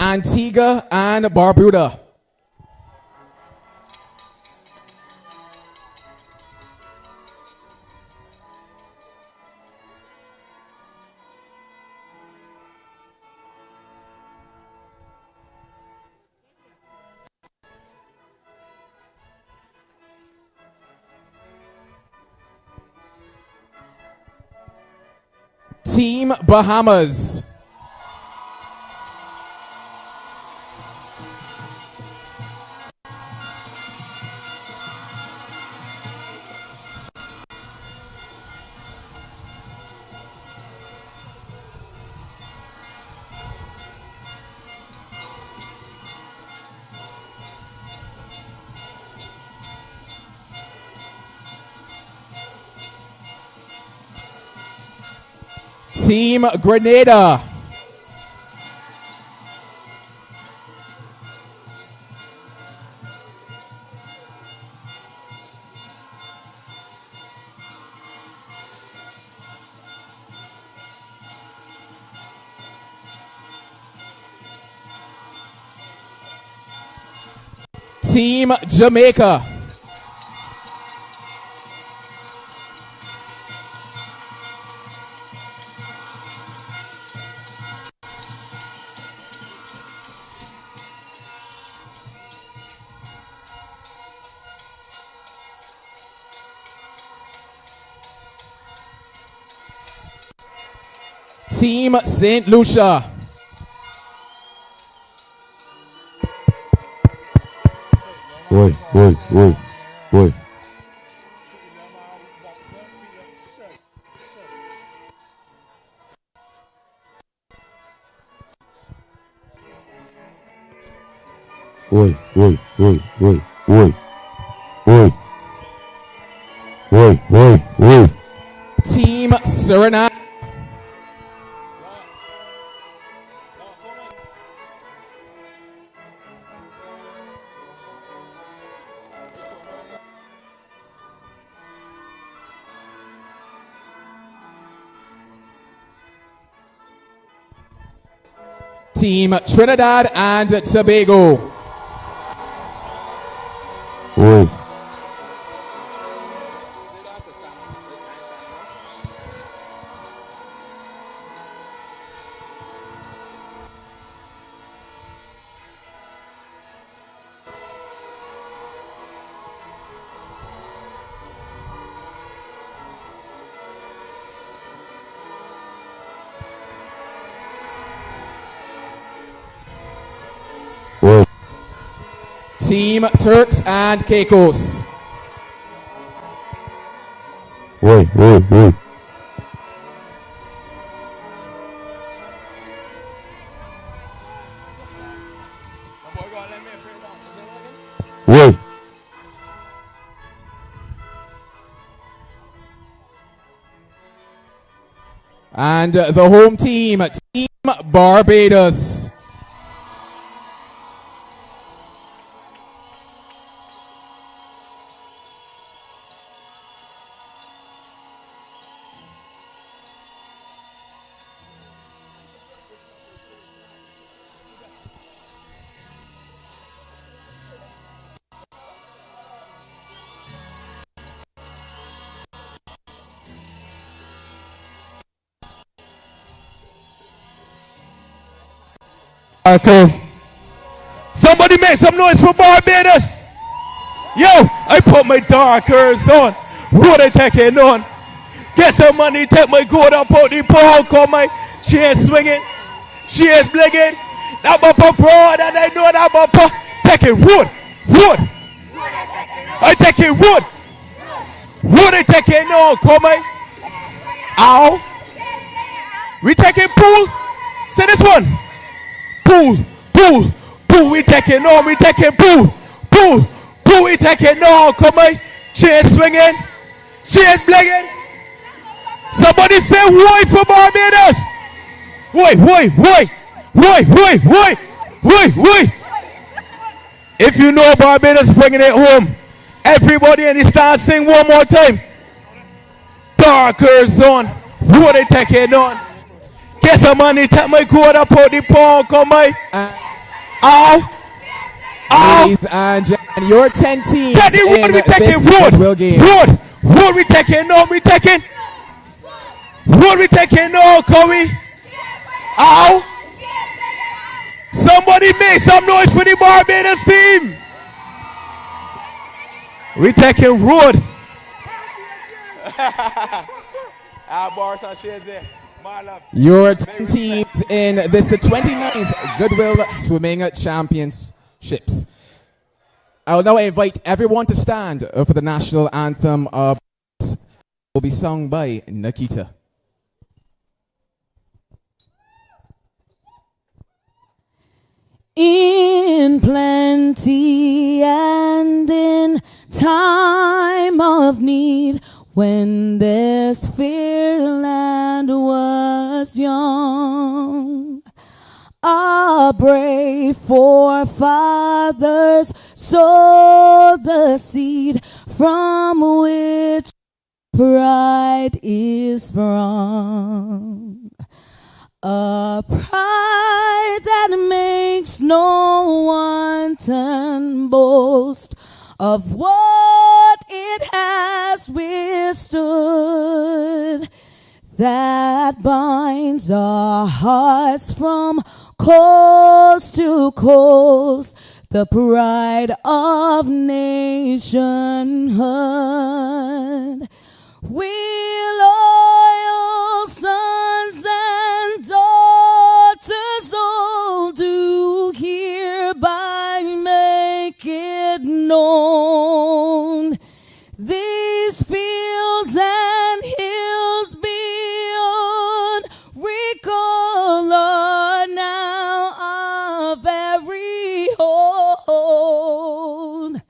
Antigua and Barbuda. Team Bahamas. Team Grenada. Team Jamaica. Team St. Lucia. Oi, oi, oi, oi. Oi, oi, oi, oi, oi, oi, oi, oi, oi. Team Suriname. Team Trinidad and Tobago. Oi. Team Turks and Caicos. Oi, oi, oi. Oi. And the home team, Team Barbados. Somebody make some noise for Barbados. Yo, I put my darkers on. What I taking on? Get some money, take my gold up out the ball. Call my chain swinging. She is blinging. That bumper broad and I know that bumper. Taking wood. Wood. I taking wood. Wood I taking on. Call my. Ow. We taking pool. Say this one. Pool, pool, pool, we taking on, we taking pool, pool, pool, we taking on, come on, she is swinging, she is blinging. Somebody say, why for Barbados? Why. If you know Barbados bringing it home, everybody in the stand sing one more time. Darker zone, what they taking on? Get some money, take my quarter, put the pound, come on. Ladies and gentlemen, your 10 teams Teddy, in we taking this Goodwill game. Wood we taking, no, we taking. Wood we taking, no, Corey. Ow. Somebody make some noise for the Barbados team. We taking road. Your 10 teams in this the 29th Goodwill Swimming Championships. I will now invite everyone to stand for the national anthem of will be sung by Nikita. In plenty and in time of need, when this fair land was young, our brave forefathers sowed the seed from which pride is sprung. A pride that makes no wanton boast of what it has withstood, that binds our hearts from coast to coast, the pride of nationhood. We loyal sons and daughters all do hereby make it known. These fields and hills beyond recall are now our very own.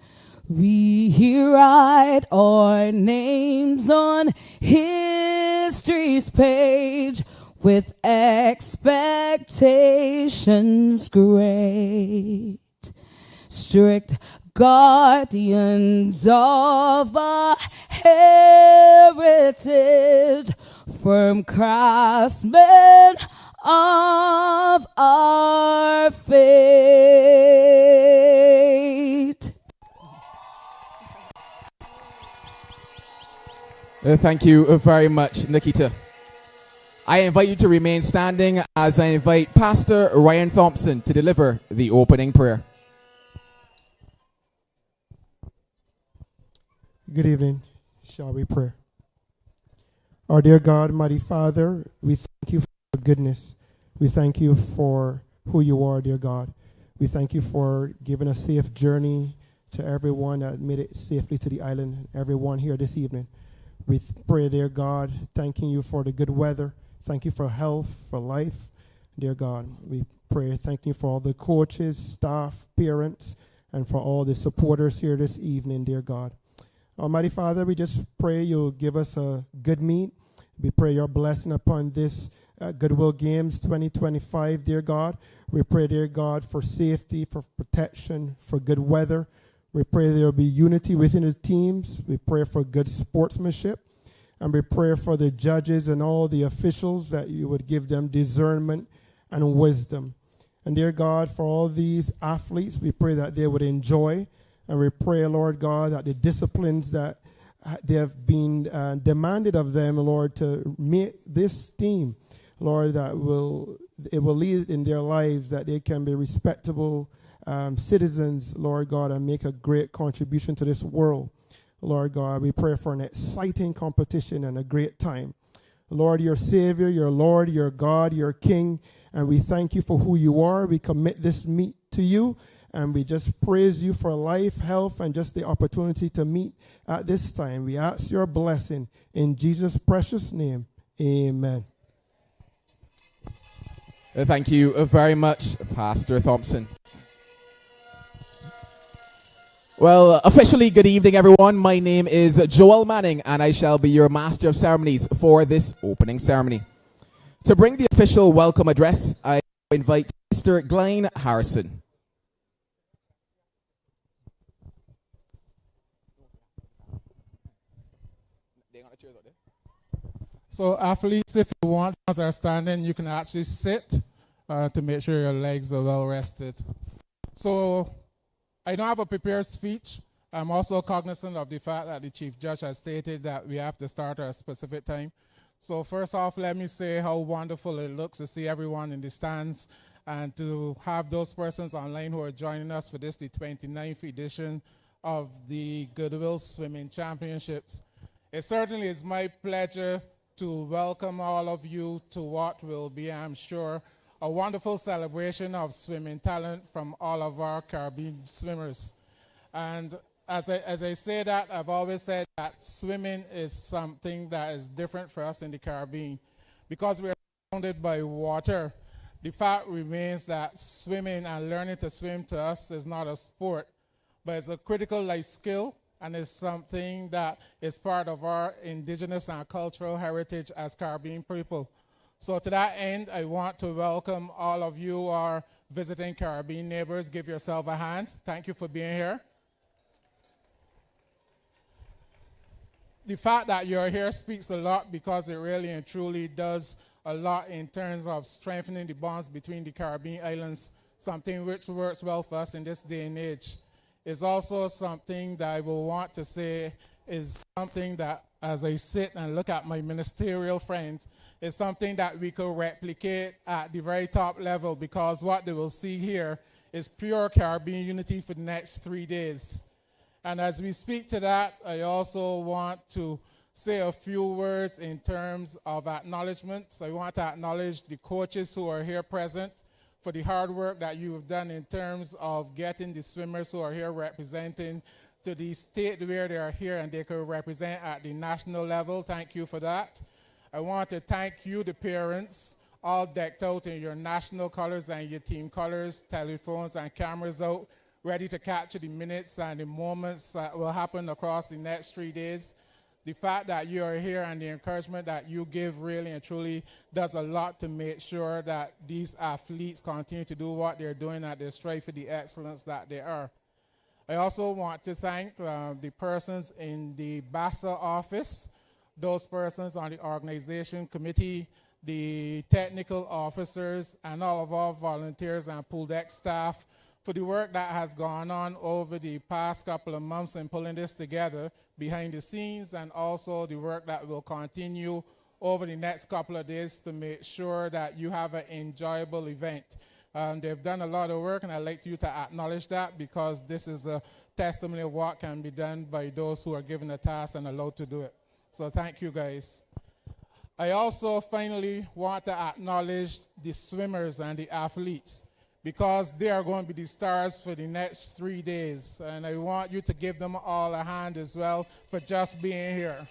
We write our names on history's page with expectations great. Strict guardians of our heritage, firm craftsmen of our fate. Thank you very much, Nikita. I invite you to remain standing as I invite Pastor Ryan Thompson to deliver the opening prayer. Good evening. Shall we pray? Our dear God, mighty Father, we thank you for your goodness. We thank you for who you are, dear God. We thank you for giving a safe journey to everyone that made it safely to the island, everyone here this evening. We pray, dear God, thanking you for the good weather. Thank you for health, for life, dear God. We pray, thank you for all the coaches, staff, parents, and for all the supporters here this evening, dear God. Almighty Father, we just pray you'll give us a good meet. We pray your blessing upon this Goodwill Games 2025, dear God. We pray, dear God, for safety, for protection, for good weather. We pray there will be unity within the teams. We pray for good sportsmanship. And we pray for the judges and all the officials that you would give them discernment and wisdom. And dear God, for all these athletes, we pray that they would enjoy. And we pray, Lord God, that the disciplines that they have been demanded of them, Lord, to meet this team, Lord, that it will lead in their lives, that they can be respectable citizens, Lord God, and make a great contribution to this world. Lord God, we pray for an exciting competition and a great time. Lord, your Savior, your Lord, your God, your King, and we thank you for who you are. We commit this meet to you, and we just praise you for life, health, and just the opportunity to meet at this time. We ask your blessing in Jesus' precious name. Amen. Thank you very much, Pastor Thompson. Well, officially, good evening, everyone. My name is Joel Manning, and I shall be your Master of Ceremonies for this opening ceremony. To bring the official welcome address, I invite Mr. Glenn Harrison. So athletes, if you want, as are standing, you can actually sit to make sure your legs are well rested. So I don't have a prepared speech. I'm also cognizant of the fact that the Chief Judge has stated that we have to start at a specific time. So first off, let me say how wonderful it looks to see everyone in the stands and to have those persons online who are joining us for this, the 29th edition of the Goodwill Swimming Championships. It certainly is my pleasure to welcome all of you to what will be, I'm sure, a wonderful celebration of swimming talent from all of our Caribbean swimmers. And as I say that, I've always said that swimming is something that is different for us in the Caribbean. Because we're surrounded by water, the fact remains that swimming and learning to swim to us is not a sport, but it's a critical life skill, and it's something that is part of our indigenous and cultural heritage as Caribbean people. So to that end, I want to welcome all of you, our visiting Caribbean neighbors. Give yourself a hand. Thank you for being here. The fact that you're here speaks a lot because it really and truly does a lot in terms of strengthening the bonds between the Caribbean islands, something which works well for us in this day and age. It's also something that I will want to say is something that, as I sit and look at my ministerial friends, is something that we could replicate at the very top level, because what they will see here is pure Caribbean unity for the next 3 days. And as we speak to that, I also want to say a few words in terms of acknowledgments. I want to acknowledge the coaches who are here present for the hard work that you have done in terms of getting the swimmers who are here representing to the state where they are here and they could represent at the national level. Thank you for that. I want to thank you, the parents, all decked out in your national colors and your team colors, telephones and cameras out, ready to capture the minutes and the moments that will happen across the next 3 days. The fact that you are here and the encouragement that you give really and truly does a lot to make sure that these athletes continue to do what they're doing, that they strive for the excellence that they are. I also want to thank the persons in the BASA office, those persons on the organization committee, the technical officers, and all of our volunteers and pool deck staff for the work that has gone on over the past couple of months in pulling this together behind the scenes, and also the work that will continue over the next couple of days to make sure that you have an enjoyable event. They've done a lot of work, and I'd like you to acknowledge that, because this is a testimony of what can be done by those who are given a task and allowed to do it. So thank you, guys. I also finally want to acknowledge the swimmers and the athletes, because they are going to be the stars for the next 3 days. And I want you to give them all a hand as well for just being here.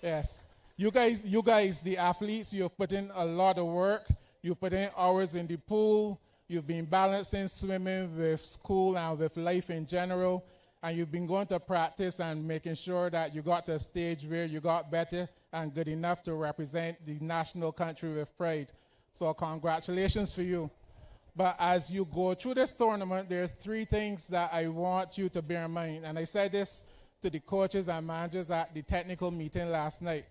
Yes. You guys, the athletes, you've put in a lot of work. You've put in hours in the pool. You've been balancing swimming with school and with life in general. And you've been going to practice and making sure that you got to a stage where you got better and good enough to represent the national country with pride. So congratulations for you. But as you go through this tournament, there are 3 things that I want you to bear in mind. And I said this to the coaches and managers at the technical meeting last night.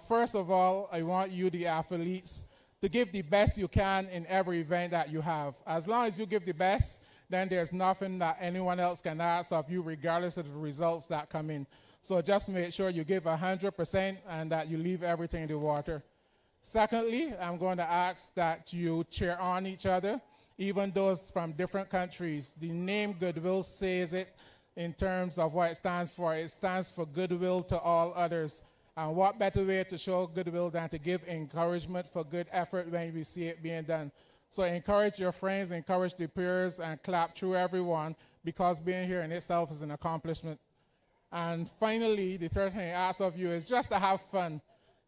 First of all, I want you, the athletes, to give the best you can in every event that you have. As long as you give the best, then there's nothing that anyone else can ask of you, regardless of the results that come in. So just make sure you give 100% and that you leave everything in the water. Secondly, I'm going to ask that you cheer on each other, even those from different countries. The name Goodwill says it in terms of what it stands for. It stands for goodwill to all others. And what better way to show goodwill than to give encouragement for good effort when we see it being done. So encourage your friends, encourage the peers, and clap through everyone, because being here in itself is an accomplishment. And finally, the third thing I ask of you is just to have fun.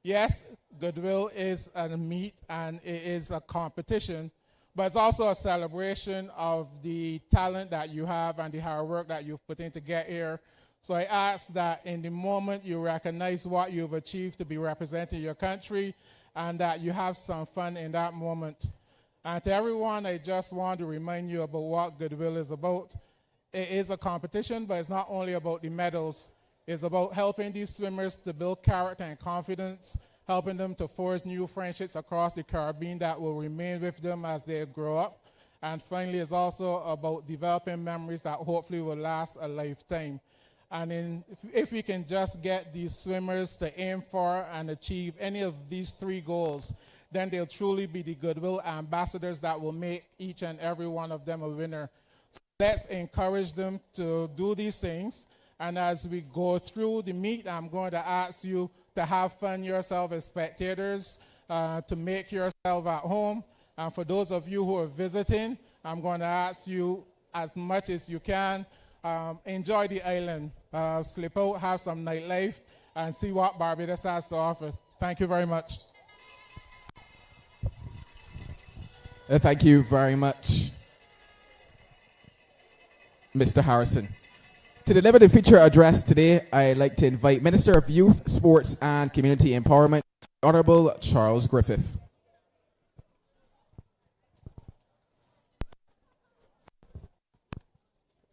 Yes, Goodwill is a meet and it is a competition, but it's also a celebration of the talent that you have and the hard work that you've put in to get here. So I ask that in the moment you recognize what you've achieved to be representing your country, and that you have some fun in that moment. And to everyone, I just want to remind you about what Goodwill is about. It is a competition, but it's not only about the medals. It's about helping these swimmers to build character and confidence, helping them to forge new friendships across the Caribbean that will remain with them as they grow up. And finally, it's also about developing memories that hopefully will last a lifetime. And if we can just get these swimmers to aim for and achieve any of these three goals, then they'll truly be the Goodwill ambassadors that will make each and every one of them a winner. So let's encourage them to do these things. And as we go through the meet, I'm going to ask you to have fun yourself as spectators, to make yourself at home. And for those of you who are visiting, I'm going to ask you as much as you can, enjoy the island, slip out, have some nightlife, and see what Barbados has to offer. Thank you very much. Thank you very much, Mr. Harrison. To deliver the feature address today, I'd like to invite Minister of Youth, Sports and Community Empowerment, Honorable Charles Griffith.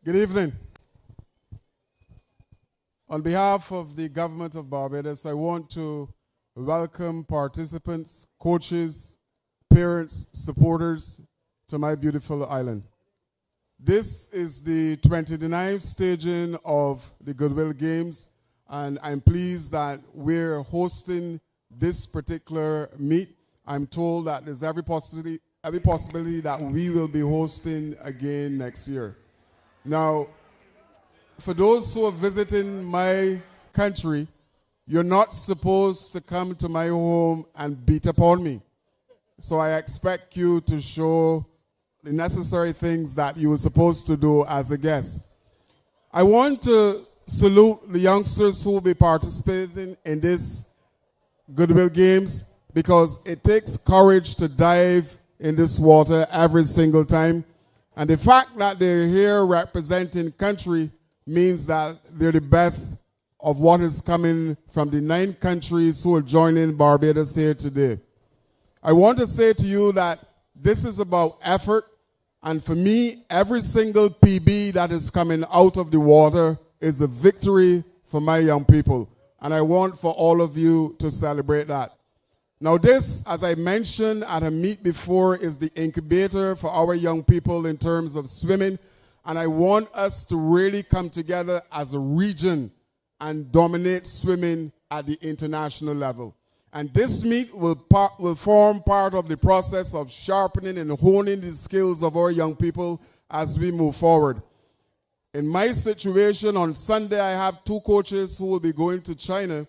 Good evening. On behalf of the government of Barbados, I want to welcome participants, coaches, parents, supporters to my beautiful island. This is the 29th staging of the Goodwill Games, and I'm pleased that we're hosting this particular meet. I'm told that there's every possibility that we will be hosting again next year. Now, for those who are visiting my country, you're not supposed to come to my home and beat upon me. So I expect you to show the necessary things that you were supposed to do as a guest. I want to salute the youngsters who will be participating in this Goodwill Games, because it takes courage to dive in this water every single time. And the fact that they're here representing country means that they're the best of what is coming from the 9 countries who are joining Barbados here today. I want to say to you that this is about effort, and for me, every single PB that is coming out of the water is a victory for my young people, and I want for all of you to celebrate that. Now this, as I mentioned at a meet before, is the incubator for our young people in terms of swimming, and I want us to really come together as a region and dominate swimming at the international level. And this meet will form part of the process of sharpening and honing the skills of our young people as we move forward. In my situation, on Sunday, I have 2 coaches who will be going to China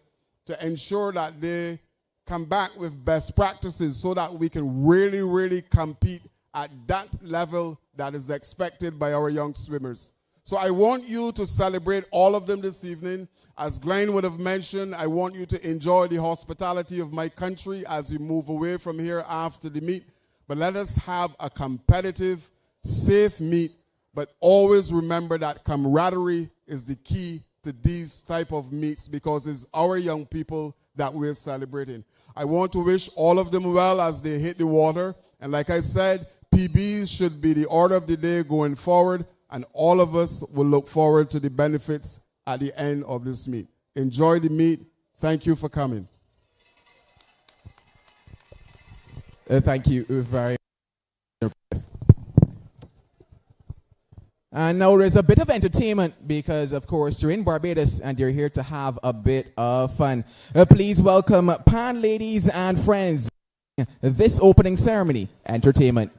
to ensure that they come back with best practices so that we can really, really compete at that level that is expected by our young swimmers. So I want you to celebrate all of them this evening. As Glenn would have mentioned, I want you to enjoy the hospitality of my country as we move away from here after the meet. But let us have a competitive, safe meet. But always remember that camaraderie is the key to these type of meets, because it's our young people that we're celebrating. I want to wish all of them well as they hit the water. And like I said, PBs should be the order of the day going forward, and all of us will look forward to the benefits at the end of this meet. Enjoy the meet. Thank you for coming. Thank you very much. And now there's a bit of entertainment because, of course, you're in Barbados and you're here to have a bit of fun. Please welcome Pan ladies and friends. This opening ceremony, entertainment.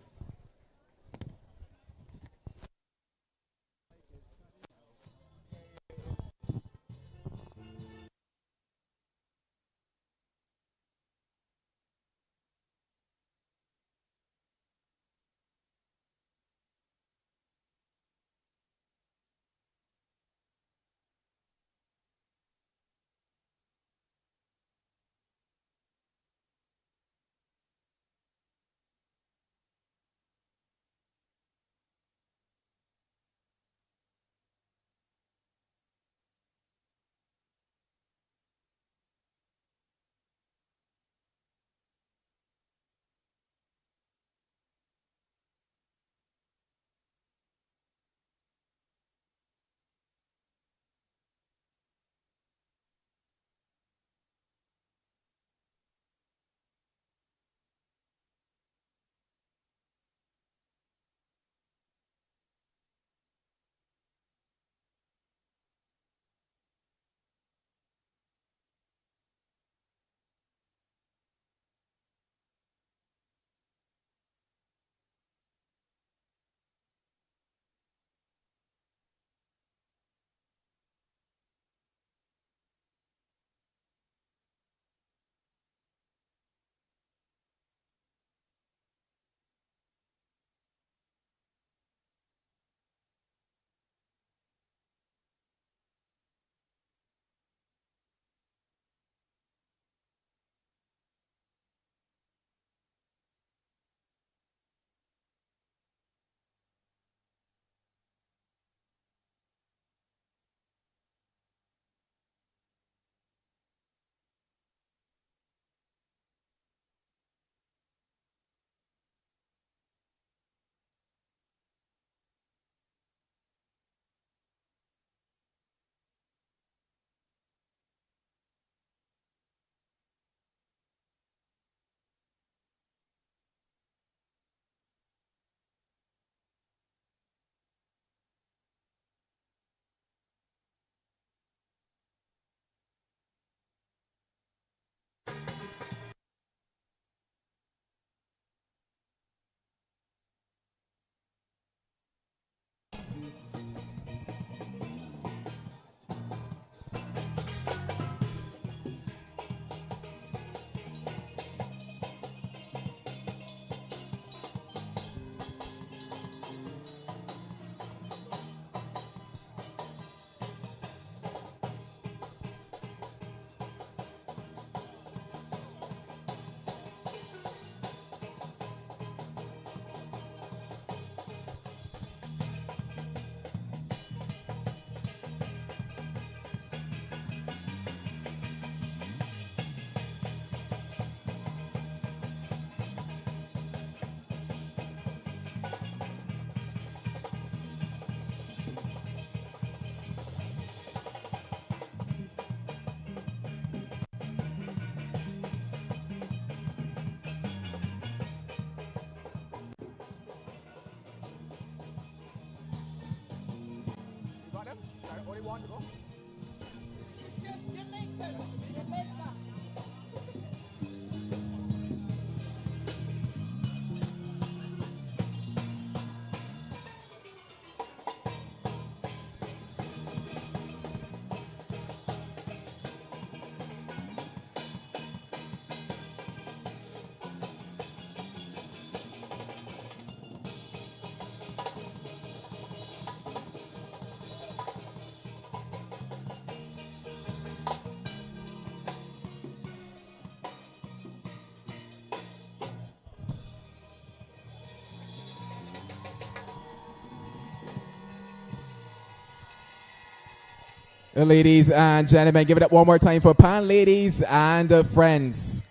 Ladies and gentlemen, give it up one more time for Pan ladies and friends.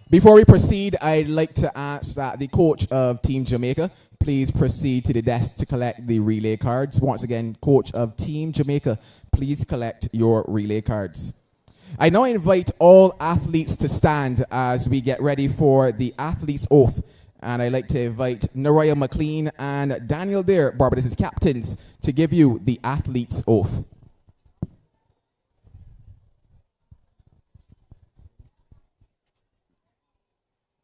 Before we proceed, I'd like to ask that the coach of Team Jamaica please proceed to the desk to collect the relay cards. Once again, coach of Team Jamaica, please collect your relay cards. I now invite all athletes to stand as we get ready for the athlete's oath. And I'd like to invite Naraya McLean and Daniel Dare, Barbados' captains, to give you the athlete's oath.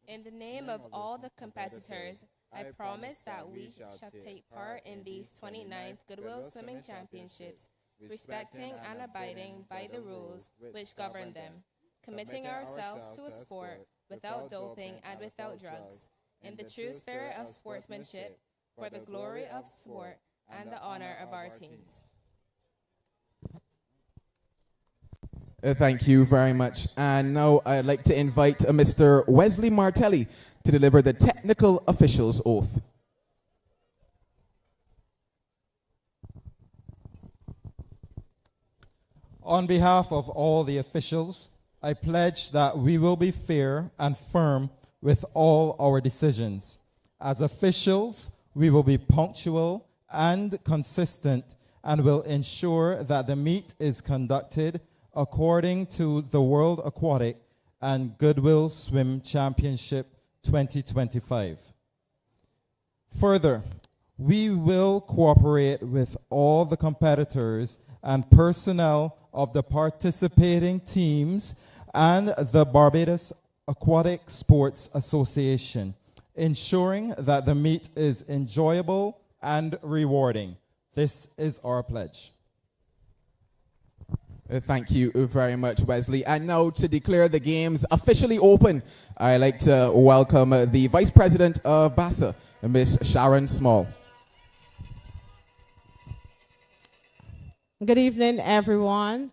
In the name of all the competitors, I promise that we shall take part in these 29th Goodwill Swimming Championships, respecting and abiding by the rules which govern them, committing ourselves to a sport without doping and without drugs, in the true spirit of sportsmanship, for the glory of sport and the honor of our teams. Thank you very much. And now I'd like to invite Mr. Wesley Martelli to deliver the technical official's oath. On behalf of all the officials, I pledge that we will be fair and firm with all our decisions. As officials, we will be punctual and consistent and will ensure that the meet is conducted according to the World Aquatic and Goodwill Swim Championship 2025. Further, we will cooperate with all the competitors and personnel of the participating teams and the Barbados Aquatic Sports Association, ensuring that the meet is enjoyable and rewarding. This is our pledge. Thank you very much, Wesley. And now to declare the games officially open, I'd like to welcome the Vice President of BASA, Miss Sharon Small. Good evening, everyone.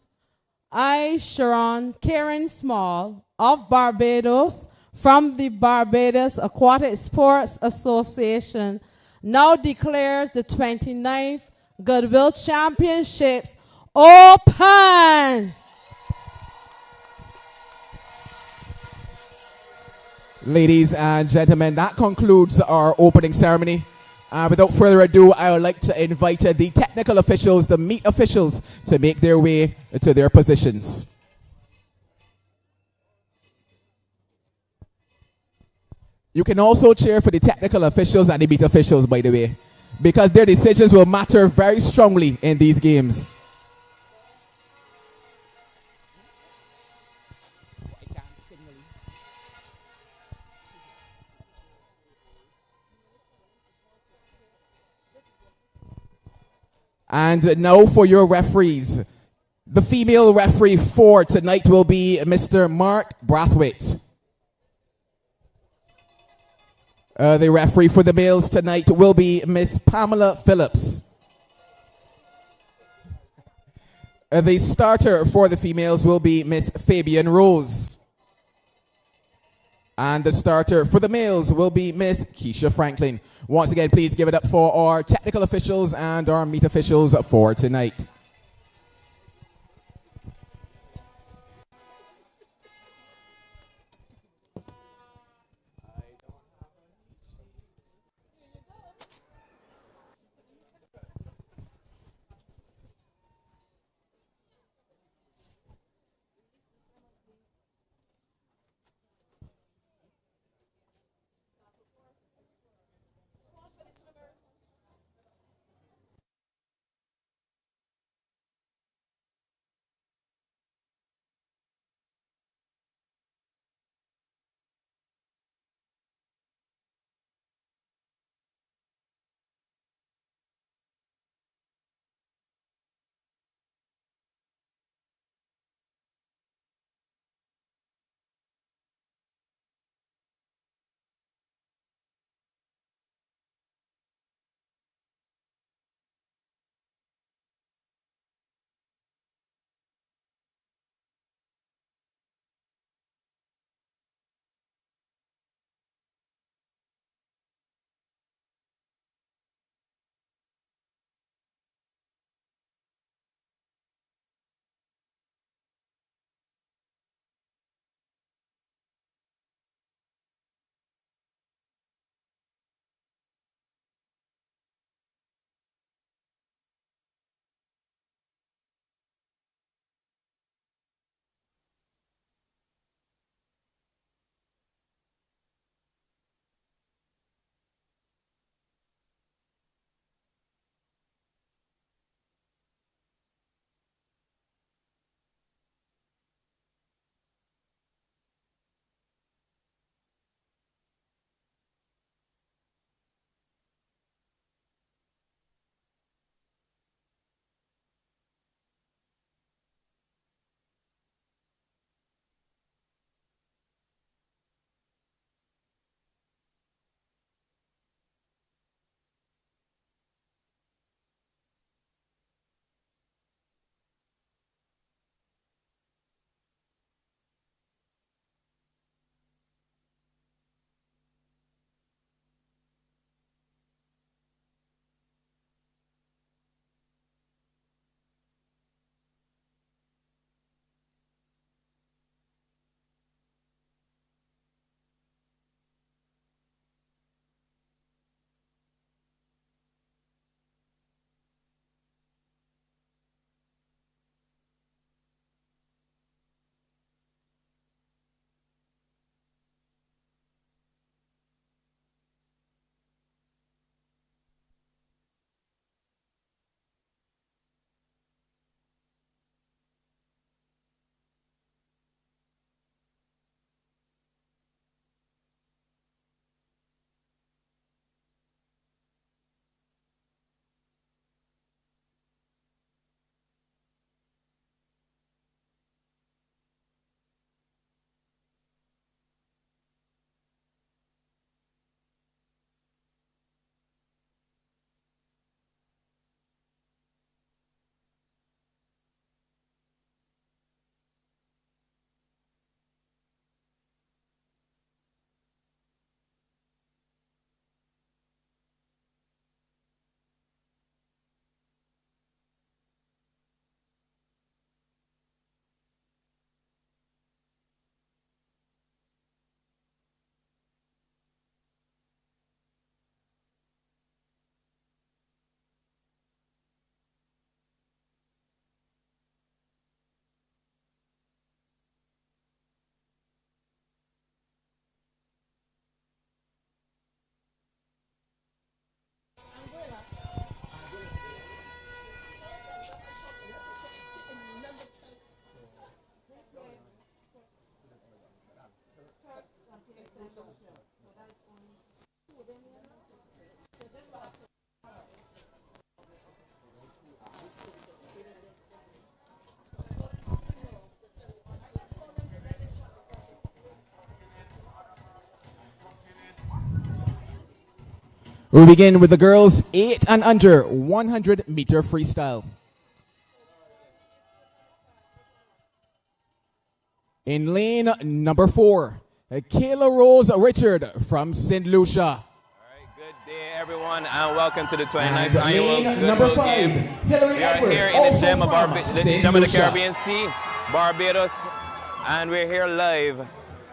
I, Sharon Karen Small of Barbados, from the Barbados Aquatic Sports Association, now declares the 29th Goodwill Championships open. Ladies and gentlemen, that concludes our opening ceremony. Without further ado, I would like to invite the technical officials, the meet officials, to make their way to their positions. You can also cheer for the technical officials and the meet officials, by the way, because their decisions will matter very strongly in these games. And now for your referees. The female referee for tonight will be Mr. Mark Brathwaite. The referee for the males tonight will be Miss Pamela Phillips. The starter for the females will be Miss Fabian Rose. And the starter for the males will be Miss Keisha Franklin. Once again, please give it up for our technical officials and our meet officials for tonight. We begin with the girls 8 and under 100-meter freestyle. In lane number 4, Kayla Rose Richard from St. Lucia. All right, good day, everyone, and welcome to the 29th And annual lane number Goodwill 5, Games. Hillary We are Edwards, here in also the gem of, from the St. gem of the Lucia. Caribbean Sea, Barbados, and we're here live.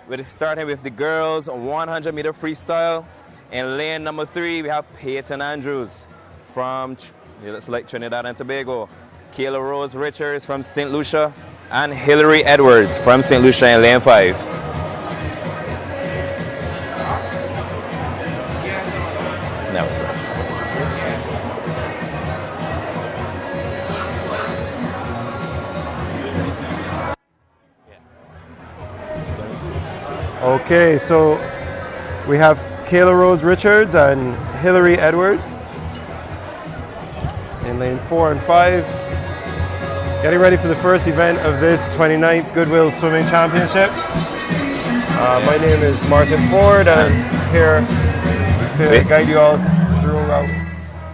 We're starting with the girls 100-meter freestyle. In lane number 3, we have Peyton Andrews from Trinidad and Tobago, Kayla Rose Richards from St. Lucia, and Hillary Edwards from St. Lucia in lane 5. No. Okay, so we have Kayla Rose Richards and Hillary Edwards in lane 4 and 5. Getting ready for the first event of this 29th Goodwill Swimming Championship. My name is Martin Ford and I'm here to guide you all throughout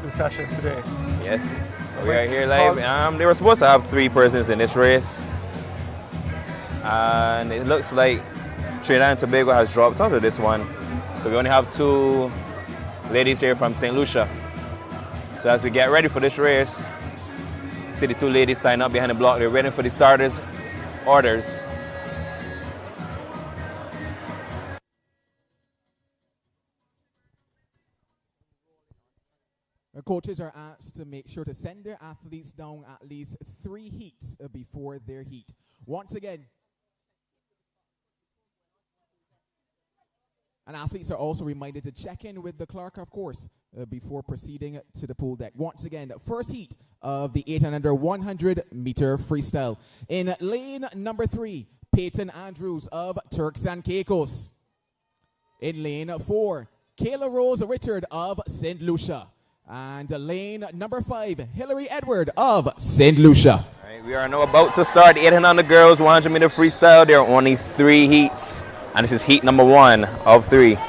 the session today. Yes, we are here live. They were supposed to have 3 persons in this race, and it looks like Trinidad and Tobago has dropped out of this one. So we only have 2 ladies here from St. Lucia. So as we get ready for this race, see the 2 ladies tying up behind the block. They're waiting for the starters' orders. The coaches are asked to make sure to send their athletes down at least 3 heats before their heat. Once again, and athletes are also reminded to check in with the clerk, of course, before proceeding to the pool deck. Once again, first heat of the 8 and under 100-meter freestyle. In lane number 3, Peyton Andrews of Turks and Caicos. In lane 4, Kayla Rose Richard of St. Lucia. And lane number 5, Hillary Edward of St. Lucia. All right, we are now about to start 8 and under girls 100-meter freestyle. There are only 3 heats. And this is heat number 1 of 3. Oh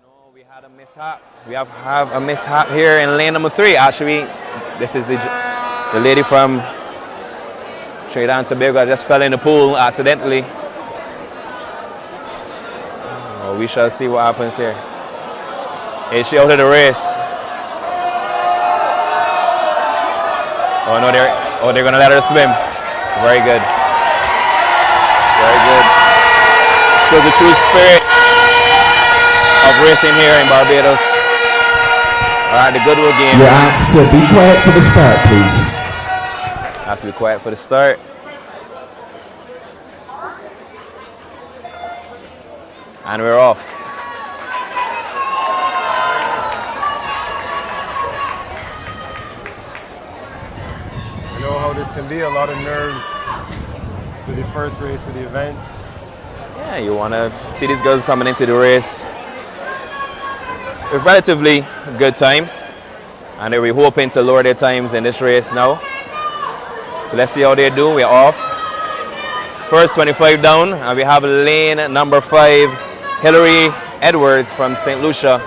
no, we had a mishap. We have a mishap here in lane number 3. Actually, this is the lady from Trinidad and Tobago that just fell in the pool accidentally. Oh, we shall see what happens here. Is she out of the race? Oh no, they're gonna let her swim. Very good. Very good. Shows the true spirit of racing here in Barbados. Alright, the Goodwill game. You're asked to be quiet for the start, please. Have to be quiet for the start. And we're off. How this can be, a lot of nerves for the first race of the event. Yeah, you want to see these girls coming into the race with relatively good times, and they'll be hoping to lower their times in this race now. So let's see how they do. We're off. First 25 down, and we have lane number 5, Hillary Edwards from St. Lucia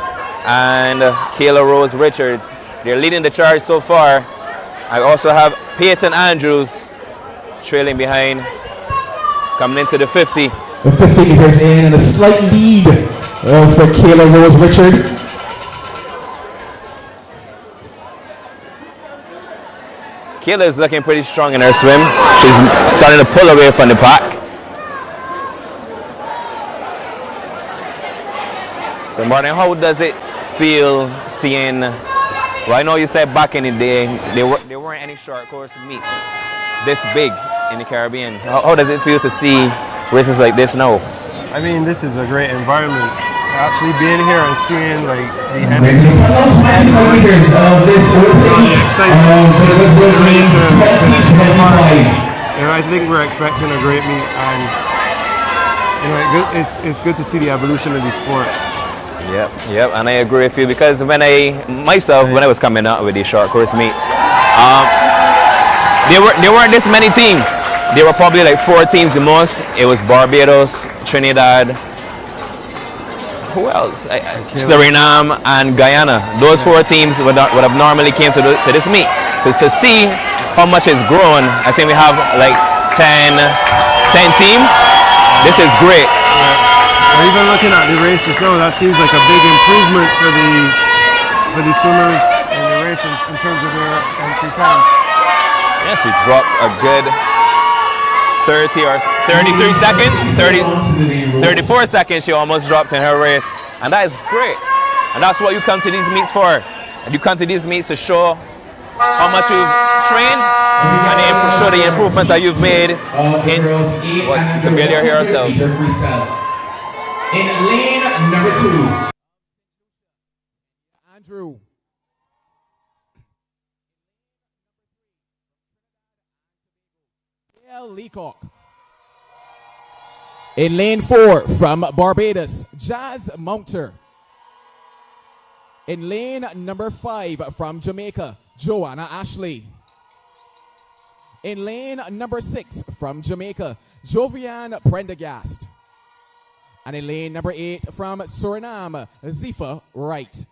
and Kayla Rose Richards. They're leading the charge so far. I also have Peyton Andrews trailing behind, coming into the 50. The 50 meters in and a slight lead for Kayla Rose Richard. Kayla is looking pretty strong in her swim. She's starting to pull away from the pack. So Martin, how does it feel seeing, well, I know you said back in the day there weren't any short course meets this big in the Caribbean. How does it feel to see races like this now? I mean, this is a great environment. actually being here and seeing like the energy The final 20 meters of this opening of the Goodwill Meet 2025. I think we're expecting a great meet, and it's good to see the evolution of the sport. Yep, and I agree with you, because when I was coming out with these short course meets, there weren't this many teams. There were probably like 4 teams the most. It was Barbados, Trinidad, who else? Suriname and Guyana. Those 4 teams would have normally came to this meet. So to see how much it's grown, I think we have like 10 teams. This is great. Or even looking at the race just now, that seems like a big improvement for the swimmers in the race in terms of their entry time. Yes, he dropped a good 30 or 33 seconds, 34 seconds she almost dropped in her race. And that is great. And that's what you come to these meets for. And you come to these meets to show how much you've trained and show the improvements that you've made in the failure here ourselves. In lane number 2, Andrew. Leacock. In lane 4 from Barbados, Jazz Mounter. In lane number 5 from Jamaica, Joanna Ashley. In lane number 6 from Jamaica, Jovian Prendergast. And in lane number 8 from Suriname, Zifa Wright.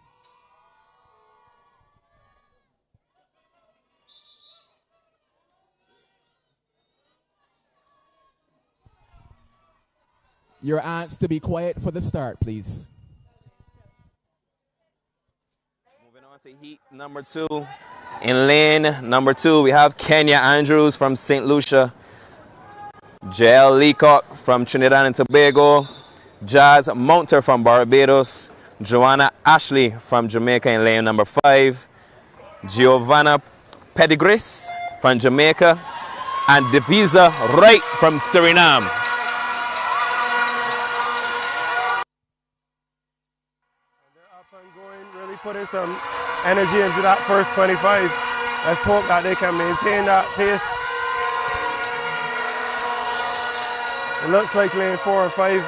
Your aunts to be quiet for the start, please. Moving on to heat number 2. In lane number 2, we have Kenya Andrews from St. Lucia, Jael Leacock from Trinidad and Tobago, Jazz Mounter from Barbados, Joanna Ashley from Jamaica in lane number 5, Giovanna Pedigris from Jamaica, and Devisa Wright from Suriname. Putting some energy into that first 25. Let's hope that they can maintain that pace. It looks like lane 4 or 5.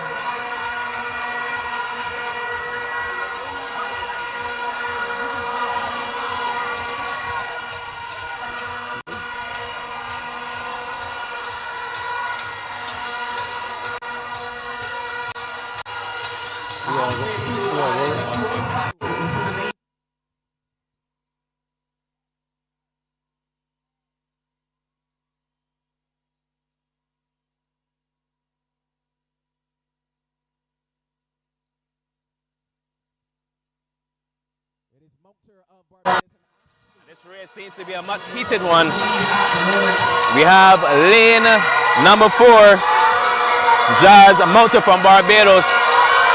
This race seems to be a much heated one. We have lane number 4, Jazz Mounter from Barbados,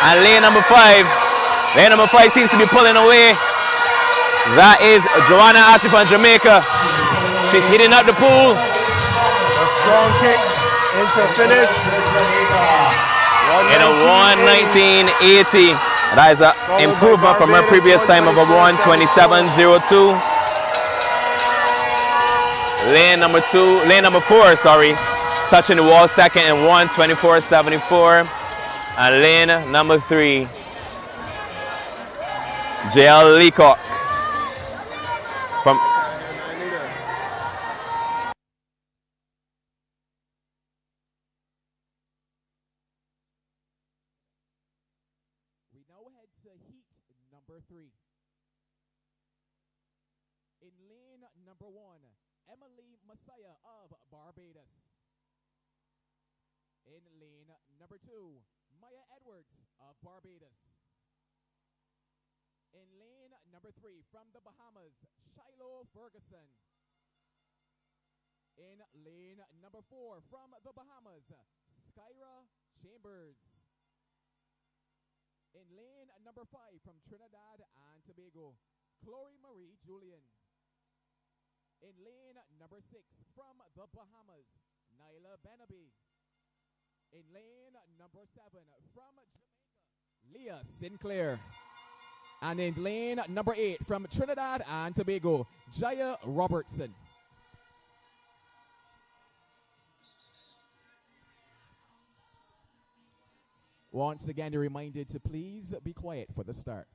and lane number 5. Lane number 5 seems to be pulling away. That is Joanna Ashley from Jamaica. She's heating up the pool. A strong kick into finish. In a 1:19.80. That is an improvement from her previous time of a 1:27.02. Lane number 4, touching the wall second in 1:24.74. And lane number 3, Jael Leacock from Barbados. In lane number 3 from the Bahamas, Shiloh Ferguson. In lane number 4 from the Bahamas, Skyra Chambers. In lane number 5 from Trinidad and Tobago, Chloe Marie Julian. In lane number 6 from the Bahamas, Nyla Benaby. In lane number 7 from Jamaica, Leah Sinclair. And in lane number 8 from Trinidad and Tobago, Jaya Robertson. Once again, you're reminded to please be quiet for the start.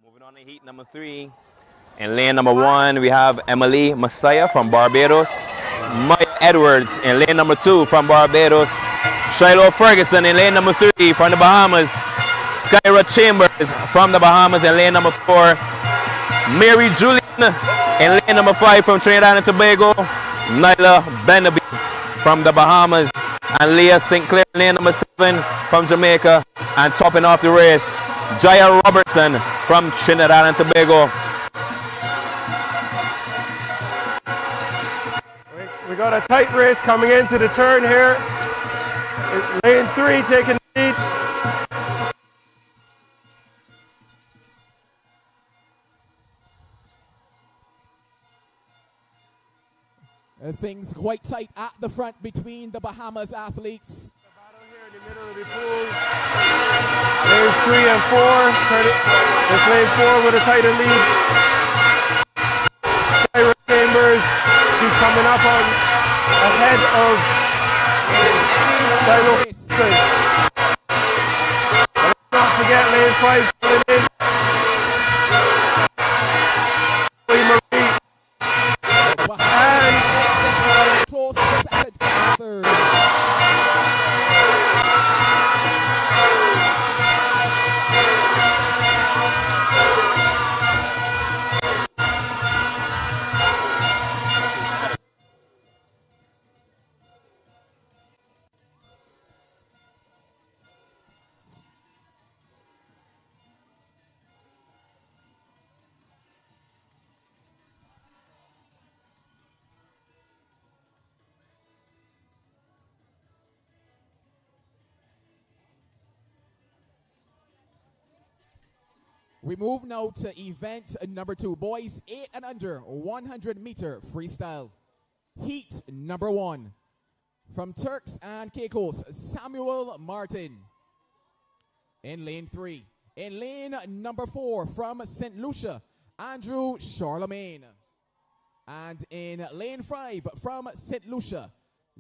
Moving on to heat number 3. In lane number 1, we have Emily Messiah from Barbados. Maya Edwards in lane number 2 from Barbados. Shiloh Ferguson in lane number 3 from the Bahamas. Skyra Chambers from the Bahamas in lane number 4. Mary Julian in lane number 5 from Trinidad and Tobago. Nyla Benaby from the Bahamas. And Leah Sinclair in lane number 7 from Jamaica. And topping off the race, Jaya Robertson from Trinidad and Tobago. We got a tight race coming into the turn here. Lane 3 taking the lead. Things quite tight at the front between the Bahamas athletes. In the middle of the pool. Lanes 3 and 4. It's lane 4 with a tighter lead. Skyra Chambers, she's coming up on ahead of Shiloh. Let's not forget lane 5 coming in. And close second and third. We move now to event number 2, boys 8 and under, 100-meter freestyle. Heat number 1, from Turks and Caicos, Samuel Martin. In lane 3, in lane number 4, from St. Lucia, Andrew Charlemagne. And in lane 5, from St. Lucia,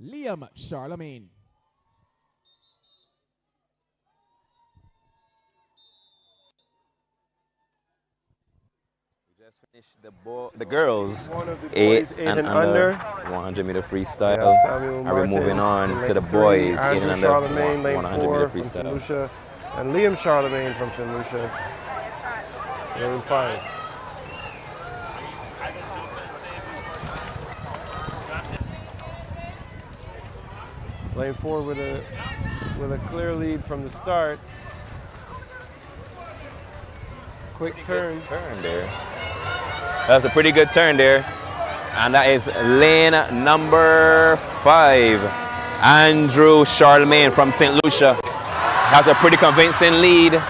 Liam Charlemagne. Finish the girls 8 and under 100-meter freestyle. And we're moving on to the boys 8 and under 100-meter freestyle. And Liam Charlemagne from St. Lucia. Lane 5. Lane 4 with a clear lead from the start. Quick turn there. That's a pretty good turn there. And that is lane number 5. Andrew Charlemagne from St. Lucia has a pretty convincing lead.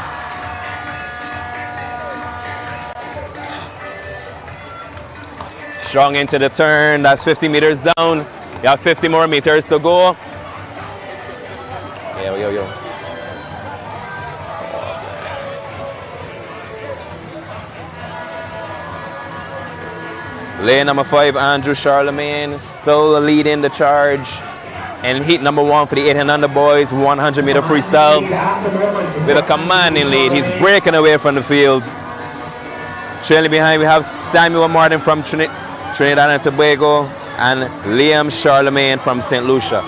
Strong into the turn. That's 50 meters down. You have 50 more meters to go. Yo. Lane number 5, Andrew Charlemagne, still leading the charge. And heat number 1 for the 8 and under boys, 100-meter freestyle. With a commanding lead, he's breaking away from the field. Trailing behind, we have Samuel Martin from Trinidad and Tobago and Liam Charlemagne from St. Lucia.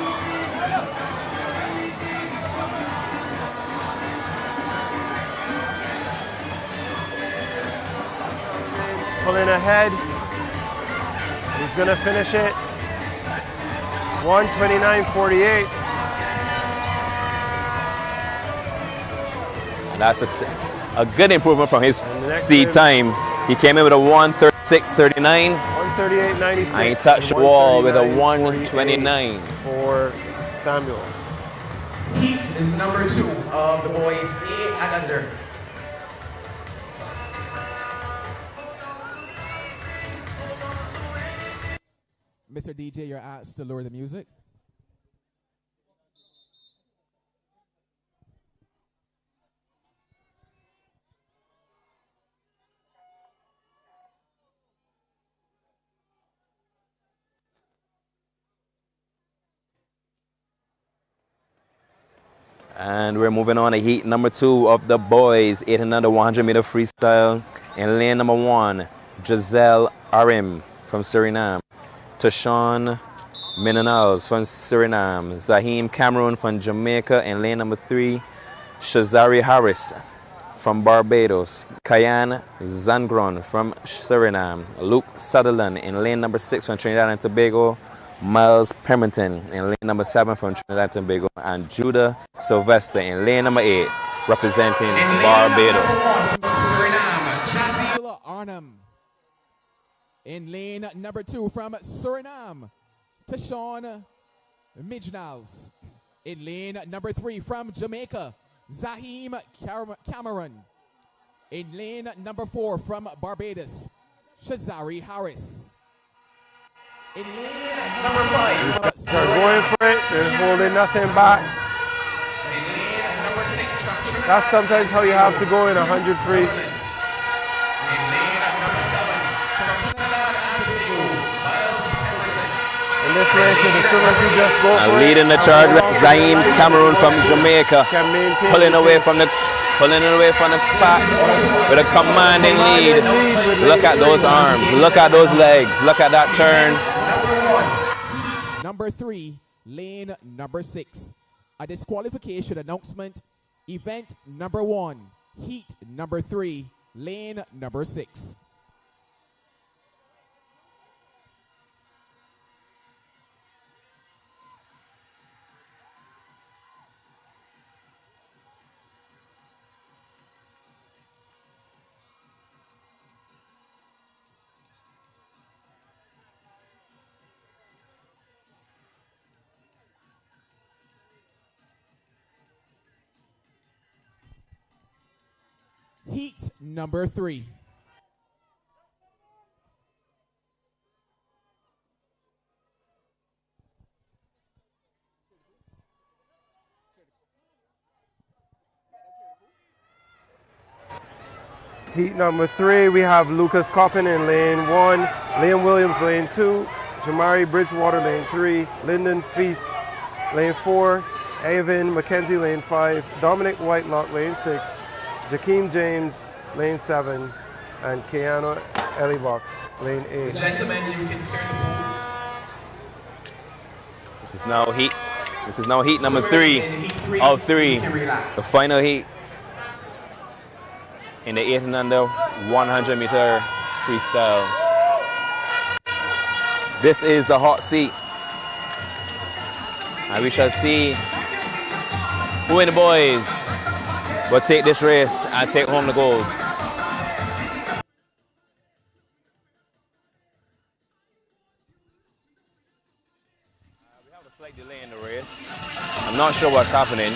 Pulling ahead. He's going to finish it. 1:29.48. And that's a good improvement from his seed time. He came in with a 1:36.39. 1:38.96. And he touched the wall with a 1:29. For Samuel. Heat number 2 of the boys 8 and under. Mr. DJ, you're asked to lower the music. And we're moving on to heat number 2 of the boys, 800 100-meter freestyle. In lane number 1, Giselle Arim from Suriname. Tashawn Minanals from Suriname. Zahim Cameron from Jamaica. In lane number 3, Shazari Harris from Barbados. Kayan Zangron from Suriname. Luke Sutherland in lane number 6 from Trinidad and Tobago. Miles Pemberton in lane number 7 from Trinidad and Tobago, and Judah Sylvester in lane number 8 representing Barbados. Suriname, Jazeel Arnhem. In lane number 2 from Suriname, Tashawn Mijnals. In lane number 3 from Jamaica, Zahim Cameron. In lane number 4 from Barbados, Shazari Harris. In lane number 5, they're going for it. They're holding nothing back. in lane number 6 from Trinidad. That's sometimes how you have to go in 100 free. In lane number 7 from Trinidad and Tobago, Miles Pemberton. In this race, as soon as you just go for it. Leading the charge with Zahim Cameron from Jamaica, pulling away from the pack with a commanding lead. Look at those arms, look at those legs, look at that turn. Number 3, lane number 6. A disqualification announcement. Event number 1, heat number 3, lane number 6. Heat number 3. Heat number 3, we have Lucas Coppin in lane 1, Liam Williams lane 2, Jamari Bridgewater lane 3, Lyndon Feast lane 4, Avon McKenzie lane 5, Dominic Whitelock lane 6, Jakeem James lane 7, and Keanu Elibox lane 8. Gentlemen, you can clear the pool. This is now heat number 3 of 3, the final heat in the 800 100-meter freestyle. This is the hot seat, and we shall see who in the boys will take this race and take home the gold. We have a slight delay in the race. I'm not sure what's happening.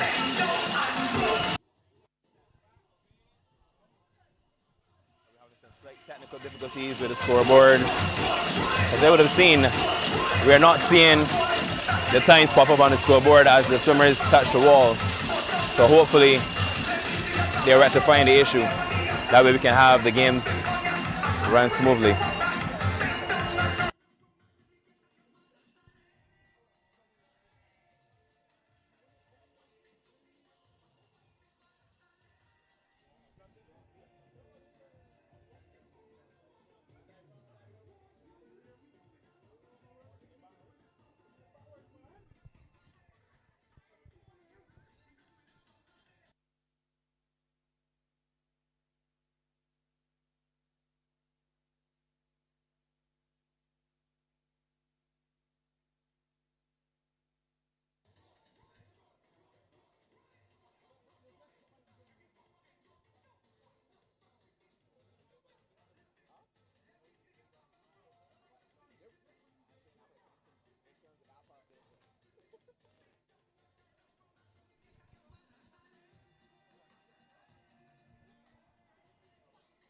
Technical difficulties with the scoreboard. As I would have seen, we are not seeing the times pop up on the scoreboard as the swimmers touch the wall. So hopefully they're rectifying the issue. That way we can have the games run smoothly.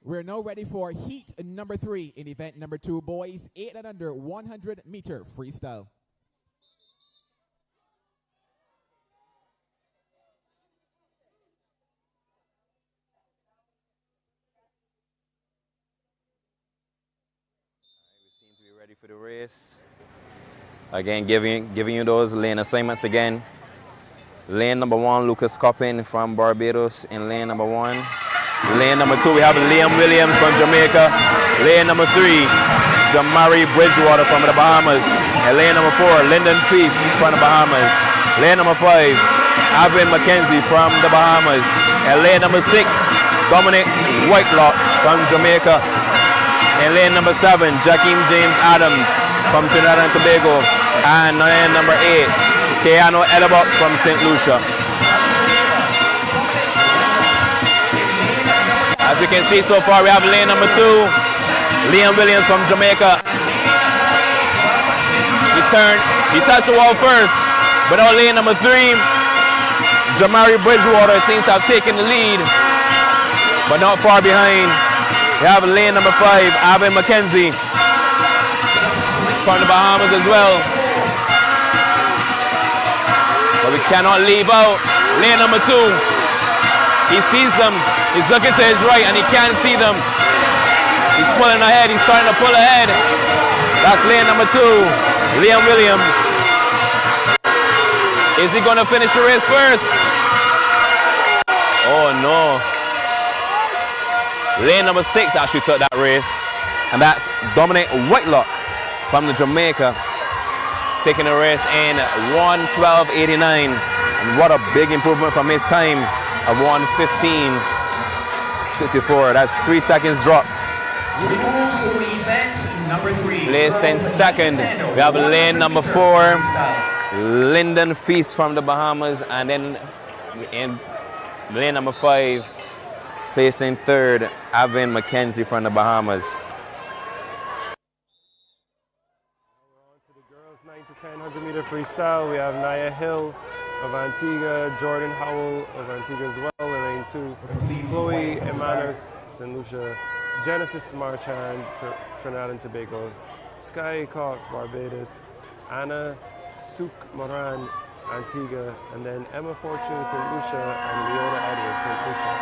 We're now ready for heat number 3 in event number 2, boys, 8 and under 100-meter freestyle. We seem to be ready for the race. Again, giving you those lane assignments again. Lane number 1, Lucas Coppin from Barbados in lane number 1. Lane number 2, we have Liam Williams from Jamaica. Lane number 3, Jamari Bridgewater from the Bahamas. And lane number 4, Lyndon Feast from the Bahamas. Lane number 5, Avin McKenzie from the Bahamas. And lane number 6, Dominic Whitelock from Jamaica. And lane number 7, Jakeem James Adams from Trinidad and Tobago. And lane number 8, Keanu Elabok from St. Lucia. As you can see so far, we have lane number 2, Liam Williams from Jamaica. He touched the wall first, but on lane number 3, Jamari Bridgewater seems to have taken the lead, but not far behind. We have lane number 5, Avin McKenzie from the Bahamas as well. But we cannot leave out lane number 2. He sees them. He's looking to his right and he can't see them. He's pulling ahead. He's starting to pull ahead. That's lane number 2, Liam Williams. Is he going to finish the race first? Oh no. Lane number 6 actually took that race. And that's Dominic Whitelock from the Jamaica, taking the race in 1:12.89. And what a big improvement from his time of 1:15.64. That's 3 seconds dropped. We move to event number 3. Placing second, we have lane number 4, Lyndon Feast from the Bahamas, and then in lane number 5, placing third, Avin McKenzie from the Bahamas. We're on to the girls 9 to 10 100-meter freestyle. We have Naya Hill of Antigua, Jordan Howell of Antigua as well in lane 2, Chloe Emanuel, St. Lucia, Genesis Marchand, Trinidad and Tobago, Sky Cox, Barbados, Anna Suk Moran, Antigua, and then Emma Fortune, St. Lucia, and Leona Edwards, St. Lucia.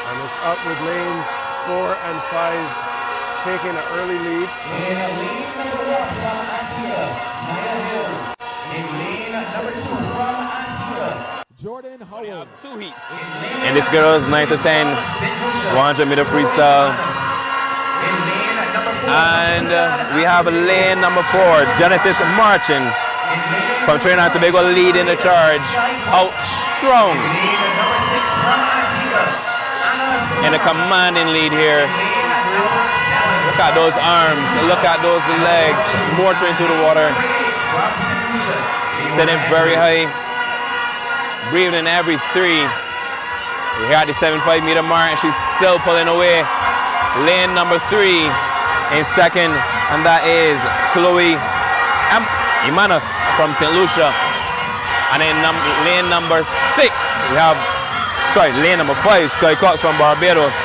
And it's up with lanes 4 and 5 taking an early lead. In lane number 1 from Antigua, Naya Hill. In lane number 2 from Antigua, Jordan Howell. 2 heats. And this girls 9 to 10 100-meter freestyle. And we have lane number 4, Genesis Marchand from Trinidad and Tobago leading the charge. Out strong. In a commanding lead here. Look at those arms. Look at those legs. Motoring through the water. Sitting very high. Breathing every 3. We're here at the 75-meter mark and she's still pulling away. Lane number 3 in second, and that is Chloe Imanos from St. Lucia. And in lane number 6, we have, lane number 5, Sky Cox from Barbados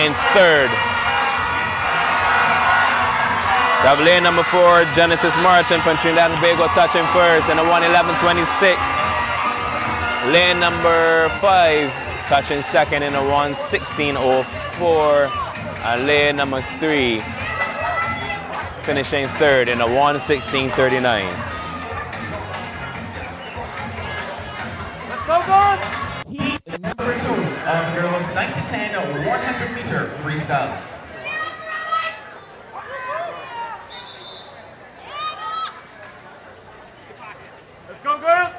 in third. We have lane number 4, Genesis Marchand from Trinidad and Tobago touching first in a 1:11.26. Lane number 5 touching second in a 1:16.04. And lane number 3 finishing third in a 1:16.39. Let's go, guys! Heat number 2 of girls 9 to 10 100-meter freestyle. Let's go, girls!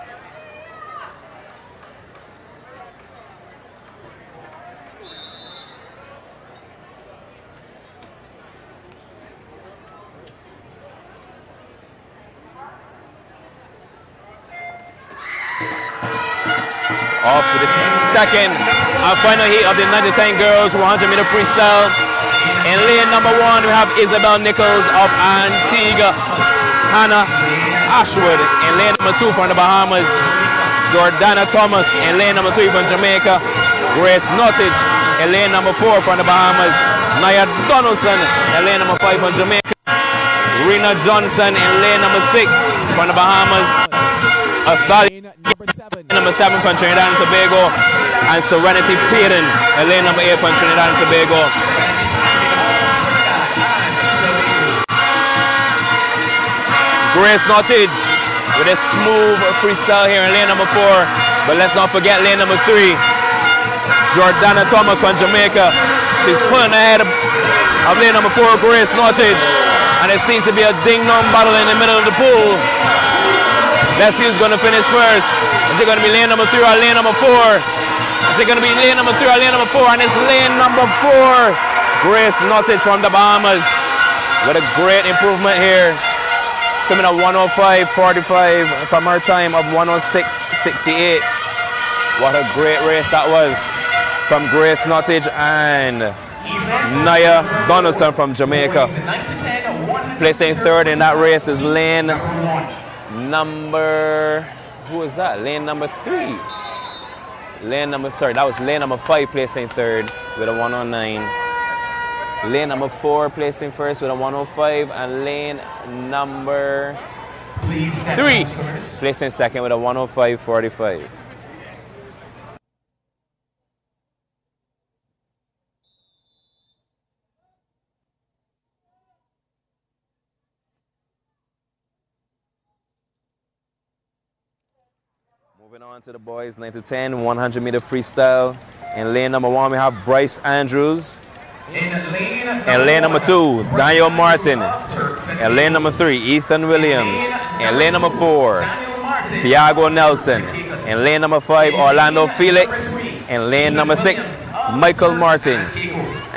Off to the second and final heat of the 9 to 10 girls 100-meter freestyle. In lane number 1, we have Isabel Nichols of Antigua, Hannah Ashwood in lane number 2 from the Bahamas, Jordana Thomas in lane number 3 from Jamaica, Grace Nottage in lane number 4 from the Bahamas. Naya Donaldson in lane number 5 from Jamaica. Rena Johnson in lane number 6 from the Bahamas. Number 7 from Trinidad and Tobago. And Serenity Payton in lane number 8 from Trinidad and Tobago. Grace Nottage with a smooth freestyle here in lane number 4. But let's not forget lane number 3. Jordana Thomas from Jamaica. She's pulling ahead of lane number 4, Grace Nottage. And it seems to be a ding-dong battle in the middle of the pool. Let's see who's going to finish first. Is it going to be lane number 3 or lane number 4? Is it going to be lane number 3 or lane number 4? And it's lane number 4. Grace Nottage from the Bahamas with a great improvement here. Swimming at 105.45 from her time of 106.68. What a great race that was from Grace Nottage and Naya Donaldson from Jamaica. Placing third in that race is lane number, who is that? Lane number 3. That was lane number 5 placing third with a 109. Lane number 4 placing first with a 105, and lane number 3 placing second with a 105.45. Moving on to the boys, 9 to 10, 100 meter freestyle. In lane number 1, we have Bryce Andrews. In lane number 2, Daniel Martin. In lane number 3, Ethan Williams. In lane number 4, Thiago Nelson. In lane number 5, Orlando Felix. In lane number 6, Michael Martin.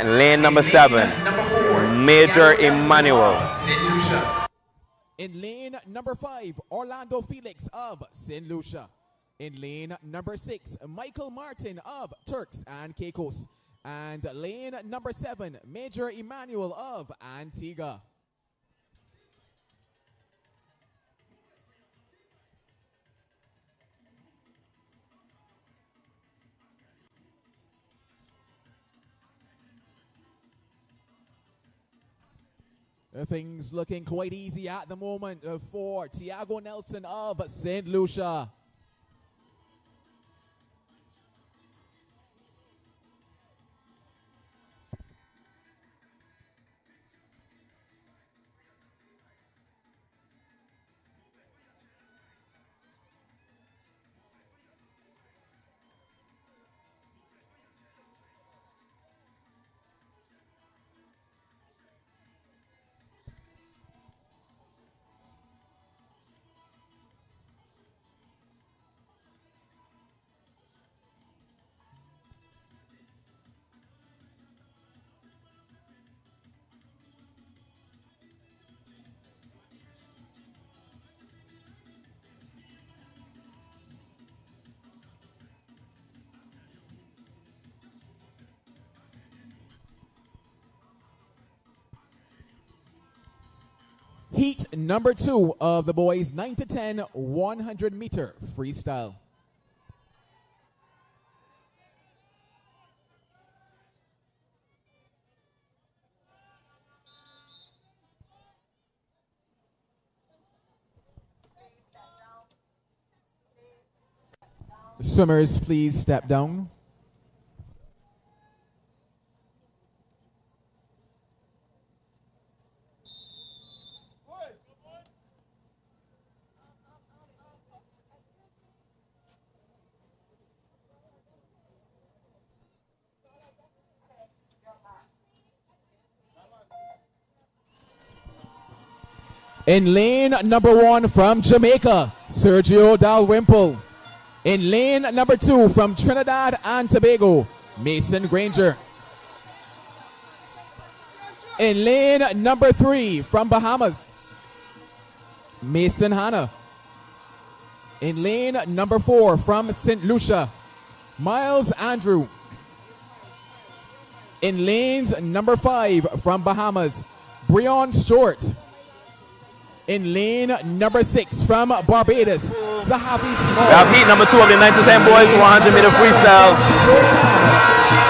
In lane number 7, Major Emmanuel. In lane number 5, Orlando Felix of St. Lucia. In lane number 6, Michael Martin of Turks and Caicos. And lane number 7, Major Emmanuel of Antigua. Things looking quite easy at the moment for Thiago Nelson of St. Lucia. Heat number 2 of the boys 9 to 10 100 meter freestyle. Swimmers, please step down. In lane number 1 from Jamaica, Sergio Dalrymple. In lane number 2 from Trinidad and Tobago, Mason Granger. In lane number 3 from Bahamas, Mason Hanna. In lane number 4 from St. Lucia, Miles Andrew. In lanes number 5 from Bahamas, Breon Stewart. In lane number 6 from Barbados, Zahavi Small. We have heat number 2 of the 9 to 10 boys 100 meter freestyle.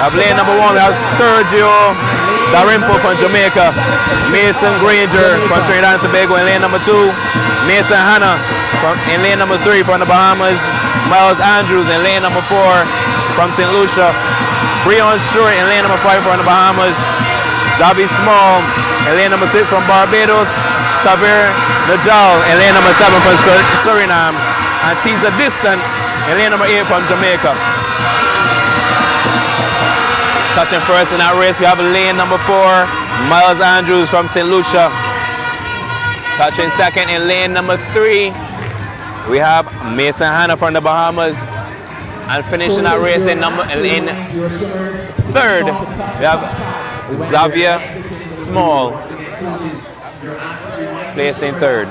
Of lane number 1, we have Sergio Darimpo from Jamaica. Mason Granger from Trinidad and Tobago in lane number 2. Mason Hanna in lane number 3 from the Bahamas. Miles Andrews in lane number 4 from St. Lucia. Breon Stewart in lane number 5 from the Bahamas. Zavi Small in lane number 6 from Barbados. Xavier Najal in lane number 7 from Suriname. And Tiza Distant in lane number 8 from Jamaica. Touching first in that race, we have lane number 4, Miles Andrews from St. Lucia. Touching second in lane number 3, we have Mason Hanna from the Bahamas. And finishing that race in third, we have Xavier Small, placing third.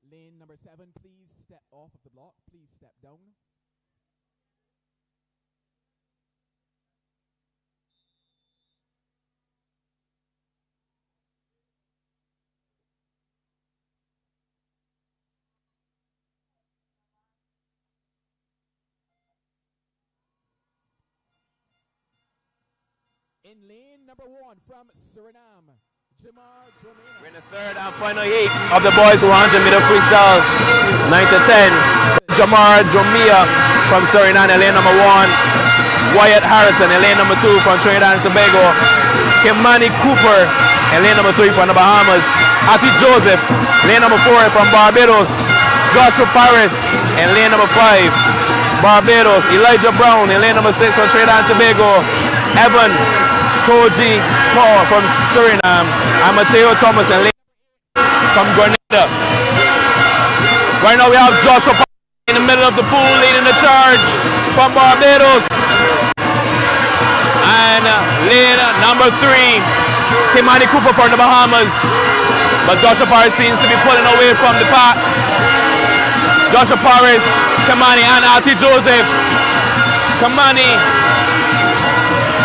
Lane number 7, please step off of the block. Please step down. In lane number 1 from Suriname, we're in the third and final heat of the boys 100 meter freestyle, 9 to 10. Jamar Jomia from Suriname in lane number 1. Wyatt Harrison in lane number 2 from Trinidad and Tobago. Kimani Cooper in lane number 3 from the Bahamas. Ati Joseph, lane number 4 from Barbados. Joshua Paris in lane number 5, Barbados. Elijah Brown in lane number 6 from Trinidad and Tobago. Evan Koji Paul from Suriname, and Mateo Thomas and from Grenada. Right now we have Joshua in the middle of the pool leading the charge from Barbados. And lane number 3, Kimani Cooper from the Bahamas. But Joshua Paris seems to be pulling away from the pack. Joshua Paris, Kimani and Ati Joseph. Kimani.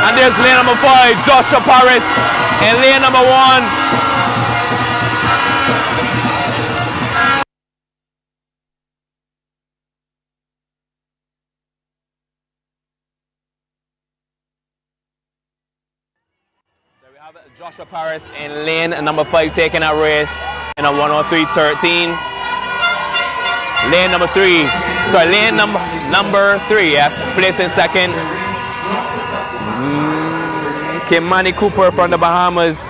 And there's lane number 5, Joshua Paris, and lane number 1. So we have Joshua Paris in lane number 5 taking that race in a 103.13. Lane number 3, sorry, lane number 3, yes, placing second. Kimani Cooper from the Bahamas.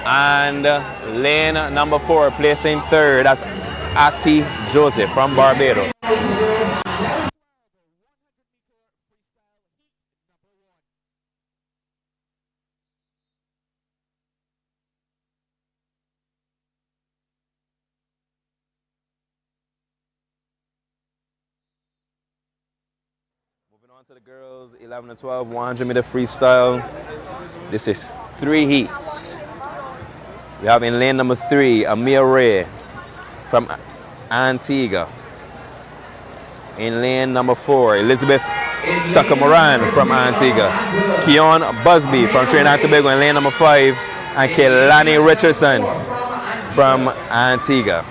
And lane number 4 placing third. That's Ati Joseph from Barbados. On to the girls, 11 to 12, 100 meter freestyle. This is 3 heats. We have in lane number 3, Amir Ray from Antigua. In lane number 4, Elizabeth Sakamoran from Antigua. Keon Busby from Trinidad and Tobago in lane number 5. And Kehlani Richardson from Antigua.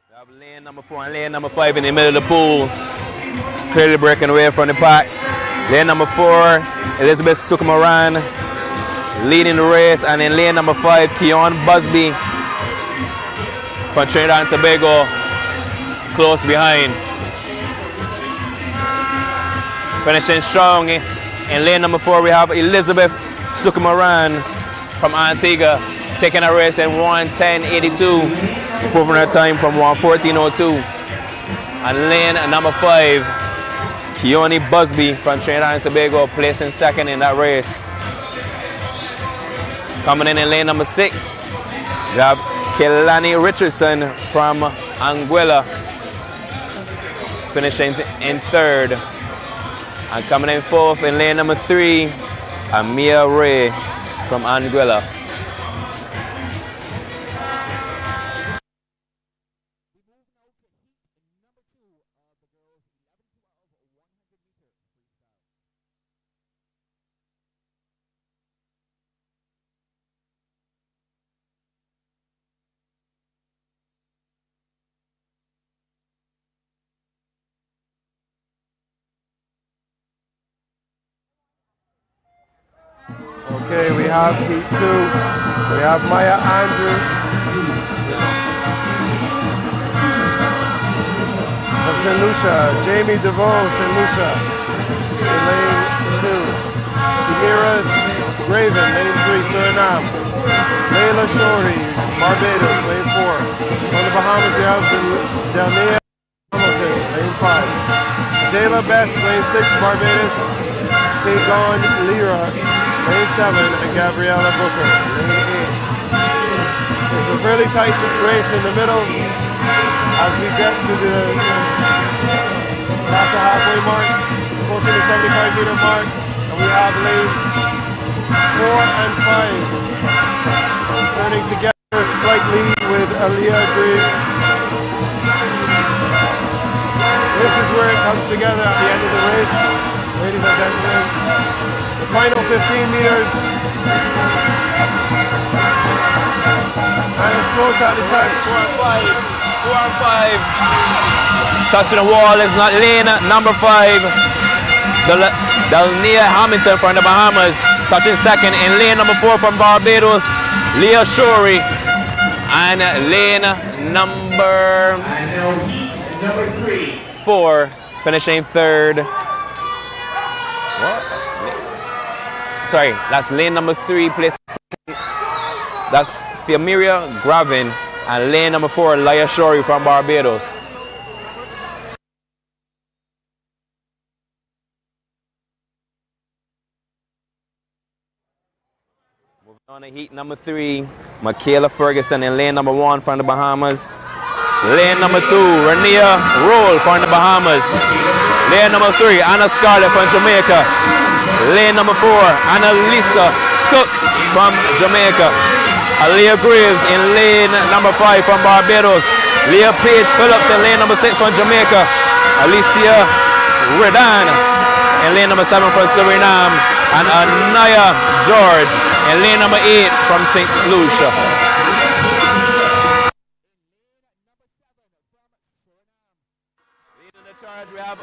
We have lane number 4 and lane number 5 in the middle of the pool. Clearly breaking away from the pack. Lane number 4, Elizabeth Sukamaran leading the race. And in lane number 5, Keon Busby from Trinidad and Tobago close behind. Finishing strong in lane number 4, we have Elizabeth Sukamaran from Antigua. taking a race in 1:10.82, improving her time from 1:14.02. And lane number 5, Keone Busby from Trinidad and Tobago, placing second in that race. Coming in lane number 6, we have Kelani Richardson from Anguilla, finishing in 3rd. And coming in 4th in lane number 3, Amia Ray from Anguilla. Okay, we have heat 2. We have Maya Andrew from St. Lucia, Jamie DeVoe, St. Lucia, in lane 2. Tamira Graven, lane 3, Suriname. Layla Shorey, Barbados, lane 4. From the Bahamas, we have Delnia Hamilton, lane 5. Jayla Best, lane 6, Barbados. Kayvon Lira, lane 7, and Gabriella Booker, lane 8. It's a fairly tight race in the middle as we get to the past the halfway mark, approaching the 75-meter mark, and we have lanes 4 and 5 turning together slightly with Aaliyah Griggs. This is where it comes together at the end of the race, ladies and gentlemen. The final 15 meters. And it's close at the touch. 4 and 5. Touching the wall is not lane number 5. Delnia Hamilton from the Bahamas. Touching second in lane number 4 from Barbados, Leah Shorey. And lane number 4, finishing 3rd. What? Sorry, that's lane number 3, place second. That's Fiamiria Gravin, and lane number 4, Leah Shorey from Barbados. Moving on to heat number 3, Michaela Ferguson in lane number 1 from the Bahamas. Lane number 2, Rania Roll from the Bahamas. Lane number 3, Anna Scarlett from Jamaica. Lane number 4, Annalisa Cook from Jamaica. Aaliyah Graves in lane number 5 from Barbados. Leah Page Phillips in lane number 6 from Jamaica. Alicia Redan in lane number 7 from Suriname. And Anaya George in lane number 8 from St. Lucia. Leading the charge, we have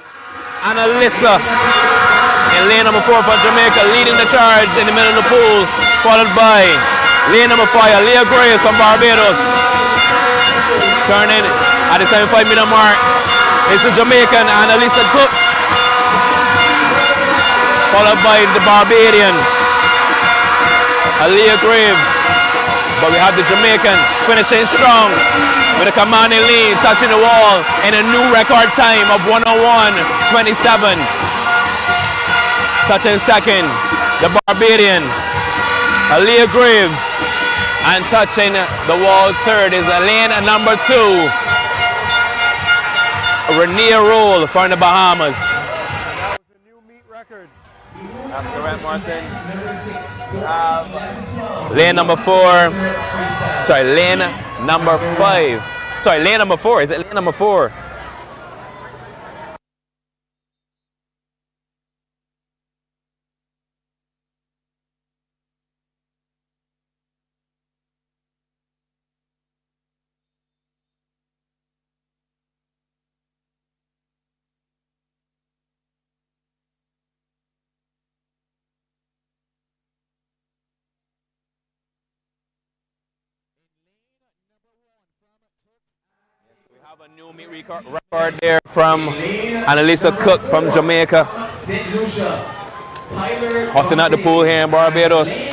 Annalisa in lane number 4 for Jamaica, leading the charge in the middle of the pool, followed by lane number 5, Leah Grace from Barbados. Turning at the 75-meter mark is the Jamaican Annalisa Cook, followed by the Barbadian Aaliyah Graves. But we have the Jamaican finishing strong with a commanding lead, touching the wall in a new record time of 101.27. Touching second, the Barbadian Aaliyah Graves, and touching the wall third is lane number 2, Rania Roll from the Bahamas. That was a new meet record. That's correct, Martin. Lane number 4. Sorry, lane number 5. Sorry, lane number 4. Is it lane number 4? A new meet record there from Annalisa Cook from Jamaica. Hosting at the pool here in Barbados.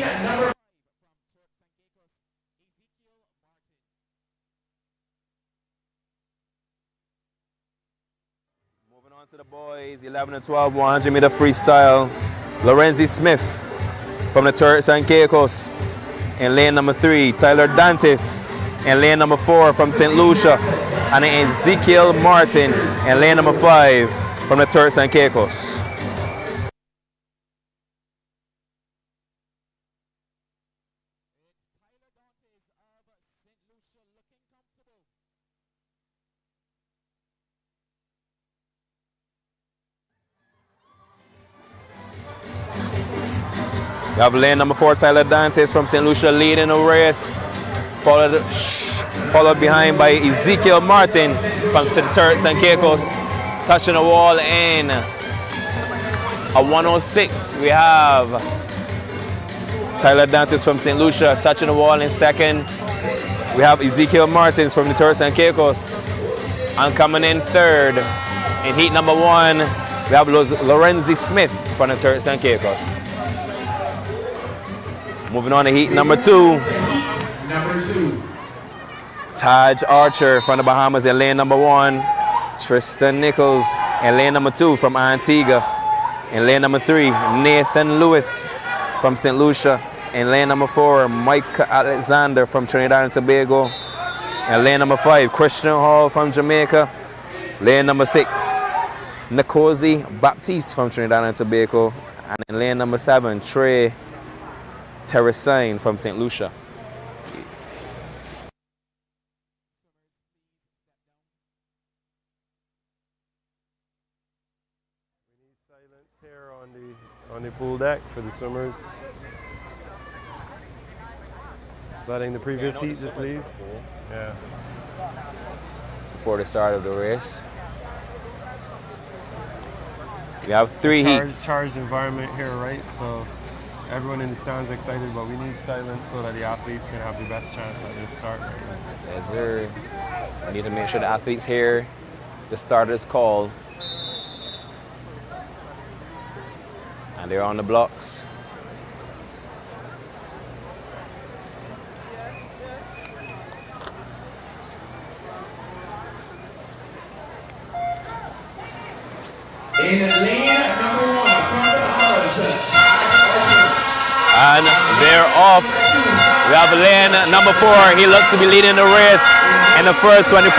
On to the boys, 11 and 12, 100 meter freestyle. Lorenzi Smith from the Turks and Caicos in lane number 3. Tyler Dantes in lane number 4 from St. Lucia. And Ezekiel Martin in lane number 5 from the Turks and Caicos. We have lane number 4, Tyler Dantes from St. Lucia leading the race, followed behind by Ezekiel Martin from the Turks and Caicos, touching the wall in a 106. We have Tyler Dantes from St. Lucia touching the wall in second. We have Ezekiel Martins from the Turks and Caicos, and coming in third in heat number 1, we have Lorenzi Smith from the Turks and Caicos. Moving on to heat number 2. Taj Archer from the Bahamas in lane number 1. Tristan Nichols in lane number 2 from Antigua. In lane number 3, Nathan Lewis from St. Lucia. In lane number 4, Mike Alexander from Trinidad and Tobago. In lane number 5, Christian Hall from Jamaica. Lane number 6, Nkosi Baptiste from Trinidad and Tobago. And in lane number 7, Trey Terracine from St. Lucia. We need silence here on the pool deck for the swimmers. Just letting the previous heat just leave. Yeah. Before the start of the race. We have 3 heats. Charged environment here, right? So everyone in the stands excited, but we need silence so that the athletes can have the best chance at their start. Yes, sir. We need to make sure the athletes hear the starter's call. And they're on the blocks. In lane number 1 from the Bahamas. And they're off. We have lane number 4. He looks to be leading the race in the first 25.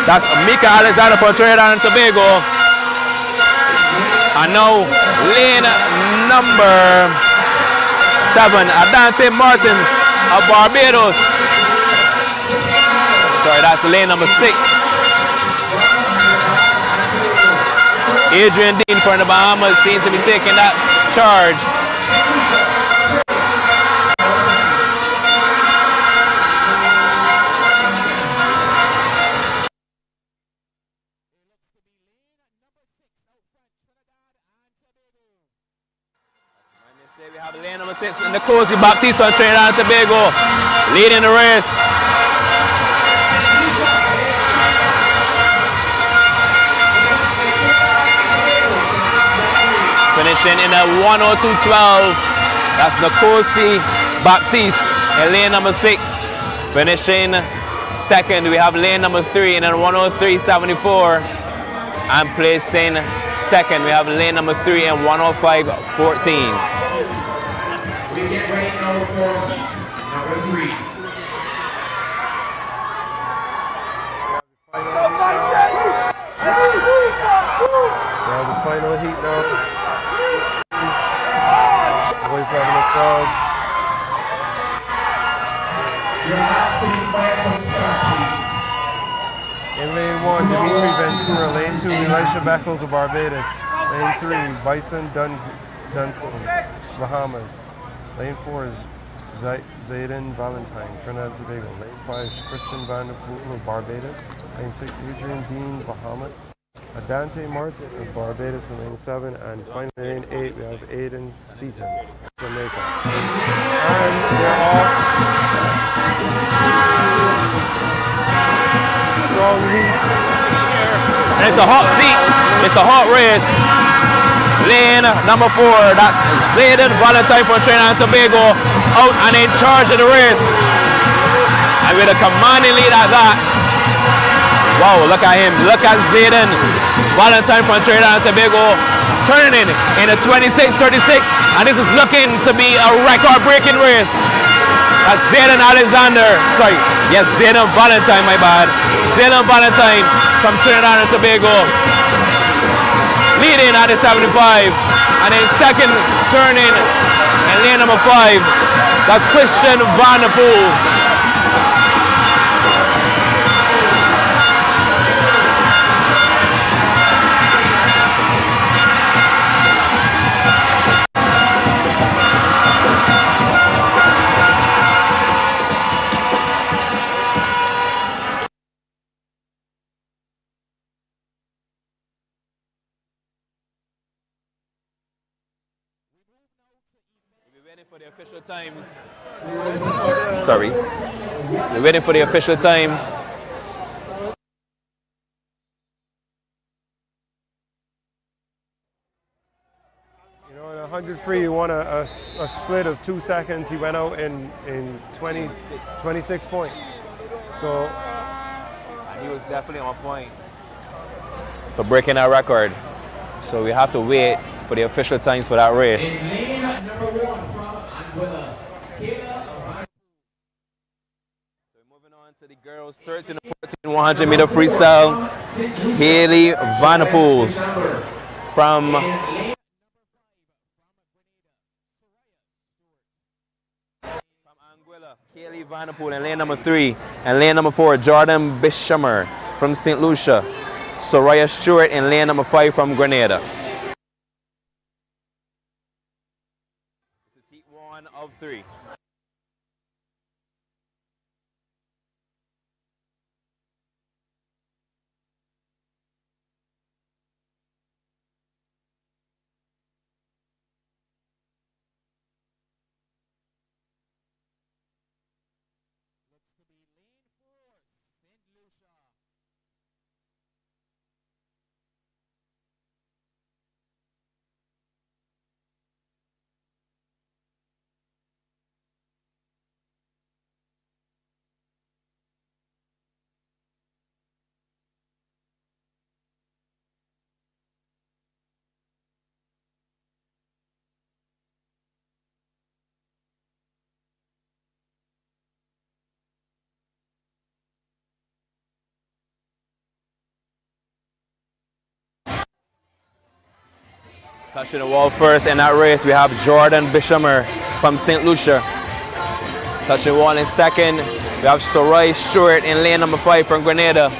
That's Mika Alexander for Trinidad and Tobago. And now lane number 7, Adante Martins of Barbados. Sorry, that's lane number 6. Adrian Dean from the Bahamas seems to be taking that charge. We have lane number 6, Nkosi Baptiste on Trinidad and Tobago, leading the race. Finishing in a 102.12. That's Nkosi Baptiste in lane number 6. Finishing second, we have lane number 3 in a 103.74. And placing second, we have lane number 3 in 105.14. We get ready now for heat number 3. We have the final heat now. Boys 11 and 12. Your last sitting quiet from the start, please. In lane 1, Dimitri Ventura. Lane 2, Elisha Beckles of Barbados. Lane 3, Bison Duncombe, Bahamas. Lane 4 is Zayden Valentine, Trinidad and Tobago. Lane 5, Christian Van der Poel of Barbados. Lane 6, Adrian Dean, Bahamas. Adante Martin of Barbados in lane 7, and finally lane 8 we have Aiden Seaton, Jamaica. And they're off. Strong heat. And it's a hot seat. It's a hot race. Lane number 4, that's Zayden Valentine from Trinidad and Tobago, out and in charge of the race. And with a commanding lead at that. Wow, look at him. Look at Zayden. Valentine from Trinidad and Tobago turning in a 26-36, and this is looking to be a record-breaking race. That's Zayden Valentine, my bad. Zayden Valentine from Trinidad and Tobago leading at the 75, and in second turning in lane number 5, that's Christian Van der Poel. For the official times. Sorry. We're waiting for the official times. You know, in 100 free, he won a split of 2 seconds. He went out in 26 points. So he was definitely on point for breaking our record. So we have to wait for the official times for that race. Number 1 from Anguilla. So moving on to the girls 13 and 14 100 meter freestyle. Kaylee Van der Poel from Anguilla. Kaylee Van der Poel in lane number 3, and lane number 4 Jordan Bishammer from St. Lucia. Soraya Stewart in lane number 5 from Grenada. This is heat 1 of 3. Touching the wall first in that race, we have Jordan Bishammer from St. Lucia. Touching the wall in second, we have Soraya Stewart in lane number 5 from Grenada.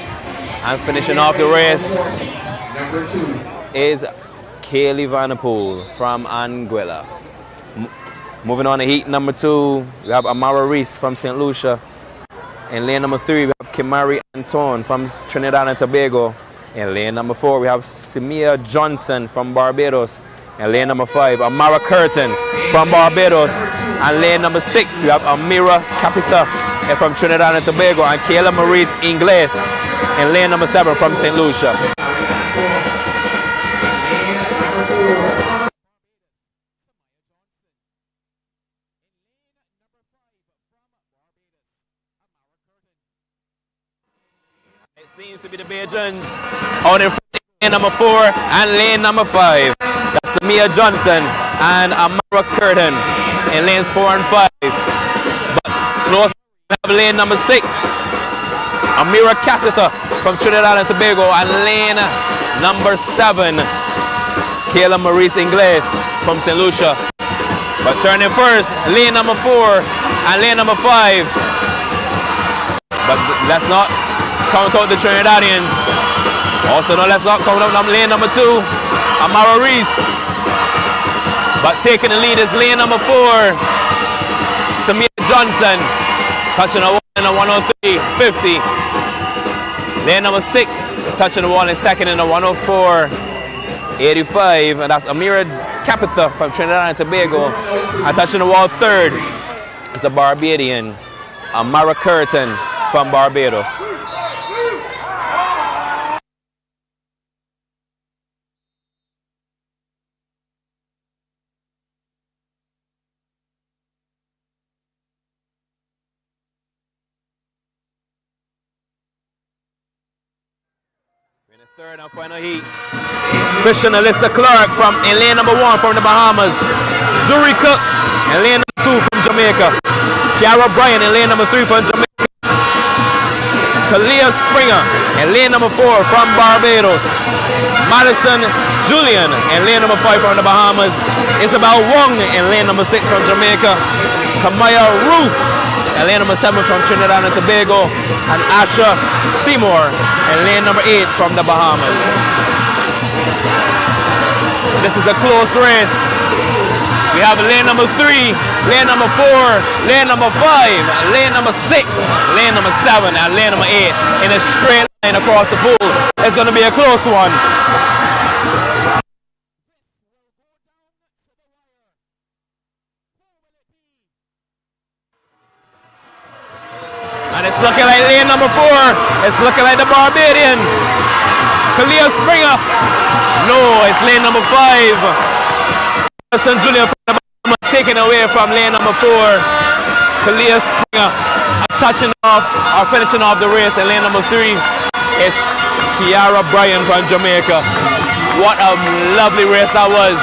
And finishing off the race Number 2 is Kaylee Van der Poel from Anguilla. Moving on to heat number 2, we have Amara Reese from St. Lucia. In lane number 3, we have Kimari Anton from Trinidad and Tobago. In lane number 4, we have Samia Johnson from Barbados. In lane number 5, Amara Curtin from Barbados. And lane number 6, we have Amira Capita from Trinidad and Tobago. And Kayla Maurice Ingles in lane number 7 from St. Lucia. Seems to be the Bajans out in front, lane number 4 and lane number 5. That's Samia Johnson and Amara Curtin in lanes 4 and 5. But close, we have lane number 6, Amira Capita from Trinidad and Tobago, and lane number 7, Kayla Maurice Ingles from St. Lucia. But turning first, lane number 4 and lane number 5. But let's not count out the Trinidadians. Also, no, let's not count out lane number 2, Amara Reese. But taking the lead is lane number 4, Samia Johnson, touching the wall in the 103.50. Lane number 6, touching the wall in second in the 104.85. And that's Amira Capita from Trinidad and Tobago. And touching the wall third is the Barbadian, Amara Curtin from Barbados. Third and final heat. Christian Alyssa Clark from in lane number 1 from the Bahamas. Zuri Cook in lane number 2 from Jamaica. Kiara Bryan in lane number 3 from Jamaica. Kalia Springer in lane number 4 from Barbados. Madison Julian in lane number 5 from the Bahamas. Isabel Wong in lane number 6 from Jamaica. Kamaya Roos in lane number 7 from Trinidad and Tobago, and Asha Seymour in lane number 8 from the Bahamas. This is a close race. We have lane number 3, lane number 4, lane number 5, lane number 6, lane number 7, and lane number 8 in a straight line across the pool. It's going to be a close one. And it's looking like lane number 4. It's looking like the Barbadian. Kalia Springer. No, it's lane number 5. Madison Julian from the Bahamas taken away from lane number 4. Kalia Springer touching off or finishing off the race in lane number 3. It's Kiara Bryan from Jamaica. What a lovely race that was.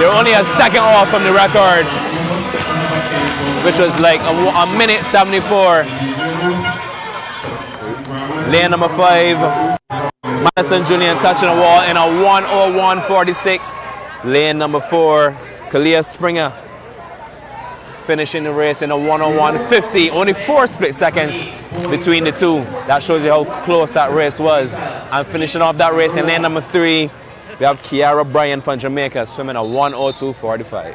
They're only a second off from the record, which was like a minute 74. Lane number 5, Madison Julian touching the wall in a 1:01.46. Lane number 4, Kalia Springer finishing the race in a 1:01.50. Only 4 split seconds between the two. That shows you how close that race was. And finishing off that race in lane number 3, we have Kiara Bryan from Jamaica swimming a 1:02.45.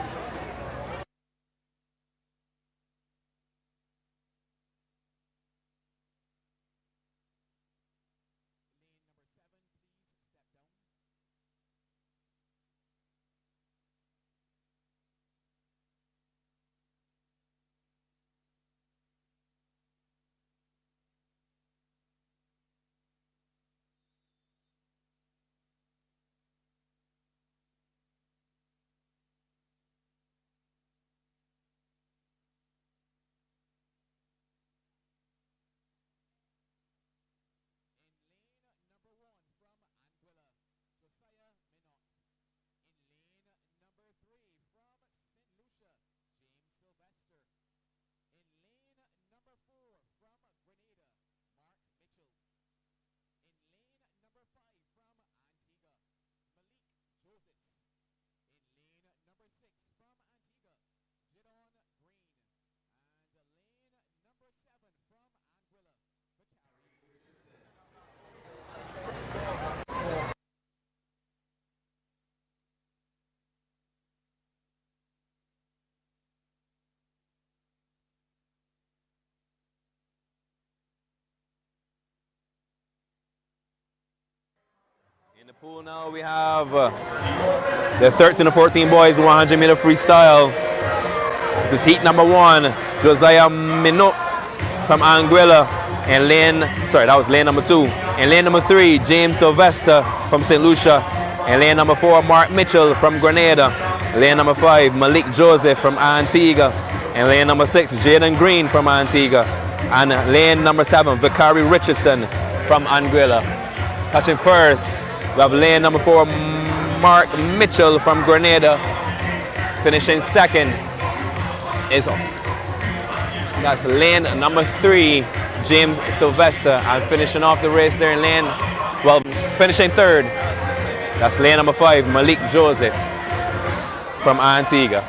In the pool now we have the 13 and 14 boys 100 meter freestyle. This is heat number 1. Josiah Minot from Anguilla and that was lane number 2. And lane number 3, James Sylvester from St. Lucia. And lane number 4, Mark Mitchell from Grenada. Lane number 5, Malik Joseph from Antigua. And lane number 6, Jaden Green from Antigua. And lane number 7, Vicari Richardson from Anguilla. Touching first, we have lane number 4, Mark Mitchell from Grenada. Finishing second is that's lane number 3, James Sylvester. And finishing off the race there in finishing third, that's lane number 5, Malik Joseph from Antigua.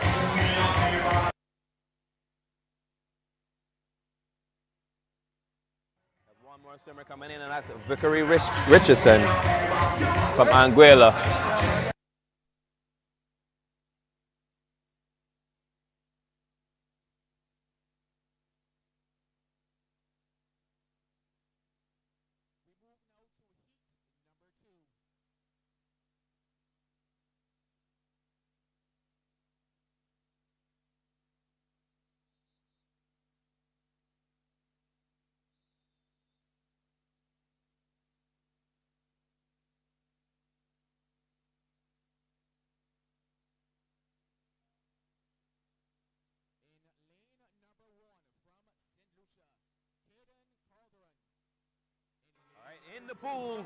One more swimmer coming in, and that's Vicari Richardson from Anguilla.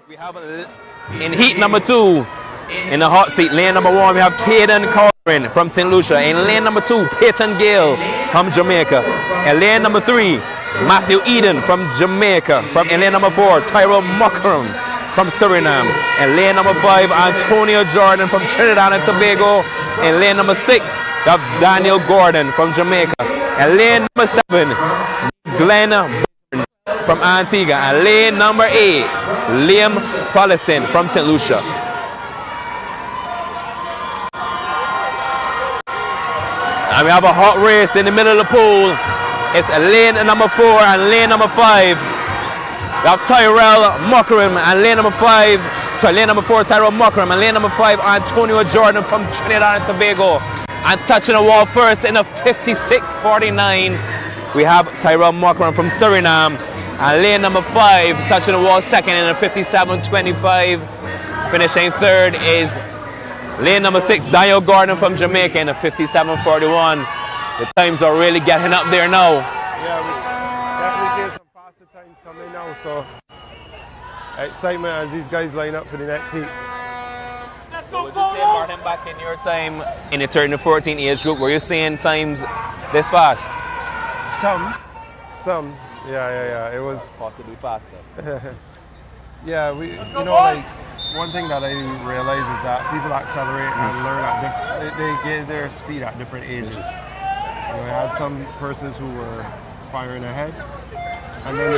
We have in heat number 2, in the hot seat, lane number 1, we have Caden Corin from St. Lucia. In lane number 2, Peyton Gale from Jamaica. In lane number 3, Matthew Eden from Jamaica. In lane number 4, Tyrell Muckram from Suriname. In lane number 5, Antonio Jordan from Trinidad and Tobago. In lane number 6, we have Daniel Gordon from Jamaica. In lane number 7, Glenn Burns from Antigua. And lane number 8, Liam Follison from St. Lucia. And we have a hot race in the middle of the pool. It's lane number 4 and lane number 5. We have Tyrell Muckram and lane number 5. Lane number 4, Tyrell Muckram, and lane number 5, Antonio Jordan from Trinidad and Tobago. And touching the wall first in a 56.49, we have Tyrell Muckram from Suriname. And lane number 5, touching the wall second in a 57.25. Finishing third is lane number 6, Daniel Gordon from Jamaica in a 57.41. The times are really getting up there now. Yeah, we definitely seeing some faster times coming now, so excitement as these guys line up for the next heat. So would you say, Martin, back in your time in the 13 to 14 age group, were you seeing times this fast? Some. Yeah. It was possibly faster. Yeah, like one thing that I realize is that people accelerate and learn they get their speed at different ages. I had some persons who were firing ahead, and then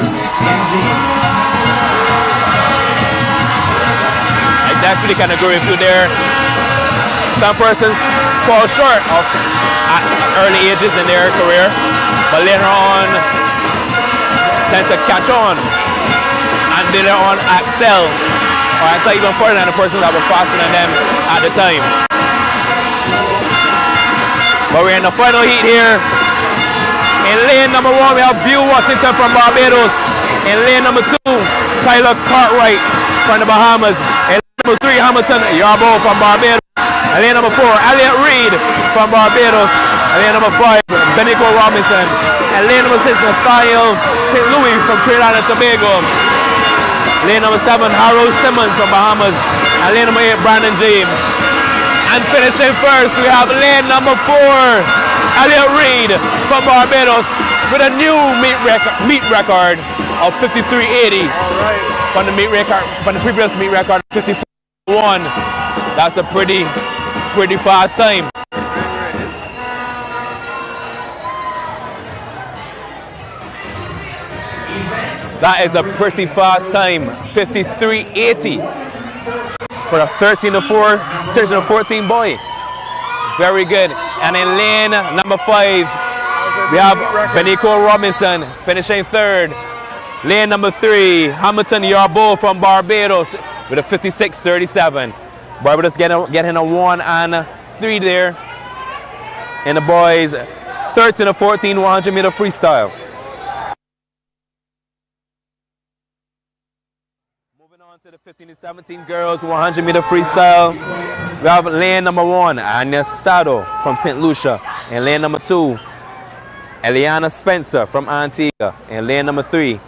I definitely can agree with you there. Some persons fall short at early ages in their career, but later on tend to catch on and later on excel, or excel even further than the persons that were faster than them at the time. But we're in the final heat here. In lane number 1, we have Bill Washington from Barbados. In lane number 2, Tyler Cartwright from the Bahamas. In lane number 3, Hamilton Yarbo from Barbados. In lane number 4, Elliot Reed from Barbados. In lane number 5, Benico Robinson. In lane number 6, Nathaniel St. Louis from Trinidad and Tobago. Lane number 7, Harold Simmons from Bahamas. And lane number 8, Brandon James. And finishing first, we have lane number 4, Elliot Reed from Barbados with a new meet record of 53.80. From the previous meet record of 54.1. That's a pretty fast time. That is a pretty fast time, 53.80 for a 13 to 14 boy. Very good. And in lane number 5, we have Benico Robinson finishing third. Lane number 3, Hamilton Yarbo from Barbados with a 56.37. Barbados getting a 1 and 3 there in the boys 13 to 14 100 meter freestyle. To the 15 to 17 girls 100 meter freestyle, we have lane number 1, Anya Sado from St. Lucia. In lane number 2, Eliana Spencer from Antigua. In lane number 3,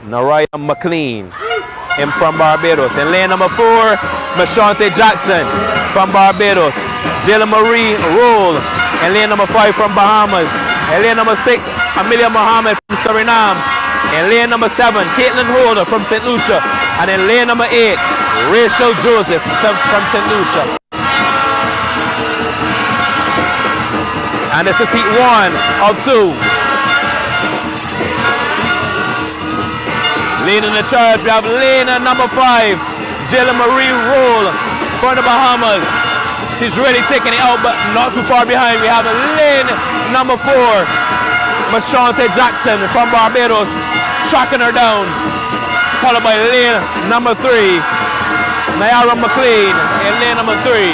Naraya McLean from Barbados. In lane number 4, Mashante Jackson from Barbados. Jayla Marie Roll in lane number 5 from Bahamas. In lane number 6, Amelia Mohammed from Suriname. In lane number 7, Caitlin Holder from St. Lucia. And in lane number 8, Rachel Joseph from St. Lucia. And this is heat 1 of 2. Leading the charge, we have lane number 5, Jayla Marie Roll from the Bahamas. She's really taking it out, but not too far behind. We have lane number 4, Mashante Jackson from Barbados, tracking her down. Followed by lane number 3, Nayara McLean in lane number 3.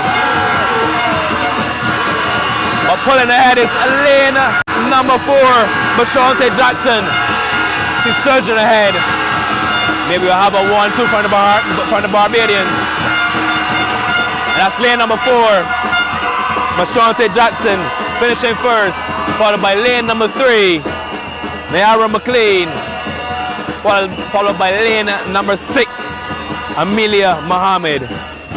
But pulling ahead is lane number 4, Mashante Jackson. She's surging ahead. Maybe we'll have a 1-2 from the Barbadians. And that's lane number 4, Mashante Jackson finishing first, followed by lane number 3, Nayara McLean, followed by lane number 6, Amelia Mohammed.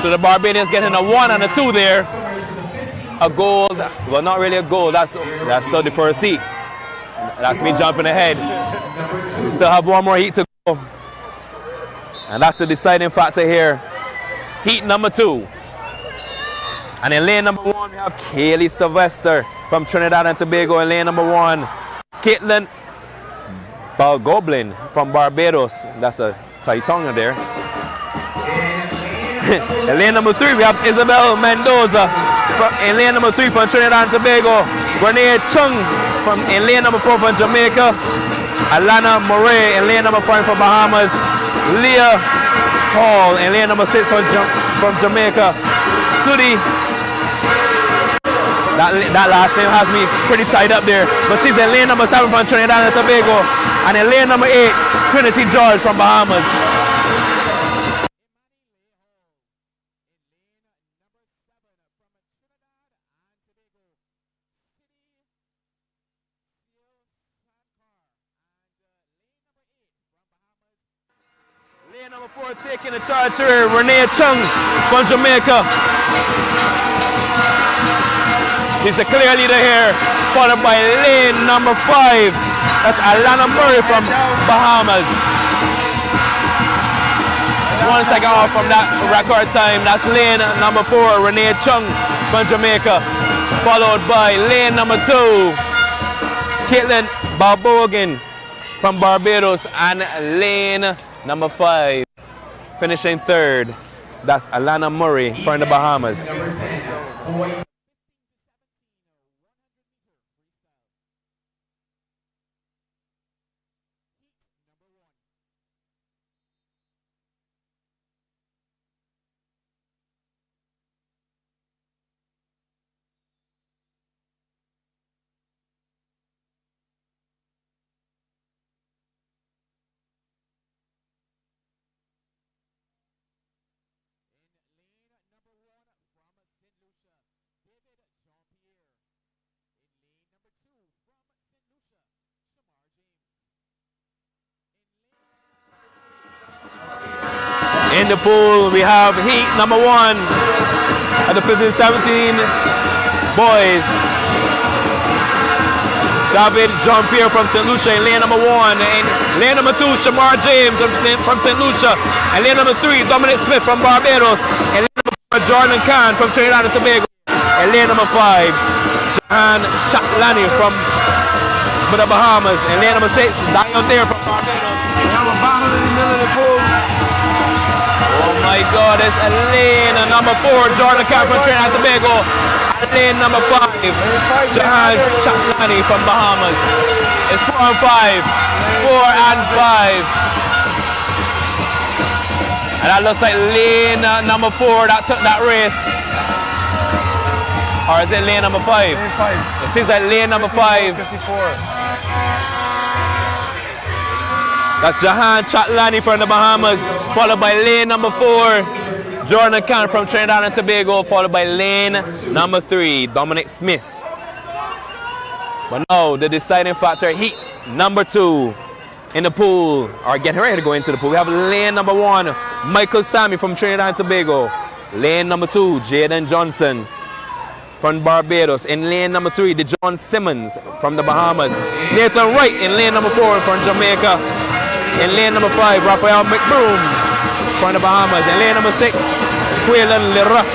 So the Barbadians getting a 1 and a 2 there. A gold, well, not really a gold, that's still the first heat. That's me jumping ahead. We still have one more heat to go. And that's the deciding factor here. Heat number 2. And in lane number 1, we have Kaylee Sylvester from Trinidad and Tobago in lane number 1. Caitlin Balgoblin from Barbados. That's a tight tongue there. In lane number 3, we have Isabel Mendoza in lane number 3 from Trinidad and Tobago. Renee Chung in lane number 4 from Jamaica. Alana Moray in lane number 5 from Bahamas. Leah Hall in lane number 6 from Jamaica. Sudi, that last name has me pretty tied up there, but she's in lane number 7 from Trinidad and Tobago. And in lane number 8, Trinity George from Bahamas. Lane number 4 taking the charge here, Renee Chung from Jamaica. He's the clear leader here, followed by lane number 5. That's Alana Murray from Bahamas. 1 second off from that record time. That's lane number 4, Renee Chung from Jamaica. Followed by lane number 2, Caitlin Balbogan from Barbados. And lane number 5, finishing 3rd, that's Alana Murray from the Bahamas. In the pool, we have heat number 1 at the 15-17 boys. David Jean-Pierre from St. Lucia in lane number 1. In lane number 2, Shamar James from St. Lucia. And lane number 3, Dominic Smith from Barbados. And lane number 4, Jordan Khan from Trinidad and Tobago. And lane number 5, Jahan Chatlani from the Bahamas. And lane number 6, Daniel Dare from Barbados. We have a battle in the middle of the pool. Oh my God, it's lane number 4, Jordan Khan from Trinidad and Tobago. And lane number 5, Jahan Chatlani from Bahamas. It's 4 and 5. 4 and 5. And that looks like lane number 4 that took that race. Or is it lane number 5? Lane 5. It seems like lane number 5. 54. That's Jahan Chatlani from the Bahamas, followed by lane number 4, Jordan Khan from Trinidad and Tobago, followed by lane number 3, Dominic Smith. But now the deciding factor, heat number 2 in the pool, or getting ready to go into the pool. We have lane number 1, Michael Sammy from Trinidad and Tobago. Lane number 2, Jaden Johnson from Barbados. In lane number 3, DeJohn Simmons from the Bahamas. Nathan Wright in lane number 4 from Jamaica. In lane number 5, Raphael McBroom from the Bahamas. In lane number 6, Quaylen Lira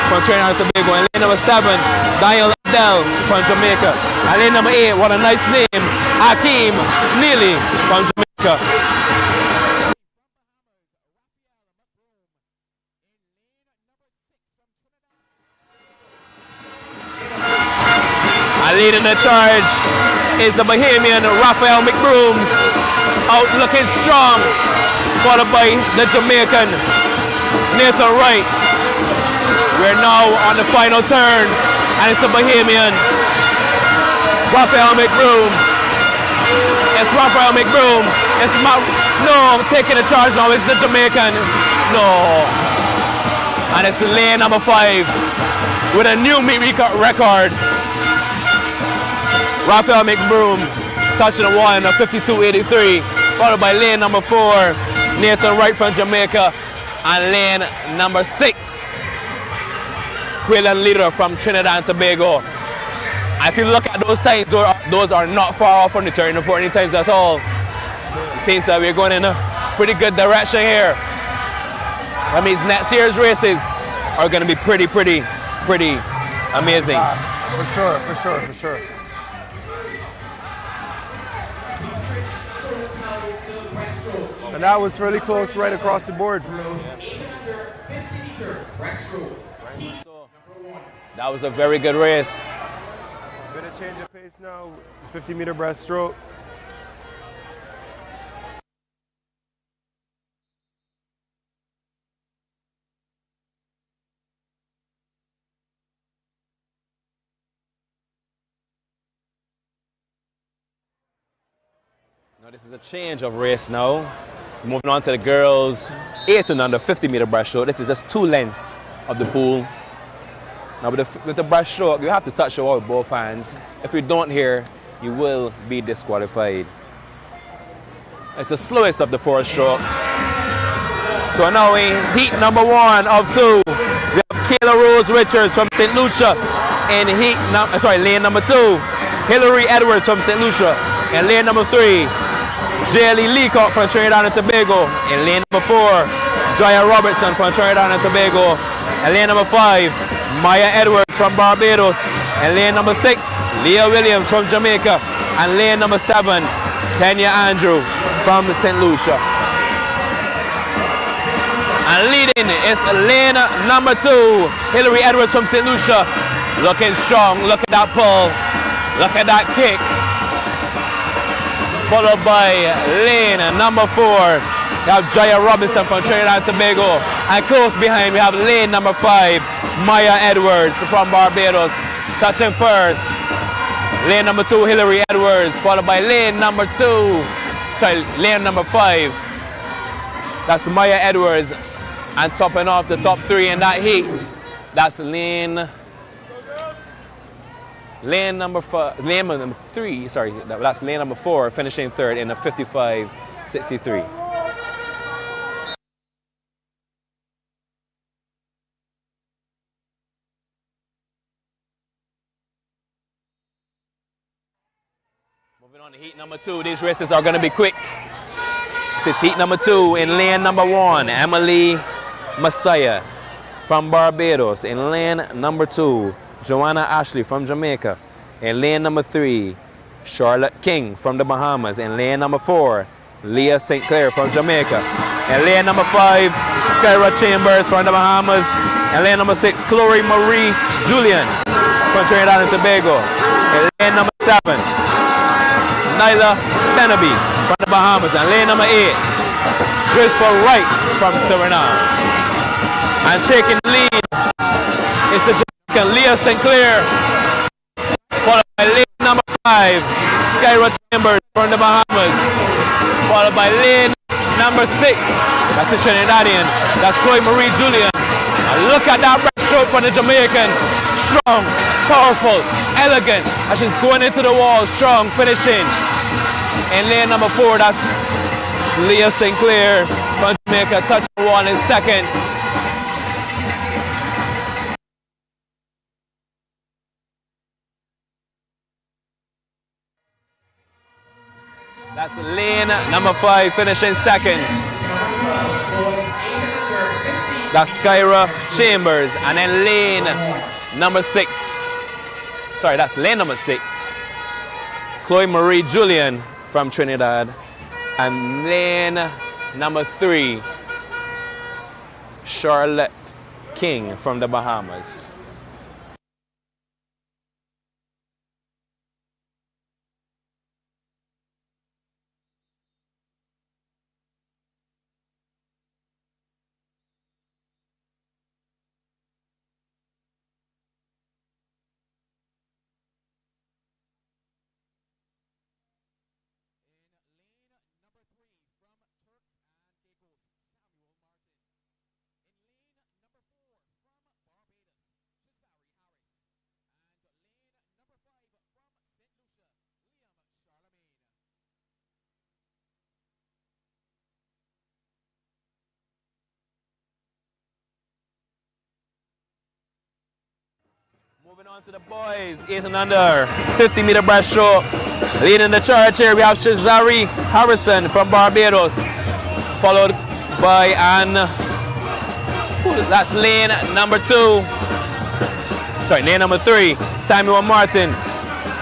from Trinidad and Tobago. In lane number 7, Daniel Adele from Jamaica. And lane number 8, what a nice name, Hakeem Neely from Jamaica. And leading the charge is the Bahamian Raphael McBrooms, out looking strong, followed by the Jamaican Nathan Wright. We're now on the final turn, and it's the Bahamian Raphael McBroom. It's Raphael McBroom. It's taking the charge now. It's the Jamaican. No. And it's lane number 5 with a new meet record. Raphael McBroom touching the 1 of 52.83, followed by lane number 4, Nathan Wright from Jamaica. And lane number 6, Quillan Leader from Trinidad and Tobago. And if you look at those times, those are not far off from the 30 and 40 times at all. It seems that we're going in a pretty good direction here. That means next year's races are going to be pretty amazing. For sure. And that was really close right across the board. That was a very good race. Bit of change of pace now, 50-meter breaststroke. Now this is a change of race now. Moving on to the girls, 8 and under 50-meter breaststroke. This is just 2 lengths of the pool. Now with the breaststroke, you have to touch the wall with both hands. If you don't here, you will be disqualified. It's the slowest of the 4 strokes. So now in heat number 1 of 2, we have Kayla Rose Richards from St. Lucia in lane number 2. Hillary Edwards from St. Lucia in lane number 3. Jaylee Leacock from Trinidad and Tobago in lane number 4. Joya Robertson from Trinidad and Tobago in lane number 5. Maya Edwards from Barbados in lane number 6. Leah Williams from Jamaica and lane number 7. Kenya Andrew from St. Lucia. And leading is lane number 2. Hillary Edwards from St. Lucia. Looking strong. Look at that pull. Look at that kick. Followed by lane number 4. We have Joya Robinson from Trinidad and Tobago. And close behind we have lane number 5, Maya Edwards from Barbados. Touching first. Lane number 2, Hillary Edwards. Followed by lane number 5. That's Maya Edwards. And topping off the top 3 in that heat. That's lane number 3, sorry, that's lane number 4, finishing 3rd in a 55.63. Moving on to heat number 2, these races are going to be quick. This is heat number 2 in lane number 1, Emily Messiah from Barbados. In lane number 2, Joanna Ashley from Jamaica. In lane number 3, Charlotte King from the Bahamas. In lane number 4, Leah St. Clair from Jamaica. In lane number 5, Skyra Chambers from the Bahamas. In lane number 6, Chloe Marie Julian from Trinidad and Tobago. In lane number 7, Nyla Benaby from the Bahamas. And lane number 8, Christopher Wright from Suriname. And taking the lead is the Leah St. Clair, followed by lane number 5, Skyra Chambers from the Bahamas, followed by lane number 6, that's the Trinidadian, that's Chloe Marie Julian. And look at that breaststroke from the Jamaican, strong, powerful, elegant, and she's going into the wall, strong, finishing. In lane number 4, that's Leah St. Clair from Jamaica, touching the wall in 2nd. That's lane number 5, finishing 2nd. That's Skyra Chambers. And then lane number 6. Sorry, that's lane number 6. Chloe Marie Julian from Trinidad. And lane number 3, Charlotte King from the Bahamas. Moving on to the boys, 8 and under, 50-meter breaststroke. Leading the charge here, we have Shazari Harrison from Barbados, followed by that's lane number 3, Samuel Martin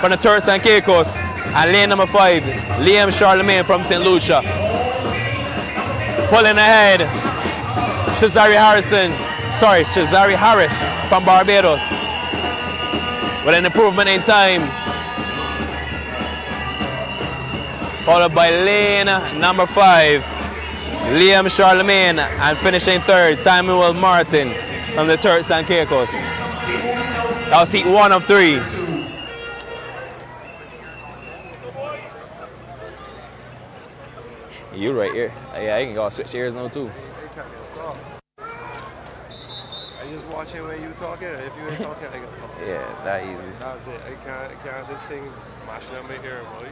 from the Turks and Caicos, and lane number 5, Liam Charlemagne from St. Lucia. Pulling ahead, Shazari Harris from Barbados, with an improvement in time. Followed by lane number 5, Liam Charlemagne, and finishing third, Samuel Martin from the Turks and Caicos. That was heat 1 of 3. You right here. Yeah, I can go switch ears now too. I just watching when you talking. If you ain't talking, I can talk. Yeah, that easy. That's it. I can't this thing mashing up my ear, boy.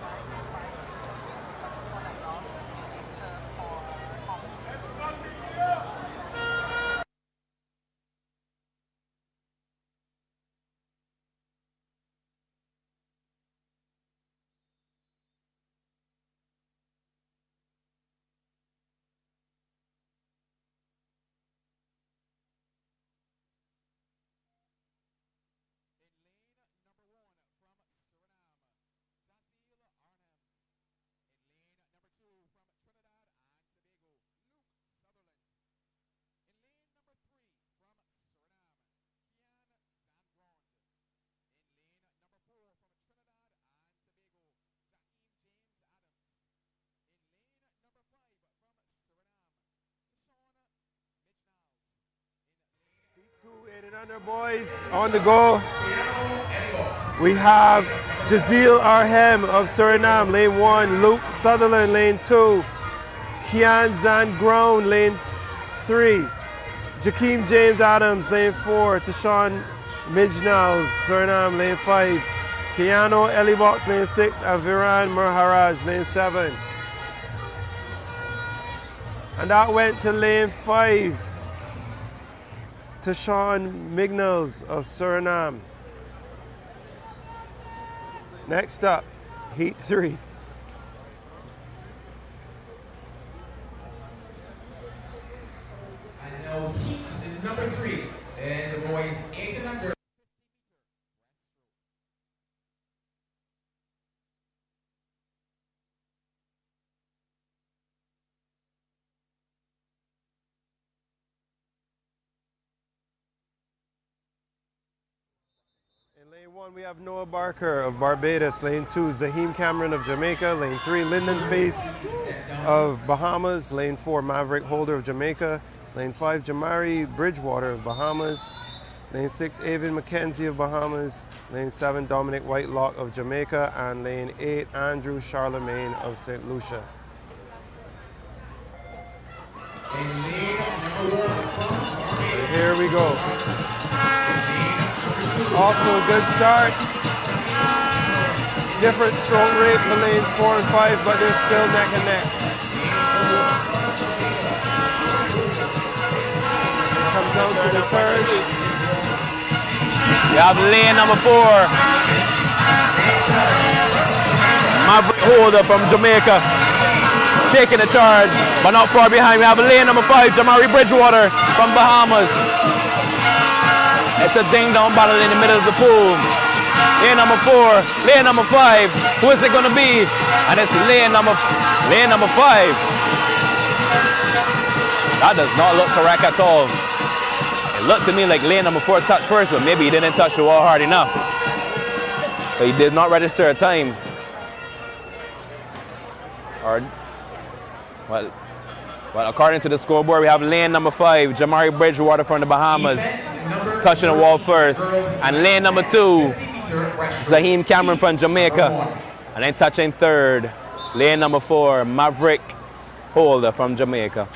Two 8 and under boys on the go. We have Jazeel Arhem of Suriname, lane 1. Luke Sutherland, lane 2. Kian Zangrown, lane 3. Jakeem James Adams, lane 4. Tashawn Mijnals, Suriname, lane 5. Keanu Elibox, lane 6. And Viran Murharaj, lane 7. And that went to lane 5. Tashawn Mignals of Suriname. Next up, heat 3. And now heat number 3, and the boys 8 and under. In lane 1, we have Noah Barker of Barbados. Lane 2, Zaheem Cameron of Jamaica. Lane 3, Lyndon Face of Bahamas. Lane 4, Maverick Holder of Jamaica. Lane 5, Jamari Bridgewater of Bahamas. Lane 6, Avon McKenzie of Bahamas. Lane 7, Dominic Whitelock of Jamaica. And lane 8, Andrew Charlemagne of St. Lucia. And lane number 1. Here we go. Off to a good start. Different stroke rate for lanes 4 and 5, but they're still neck and neck. Comes down to the turn. We have lane number 4, Maverick Holder from Jamaica, taking the charge, but not far behind. We have lane number 5, Jamari Bridgewater from Bahamas. It's a ding-dong battle in the middle of the pool. Lane number 4, lane number 5. Who is it going to be? And it's lane number 5. That does not look correct at all. It looked to me like lane number 4 touched first, but maybe he didn't touch the wall hard enough. But he did not register a time. Well, according to the scoreboard, we have lane number 5, Jamari Bridgewater from the Bahamas, touching the wall first. And lane number 2, Zaheem Cameron from Jamaica. And then touching third, lane number 4, Maverick Holder from Jamaica.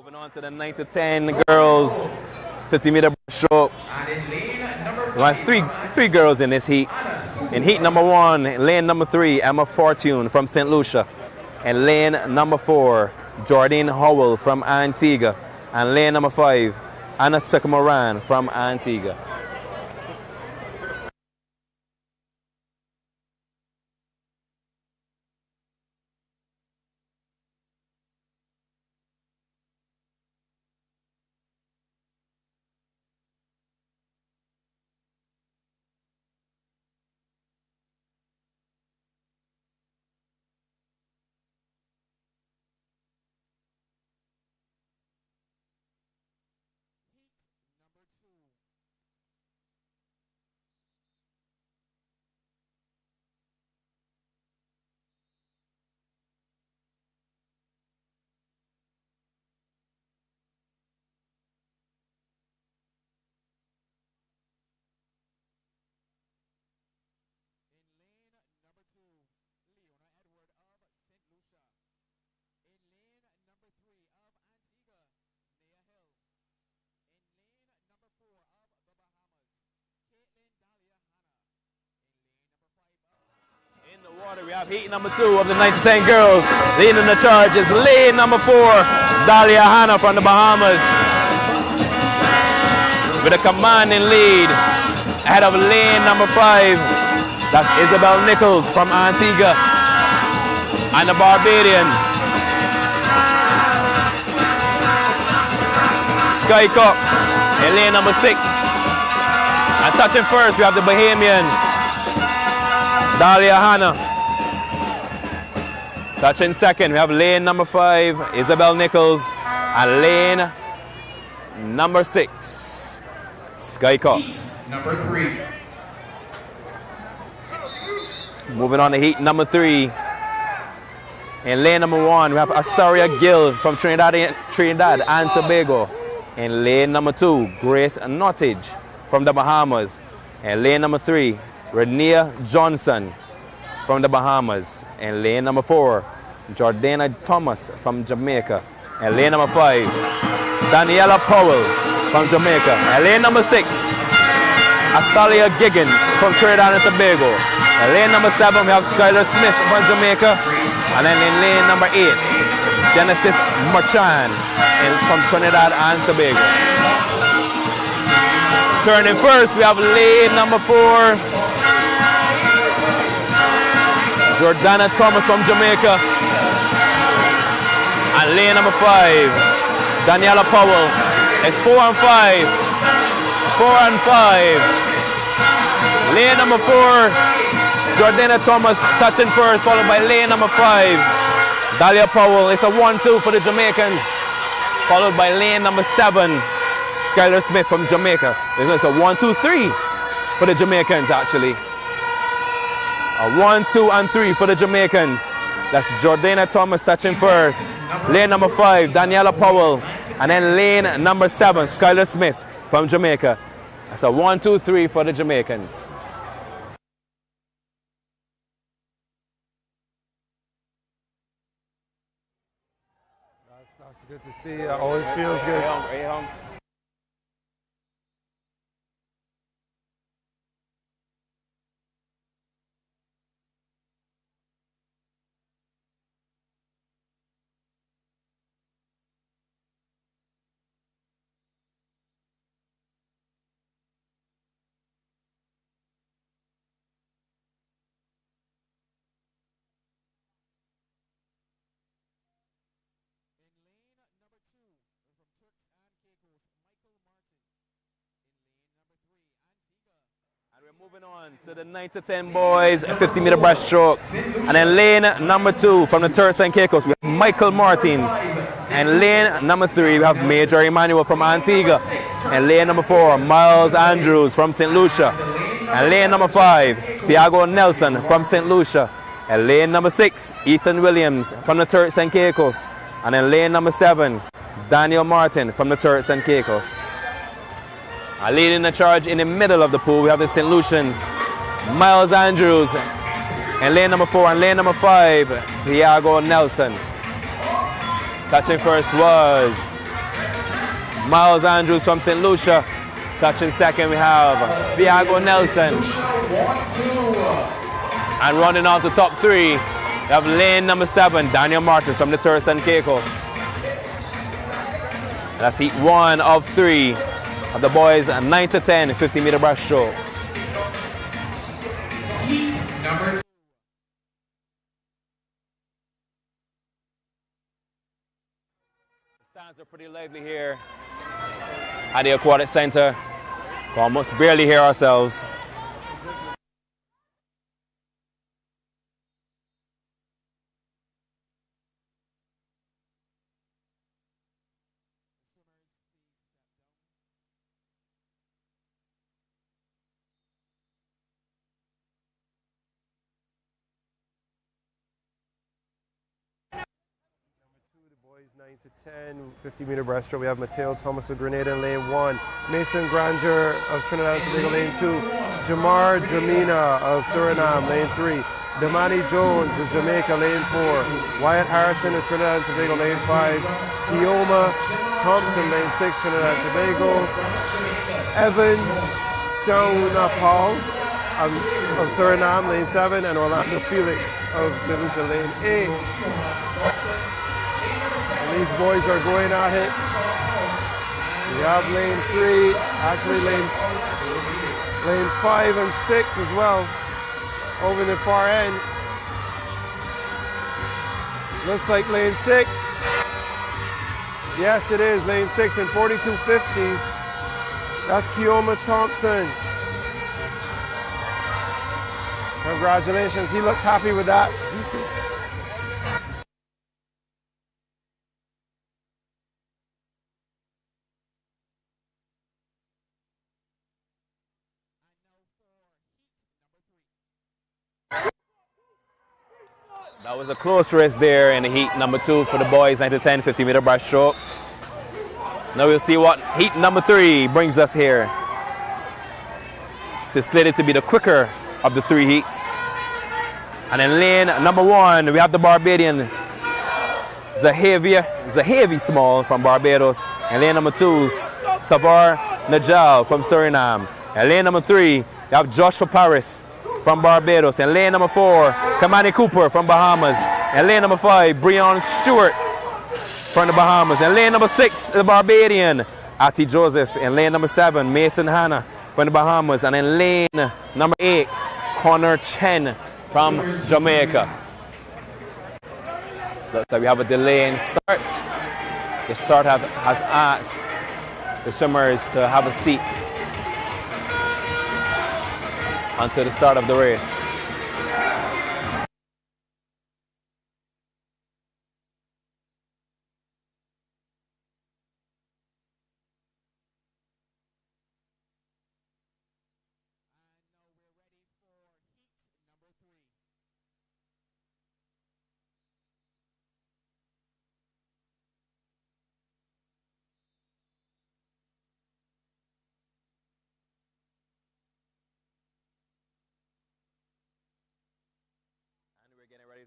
Moving on to the 9 to 10 girls, 50-meter breaststroke. We have three girls in this heat. In heat number 1, lane number 3, Emma Fortune from St. Lucia. And lane number 4, Jordine Howell from Antigua. And lane number 5, Anna Sycamoran from Antigua. We have heat number 2 of the 9 to 10 girls. Leading the charge is lane number 4, Dahlia Hanna from the Bahamas. With a commanding lead ahead of lane number 5. That's Isabel Nichols from Antigua and the Barbadian. Sky Cox in lane number 6. And touching first, we have the Bahamian, Dahlia Hanna. Touching second, we have lane number 5, Isabel Nichols, and lane number 6, Sky Cox. Number 3. Moving on to heat number 3. In lane number 1, we have Asaria Gill from Trinidad and Tobago. In lane number 2, Grace Nottage from the Bahamas. In lane number 3, Renea Johnson from the Bahamas. And lane number 4, Jordana Thomas from Jamaica. And lane number 5, Daniela Powell from Jamaica. And lane number 6, Athalia Giggins from Trinidad and Tobago. And lane number 7, we have Skylar Smith from Jamaica. And then in lane number 8, Genesis Marchand from Trinidad and Tobago. Turning first, we have lane number 4, Jordana Thomas from Jamaica. And lane number 5, Daniela Powell. It's 4 and 5. 4 and 5. Lane number 4, Jordana Thomas touching first, followed by lane number 5, Dahlia Powell. It's a 1-2 for the Jamaicans, followed by lane number 7, Skylar Smith from Jamaica. It's a 1-2-3 for the Jamaicans, actually. A 1, 2, and 3 for the Jamaicans. That's Jordana Thomas touching first. Lane number 5, Daniela Powell. And then lane number 7, Skylar Smith from Jamaica. That's a 1, 2, 3 for the Jamaicans. That's good to see. It always feels good. Moving on to the 9 to 10 boys, 50-meter breaststroke. And then lane number 2 from the Turks and Caicos, we have Michael Martins. And lane number 3, we have Major Emmanuel from Antigua. And lane number 4, Miles Andrews from St. Lucia. And lane number 5, Thiago Nelson from St. Lucia. And lane number 6, Ethan Williams from the Turks and Caicos. And then lane number 7, Daniel Martin from the Turks and Caicos. Leading the charge in the middle of the pool, we have the St. Lucians, Miles Andrews, and lane number 4 and lane number 5, Thiago Nelson. Touching first was Miles Andrews from St. Lucia. Touching second, we have Thiago Nelson. And running on to top 3, we have lane number 7, Daniel Martins from the Turks and Caicos. That's heat 1 of 3 of the boys 9 to 10 50-meter breaststroke. Heat number 2. Stands are pretty lively here at the Aquatic Center. We almost barely hear ourselves. Boys 9 to 10, 50-meter breaststroke. We have Mateo Thomas of Grenada in lane 1, Mason Granger of Trinidad and Tobago lane 2, Jamar Jamina of Suriname lane 3, Damani Jones of Jamaica lane 4, Wyatt Harrison of Trinidad and Tobago lane 5, Kioma Thompson lane 6, Trinidad and Tobago, Evan Jaunapal of Suriname lane 7, and Orlando Felix of St. Lucia lane 8. These boys are going at it. We have lane 3, actually lane 5 and 6 as well, over in the far end. Looks like lane 6. Yes, it is lane 6 and 42.50. That's Kioma Thompson. Congratulations, he looks happy with that. That was a close race there in the heat number 2 for the boys 9 to 10 50-meter breaststroke. Now we'll see what heat number 3 brings us here. It's slated to be the quicker of the 3 heats. And in lane number 1, we have the Barbadian Zahavi Small from Barbados. And lane number 2, Savar Najal from Suriname. And lane number 3, we have Joshua Paris from Barbados. And lane number 4, Kamani Cooper from Bahamas. And lane number 5, Breon Stewart from the Bahamas. And lane number 6, the Barbadian, Ati Joseph. And lane number 7, Mason Hanna from the Bahamas. And in lane number 8, Connor Chen from Jamaica. Looks like we have a delay in start. The start has asked the swimmers to have a seat until the start of the race.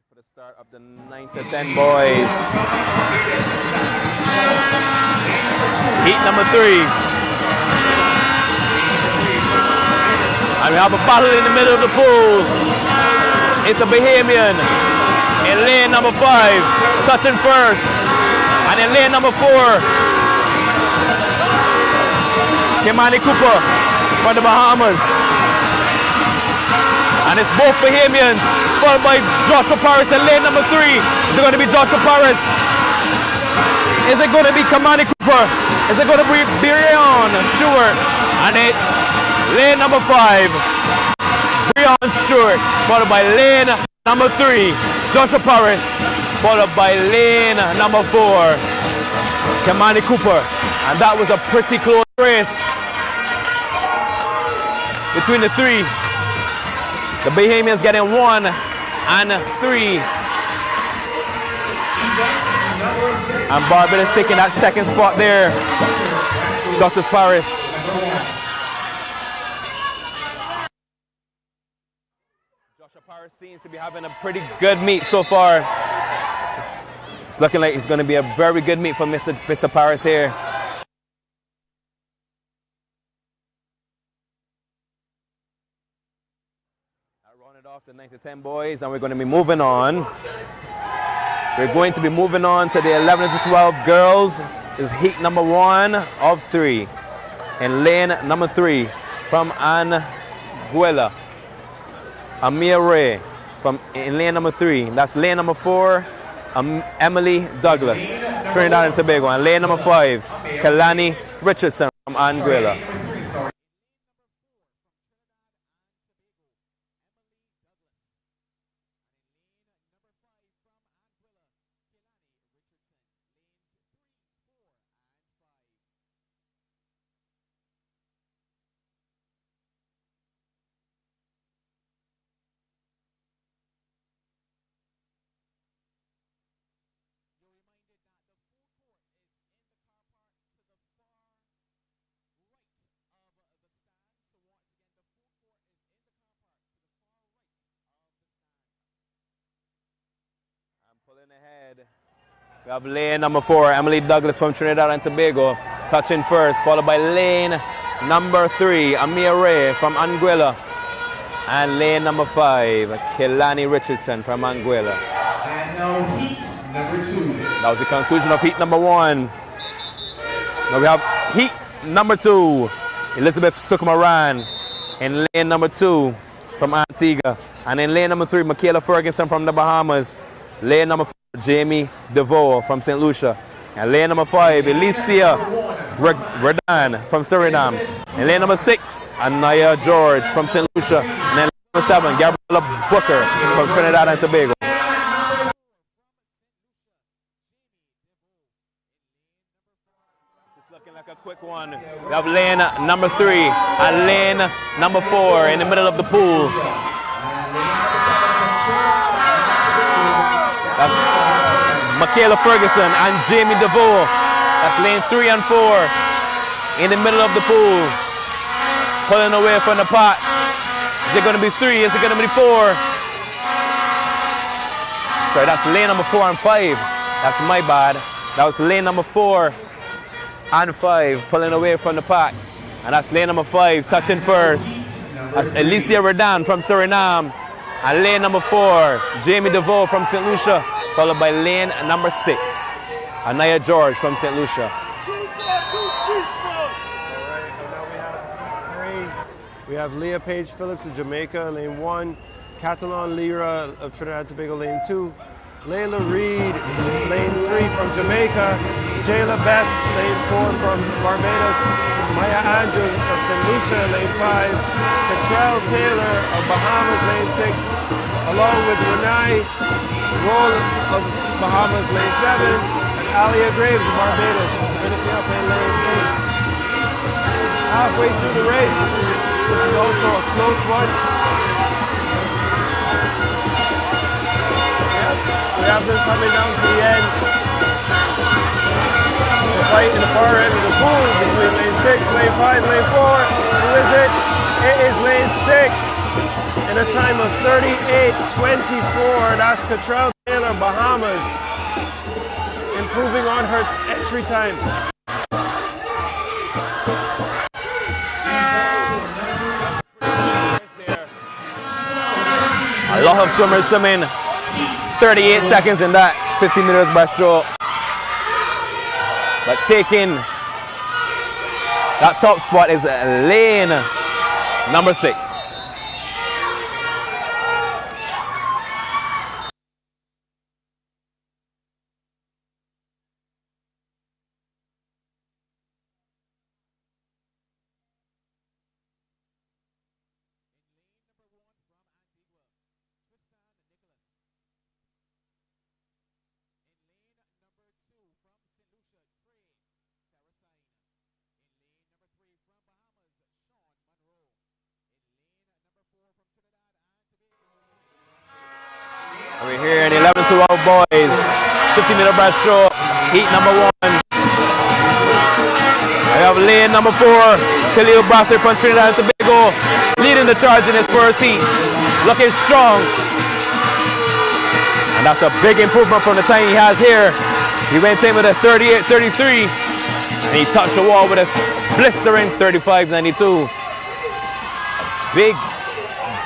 For the start of the 9 to 10 boys. Heat number 3. And we have a battle in the middle of the pool. It's the Bahamian in lane number 5, touching first. And in lane number 4, Kimani Cooper from the Bahamas. And it's both Bahamians, followed by Joshua Paris in lane number 3. Is it going to be Joshua Paris? Is it going to be Kamani Cooper? Is it going to be Breon Stewart? And it's lane number 5, Breon Stewart, followed by lane number 3, Joshua Paris, followed by lane number 4, Kamani Cooper. And that was a pretty close race between the 3. The Bahamians getting 1 and 3. And Barbados taking that second spot there. Justice Paris. Joshua Paris seems to be having a pretty good meet so far. It's looking like it's going to be a very good meet for Mr. Paris here. the 9 to 10 boys, and we're going to be moving on. We're going to be moving on to the 11 to 12 girls. This is heat number 1 of 3. In lane number 3 from Anguilla, Amir Ray in lane number 3. That's lane number 4, Emily Douglas, Trinidad and Tobago. And lane number 5, Kalani Richardson from Anguilla. Pulling ahead, we have lane number 4, Emily Douglas from Trinidad and Tobago, touching first, followed by lane number 3, Amir Ray from Anguilla, and lane number 5, Kelani Richardson from Anguilla. And now heat number 2. That was the conclusion of heat number 1. Now we have heat number 2, Elizabeth Sukumaran in lane number 2 from Antigua, and in lane number 3, Michaela Ferguson from the Bahamas. Lane number 4, Jamie DeVoe from St. Lucia. And lane number 5, Alicia Redan from Suriname. And lane number 6, Anaya George from St. Lucia. And then lane number 7, Gabriela Booker from Trinidad and Tobago. It's looking like a quick one. We have lane number 3 and lane number 4 in the middle of the pool. That's Michaela Ferguson and Jamie DeVoe. That's lane 3 and 4 in the middle of the pool. Pulling away from the pot. Is it going to be 3? Is it going to be 4? Sorry, that's lane number 4 and 5. That's my bad. That was lane number 4 and 5 pulling away from the pot. And that's lane number 5 touching first. That's Alicia Redan from Suriname. And lane number 4, Jamie DeVoe from St. Lucia, followed by lane number 6, Anaya George from St. Lucia. We have Leah Page Phillips of Jamaica, lane 1, Catalan Lira of Trinidad and Tobago, lane 2, Layla Reed, lane 3 from Jamaica, Jayla Beth, lane 4 from Barbados, Maya Andrews of St. Lucia, lane 5, Catrell Taylor of Bahamas, lane 6, along with Renai Roll of Bahamas, lane 7, and Alia Graves of Barbados, finishing up in lane 8. Halfway through the race, this is also a close one. We have them coming down to the end. The fight in the far end of the pool between lane 6, lane 5, lane 4. Who is it? It is lane 6 in a time of 38:24. That's Catrell Taylor, Bahamas, improving on her entry time. A lot of swimmers swimming 38 seconds in that 15 meters breaststroke. But taking that top spot is lane number 6. We're here in 11 to 12 boys, 15-meter breaststroke, heat number 1. I have lane number 4, Khalil Brathwaite from Trinidad and Tobago, leading the charge in his first heat, looking strong. And that's a big improvement from the time he has here. He went in with a 38.33, and he touched the wall with a blistering 35.92.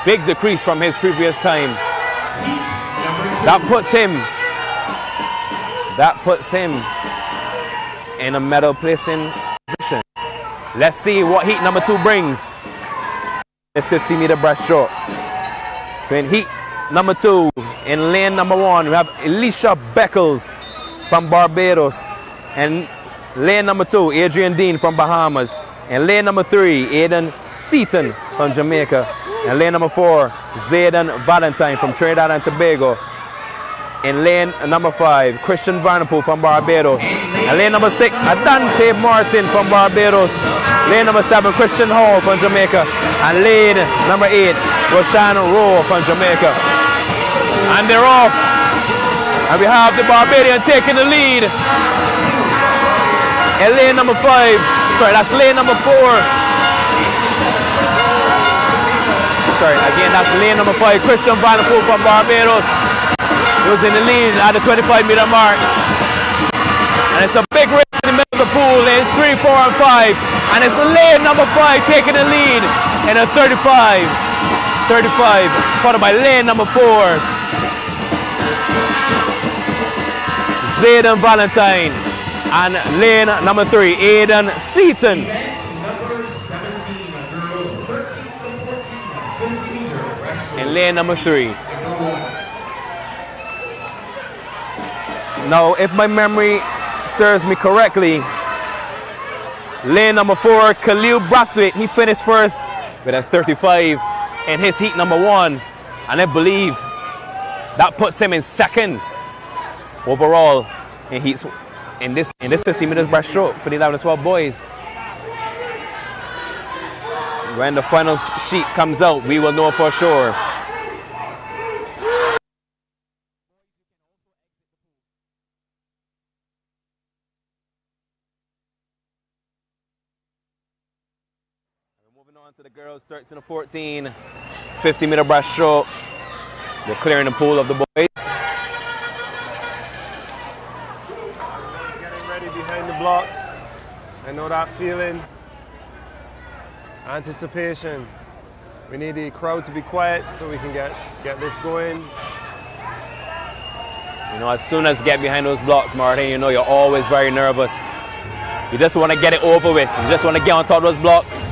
Big decrease from his previous time. That puts him in a medal placing position. Let's see what heat number 2 brings. This 50-meter breaststroke. So in heat number 2, in lane number 1, we have Alicia Beckles from Barbados. And lane number 2, Adrian Dean from Bahamas. And lane number 3, Aidan Seaton from Jamaica. And lane number 4, Zayden Valentine from Trinidad and Tobago. In lane number 5, Christian Vanderpool from Barbados. And lane number 6, Adante Martin from Barbados. Lane number 7, Christian Hall from Jamaica. And lane number 8, Roshan Rowe from Jamaica. And they're off. And we have the Barbadian taking the lead. In lane number 5, sorry, that's lane number 4. Sorry, again, that's lane number 5, Christian Vanderpool from Barbados. He was in the lead at the 25-meter mark. And it's a big race in the middle of the pool, lanes 3, 4, and 5. And it's lane number 5 taking the lead in a 35, followed by lane number 4. Zayden Valentine. And lane number 3, Aidan Seaton. In lane number 3. Now, if my memory serves me correctly, lane number 4, Khalil Brathwaite, he finished first with a 35 in his heat number 1. And I believe that puts him in second overall in heats in this 50 meters breaststroke for the 11 and 12 boys. When the final sheet comes out, we will know for sure. Moving on to the girls, 13 and 14, 50-meter breaststroke. They're clearing the pool of the boys. Getting ready behind the blocks. I know that feeling. Anticipation. We need the crowd to be quiet so we can get this going. You know, as soon as you get behind those blocks, Martin, you know you're always very nervous. You just want to get it over with. You just want to get on top of those blocks.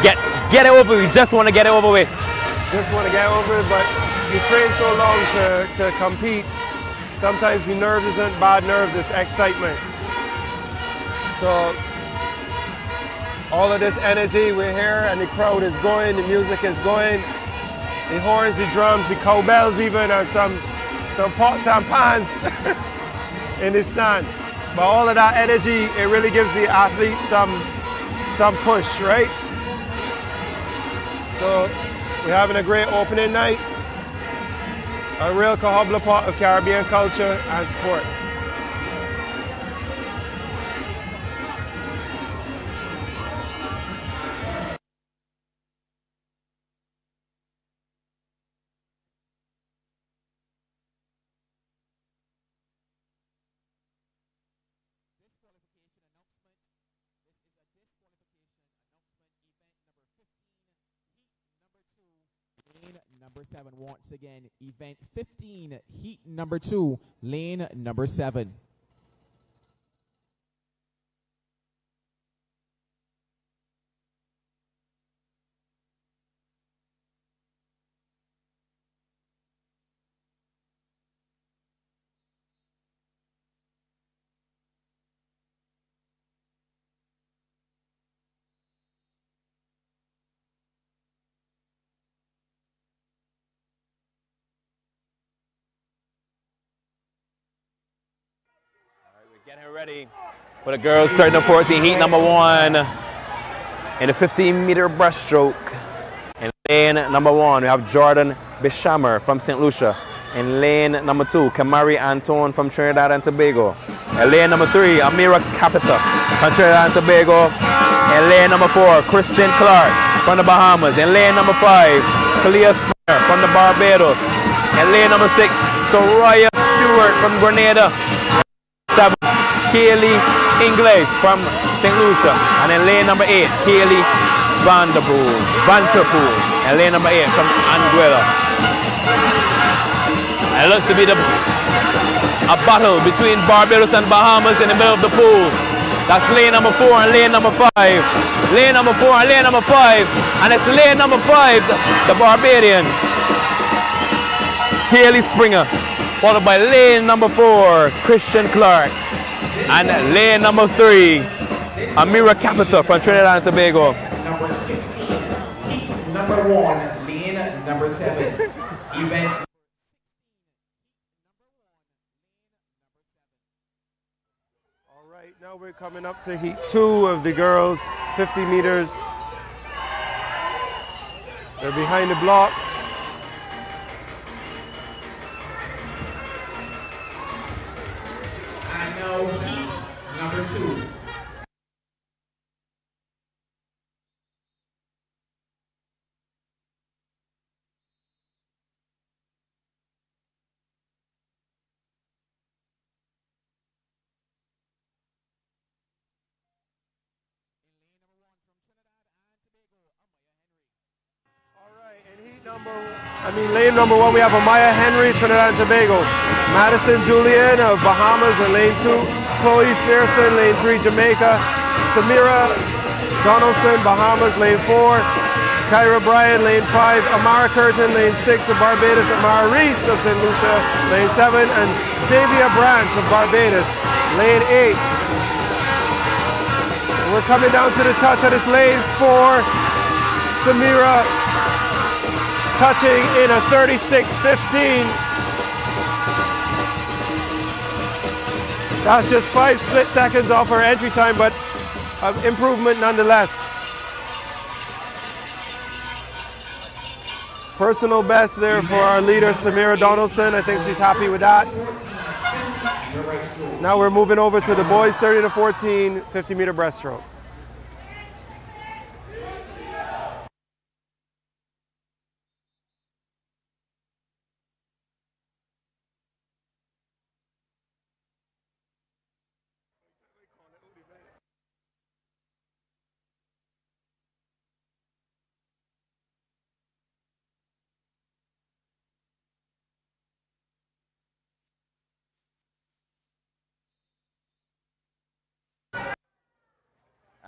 Yeah. Get it over with. You just want to get it over with. Just want to get over it, but you train so long to compete. Sometimes the nerves isn't bad nerves, it's excitement. So all of this energy we're here and the crowd is going, the music is going, the horns, the drums, the cowbells even, and some pots and pans in the stand. But all of that energy, it really gives the athletes some push, right? So we're having a great opening night, a real cohobla pot of Caribbean culture and sport. Number 7, once again, event 15, heat number 2, lane number 7. Getting ready for the girls 13 and 14, heat number 1 in the 15-meter breaststroke. In lane number 1, we have Jordan Bishammer from St. Lucia. In lane number 2, Kamari Antone from Trinidad and Tobago. In lane number 3, Amira Capita from Trinidad and Tobago. In lane number 4, Kristen Clark from the Bahamas. In lane number 5, Kalia Smear from the Barbados. In lane number 6, Soraya Stewart from Grenada. 7, Kaylee Ingles from St. Lucia. And in lane number 8, Kaylee Vanderpool, and lane number 8 from Anguilla. And it looks to be a battle between Barbados and Bahamas in the middle of the pool. That's lane number 4 and lane number 5. Lane number 4 and lane number 5. And it's lane number 5, the Barbadian, Kaylee Springer, followed by lane number 4, Christian Clark. And lane number 3, Amira Capita from Trinidad and Tobago. Number 16, heat number 1, lane number 7. Event. All right, now we're coming up to heat 2 of the girls, 50 meters. They're behind the block. And now heat number 2. Lane number 1, we have Amaya Henry, Trinidad and Tobago. Madison Julian of Bahamas in lane 2. Chloe Pearson, lane 3, Jamaica. Samira Donaldson, Bahamas, lane 4. Kyra Bryan, lane 5. Amara Curtin, lane 6 of Barbados. Amara Reese of St. Lucia, lane 7. And Xavier Branch of Barbados, lane 8. We're coming down to the touch of this lane 4. Samira touching in a 36.15. That's just 5 split seconds off her entry time, but improvement nonetheless. Personal best there for our leader, Samira Donaldson. I think she's happy with that. Now we're moving over to the boys 30 to 14, 50-meter breaststroke.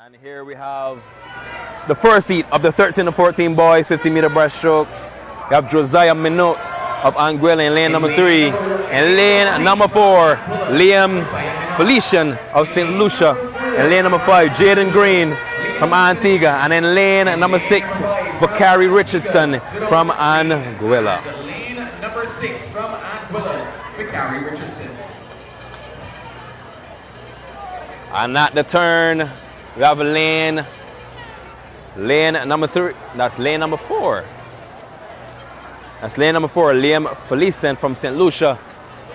And here we have the first heat of the 13 to 14 boys, 50-meter breaststroke. We have Josiah Minot of Anguilla in lane number 3. And lane number 4, Liam Felician of St. Lucia. And lane number 5, Jaden Green from Antigua. And then lane number 6, Bakari Richardson from Anguilla. Lane number 6 from Goodwill, Bakari Richardson. And at the turn, we have a lane number 3. That's lane number 4. That's lane number 4, Liam Felician from St. Lucia,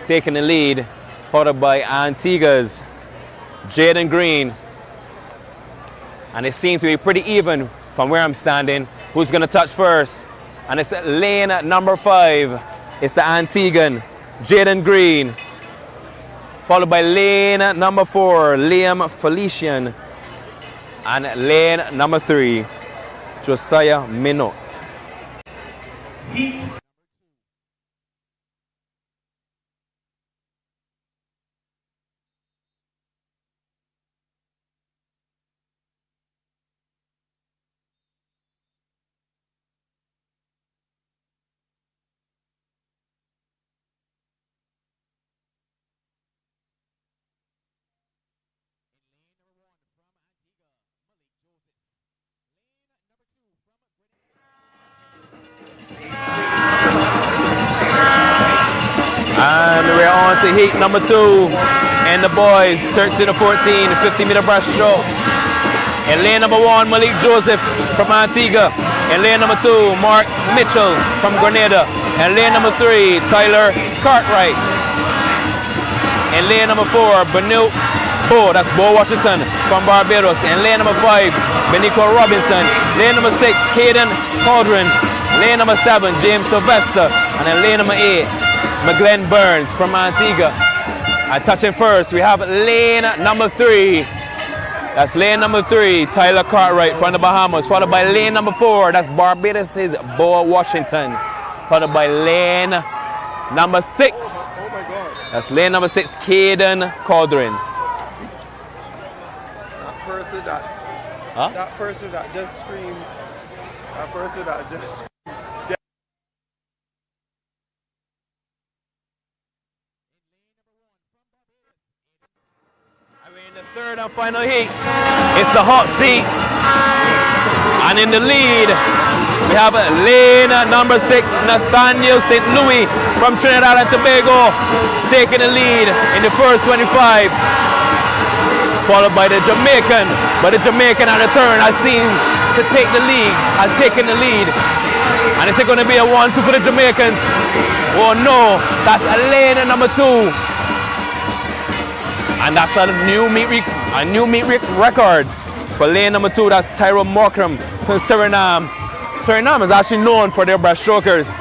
taking the lead, followed by Antigua's Jaden Green. And it seems to be pretty even from where I'm standing. Who's going to touch first? And it's lane number 5. It's the Antiguan, Jaden Green, followed by lane number 4, Liam Felician, and lane number 3, Josiah Minot. Heat. And we're on to heat number 2 and the boys 13 to 14 50-meter breaststroke. In lane number 1, Malik Joseph from Antigua. In lane number 2, Mark Mitchell from Grenada. And lane number 3, Tyler Cartwright. In lane number 4, Benu Bo, that's Bo Washington from Barbados. In lane number 5, Benico Robinson. Lane number 6, Caden Caldron. Lane number 7, James Sylvester. And then lane number 8, McGlenn Burns from Antigua. And touching first, we have lane number 3. That's lane number 3, Tyler Cartwright from the Bahamas. Followed by lane number 4, that's Barbados' Boa Washington. Followed by lane number 6. That's lane number 6, Caden Caldrin. That person that just screamed. That person that just screamed. Third and final heat, it's the hot seat, and in the lead we have lane number 6, Nathaniel St. Louis from Trinidad and Tobago, taking the lead in the first 25, followed by the Jamaican, but the Jamaican at the turn has taken the lead, and is it going to be a 1-2 for the Jamaicans? Oh no, that's lane number 2. And that's a new meet record for lane number 2. That's Tyro Markram from Suriname. Suriname is actually known for their breaststrokers,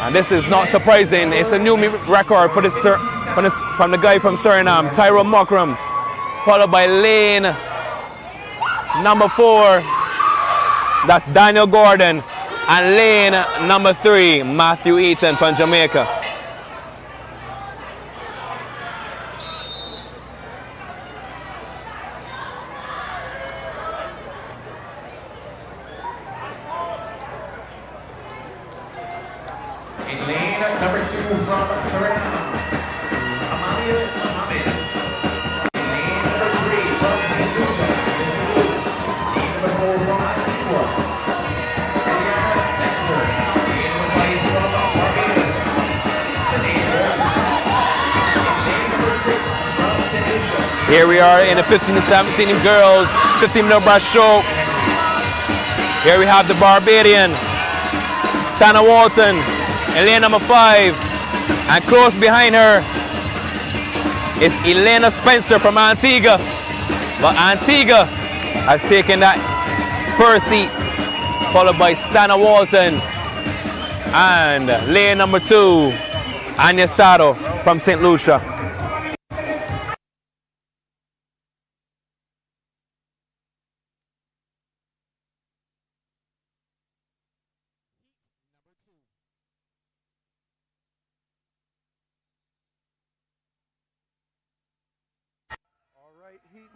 and this is not surprising. It's a new meet record for from the guy from Suriname, Tyro Markram, followed by lane number 4. That's Daniel Gordon, and lane number 3, Matthew Eaton from Jamaica. Here we are in the 15 to 17 girls, 15-minute breaststroke. Here we have the Barbadian, Santa Walton, in lane number 5. And close behind her is Elena Spencer from Antigua. But Antigua has taken that first seat, followed by Santa Walton. And lane number 2, Anya Sato from St. Lucia.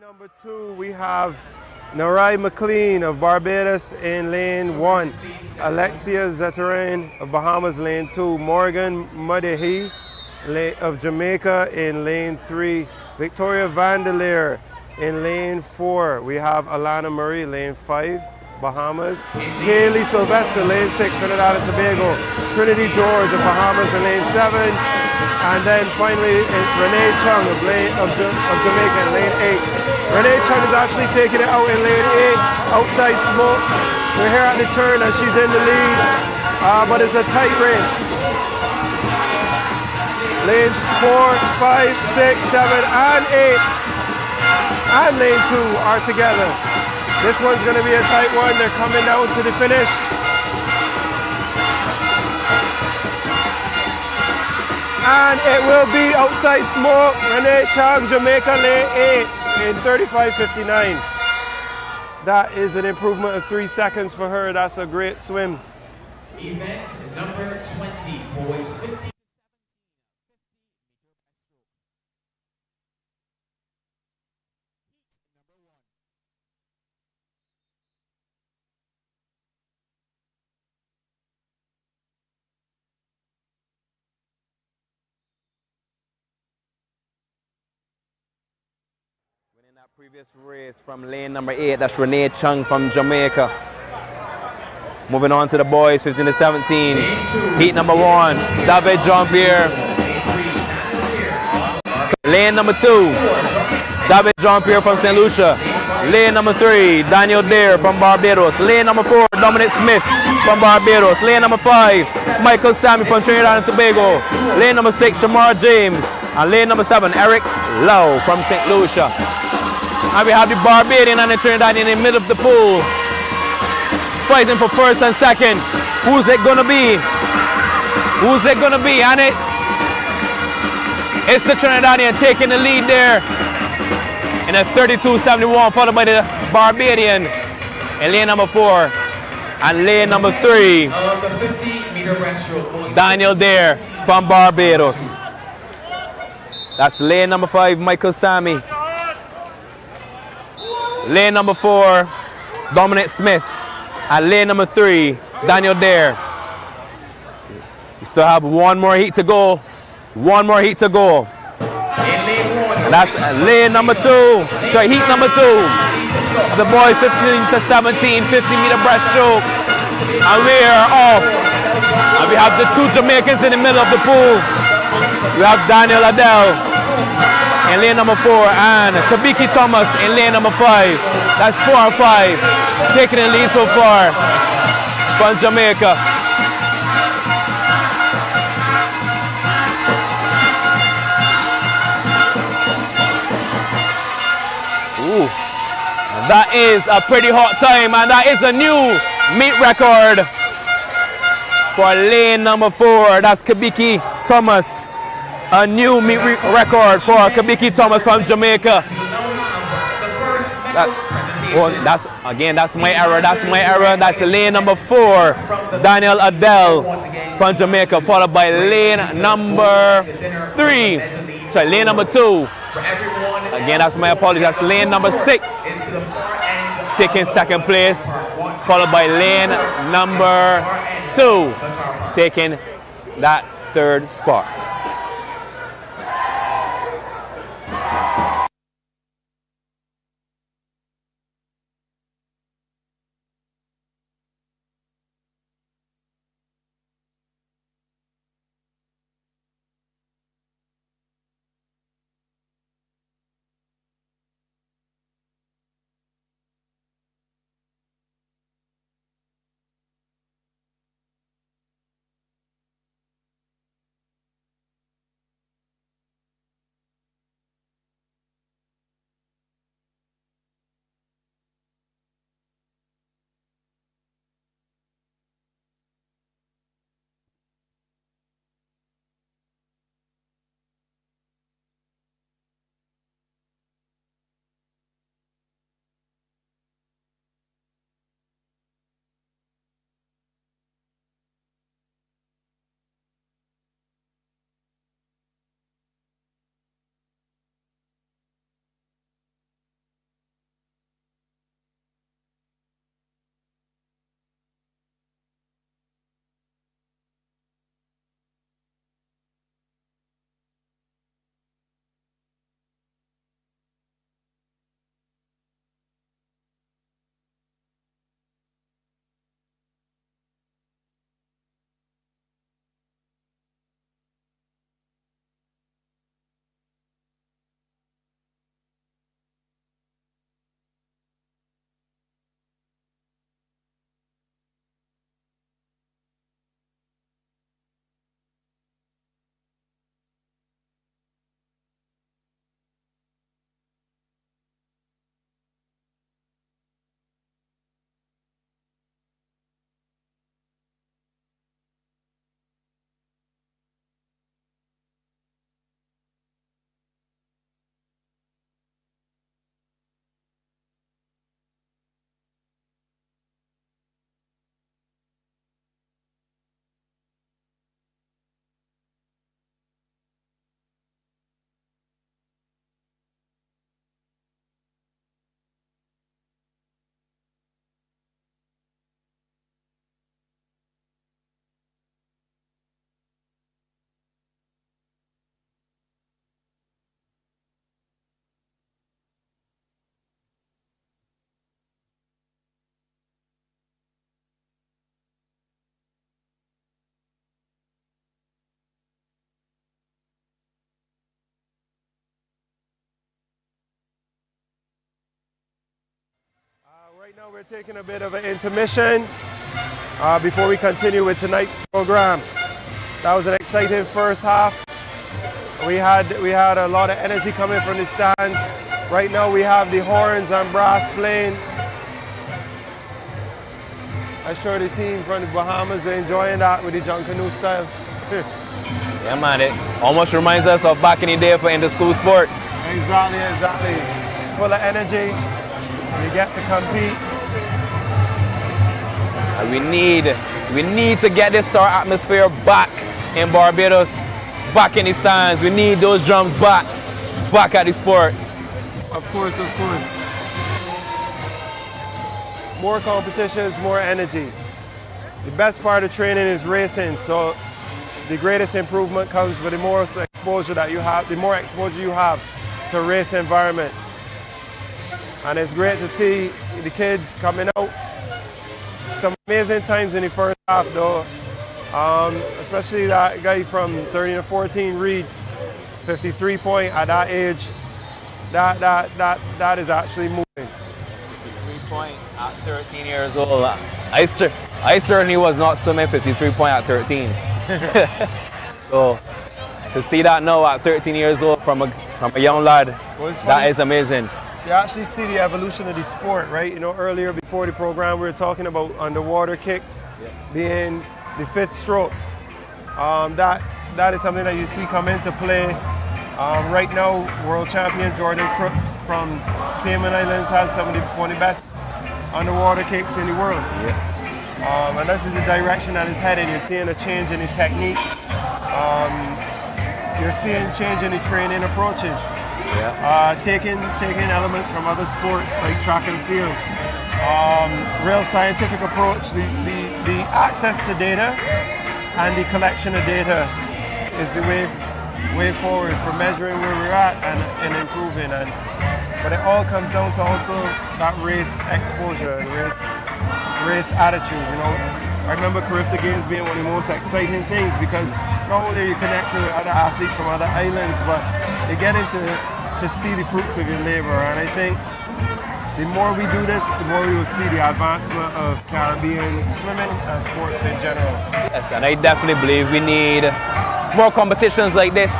Number 2, we have Narai McLean of Barbados in lane 1, Alexia Zetaran of Bahamas lane 2, Morgan Mudehi of Jamaica in lane 3, Victoria Vandelier in lane 4, we have Alana Marie lane 5, Bahamas, Haley Sylvester lane 6, Trinidad and Tobago, Trinity George of Bahamas in lane 7, and then finally it's Renee Chung of Jamaica in lane 8. Renee Chung is actually taking it out in lane 8, outside smoke. We're here at the turn and she's in the lead, but it's a tight race. Lanes 4, 5, 6, 7, and 8, and lane 2 are together. This one's going to be a tight one. They're coming down to the finish. And it will be outside smoke. Renee Chung, Jamaica, lane 8. In 35.59. That is an improvement of 3 seconds for her. That's a great swim. Event number 20, boys 50. Previous race from lane number 8, that's Renee Chung from Jamaica. Moving on to the boys, 15 to 17. Heat number 1, David Jean-Pierre. Lane number 2, David Jean-Pierre from St. Lucia. Lane number 3, Daniel Dare from Barbados. Lane number 4, Dominic Smith from Barbados. Lane number 5, Michael Sammy from Trinidad and Tobago. Lane number 6, Shamar James. And lane number 7, Eric Lau from St. Lucia. And we have the Barbadian and the Trinidadian in the middle of the pool, fighting for first and second. Who's it gonna be? Who's it gonna be? And it's the Trinidadian taking the lead there in a 32.71, followed by the Barbadian in lane number 4. And lane number 3, Of the 50-meter breaststroke, boys. Daniel Dare from Barbados. That's lane number 5, Michael Sammy. Lane number 4, Dominic Smith. And lane number 3, Daniel Dare. We still have one more heat to go. One more heat to go. That's lane number 2. Sorry, heat number 2. The boys 15 to 17, 50-meter breaststroke. And we are off. And we have the 2 Jamaicans in the middle of the pool. We have Daniel Adele in lane number 4 and Kabiki Thomas in lane number 5. That's 4 and 5. Taking the lead so far from Jamaica. Ooh. That is a pretty hot time, and that is a new meet record for lane number 4. That's Kabiki Thomas. A new meet record for Kabiki Thomas from Jamaica. That's my error. That's my error. That's lane number 4. Daniel Adele from Jamaica, followed by lane number 3. Sorry, lane number 2. Again, that's my apology. That's lane number 6. Taking second place, followed by lane number 2. Taking that 3rd spot. Right now we're taking a bit of an intermission before we continue with tonight's program. That was an exciting first half. We had a lot of energy coming from the stands. Right now we have the horns and brass playing. I'm sure the team from the Bahamas are enjoying that with the John Canoe style. Yeah, man, it almost reminds us of back in the day for inter-school sports. Exactly. full of energy. You get to compete. And we need to get this sort of atmosphere back in Barbados, back in the stands. We need those drums back at the sports. Of course, of course. More competitions, more energy. The best part of training is racing, so the greatest improvement comes with the more exposure that you have, the more exposure you have to race environment. And it's great to see the kids coming out. Some amazing times in the first half though, especially that guy from 13 to 14, Reed, 53 point at that age. That is actually moving. 53 point at 13 years old. I certainly was not swimming 53 point at 13. So to see that now at 13 years old from a young lad, that is amazing. You actually see the evolution of the sport, right? You know, earlier before the program, we were talking about underwater kicks being the 5th stroke. That is something that you see come into play. Right now, world champion Jordan Crooks from Cayman Islands has one of the best underwater kicks in the world. And this is the direction that it's headed. You're seeing a change in the technique. You're seeing change in the training approaches. Taking elements from other sports like track and field. Real scientific approach. The access to data and the collection of data is the way forward for measuring where we're at and improving. But it all comes down to also that race exposure and race attitude. You know, I remember Caribbean Games being one of the most exciting things because not only are you connected with other athletes from other islands, but you get to see the fruits of your labor. And I think the more we do this, the more we will see the advancement of Caribbean swimming and sports in general. Yes, and I definitely believe we need more competitions like this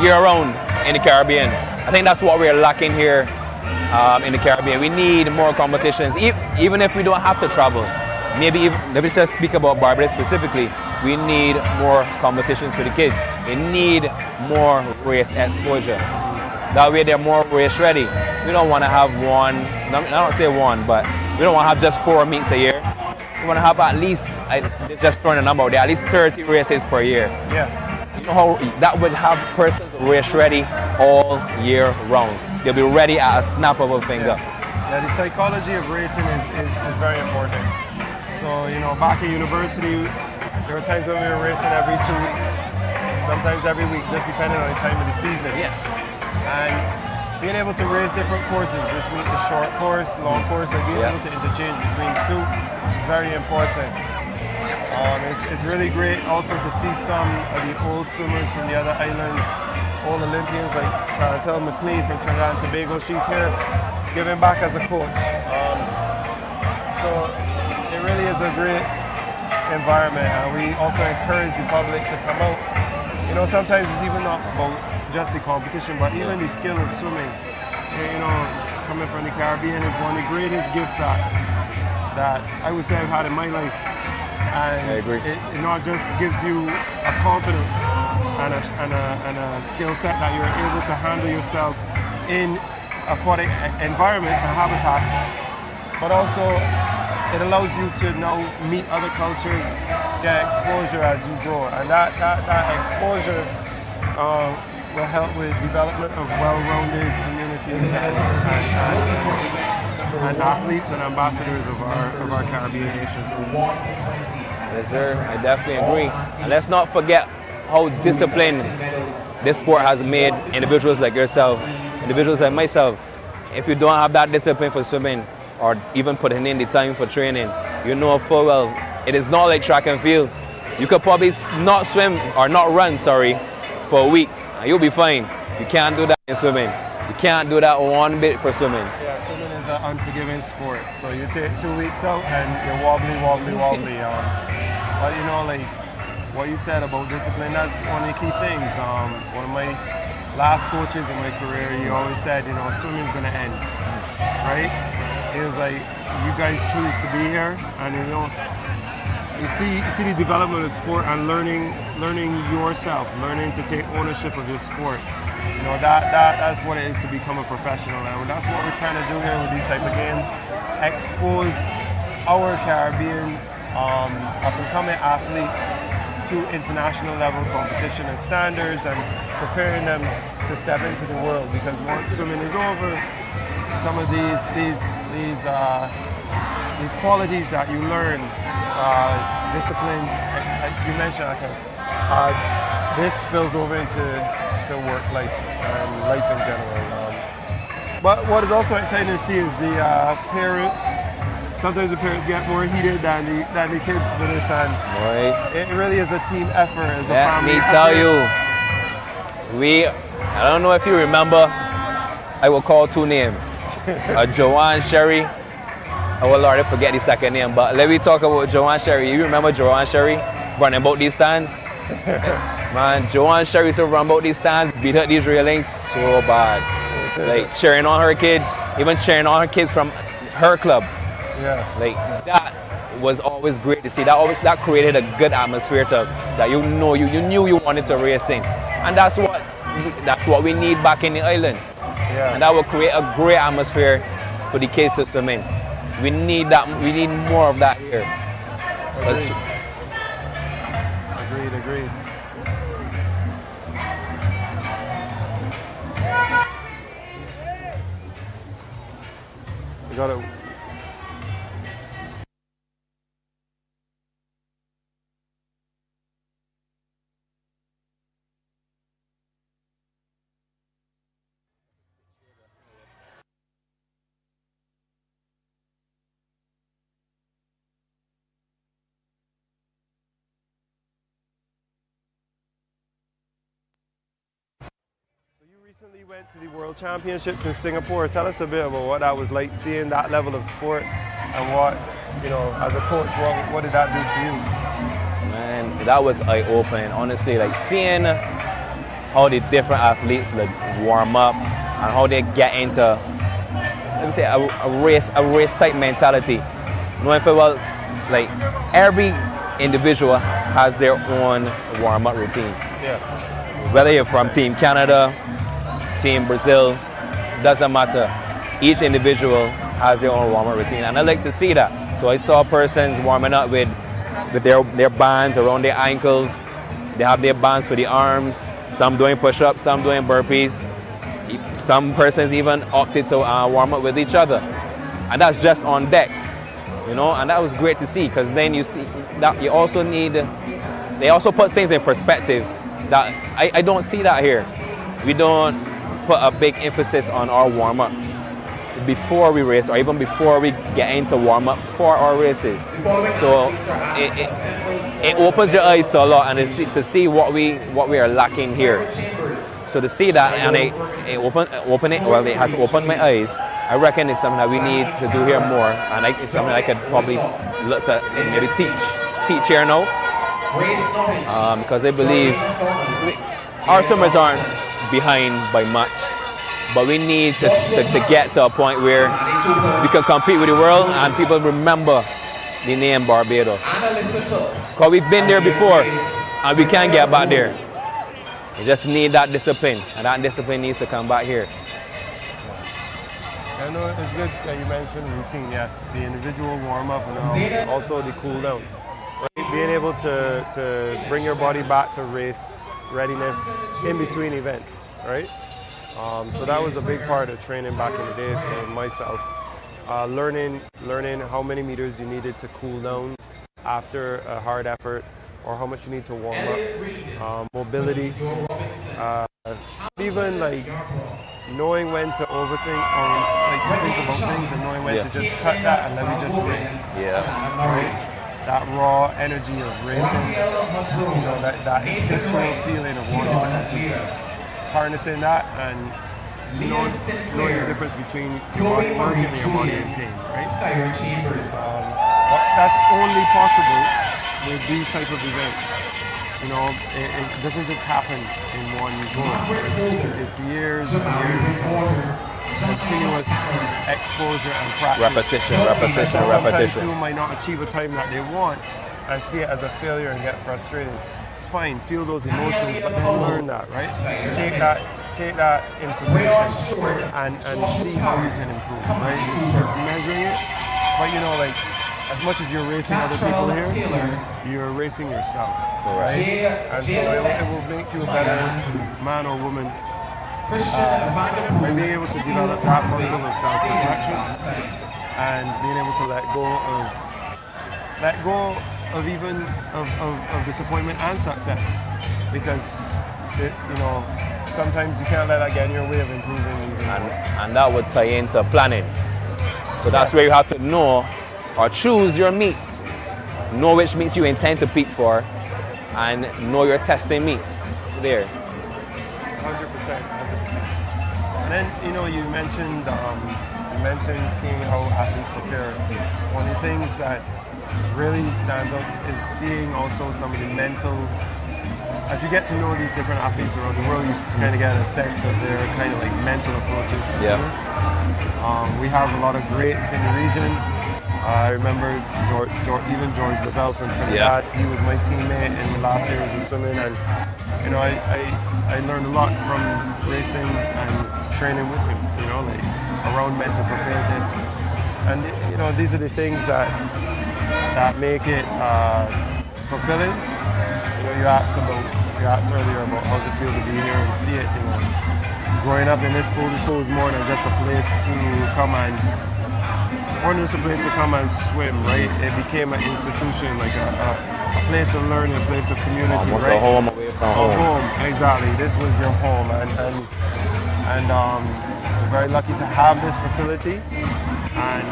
year-round in the Caribbean. I think that's what we're lacking here in the Caribbean. We need more competitions, even if we don't have to travel. Let me just speak about Barbados specifically. We need more competitions for the kids. They need more race exposure. That way they're more race ready. We don't want to have one, I don't say one, but we don't want to have just 4 meets a year. We want to have at least, just throwing a number out there, at least 30 races per year. You know how that would have persons race ready all year round. They'll be ready at a snap of a finger. The psychology of racing is very important. So, you know, back in university, there were times when we were racing every 2 weeks, sometimes every week, just depending on the time of the season. And being able to race different courses, just meet the short course, long course, like being able to interchange between the two is very important. It's really great also to see some of the old swimmers from the other islands, old Olympians like Chantal McLean from Trinidad and Tobago. She's here giving back as a coach. So it really is a great environment, and we also encourage the public to come out. You know, sometimes it's even not about just the competition, but even the skill of swimming. You know, coming from the Caribbean is one of the greatest gifts that I would say I've had in my life. And I agree. It not just gives you a confidence and a skill set that you're able to handle yourself in aquatic environments and habitats, but also it allows you to now meet other cultures, get exposure as you grow, and that exposure will help with development of well-rounded communities and athletes and ambassadors of our Caribbean nations. Yes, sir. I definitely agree. And let's not forget how disciplined this sport has made individuals like yourself, individuals like myself. If you don't have that discipline for swimming, or even putting in the time for training, you know full well it is not like track and field. You could probably not swim or not run, for a week, and you'll be fine. You can't do that in swimming. You can't do that one bit for swimming. Yeah, swimming is an unforgiving sport. So you take 2 weeks out and you're wobbly. But you know, like what you said about discipline, that's one of the key things. One of my last coaches in my career, he always said, you know, swimming's gonna end, right? He was like, you guys choose to be here, and you know, you see the development of sport and learning yourself, learning to take ownership of your sport. You know, that's what it is to become a professional, and that's what we're trying to do here with these type of games. Expose our Caribbean up-and-coming athletes to international level competition and standards, and preparing them to step into the world. Because once swimming is over, some of these qualities that you learn, discipline, you mentioned, this spills over into work life and life in general. But what is also exciting to see is the parents. Sometimes the parents get more heated than the kids for this, and it really is a team effort. As a family me effort. tell you, I don't know if you remember, I will call two names, Joanne Sherry. I will already forget the second name, but let me talk about Joanne Sherry. You remember Joanne Sherry running about these stands? Man, Joanne Sherry used to run about these stands, beat up these railings so bad. Like cheering on her kids, even cheering on her kids from her club. Yeah. Like that was always great to see. That created a good atmosphere that you knew you wanted to race in. And that's what we need back in the island. Yeah. And that will create a great atmosphere for the kids to swim in. We need that. We need more of that here. Agreed. We got it. Recently went to the World Championships in Singapore. Tell us a bit about what that was like, seeing that level of sport, and what, you know, as a coach, what did that do for you? Man, that was eye-opening. Honestly, like seeing how the different athletes like warm up and how they get into, let me say, a race type mentality. Knowing full well, like every individual has their own warm-up routine. Yeah. Whether you're from Team Canada, Team Brazil, doesn't matter. Each individual has their own warm-up routine, and I like to see that. So I saw persons warming up with their bands around their ankles. They have their bands for the arms. Some doing push-ups, some doing burpees. Some persons even opted to warm up with each other, and that's just on deck, you know. And that was great to see, because then you see that you also need. They also put things in perspective that I don't see that here. We don't put a big emphasis on our warm-ups before we race, or even before we get into warm-up for our races. So it opens your eyes to a lot, and to see what we are lacking here. So to see that, and it has opened my eyes. I reckon it's something that we need to do here more, and it's something I could probably look to maybe teach here now, because I believe our swimmers aren't behind by much, but we need to get to a point where we can compete with the world and people remember the name Barbados. Because we've been there before and we can't get back there. We just need that discipline, and that discipline needs to come back here. I know it's good that you mentioned routine, yes, the individual warm-up and also the cool down. Right? Being able to bring your body back to race readiness in between events, right? So that was a big part of training back in the day for myself. Learning how many meters you needed to cool down after a hard effort, or how much you need to warm up. Mobility, even like knowing when to overthink, or like think about things, and knowing when to just cut that and let me just race. Yeah. Right? That raw energy of racing, you know, that instinctual feeling of wanting to compete. Harnessing that and knowing the difference between your body working and your body in pain, right? But that's only possible with these type of events. You know, it doesn't just happen in one go. It's years and years of continuous exposure and practice. Repetition. Sometimes people might not achieve a time that they want, and see it as a failure and get frustrated. It's fine, feel those emotions, but then learn that, right? Take that information and see how you can improve, right? It's measuring it, but you know, like, as much as you're racing other people here, you're racing yourself, right? And so it will make you a better man or woman by being able to develop that muscle of self-reflection and being able to let go of even of disappointment and success, because you know, sometimes you can't let that get in your way of improving. And that would tie into planning. So that's where you have to know or choose your meets. Know which meets you intend to peak for, and know your testing meets. There. 100%. And then, you know, you mentioned seeing how athletes prepare. One of the things that really stands out is seeing also some of the mental. As you get to know these different athletes around the world, you kind of get a sense of their kind of like mental approaches. Yeah. We have a lot of greats in the region. I remember even George LaBelle from Trinidad. He was my teammate in the last years of swimming, and you know, I learned a lot from racing and training with him. You know, like around mental preparedness, and you know, these are the things that make it fulfilling. You know, you asked earlier about how does it feel to be here and see it. You know, growing up in this pool is more than just a place to come and. More than just a place to come and swim, right? It became an institution, like a place of learning, a place of community, almost right? a home away from home. Exactly. This was your home, and we're very lucky to have this facility, and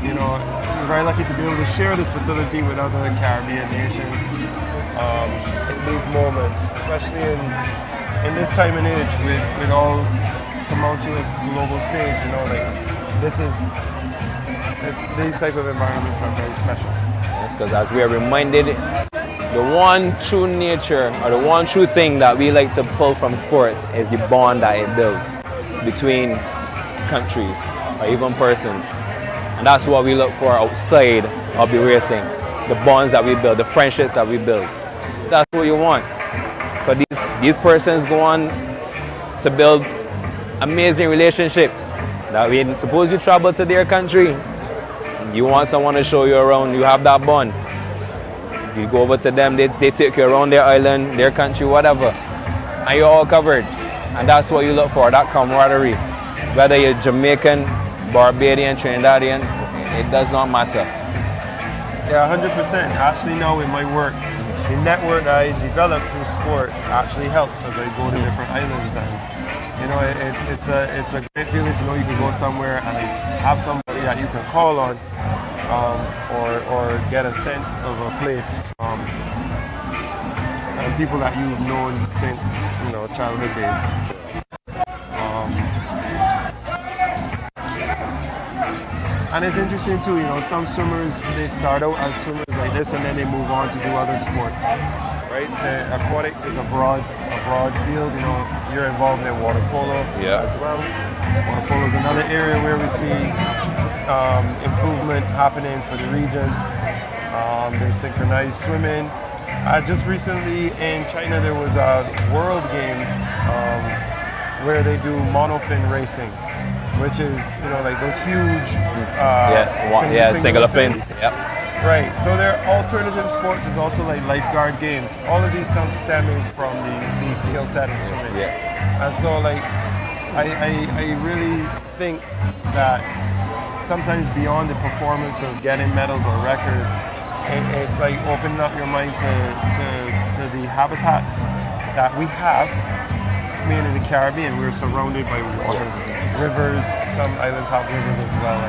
you know, we're very lucky to be able to share this facility with other Caribbean nations in these moments, especially in this time and age with all tumultuous global stage. You know, like these type of environments are very special. Yes, because as we are reminded, the one true nature or the one true thing that we like to pull from sports is the bond that it builds between countries or even persons. And that's what we look for outside of the racing. The bonds that we build, the friendships that we build. That's what you want. Because these persons go on to build amazing relationships. That when suppose you travel to their country, you want someone to show you around, you have that bond. You go over to them, they take you around their island, their country, whatever. And you're all covered. And that's what you look for, that camaraderie. Whether you're Jamaican, Barbadian, Trinidadian, it does not matter. Yeah, 100%. Actually, now in my work, the network I developed through sport actually helps as I go to different islands. And you know, it's a great feeling to know you can go somewhere and have somebody that you can call on, or get a sense of a place, and people that you've known since, you know, childhood days. And it's interesting too, you know, some swimmers, they start out as swimmers like this and then they move on to do other sports, right? Aquatics is a broad field, you know. You're involved in water polo as well. Water polo is another area where we see improvement happening for the region. There's synchronized swimming. Just recently in China there was a World Games where they do monofin racing, which is, you know, like those huge singular fins. Yep. Right. So there are alternative sports. There's also like lifeguard games. All of these come stemming from the skill set of swimming. Yeah. And so like I really think that sometimes beyond the performance of getting medals or records, it's like opening up your mind to the habitats that we have. Mainly in the Caribbean, we're surrounded by water, rivers. Some islands have rivers as well,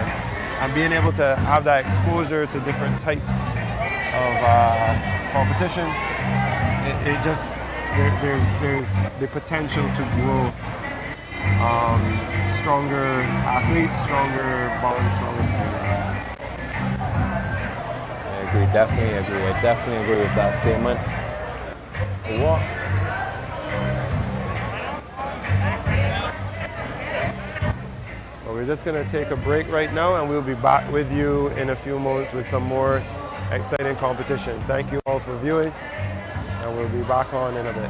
and being able to have that exposure to different types of competition, it just there's the potential to grow stronger athletes, stronger bonds, stronger communities. I agree, definitely agree. I definitely agree with that statement. What? We're just going to take a break right now and we'll be back with you in a few moments with some more exciting competition. Thank you all for viewing, and we'll be back on in a bit.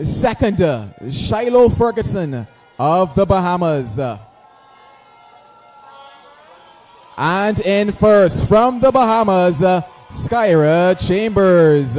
Second, Shiloh Ferguson of the Bahamas. And in first, from the Bahamas, Skyra Chambers.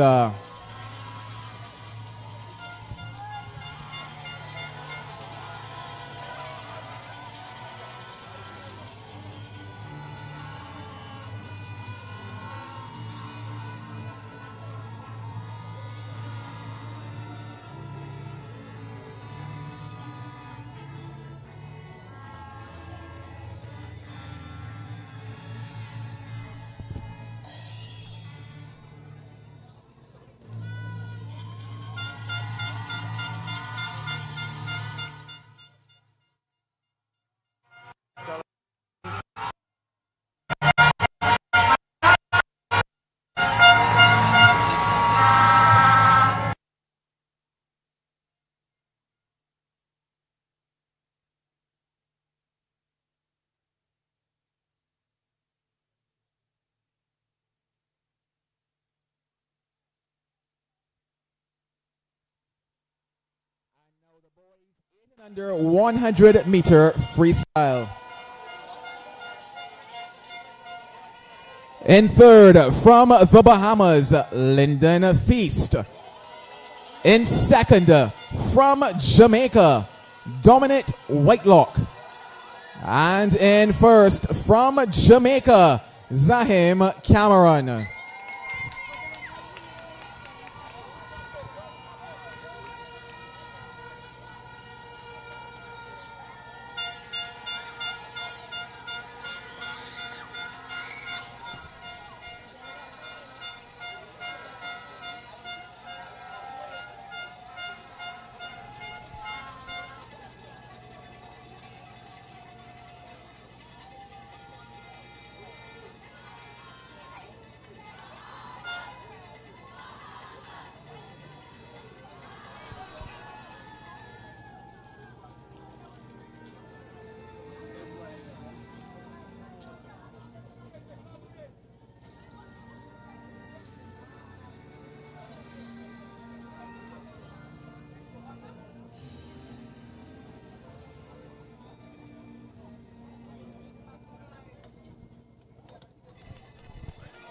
Under 100 meter freestyle. In third, from the Bahamas, Lyndon Feast. In second, from Jamaica, Dominic Whitelock. And in first, from Jamaica, Zahim Cameron.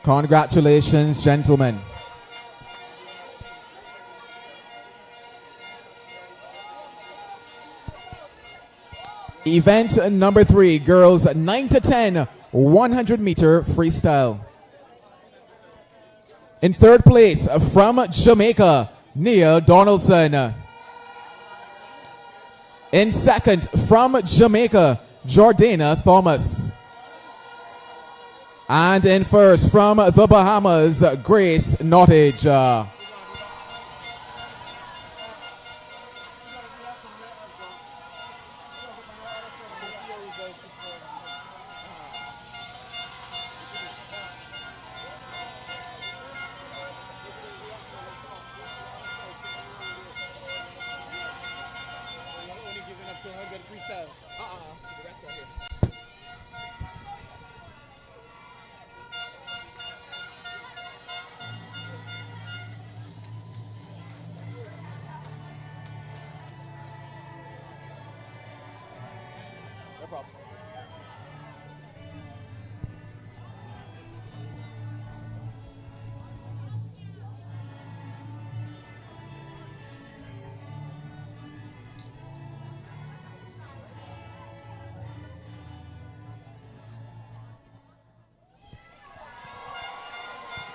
Congratulations, gentlemen. Event number 3, girls 9 to 10, 100 meter freestyle. In third place from Jamaica, Nia Donaldson. In second from Jamaica, Jordana Thomas. And in first from the Bahamas, Grace Nottage.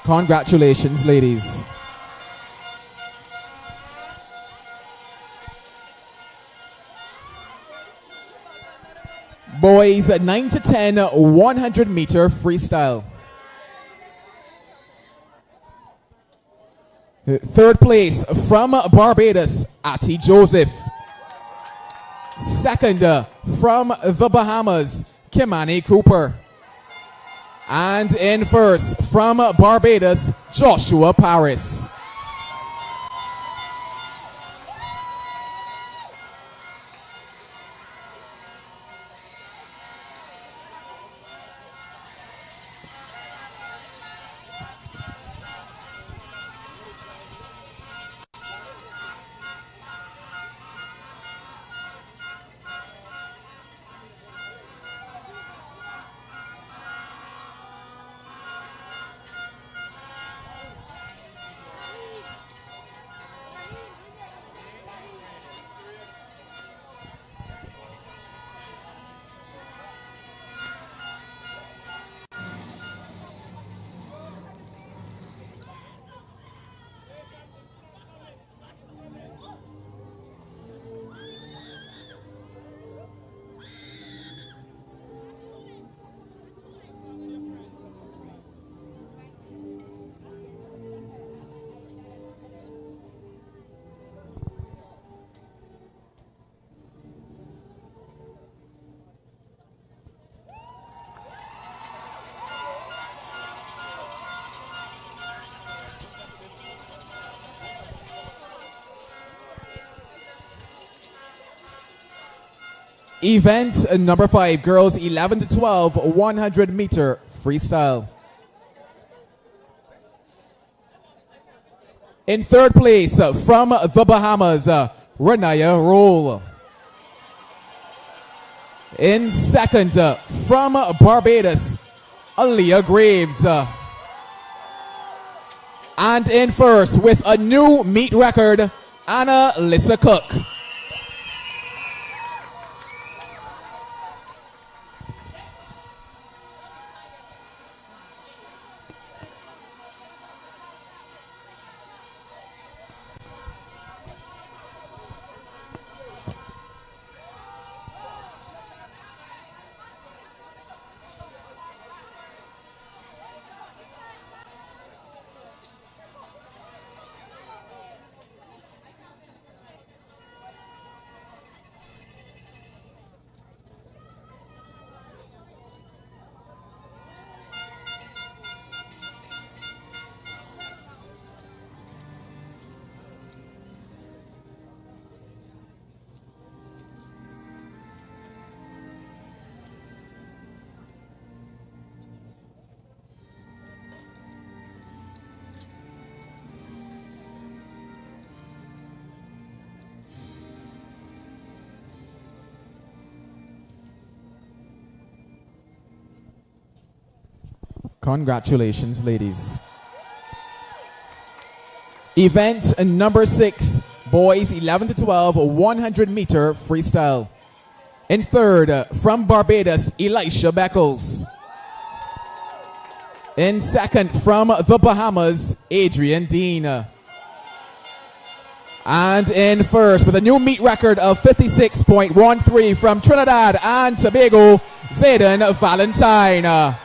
Congratulations, ladies. Boys 9 to 10, 100 meter freestyle. Third place from Barbados, Ati Joseph. Second from the Bahamas, Kimani Cooper. And in first from Barbados, Joshua Paris. Event number 5, girls 11 to 12, 100 meter freestyle. In third place from the Bahamas, Renaya Roll. In second from Barbados, Aaliyah Graves. And in first with a new meet record, Anna Lissa Cook. Congratulations, ladies. Event number 6, boys 11 to 12, 100 meter freestyle. In third, from Barbados, Elisha Beckles. In second, from the Bahamas, Adrian Dean. And in first, with a new meet record of 56.13 from Trinidad and Tobago, Zayden Valentine.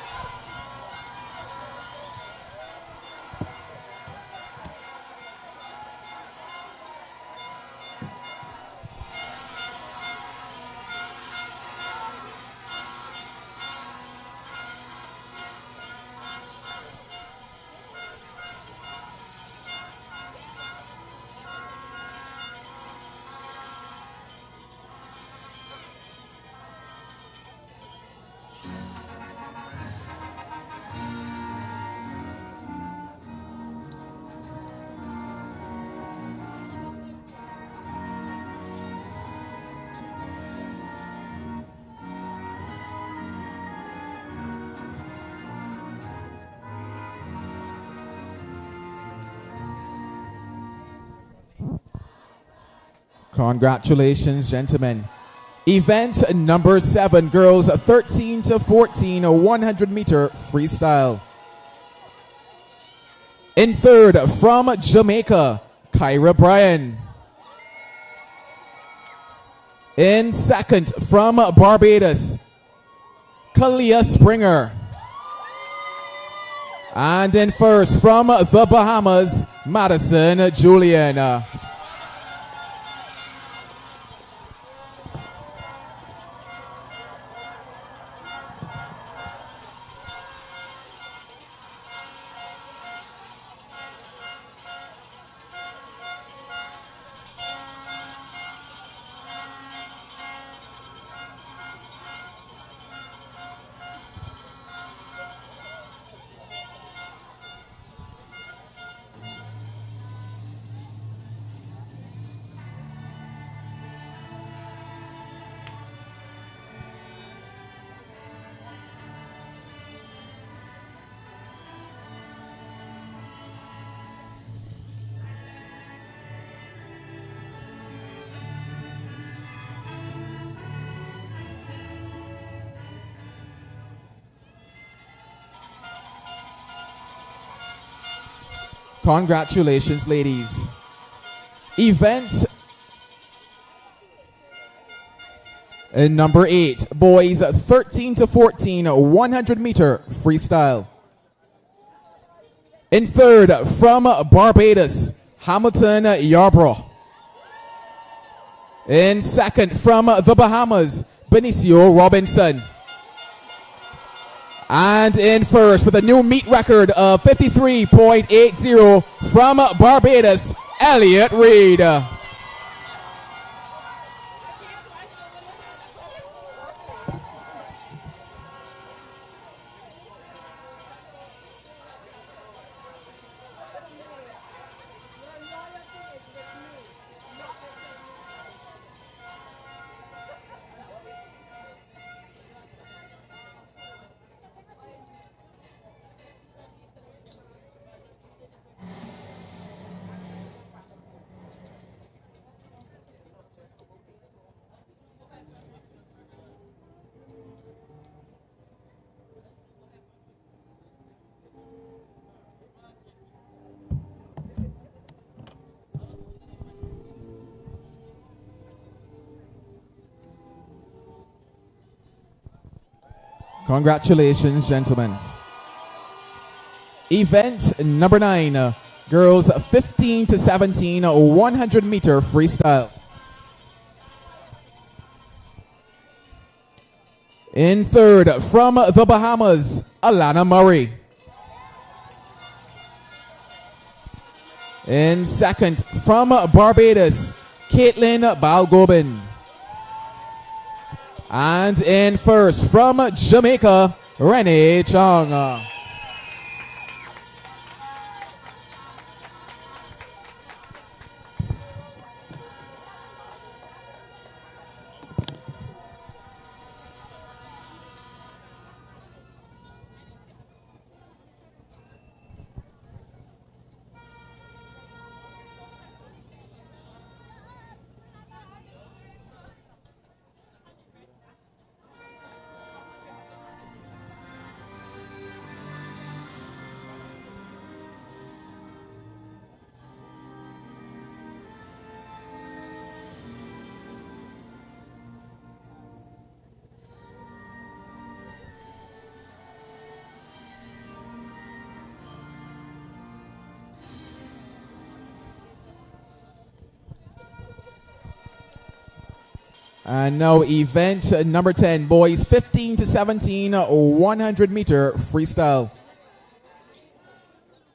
Congratulations, gentlemen. Event number 7, girls 13 to 14, 100-meter freestyle. In third, from Jamaica, Kyra Bryan. In second, from Barbados, Kalia Springer. And in first, from the Bahamas, Madison Julian. Congratulations, ladies. Event number 8, boys 13 to 14, 100-meter freestyle. In third, from Barbados, Hamilton Yarbrough. In second, from the Bahamas, Benicio Robinson. And in first, with a new meet record of 53.80 from Barbados, Elliot Reed. Congratulations, gentlemen. Event number 9, girls 15 to 17, 100-meter freestyle. In third, from the Bahamas, Alana Murray. In second, from Barbados, Caitlin Balgobin. And in first, from Jamaica, Renee Chong. And now event number 10, boys 15 to 17, 100 meter freestyle.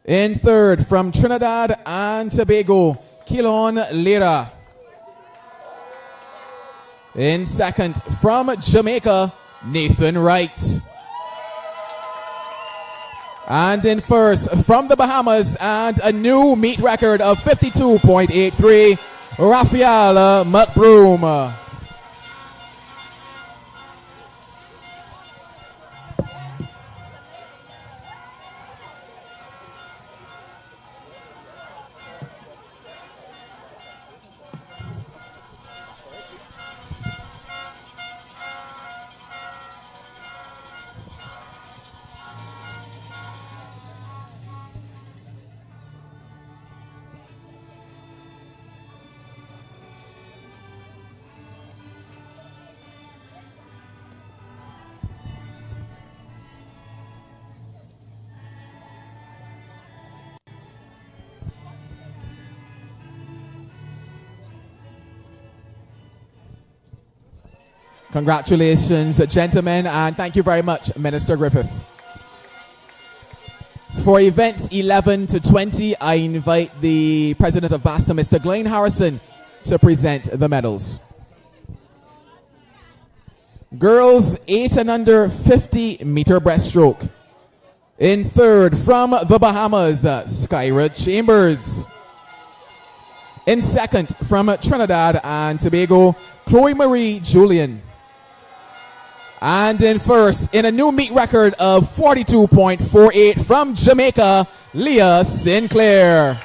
In third, from Trinidad and Tobago, Kilon Lira. In second, from Jamaica, Nathan Wright. And in first, from the Bahamas, and a new meet record of 52.83, Raphael McBroom. Congratulations, gentlemen, and thank you very much, Minister Griffith. For events 11 to 20, I invite the President of BASTA, Mr. Glenn Harrison, to present the medals. Girls 8 and under 50 meter breaststroke. In third, from the Bahamas, Skyra Chambers. In second, from Trinidad and Tobago, Chloe Marie Julian. And in first, in a new meet record of 42.48 from Jamaica, Leah Sinclair.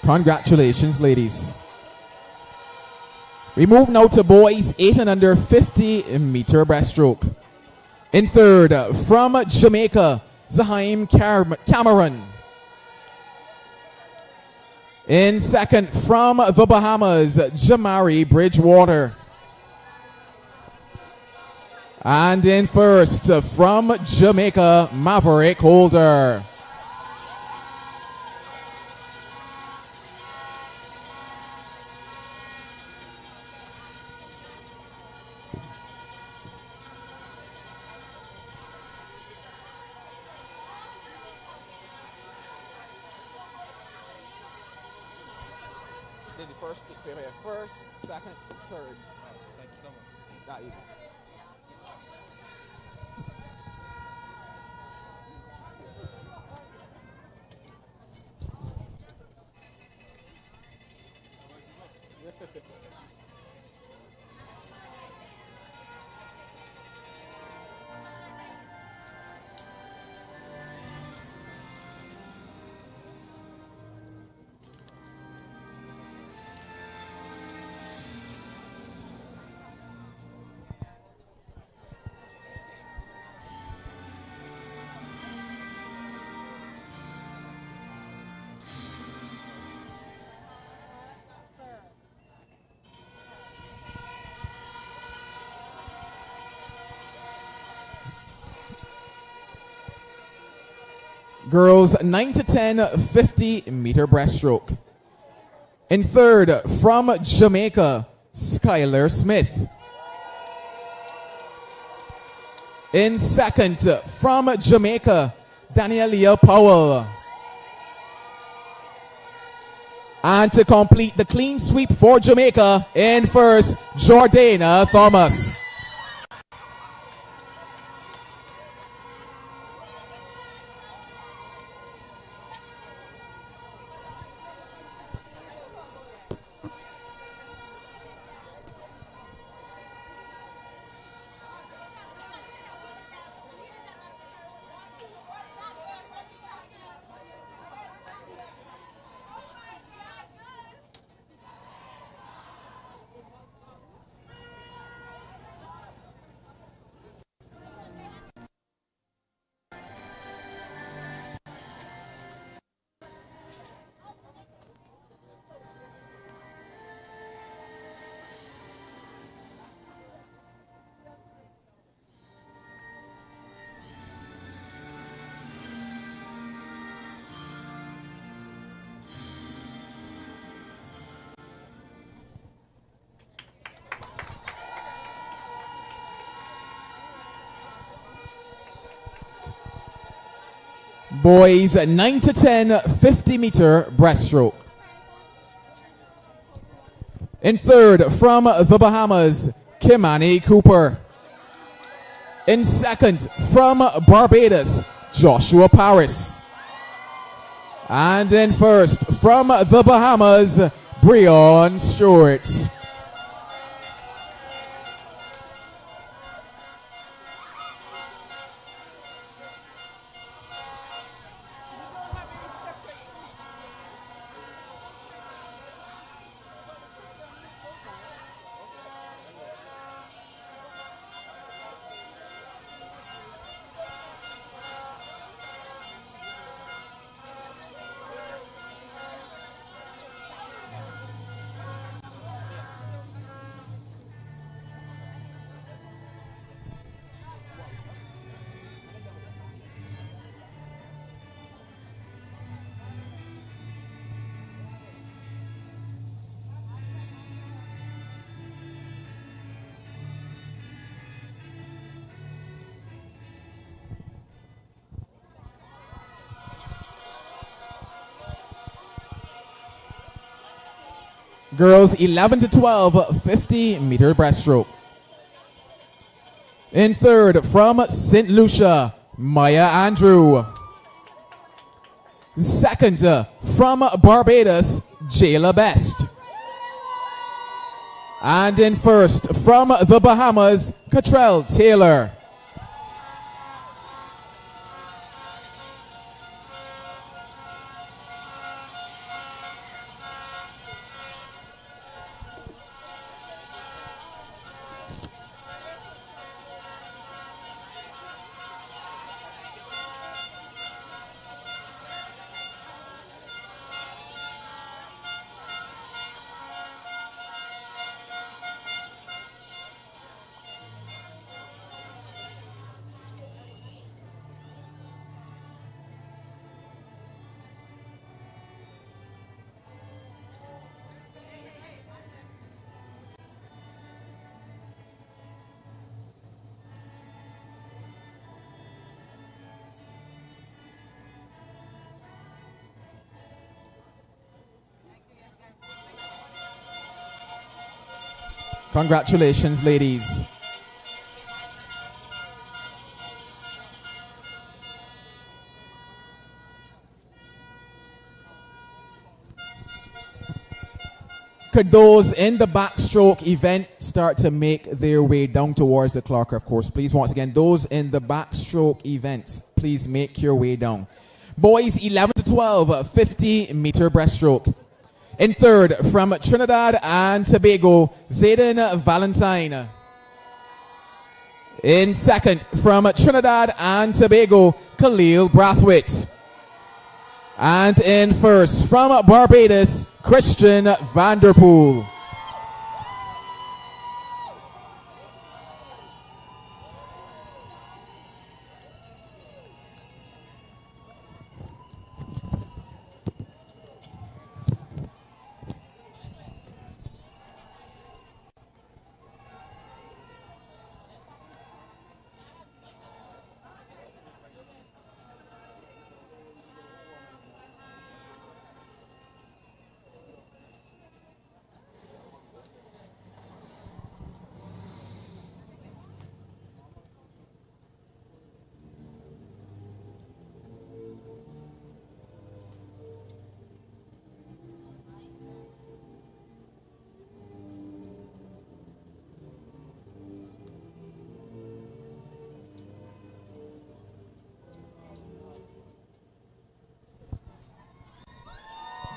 Congratulations, ladies. We move now to boys 8 and under 50 meter breaststroke. In third, from Jamaica, Zaheim Cameron. In second, from the Bahamas, Jamari Bridgewater. And in first, from Jamaica, Maverick Holder. Did the first, second, third. Thank you so much. Not easy. Girls 9 to 10, 50 meter breaststroke. In third, from Jamaica, Skylar Smith. In second, from Jamaica, Danielia Powell. And to complete the clean sweep for Jamaica, in first, Jordana Thomas. Boys 9 to 10 50-meter breaststroke. In third, from the Bahamas, Kimani Cooper. In second, from Barbados, Joshua Paris. And in first, from the Bahamas, Breon Stewart. Girls 11 to 12 50-meter breaststroke. In third, from St. Lucia, Maya Andrew. Second, from Barbados, Jayla Best. And in first, from the Bahamas, Cottrell Taylor. Congratulations, ladies. Could those in the backstroke event start to make their way down towards the clock, of course, please? Once again, those in the backstroke events, please make your way down. Boys 11 to 12, 50-meter breaststroke. In third, from Trinidad and Tobago, Zayden Valentine. In second, from Trinidad and Tobago, Khalil Brathwaite. And in first, from Barbados, Christian Vanderpool.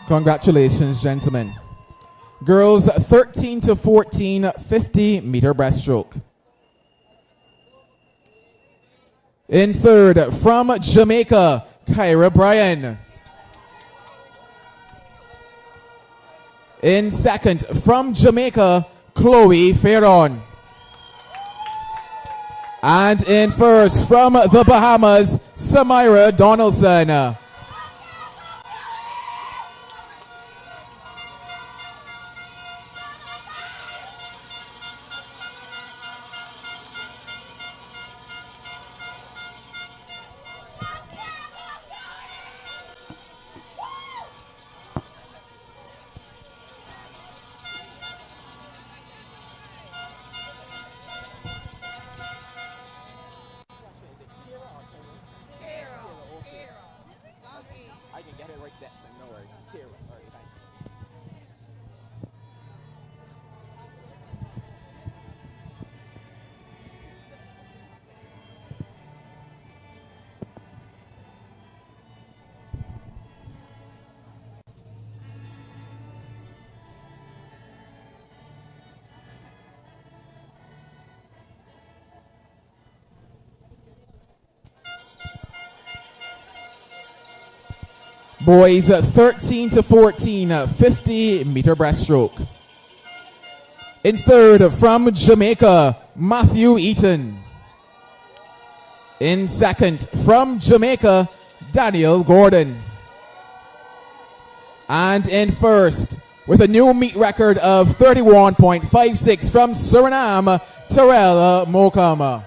Congratulations, gentlemen. Girls 13 to 14, 50-meter breaststroke. In third, from Jamaica, Kyra Bryan. In second, from Jamaica, Chloe Ferron. And in first, from the Bahamas, Samira Donaldson. Boys 13 to 14, 50-meter breaststroke. In third, from Jamaica, Matthew Eaton. In second, from Jamaica, Daniel Gordon. And in first, with a new meet record of 31.56 from Suriname, Terrell Mokama.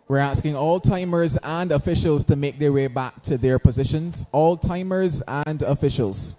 We're asking all timers and officials to make their way back to their positions. All timers and officials.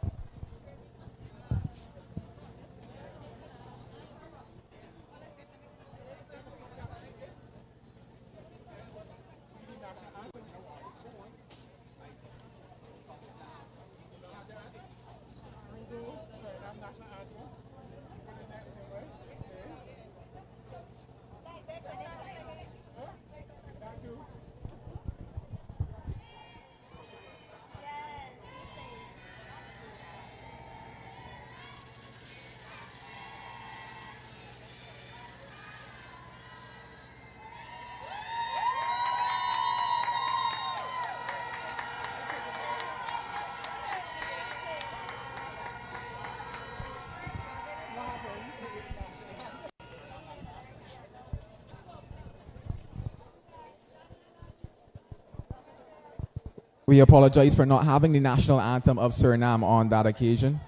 We apologize for not having the national anthem of Suriname on that occasion.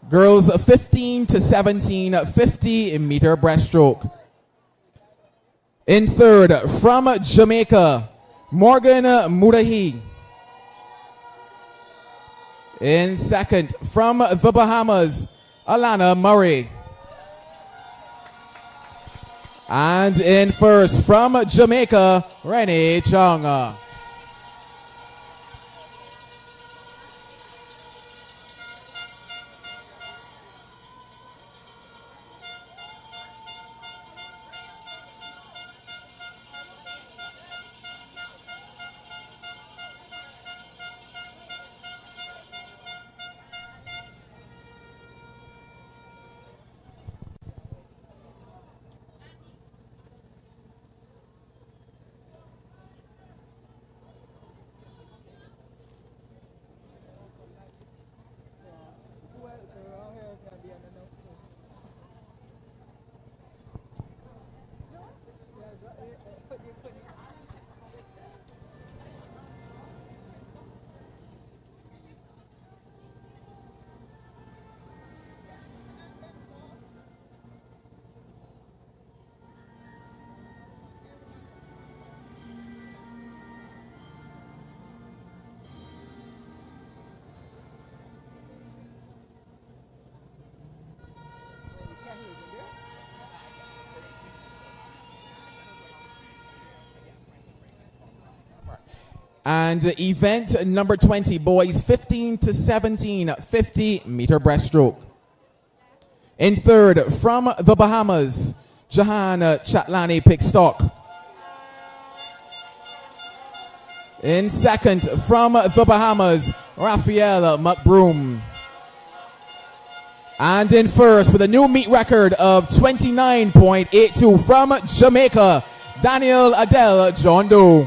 Girls 15 to 17, 50-meter breaststroke. In third, from Jamaica, Morgan Mudahi. In second, from the Bahamas, Alana Murray. And in first, from Jamaica, Renee Chung. And event number 20, boys 15 to 17, 50-meter breaststroke. In third, from the Bahamas, Jahan Chatlani Pickstock. In second, from the Bahamas, Raphael McBroom. And in first, with a new meet record of 29.82 from Jamaica, Daniel Adele John Doe.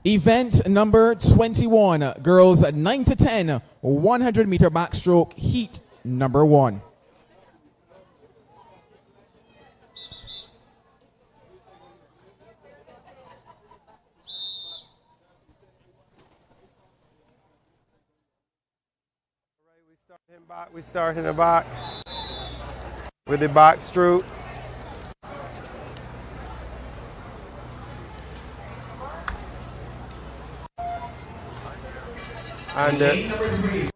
Event number 21, girls 9 to 10, 100-meter backstroke, heat number 1. We start in the back with the backstroke. And 100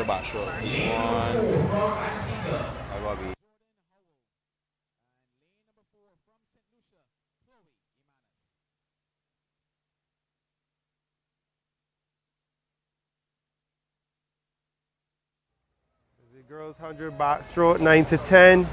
backstroke. One. The girls 100 backstroke, 9 to 10.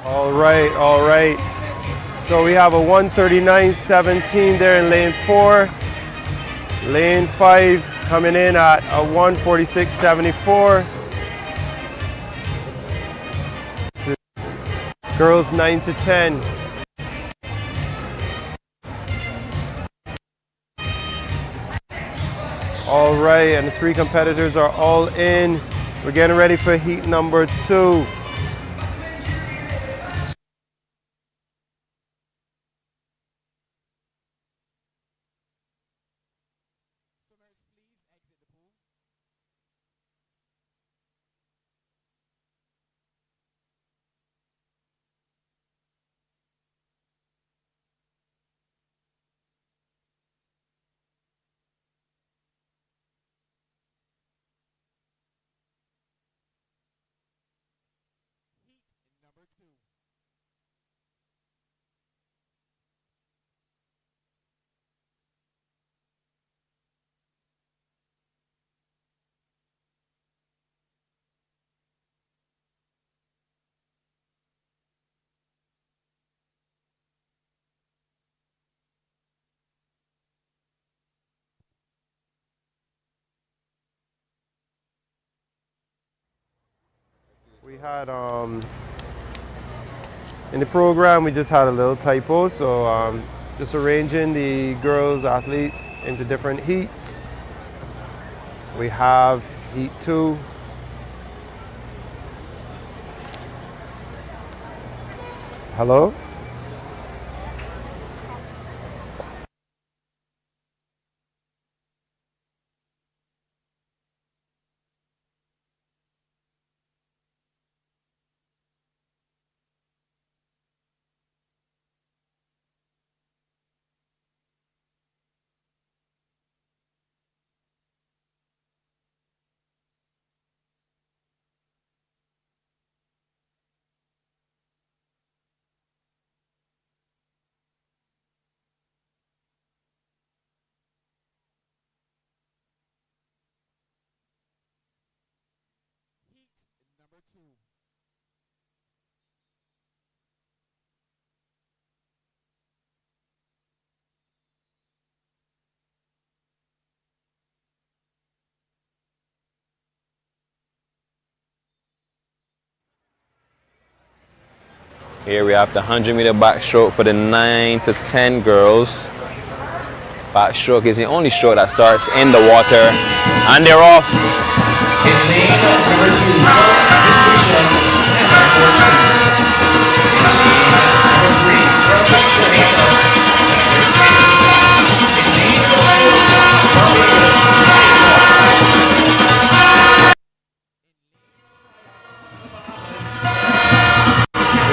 All right, all right. So we have a 139.17 there in lane 4. Lane 5 coming in at a 146.74. Girls 9 to 10. All right, and the 3 competitors are all in. We're getting ready for heat number 2. We had in the program we just had a little typo, so just arranging the girls athletes into different heats. We have heat 2. Hello? Here we have the 100-meter backstroke for the 9 to 10 girls. Backstroke is the only stroke that starts in the water, and they're off.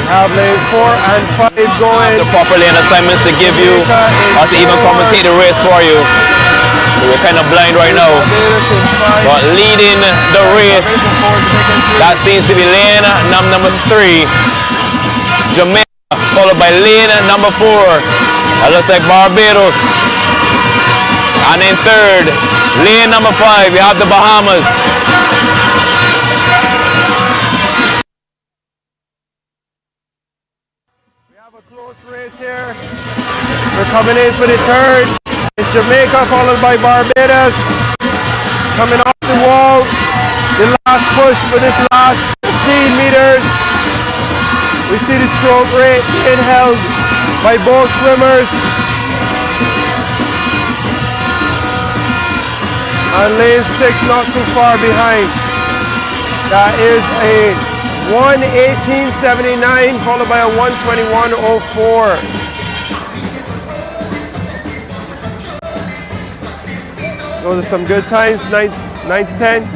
Have lane 4 and 5 going. The proper lane assignments to give you, or to even commentate the race for you. So we're kind of blind right now. But leading the race, that seems to be lane number 3, Jamaica, followed by lane number 4. That looks like Barbados. And in third, lane number 5, we have the Bahamas. Here. We're coming in for the third. It's Jamaica followed by Barbados. Coming off the wall. The last push for this last 15 meters. We see the stroke rate being held by both swimmers. And lane 6 not too far behind. That is a 1:18.79 followed by a 1:21.04. Those are some good times, 9 to 10.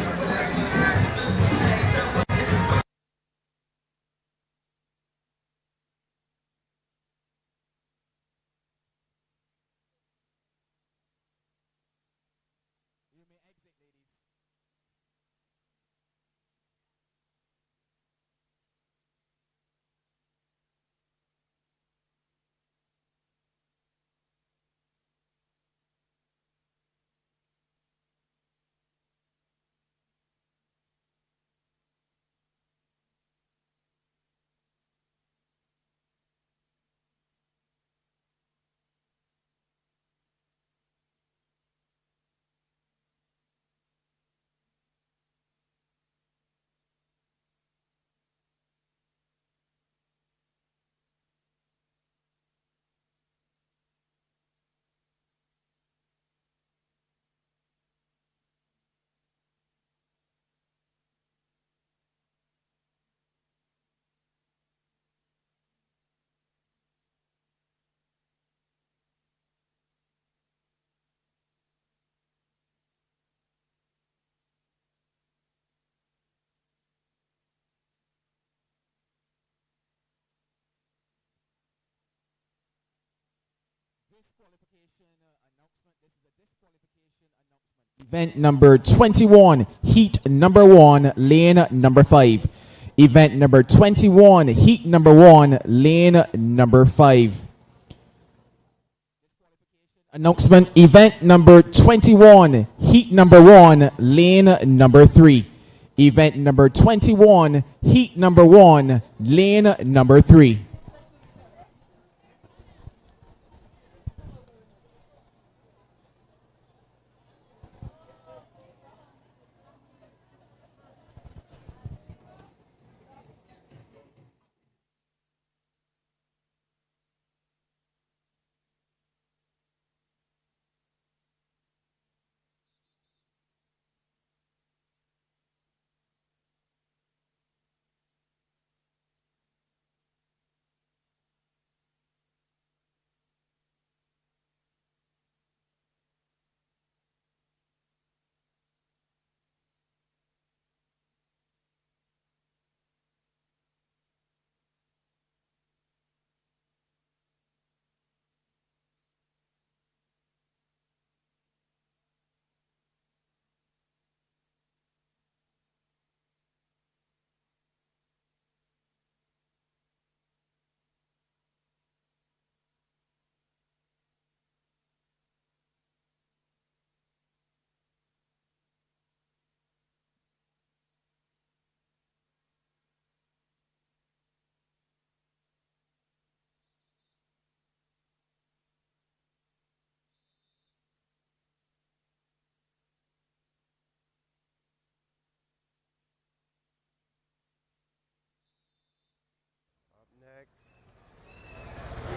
Event number 21, heat number 1, lane number 5. Event number 21, heat number 1, lane number 5. Announcement, event number 21, heat number 1, lane number 3. Event number 21, heat number 1, lane number 3.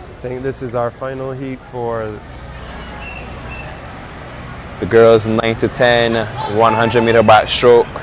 I think this is our final heat for the girls 9 to 10, 100 meter backstroke.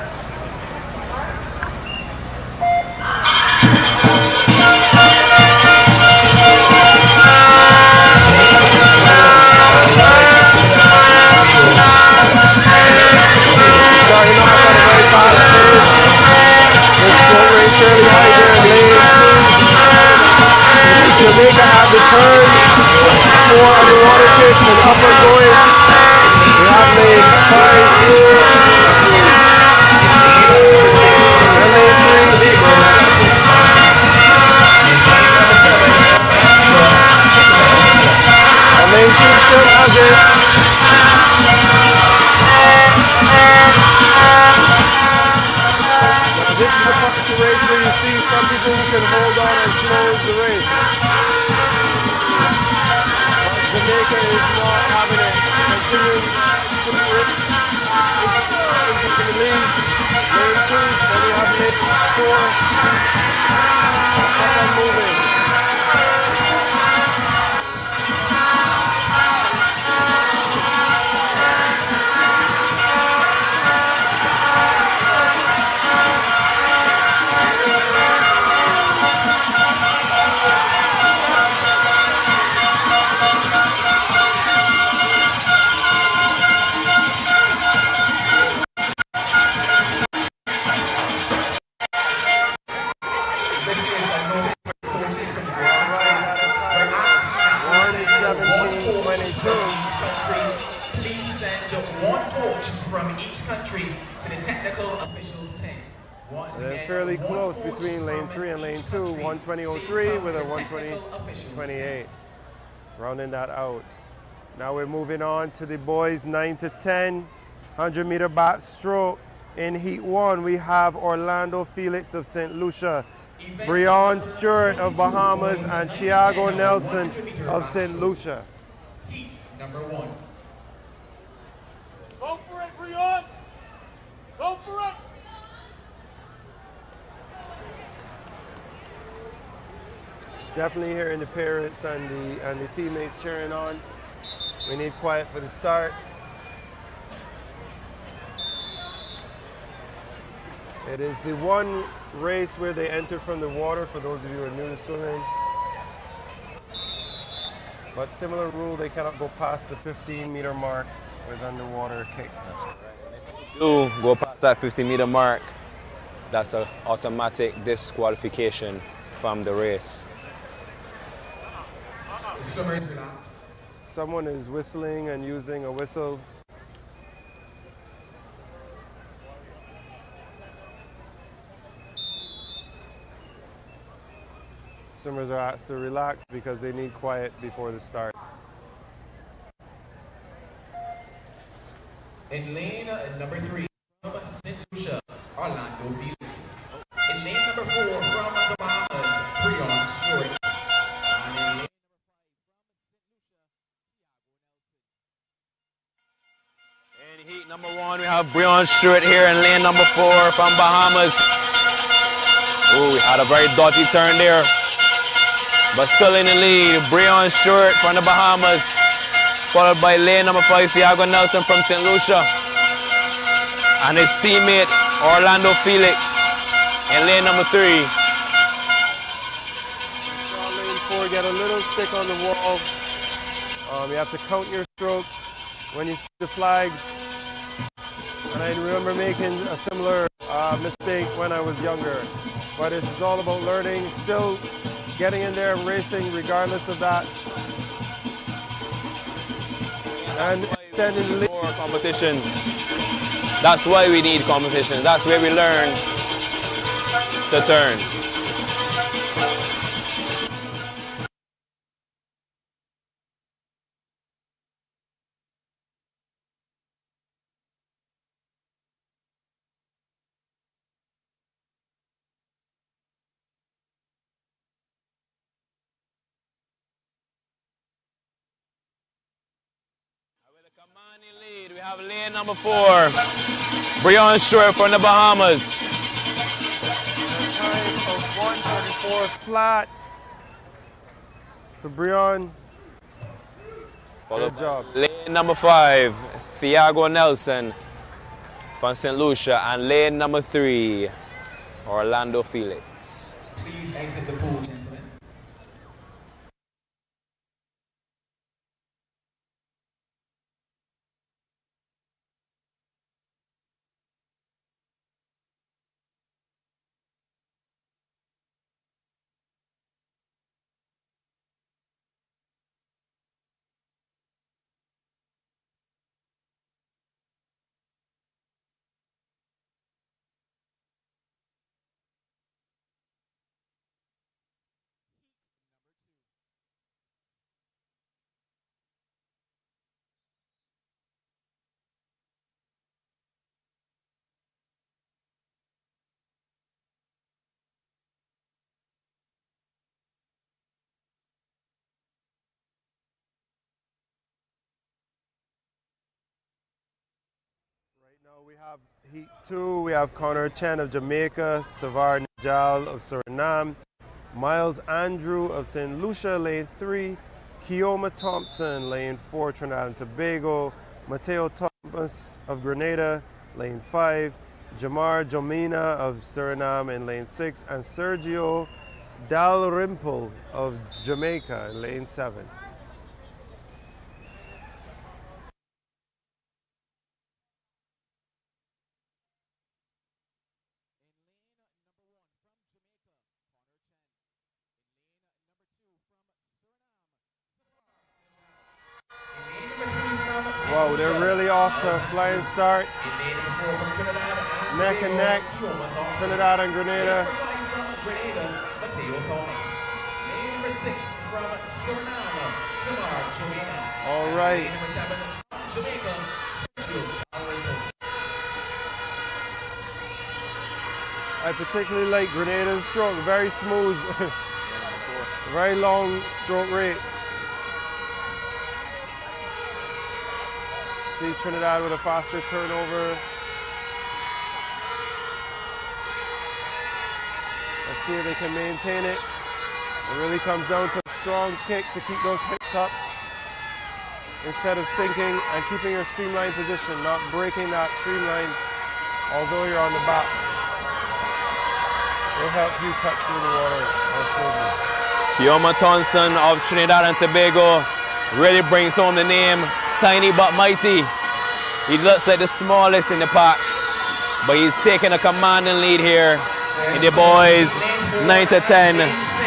Jamaica have the turn for underwater kicks and upper going. We have lane 5 and lane 3. And lane 2 still has it. This is the part of the race where you see some people who can hold on and close the race. Jamaica is not having it. Continuing to the rip. Into the lead. Lane 2. Then we have lane 4. Up and moving. They're fairly close between lane 3 and lane 2, 120.03 with a 120.28. Rounding that out. Now we're moving on to the boys 9 to 10, 100 meter backstroke. In heat 1, we have Orlando Felix of St. Lucia, Breon Stewart of Bahamas, and Thiago Nelson of St. Lucia. Heat number 1. Go for it, Breon! Go for it! Definitely hearing the parents and the teammates cheering on. We need quiet for the start. It is the one race where they enter from the water, for those of you who are new to swimming. But similar rule, they cannot go past the 15-meter mark with underwater kick. That's correct. Do go past that 50-meter mark, that's an automatic disqualification from the race. The swimmers relax. someone is whistling and using a whistle. Swimmers are asked to relax because they need quiet before the start. In lane number 3 from St. Lucia, Orlando Felix. In lane number 4 from the Bahamas, Breon Stewart. In heat number 1, we have Breon Stewart here in lane number 4 from Bahamas. Oh, we had a very dirty turn there. But still in the lead, Breon Stewart from the Bahamas, followed by lane number 5, Thiago Nelson from St. Lucia, and his teammate Orlando Felix in lane number 3. Lane 4, get a little stick on the wall. You have to count your strokes when you see the flags. And I remember making a similar mistake when I was younger. But it's all about learning, still getting in there, racing regardless of that. And extending the lead. More competitions. That's why we need competitions. That's where we learn to turn. Lead. We have lane number 4, Breon Stewart from the Bahamas. Time of 1:34 flat for Breon. Good job. Lane number 5, Thiago Nelson from St. Lucia, and lane number 3, Orlando Felix. Please exit the pool, gentlemen. Now we have heat 2, we have Connor Chen of Jamaica, Savar Nijal of Suriname, Miles Andrew of St. Lucia, lane 3, Kioma Thompson, lane 4, Trinidad and Tobago, Mateo Thomas of Grenada, lane 5, Jamar Jomina of Suriname in lane 6, and Sergio Dalrymple of Jamaica in lane 7. Wow, they're really off to a flying start. Neck and neck, Trinidad and Grenada. All right. I particularly like Grenada's stroke, very smooth, very long stroke rate. See Trinidad with a faster turnover. Let's see if they can maintain it. It really comes down to a strong kick to keep those hips up instead of sinking and keeping your streamline position, not breaking that streamline although you're on the back. It will help you cut through the water more smoothly. Kioma Thompson of Trinidad and Tobago really brings home the name. Tiny but mighty. He looks like the smallest in the pack, but he's taking a commanding lead here in the boys 9 to 10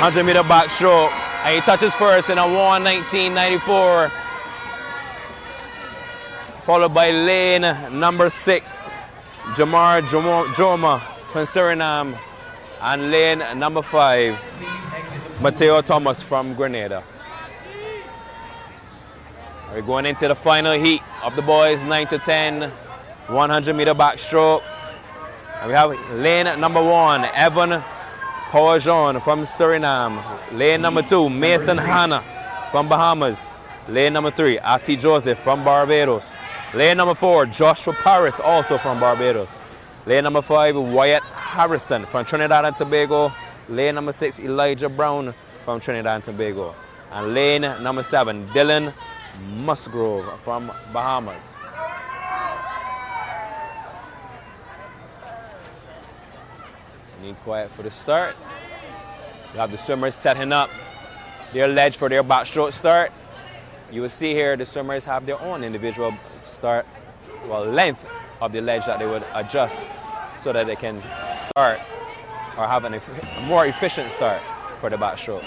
100-meter backstroke. And he touches first in a 1:19.94 followed by lane number 6, Jamar Joma from Suriname, and lane number 5, Mateo Thomas from Grenada. We're going into the final heat of the boys, 9 to 10, 100-meter backstroke. And we have lane number 1, Evan Poajon from Suriname. Lane number 2, Mason Hanna from Bahamas. Lane number 3, Ati Joseph from Barbados. Lane number 4, Joshua Paris, also from Barbados. Lane number 5, Wyatt Harrison from Trinidad and Tobago. Lane number 6, Elijah Brown from Trinidad and Tobago. And lane number 7, Dylan Musgrove from Bahamas. Need quiet for the start. You have the swimmers setting up their ledge for their backstroke start. You will see here the swimmers have their own individual length of the ledge that they would adjust so that they can start or have a more efficient start for the backstroke.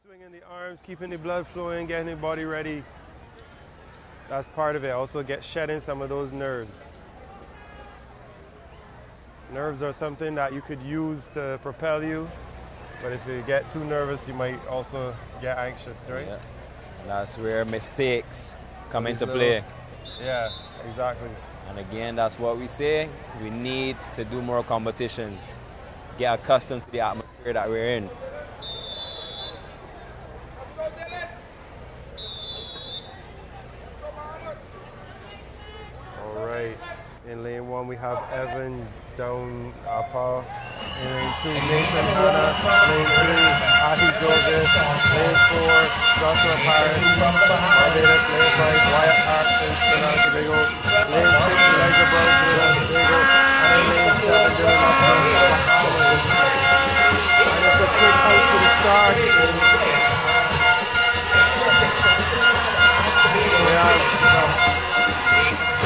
Swinging the arms, keeping the blood flowing, getting the body ready. That's part of it. Also shedding some of those nerves. Nerves are something that you could use to propel you, but if you get too nervous, you might also get anxious, right? Yeah. And that's where mistakes come into play. Yeah, exactly. And again, that's what we say. We need to do more competitions. Get accustomed to the atmosphere that we're in. In lane 1, we have Evan down Apa. In lane 2, Nathan Hanna. Lane 3, Ahi Joseph. Lane 4, Joshua Paris. Barbados. Lane 5, Wyatt Harrison, Trinidad and Tobago. Lane 6, Elijah Brown, Trinidad and Tobago. And in lane 7, Dylan Musgrove, Bahamas. And it's a quick out to the start. We have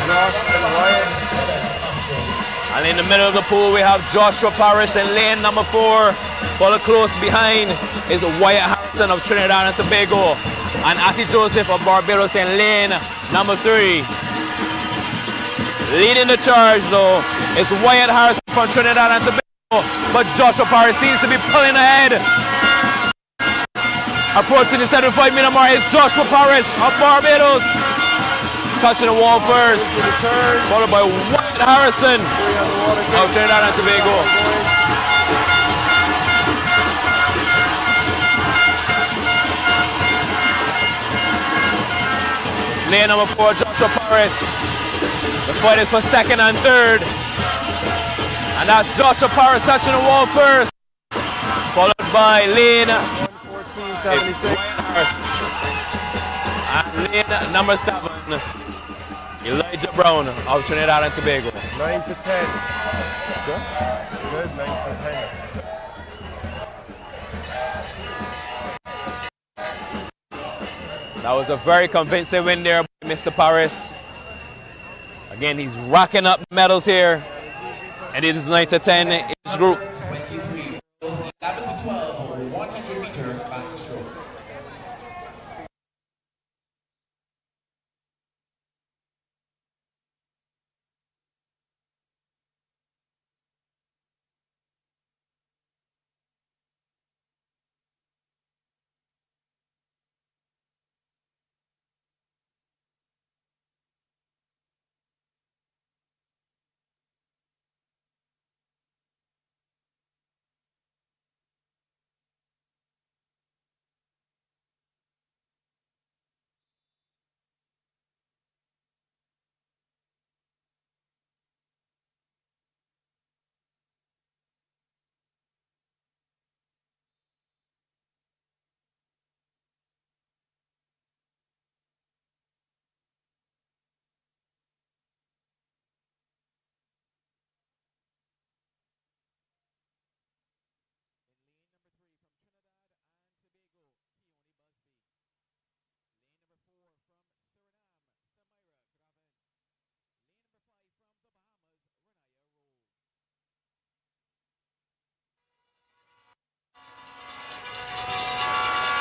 Josh and Wyatt. And in the middle of the pool, we have Joshua Paris in lane number 4. Followed close behind is Wyatt Harrison of Trinidad and Tobago. And Ati Joseph of Barbados in lane number 3. Leading the charge, though, is Wyatt Harrison from Trinidad and Tobago. But Joshua Paris seems to be pulling ahead. Approaching the 75-meter mark is Joshua Paris of Barbados. Touching the wall first, followed by Wyatt Harrison of Trinidad and Tobago. Lane number 4, Joshua Joshua Paris. The fight is for second and third. And that's Joshua Paris touching the wall first. Followed by Lane. 114.76. And Lane number 7. Elijah Brown of Trinidad and Tobago. 9 to 10. Good, 9 to 10. That was a very convincing win there by Mr. Paris. Again, he's racking up medals here. And it is 9 to 10 in his group. 23, 11 to 12, 100 meter backstroke.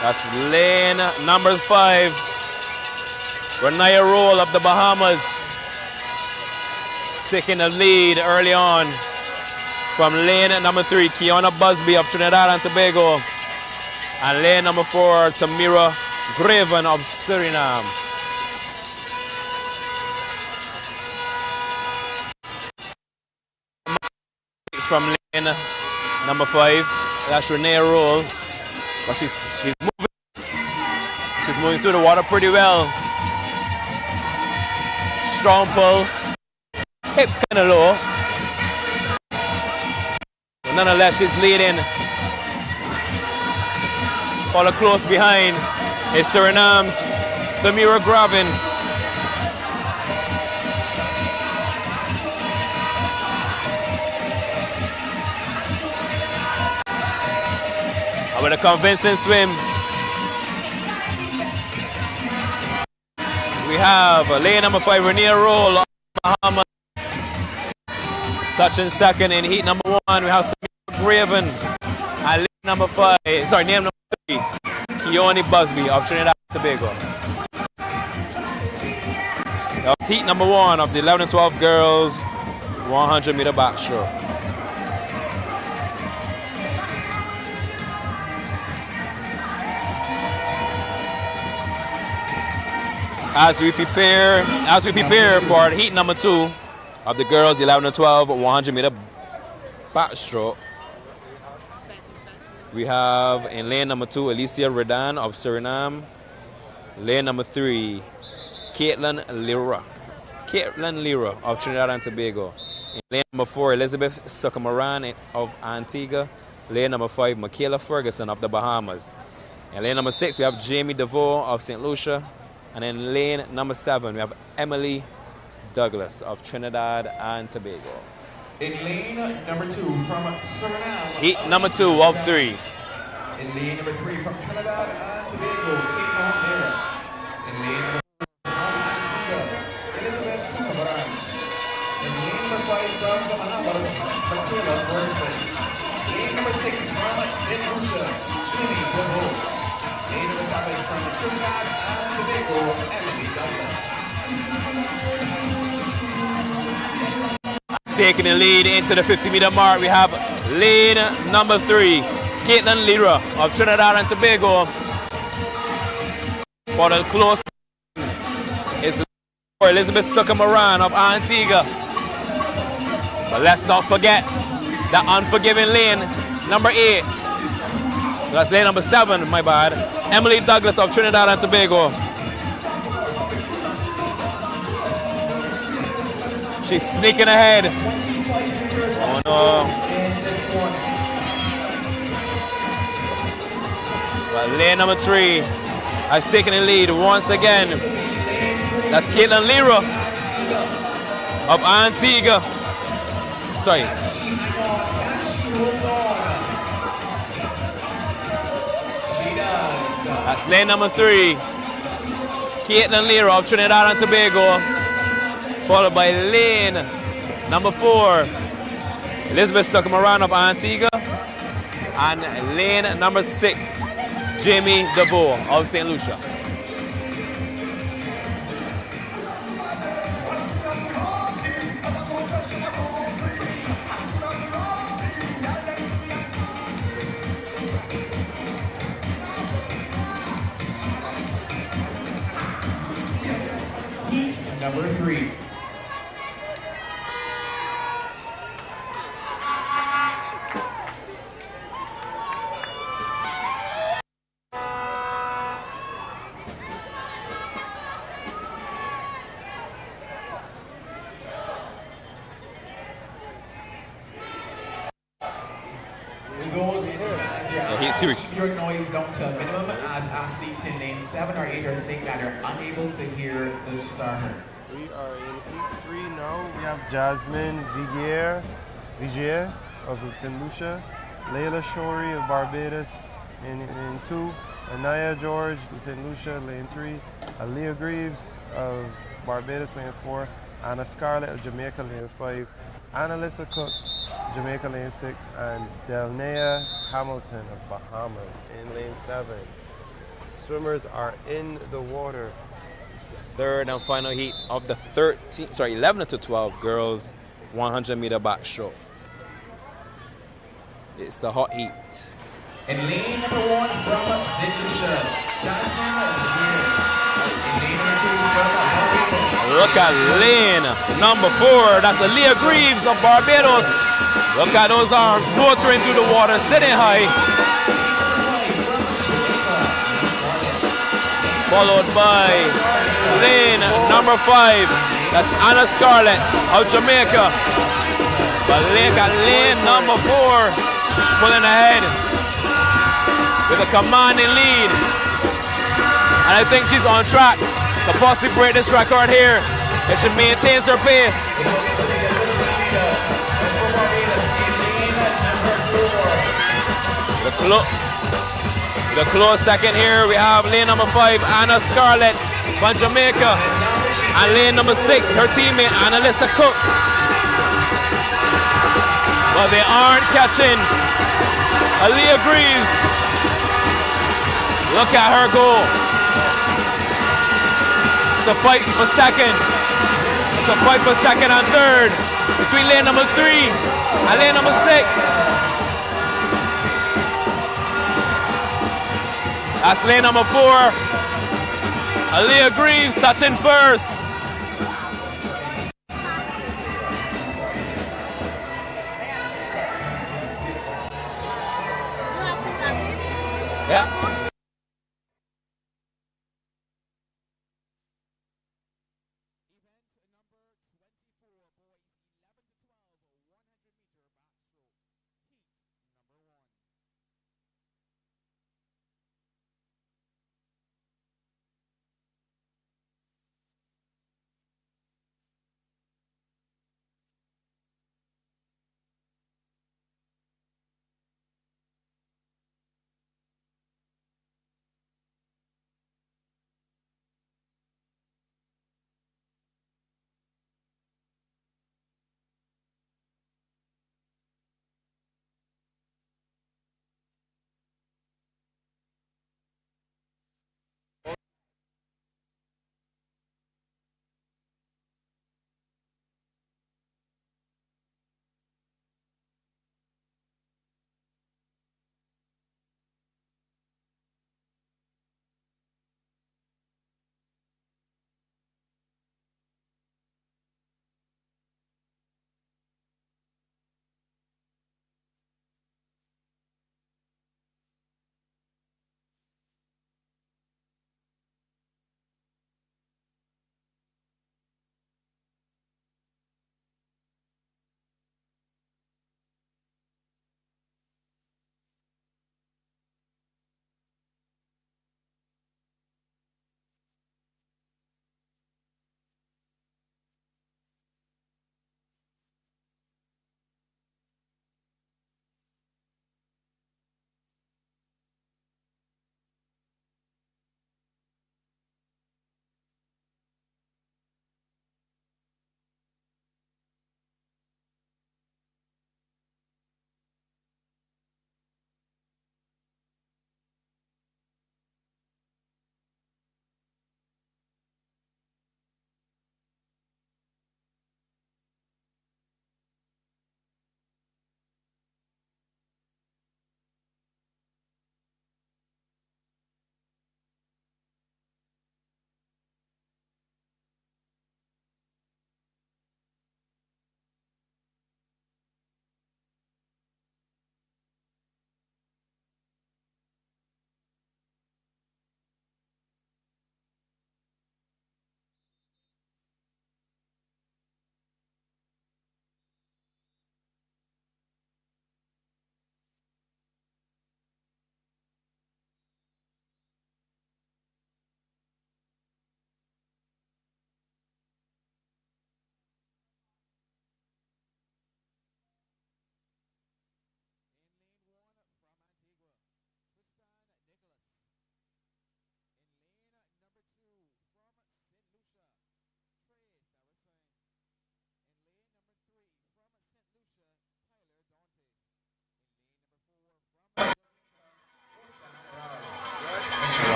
That's lane number 5. Renaya Roll of the Bahamas taking the lead early on from lane number 3, Kiana Busby of Trinidad and Tobago. And lane number 4, Tamira Graven of Suriname. From lane number 5, that's Renaya Roll. But she's moving through the water pretty well. Strong pull. Hips kind of low. But nonetheless, she's leading. Follow close behind is Suriname's Tamira Gravin. With a convincing swim, we have lane number 5, Rainier Roll of Bahamas. Touching second in heat number 1, we have Graven. And lane number 5, sorry, name number 3, Keone Busby of Trinidad and Tobago. That was heat number 1 of the 11 and 12 girls 100 meter backstroke. As we prepare for heat number 2 of the girls 11 and 12 100 meter backstroke, we have in lane number 2 Alicia Redan of Suriname. Lane number 3 Caitlin Lira of Trinidad and Tobago. In lane number 4 Elizabeth Sucamaran of Antigua. Lane number 5 Michaela Ferguson of the Bahamas. In lane number 6 we have Jamie DeVoe of St. Lucia. And in lane number 7, we have Emily Douglas of Trinidad and Tobago. In lane number 2 from Suriname. Heat number 2 of 3. In lane number 3 from Trinidad and Tobago, Kate Mohammed. In lane number 4 from Antigua, Elizabeth Sucamaran. In lane number 5 from the Bahamas, Michaela Ferguson. Lane number 6 from St. Lucia, Jamie DeVoe. Lane number 7 from Trinidad and Tobago, Emily Douglas. Taking the lead into the 50-meter mark, we have lane number 3, Caitlin Lira of Trinidad and Tobago. For the close is Elizabeth Sucamaran of Antigua. But let's not forget the unforgiving lane number 8. That's lane number 7, my bad. Emily Douglas of Trinidad and Tobago. She's sneaking ahead. Oh no. But lane number 3 has taken the lead once again. That's Caitlin Lira of Antigua. Sorry. That's lane number 3. Caitlin Lira of Trinidad and Tobago. Followed by lane number 4. Elizabeth Suckermoran of Antigua. And lane number 6. Jamie DeVoe of St. Lucia. Heat number 3. Keep your noise down to a minimum as athletes in lane 7 or 8 are saying that they're unable to hear the starter. We are in heat 3 now. We have Jasmine Vigier of St. Lucia, Layla Shori of Barbados in lane 2, Anaya George of St. Lucia, lane 3, Aaliyah Greaves of Barbados, lane 4, Anna Scarlett of Jamaica, lane 5, Annalisa Cook, Jamaica, lane 6, and Delnea Hamilton of Bahamas in lane 7. Swimmers are in the water. It's the third and final heat of the 11 to 12 girls 100-meter backstroke. It's the hot heat. In lane number 1 from St. Lucia, Jasmine Vigier. Look at lane number 4. That's Aaliyah Greaves of Barbados. Look at those arms motoring through the water, sitting high. Followed by lane number 5. That's Anna Scarlett of Jamaica. But look at lane number 4 pulling ahead with a commanding lead. And I think she's on track to possibly break this record here if she maintains her pace. The close second here, we have lane number 5, Anna Scarlett from Jamaica. And lane number 6, her teammate, Annalisa Cook. But they aren't catching Aaliyah Greaves. Look at her go. It's a fight for second. It's a fight for second and third between lane number 3 and lane number 6. That's lane number 4. Aaliyah Greaves touching first. Yeah.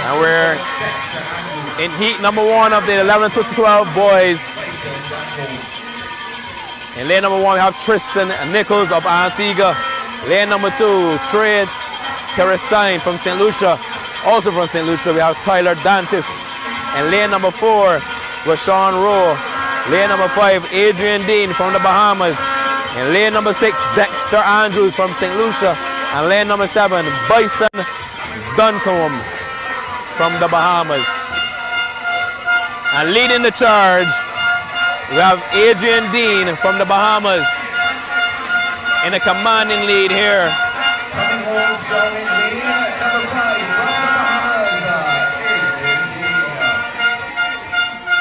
And we're in heat number 1 of the 11 to 12 boys. In lane number 1, we have Tristan Nichols of Antigua. Lane number 2, Trey Teresine from St. Lucia. Also from St. Lucia, we have Tyler Dantis. And lane number 4, Rashawn Rowe. Lane number 5, Adrian Dean from the Bahamas. And lane number 6, Dexter Andrews from St. Lucia. And lane number 7, Bison Duncombe from the Bahamas. And leading the charge, we have Adrian Dean from the Bahamas in a commanding lead here. Coming home strong in lane number 5 from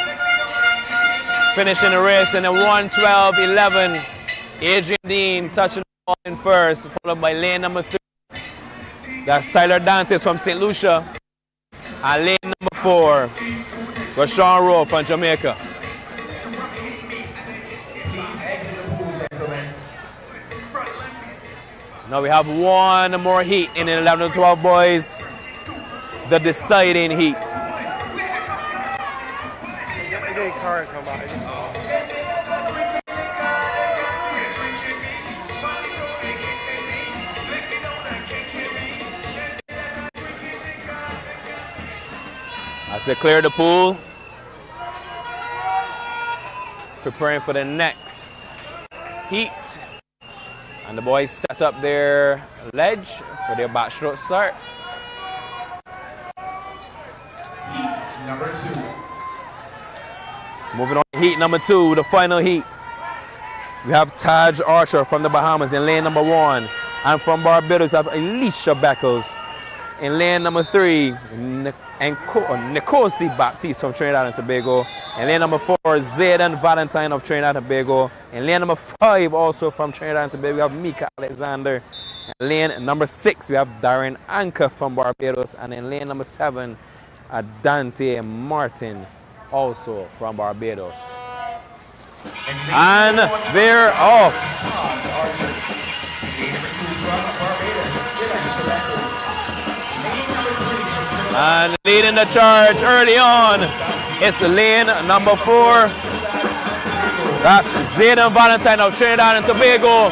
the Bahamas, Finishing the race in a 1:12.11. Adrian Dean touching the ball in first, followed by lane number 3. That's Tyler Dantes from St. Lucia. And lane number 4, Rashawn Rowe from Jamaica. Now we have one more heat in the 11 to 12 boys. The deciding heat. As they clear the pool, preparing for the next heat. And the boys set up their ledge for their backstroke start. heat number 2. Moving on to heat number 2, the final heat. We have Taj Archer from the Bahamas in lane number 1. And from Barbados, we have Alicia Beckles in lane number 3. Nkosi Baptiste from Trinidad and Tobago. In lane number 4, Zayden Valentine of Trinidad and Tobago. In lane number 5, also from Trinidad and Tobago, we have Mika Alexander. In lane number 6, we have Darren Anker from Barbados. And in lane number 7, Dante Martin, also from Barbados. And they're off. And leading the charge early on, it's lane number 4. That's Zayden Valentine of Trinidad and Tobago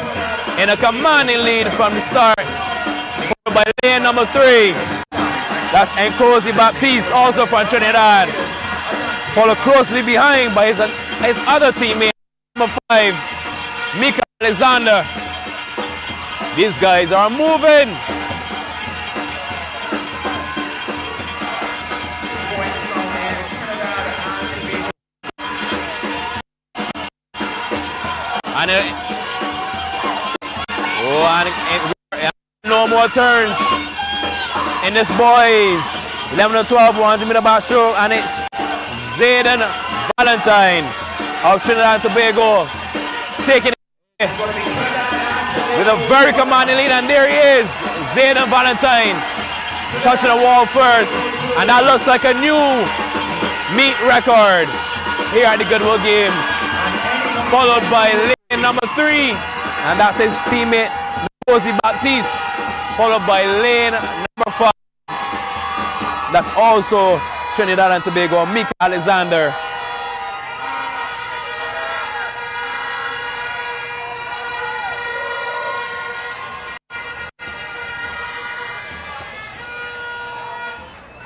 in a commanding lead from the start. Followed by lane number 3. That's Nkosi Baptiste, also from Trinidad. Followed closely behind by his other teammate, number 5, Mika Alexander. These guys are moving. And no more turns in this boys 11 to 12 100-meter backstroke, and it's Zayden Valentine of Trinidad and Tobago taking it with a very commanding lead, and there he is, Zayden Valentine touching the wall first, and that looks like a new meet record here at the Goodwill Games. Followed by lane number 3, and that's his teammate Nkosi Baptiste. Followed by lane number 5, that's also Trinidad and Tobago, Mika Alexander.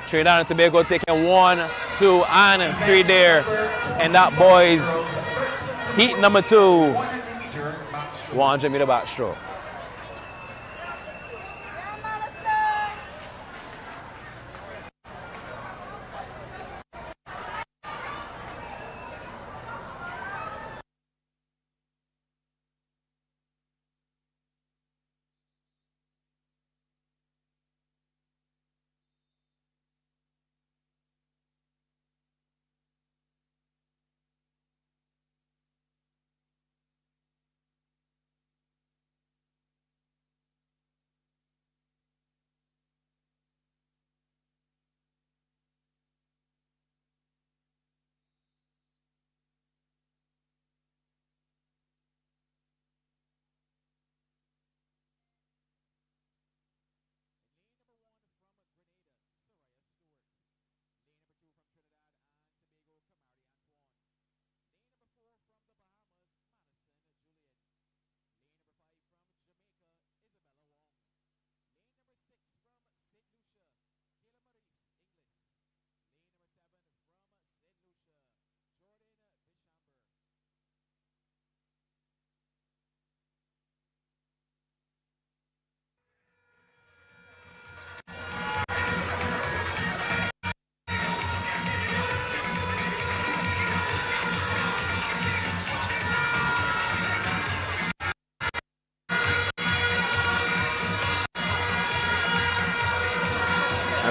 Trinidad and Tobago taking 1, 2, and 3 there, and that boys heat number 2, 100-meter backstroke.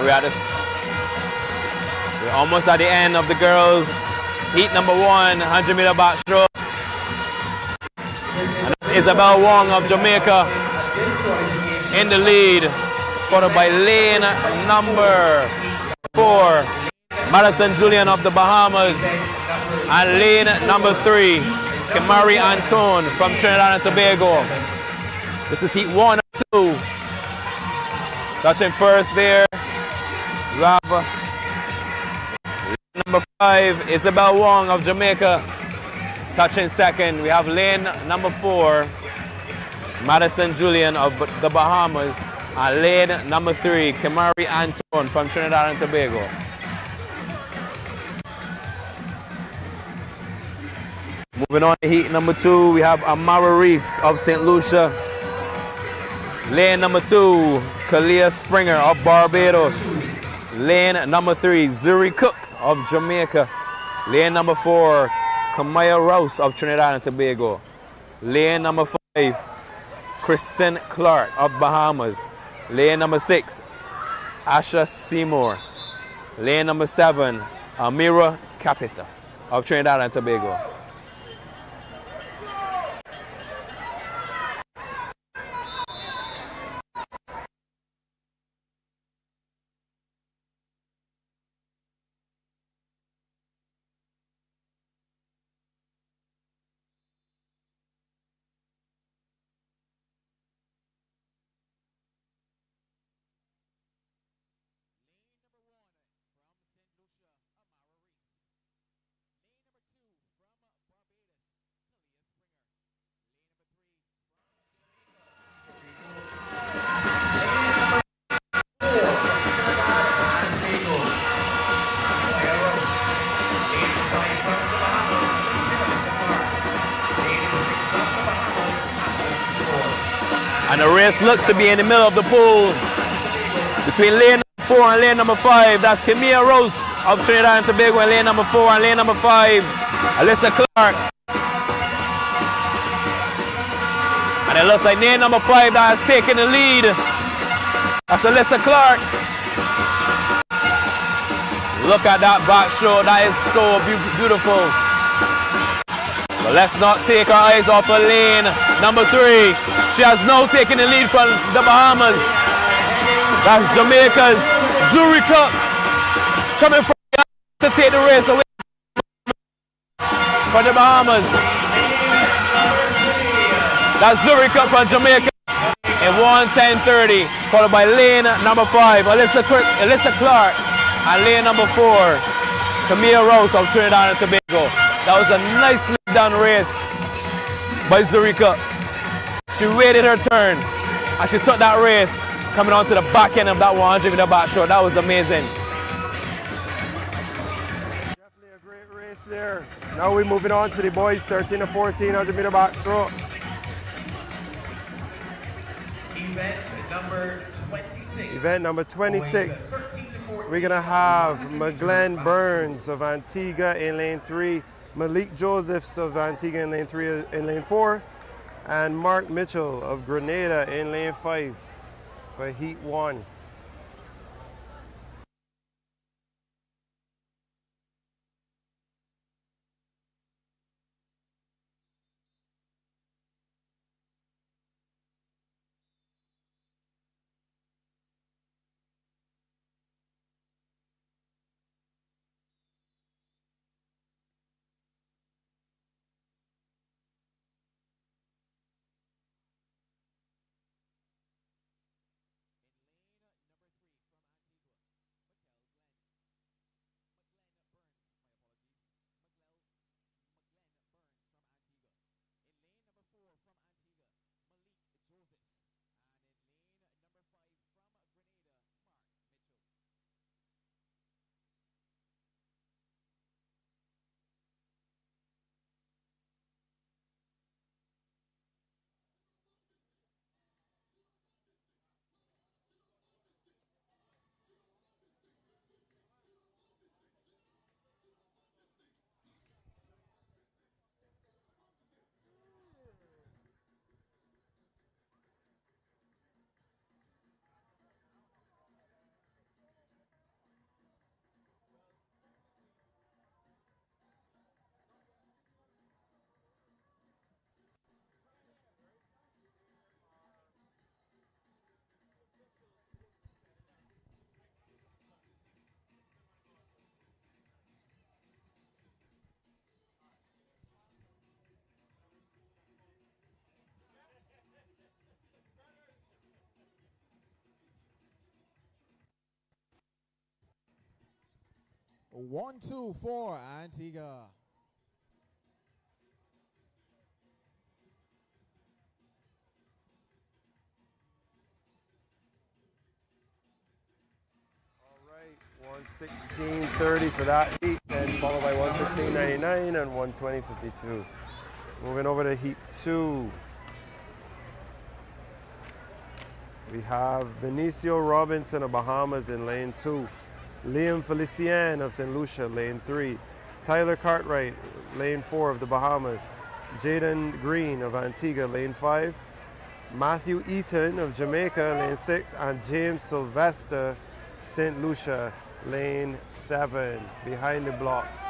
And we're almost at the end of the girls' heat number 1, 100-meter backstroke. And that's Isabel Wong of Jamaica in the lead, followed by lane number 4, Madison Julian of the Bahamas, and lane number 3, Kimari Antone from Trinidad and Tobago. This is heat 1 and 2. Touching first there, we have lane number 5, Isabel Wong of Jamaica. Touching second, we have lane number 4, Madison Julian of the Bahamas, and lane number 3, Kimari Antone from Trinidad and Tobago. Moving on to heat number 2, we have Amara Reese of St. Lucia. Lane number 2, Kalia Springer of Barbados. Lane number 3, Zuri Cook of Jamaica. Lane number 4, Kamaya Rouse of Trinidad and Tobago. Lane number 5, Kristen Clark of Bahamas. Lane number 6, Asha Seymour. Lane number 7, Amira Capita of Trinidad and Tobago. And the race looks to be in the middle of the pool between lane number 4 and lane number 5. That's Camilla Rose of Trinidad and Tobago in lane number 4 and lane number 5, Alyssa Clark. And it looks like lane number 5 that has taken the lead. That's Alyssa Clark. Look at that backstroke, that is so beautiful. But let's not take our eyes off of lane number 3. She has now taken the lead from the Bahamas. That's Jamaica's Zuri Cook coming from to take the race away from the Bahamas. That's Zuri Cook from Jamaica in 1:10:30, followed by lane number 5, Alyssa Clark, and lane number 4, Camilla Rose of Trinidad and Tobago. That was a nicely done race by Zuri Cook. She waited her turn and she took that race coming onto the back end of that 100-meter backstroke. That was amazing. Definitely a great race there. Now we're moving on to the boys 13 to 14 100-meter backstroke. Event number 26. We're going to have McGlenn Burns of Antigua in lane 3, Malik Josephs of Antigua in lane 3 in lane 4, and Mark Mitchell of Grenada in lane 5 for heat 1. 1-2 for Antigua. All right, 116.30 for that heat, then followed by 116.99 and 120.52. Moving over to heat 2. We have Benicio Robinson of Bahamas in lane 2. Liam Felician of St. Lucia, lane 3. Tyler Cartwright, lane 4 of the Bahamas. Jaden Green of Antigua, lane 5. Matthew Eaton of Jamaica, lane 6. And James Sylvester, St. Lucia, lane 7, behind the blocks.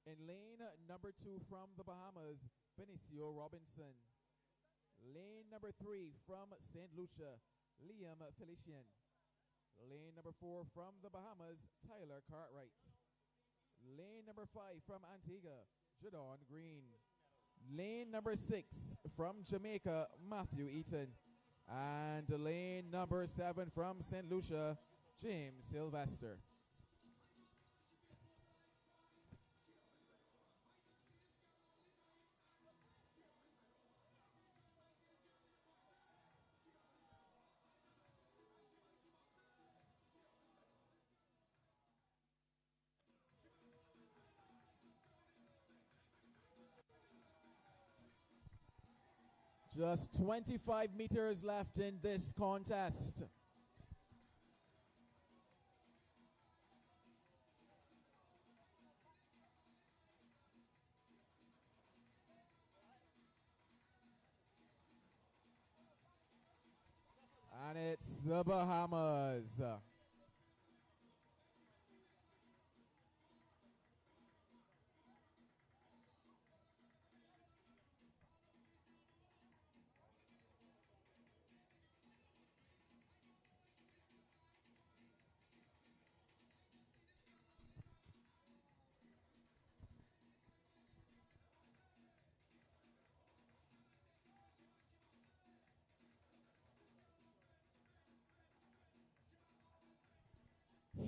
In lane number 2 from the Bahamas, Benicio Robinson. Lane number 3 from St. Lucia, Liam Felician. Lane number 4 from the Bahamas, Tyler Cartwright. Lane number 5 from Antigua, Jadon Green. Lane number 6 from Jamaica, Matthew Eaton. And lane number 7 from St. Lucia, James Sylvester. Just 25 meters left in this contest. And it's the Bahamas.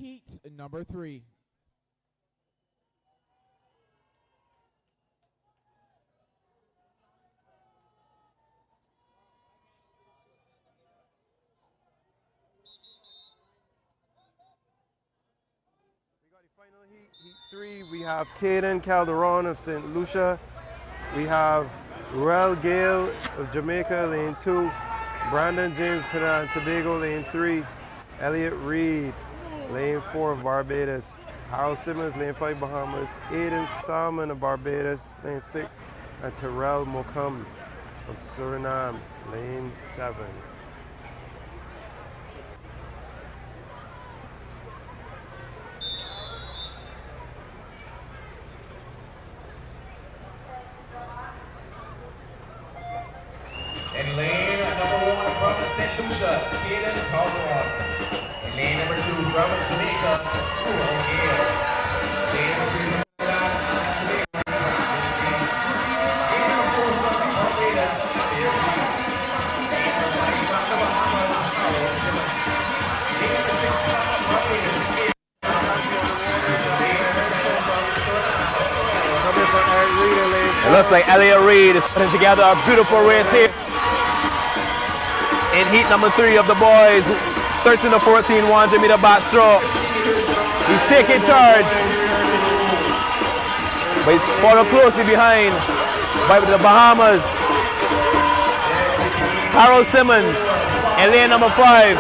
Heat number 3. We got the final heat, heat 3. We have Caden Calderon of St. Lucia. We have Ruel Gale of Jamaica, lane 2. Brandon James, Trinidad and Tobago, lane 3. Elliot Reed, lane 4 of Barbados. Harold Simmons, lane 5 Bahamas. Aiden Salmon of Barbados, lane 6. And Terrell Mocum of Suriname, lane 7. In lane number 1 from St. Lucia, Caden Calderon. In lane number 2 from Jamaica, Ruel Gale. Lane number 3 from Trinidad and Tobago, lane number 4 from Barbados, Elliot Reed. Lane number 5 from the Bahamas, Harold Simmons. Lane number 6 from Barbados, Aiden Salmon. Lane number 7 from Suriname, Coming for Eric Reed in lane 4. Looks like Elliot Reed is putting together a beautiful race here. In heat number 3 of the boys, 13 to 14, 100 meter backstroke. He's taking charge, but he's followed closely behind by the Bahamas. Harold Simmons in lane number 5.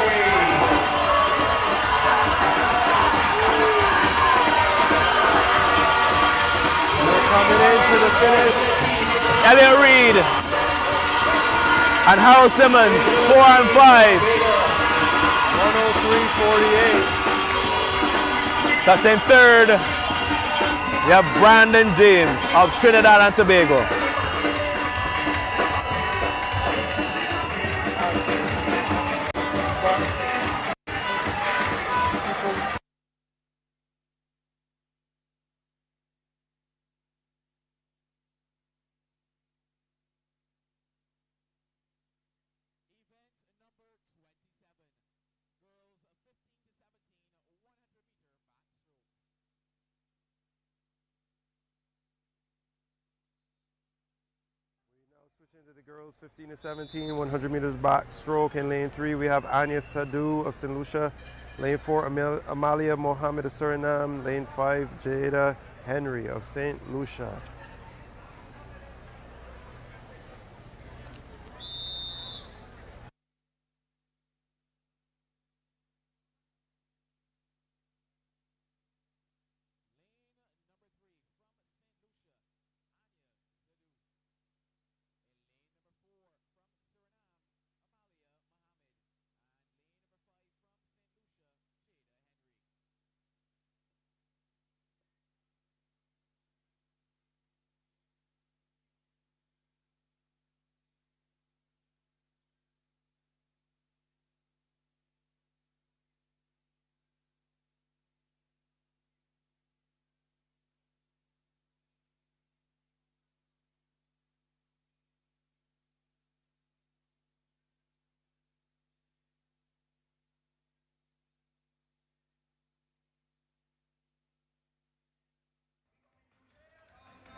Coming in to the finish. Elliot Reed and Harold Simmons, 4 and 5. 103.48. Touching third, we have Brandon James of Trinidad and Tobago. Switching to the girls 15 to 17, 100 meters backstroke. In lane 3, we have Anya Sadu of St. Lucia. Lane 4, Amalia Mohammed of Suriname. Lane 5, Jada Henry of St. Lucia.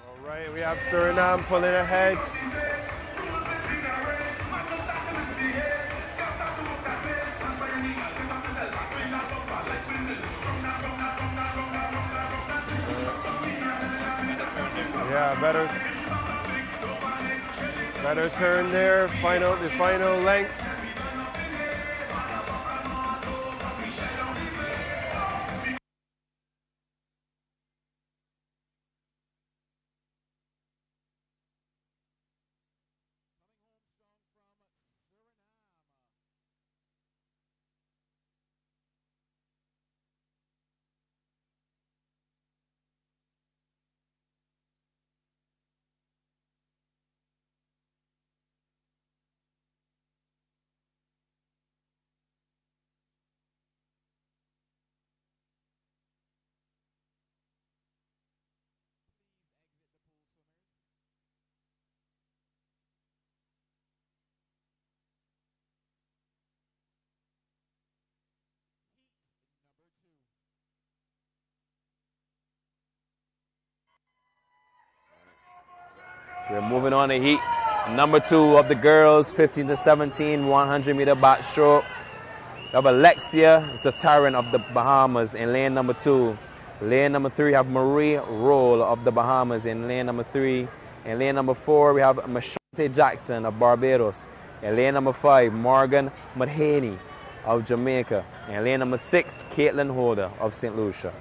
All right, we have Suriname pulling ahead. Yeah, better turn there. The final length. We're moving on to heat number 2 of the girls, 15 to 17, 100 meter backstroke. We have Alexia Zatarin of the Bahamas in lane number 2. Lane number 3, we have Marie Roll of the Bahamas in lane number 3. In lane number 4, we have Mashante Jackson of Barbados. In lane number 5, Morgan Madhaney of Jamaica. In lane number 6, Caitlin Holder of St. Lucia.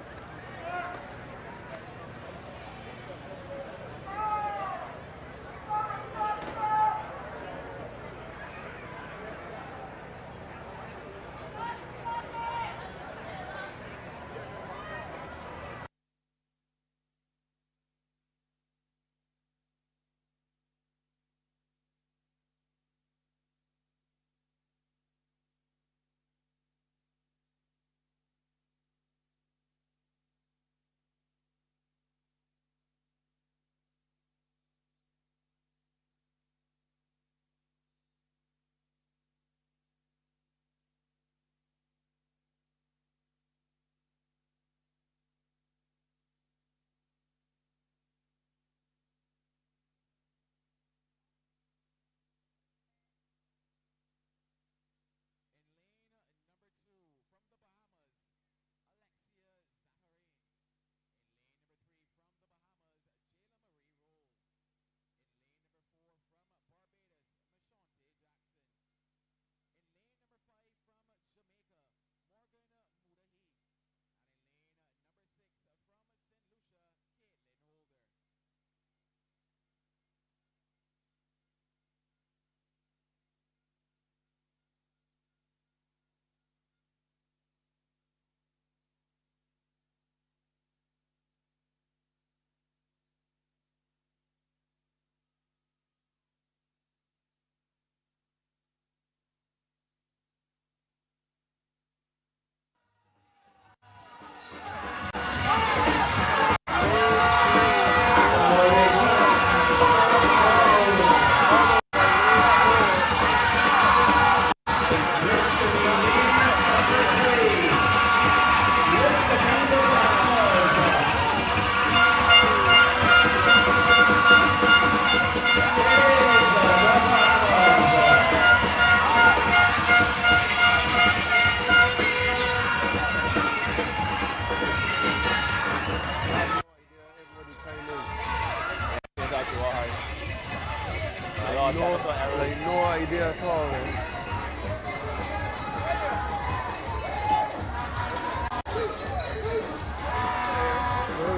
idea at all, man.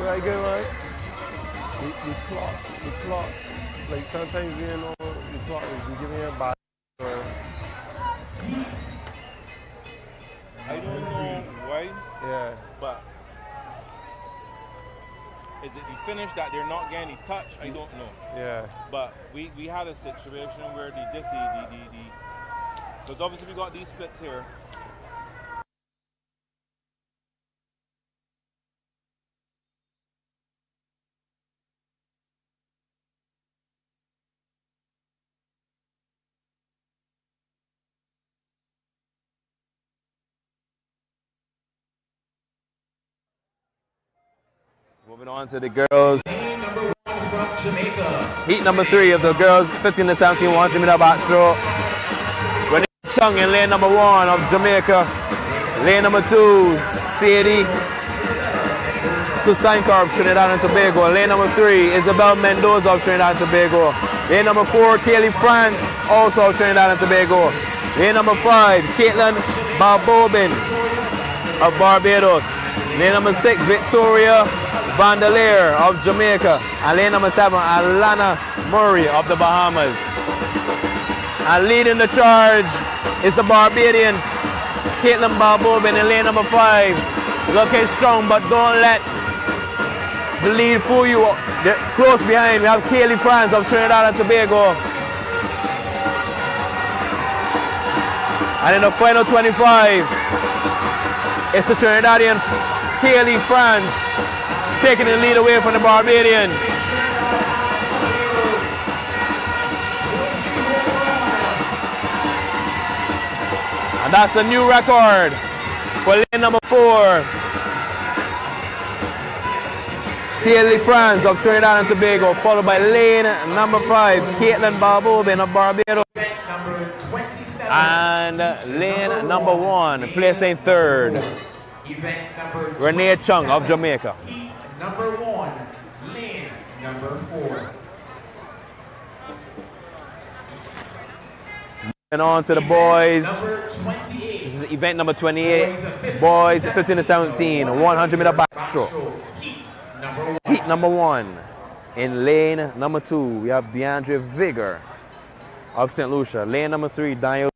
Very good, right? The clock, like sometimes you know, the clock is giving you a bad. I don't know why. Yeah. But is it the finish that they're not getting the touch? I don't know. Yeah. But we had a situation where because obviously we got these splits here. Moving on to the girls. Lane number 1 from Jamaica. Heat number 3 of the girls, 15 to 17, 100 meter backstroke. Renee Chung in lane number 1 of Jamaica. Lane number 2, Sadie Susanka of Trinidad and Tobago. Lane number 3, Isabel Mendoza of Trinidad and Tobago. Lane number 4, Kaylee France, also of Trinidad and Tobago. Lane number 5, Caitlin Barbobin of Barbados. Lane number 6, Victoria Vandalier of Jamaica. And lane number 7, Alana Murray of the Bahamas. And leading the charge is the Barbadian Caitlin Barbobin in lane number 5. Looking strong, but don't let the lead fool you. They're close behind. We have Kaylee France of Trinidad and Tobago. And in the final 25, it's the Trinidadian Kaylee France taking the lead away from the Barbadian. And that's a new record for lane number 4. Kaylee France of Trinidad and Tobago, followed by lane number 5, Caitlin Barbobin of Barbados. And lane number 1, placing 3rd, Renee Chung of Jamaica. Number 1, lane number 4. And on to the boys. Number 28. This is event number 28. Boys 15 to 17, 100 meter backstroke. Heat number 1. In lane number 2, we have DeAndre Vigor of St. Lucia. Lane number 3, Daniel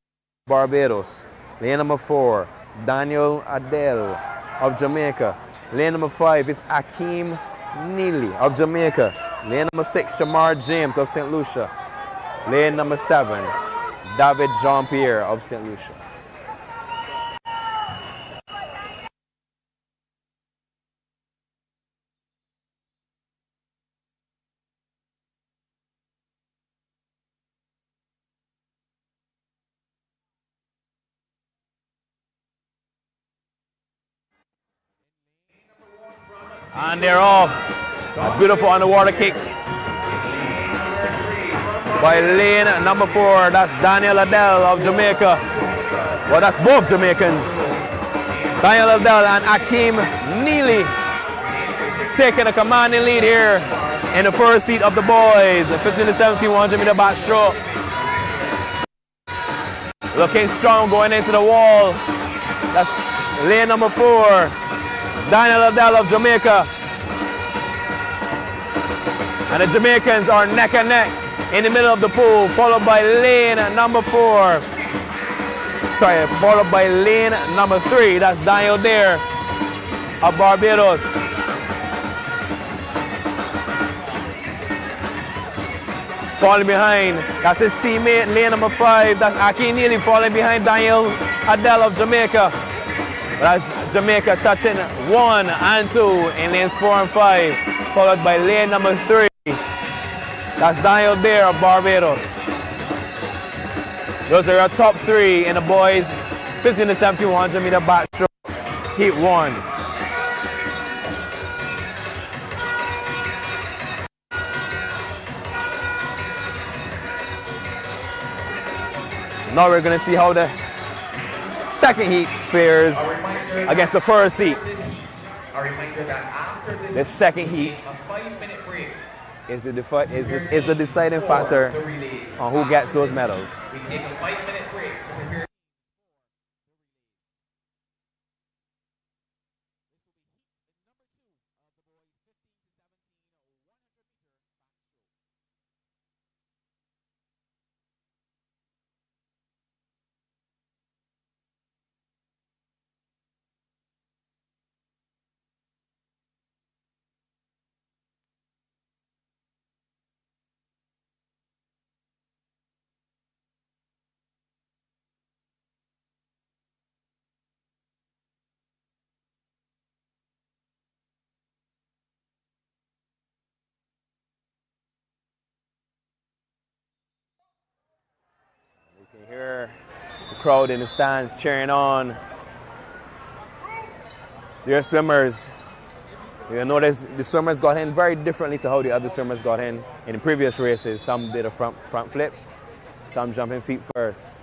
Barbados. Lane number 4, Daniel Adele of Jamaica. Lane number 5 is Akeem Neely of Jamaica. Lane number 6, Shamar James of St. Lucia. Lane number 7, David Jean-Pierre of St. Lucia. And they're off. A beautiful underwater kick by lane number 4. That's Daniel Adele of Jamaica. Well, that's both Jamaicans. Daniel Adele and Akeem Neely taking a commanding lead here in the first heat of the boys. 15 to 17, 100 meter backstroke. Looking strong going into the wall. That's lane number 4. Daniel Adele of Jamaica. And the Jamaicans are neck and neck in the middle of the pool, followed by lane number 4. Sorry, followed by lane number 3. That's Daniel Dare of Barbados. Falling behind, that's his teammate, lane number 5. That's Aki Neely falling behind Daniel Adele of Jamaica. That's Jamaica touching 1 and 2 in lanes 4 and 5, followed by lane number 3. That's Daniel Dare of Barbados. Those are our top 3 in the boys 15 to 17, 100 meter backstroke, heat 1. Now we're going to see how the second heat fares against the first heat. A reminder that after this The second heat. a 5-minute break. is the deciding factor on who gets those medals. We take a 5-minute break to prepare. You can hear the crowd in the stands cheering on their swimmers. You'll notice the swimmers got in very differently to how the other swimmers got in the previous races. Some did a front flip, some jumping feet first.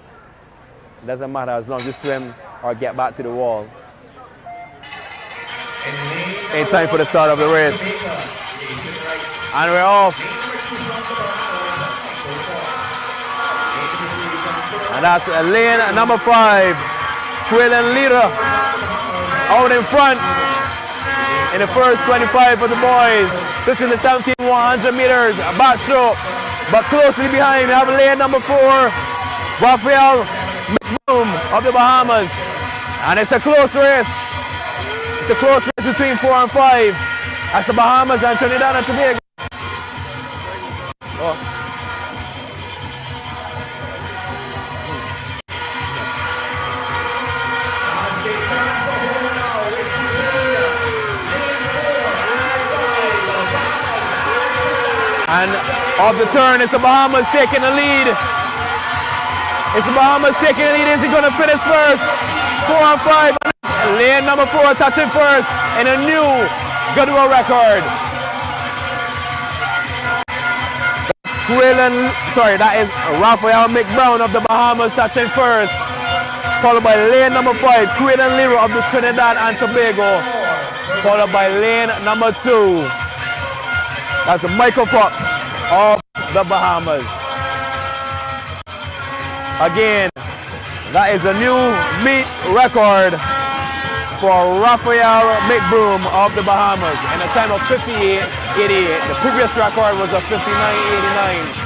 It doesn't matter as long as you swim or get back to the wall. In time for the start of the race. And we're off. And that's lane number 5, Quillen Lira, out in front in the first 25 for the boys. Between the 17 100 meters, backstroke, but closely behind we have lane number 4, Raphael McBroom of the Bahamas. And it's a close race. It's a close race between 4 and 5 as the Bahamas and Trinidad and Tobago. Oh. And off the turn, it's the Bahamas taking the lead. It's the Bahamas taking the lead. Is he going to finish first? 4 on 5. Lane number 4 touching first in a new Goodwill record. That is Raphael McBrown of the Bahamas touching first. Followed by lane number 5, Quillen Lira of the Trinidad and Tobago. Followed by lane number 2. That's Michael Fox of the Bahamas. Again, that is a new meet record for Raphael McBroom of the Bahamas in a time of 58.88. The previous record was a 59.89.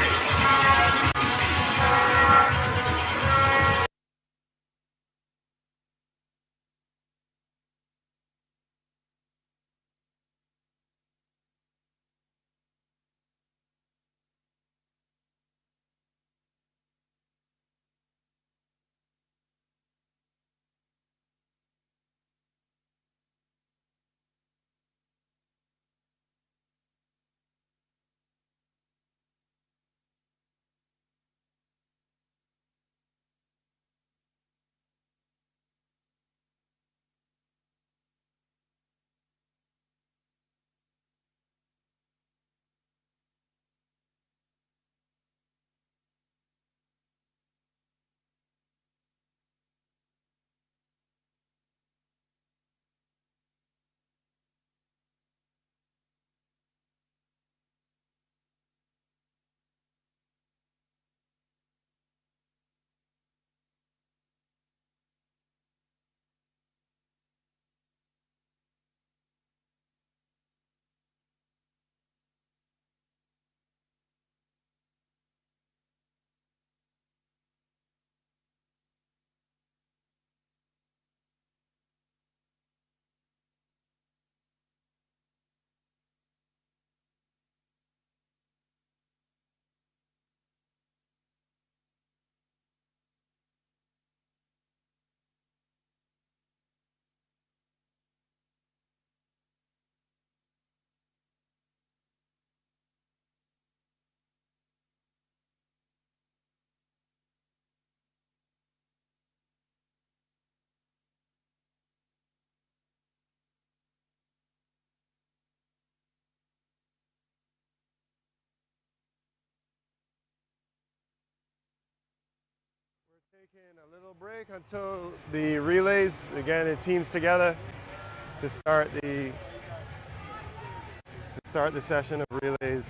Taking a little break until the relays, again it teams together to start the session of relays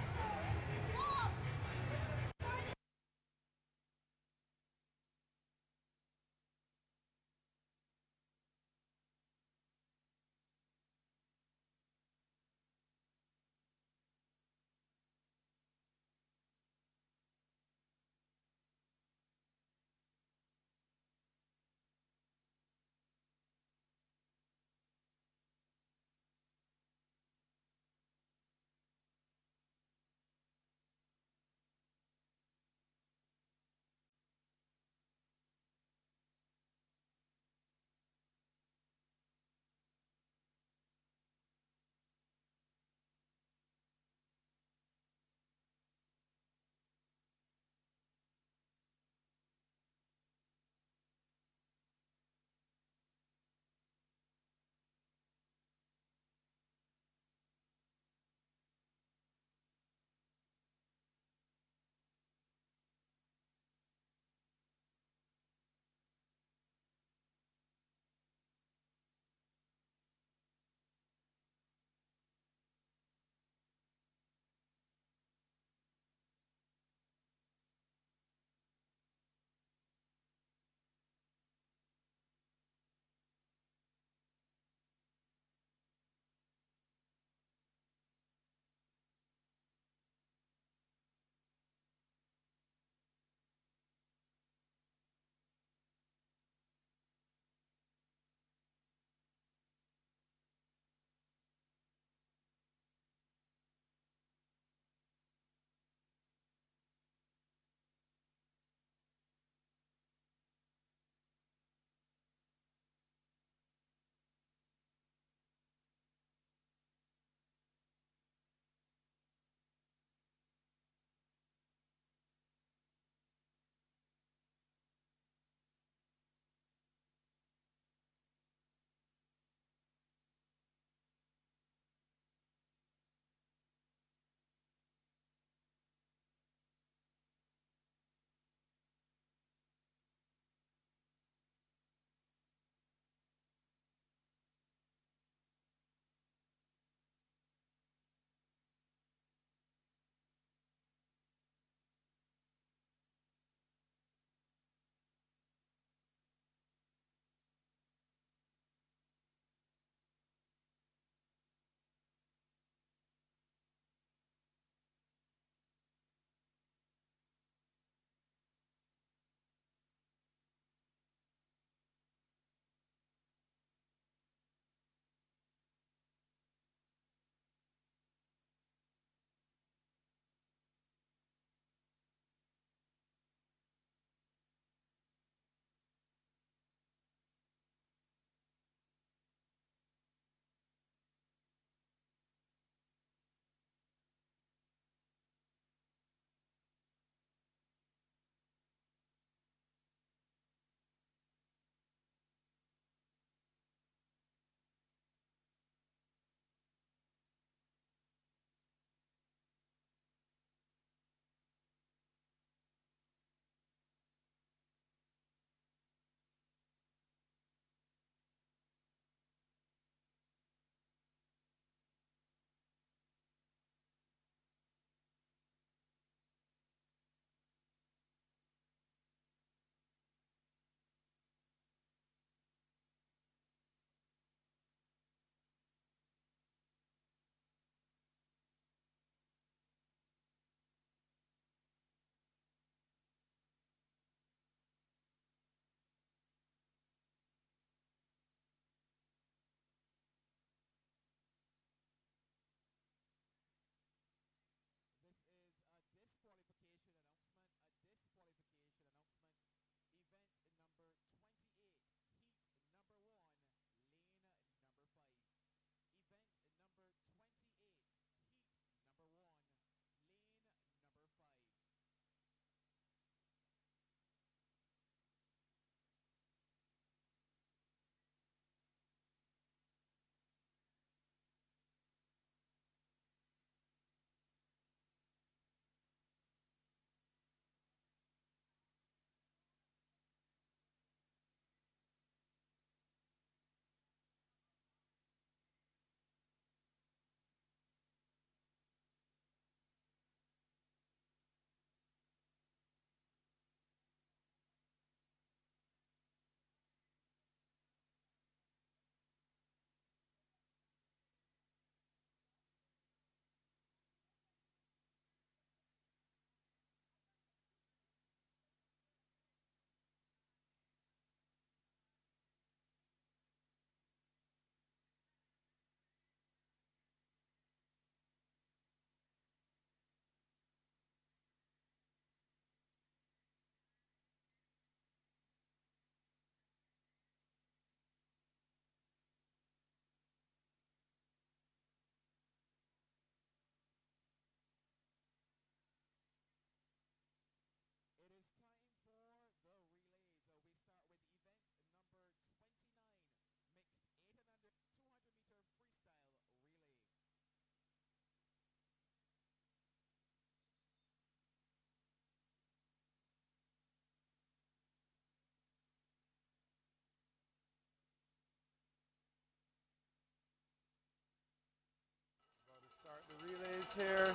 here.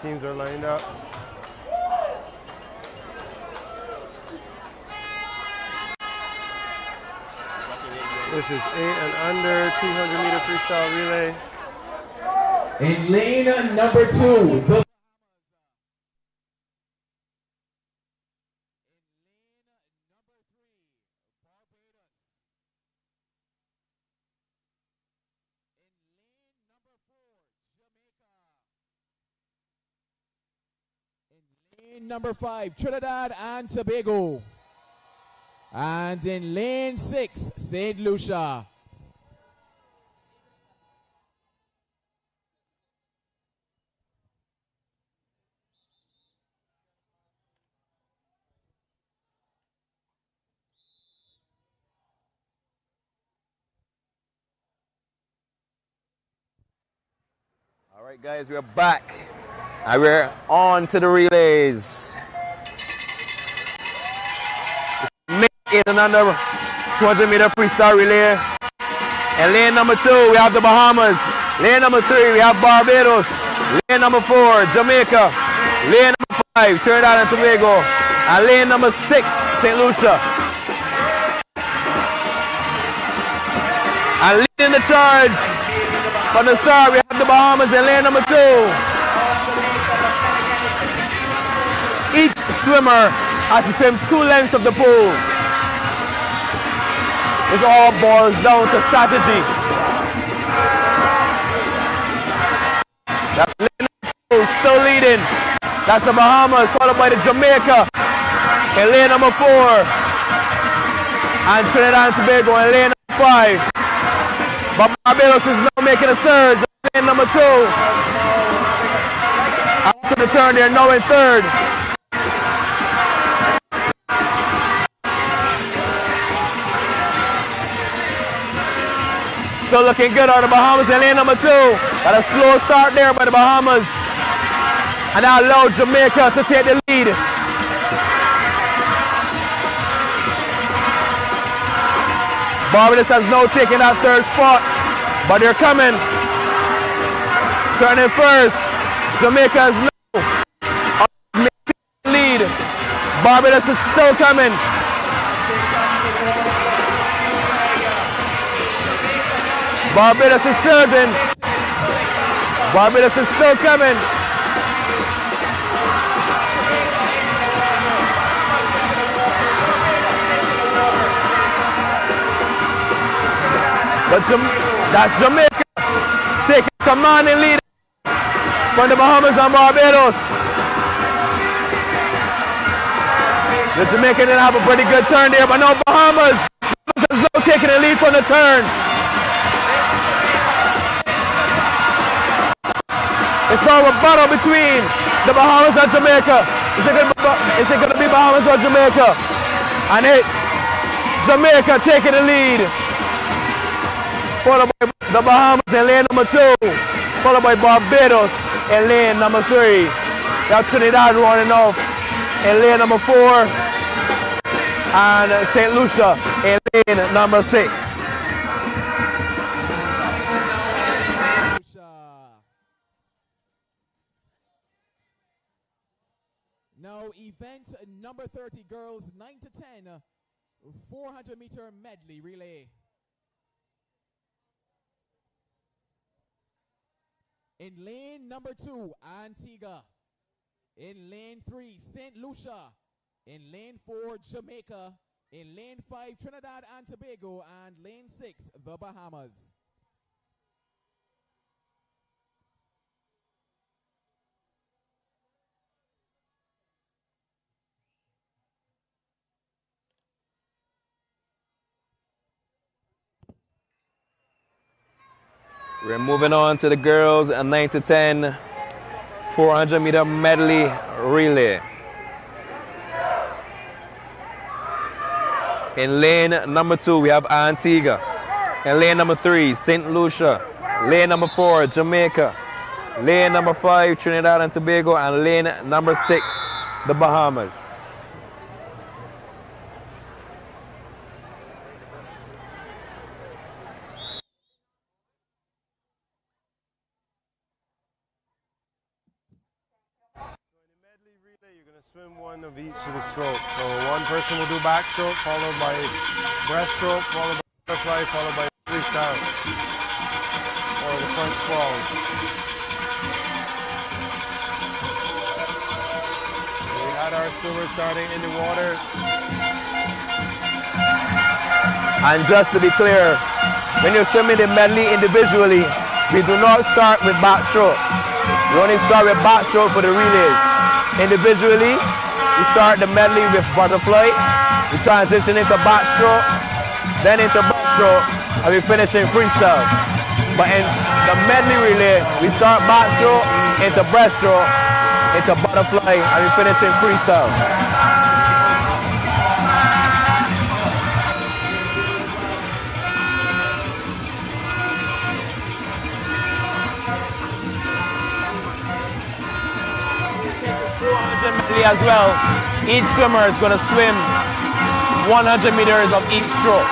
Teams are lined up. This is 8 and under 200-meter freestyle relay. In lane number 2, lane number 5, Trinidad and Tobago. And in lane 6, St. Lucia. All right, guys, we're back. And we're on to the relays. In and under 200-meter freestyle relay. And lane number 2, we have the Bahamas. Lane number 3, we have Barbados. Lane number 4, Jamaica. Lane number 5, Trinidad and Tobago. And lane number 6, St. Lucia. And leading the charge from the start, we have the Bahamas in lane number 2. Each swimmer has to swim 2 lengths of the pool. It all boils down to strategy. That's lane number 2, still leading. That's the Bahamas, followed by the Jamaica in lane number 4. And Trinidad and Tobago in lane number 5. But Barbados is now making a surge in lane number 2. After the turn, they're now in 3rd. Still looking good on the Bahamas in lane number 2. Got a slow start there by the Bahamas. And that allowed Jamaica to take the lead. Barbados has now taken that 3rd spot, but they're coming. Turning first. Jamaica is now making the lead. Barbados is still coming. Barbados is surging. Barbados is still coming. But that's Jamaica taking command and lead from the Bahamas and Barbados. The Jamaican didn't have a pretty good turn there, but now Bahamas is now taking the lead from the turn. It's now a battle between the Bahamas and Jamaica. Is it going to be Bahamas or Jamaica? And it's Jamaica taking the lead. Followed by the Bahamas in lane number 2. Followed by Barbados in lane number 3. You have Trinidad running off in lane number 4. And St. Lucia in lane number 6. Now, event number 30, girls 9 to 10, 400-meter medley relay. In lane number 2, Antigua. In lane 3, St. Lucia. In lane 4, Jamaica. In lane 5, Trinidad and Tobago. And lane 6, the Bahamas. We're moving on to the girls 9 to 10 400-meter medley relay. In lane number 2, we have Antigua. In lane number 3, St. Lucia. Lane number 4, Jamaica. Lane number 5, Trinidad and Tobago. And lane number 6, the Bahamas. You're going to swim one of each of the strokes. So one person will do backstroke, followed by breaststroke, followed by butterfly, followed by freestyle, or the front crawl. We had our swimmers starting in the water. And just to be clear, when you're swimming the medley individually, we do not start with backstroke. We only start with backstroke for the relays. Individually, we start the medley with butterfly, we transition into backstroke, then into breaststroke, and we finish in freestyle. But in the medley relay, we start backstroke, into breaststroke, into butterfly, and we finish in freestyle. Medley as well. Each swimmer is going to swim 100 meters of each stroke.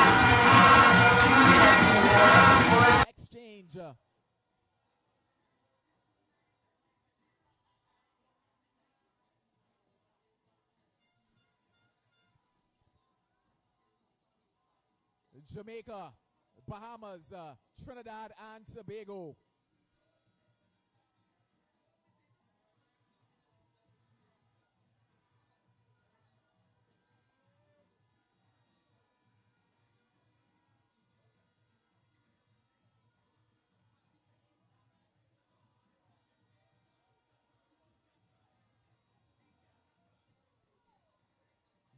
Exchange. Jamaica, Bahamas, Trinidad and Tobago.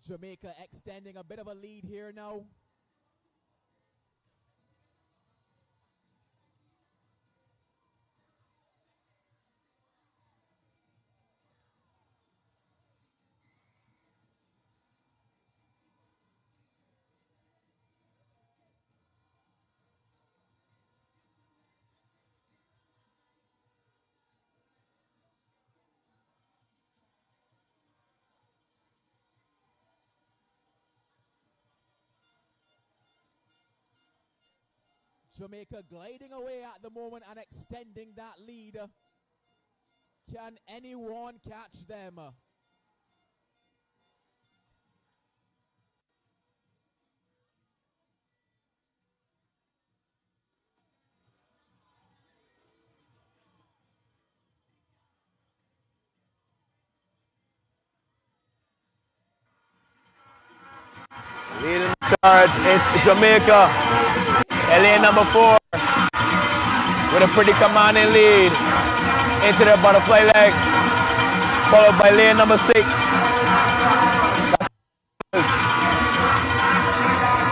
Jamaica extending a bit of a lead here now. Jamaica gliding away at the moment and extending that lead. Can anyone catch them? Leading the charge is Jamaica. LA number 4 with a pretty commanding lead into the butterfly leg, followed by lane number 6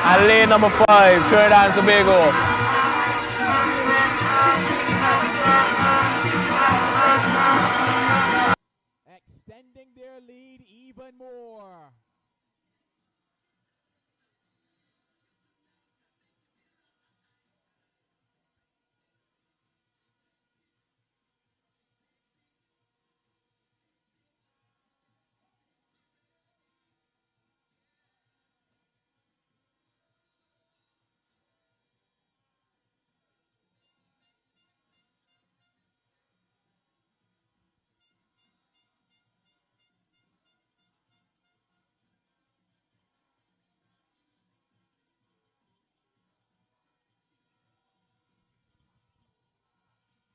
and lane number 5, Trinidad and Tobago. Extending their lead even more.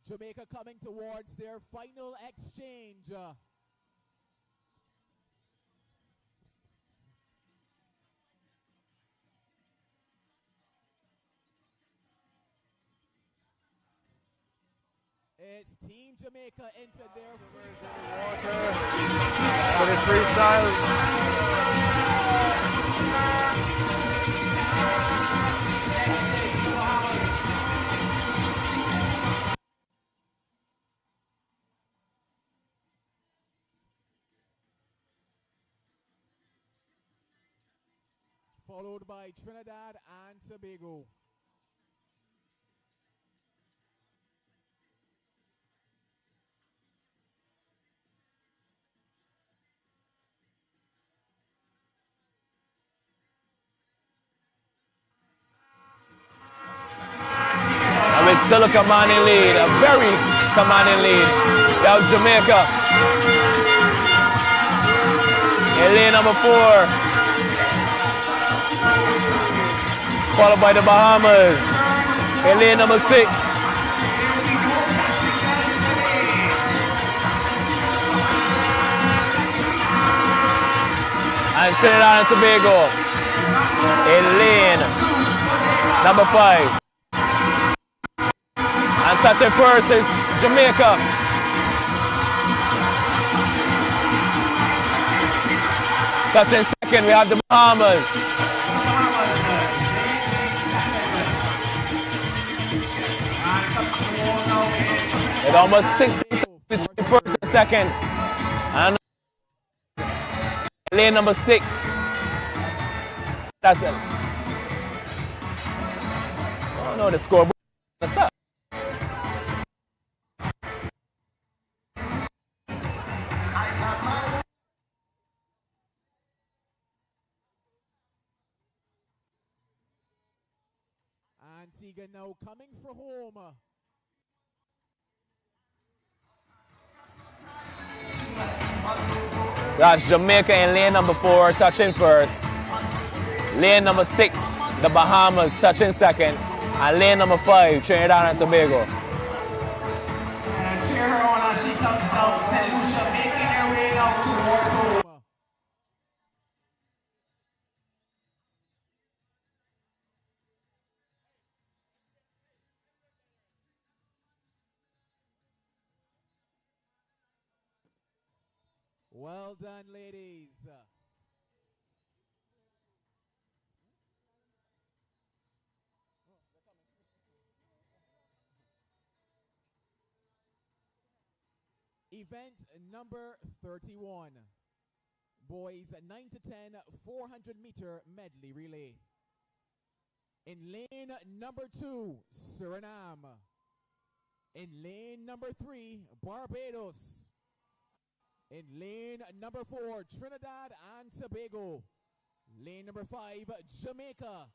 Jamaica coming towards their final exchange. It's Team Jamaica into their water for the freestyle. Followed by Trinidad and Tobago. And with still a commanding lead, a very commanding lead. We have Jamaica in lane number 4. Followed by the Bahamas in lane number 6. And Trinidad and Tobago in lane number 5. And touching first is Jamaica. Touching second, we have the Bahamas. With almost 60 seconds between first and second. And lane number 6. That's it. Oh no, the scoreboard. What's up? Antigua now coming for home. That's Jamaica in lane number 4, touching first. Lane number 6, the Bahamas, touching second. And lane number 5, Trinidad and Tobago. And cheer her on as she comes down. St. Lucia making her way out towards home. Well done, ladies. Event number 31. Boys 9 to 10 400-meter medley relay. In lane number 2, Suriname. In lane number 3, Barbados. In lane number 4, Trinidad and Tobago. Lane number 5, Jamaica.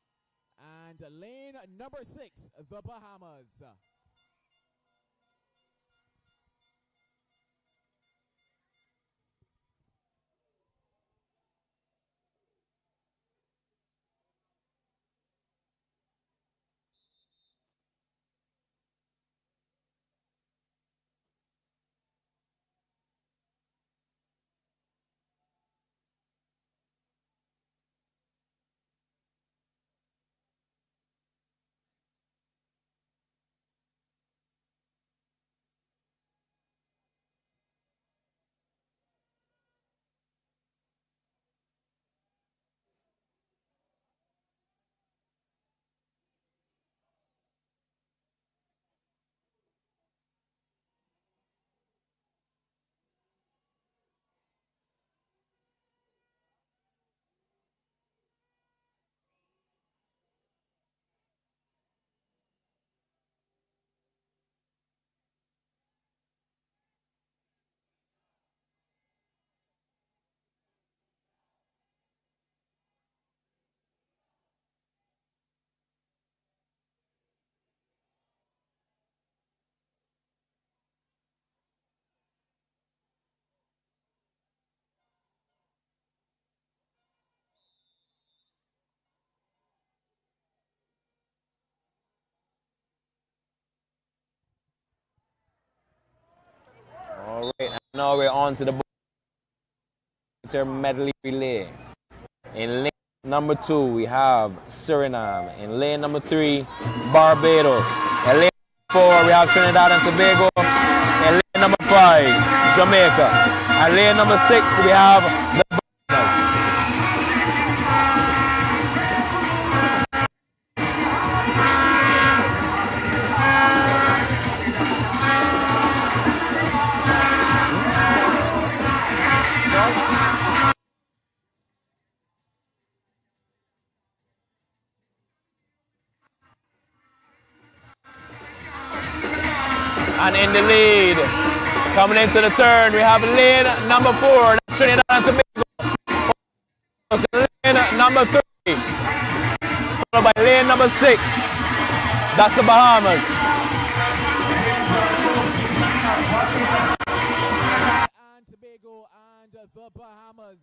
And lane number 6, the Bahamas. All right, and now we're on to the medley relay. In lane number 2, we have Suriname. In lane number 3, Barbados. In lane number 4, we have Trinidad and Tobago. In lane number 5, Jamaica. And lane number 6, we have the Bahamas. And in the lead, coming into the turn, we have lane number 4, Trinidad and Tobago. Lane number 3, followed by lane number 6, that's the Bahamas. And Tobago and the Bahamas.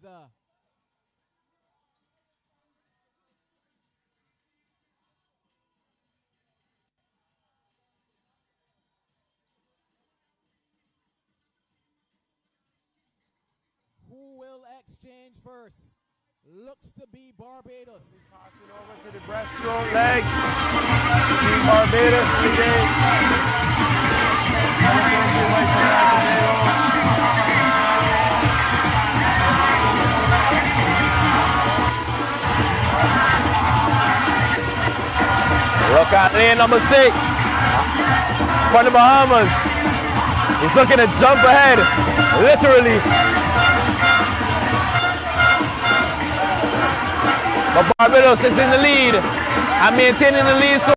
exchange first. Looks to be Barbados. Passing over to the breaststroke leg. Team Barbados leading. Look at lane number 6 for the Bahamas. He's looking to jump ahead, literally. But Barbados is in the lead and maintaining the lead so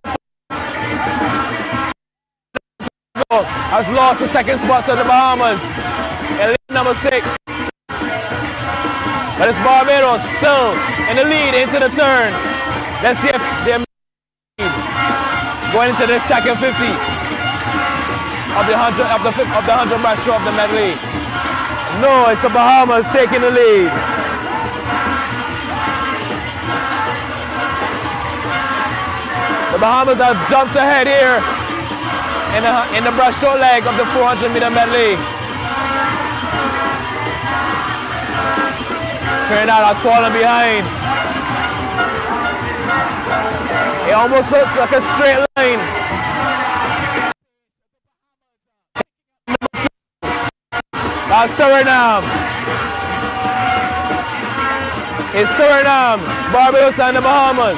far. Has lost the second spot to the Bahamas in lane number 6. But it's Barbados still in the lead into the turn. Let's see if they're going into the second 50 of the 100 breaststroke of the medley. No, it's the Bahamas taking the lead. The Bahamas have jumped ahead here in the breaststroke leg of the 400-meter medley. Trinidad has fallen behind. It almost looks like a straight line. That's Suriname. It's Suriname, Barbados and the Bahamas.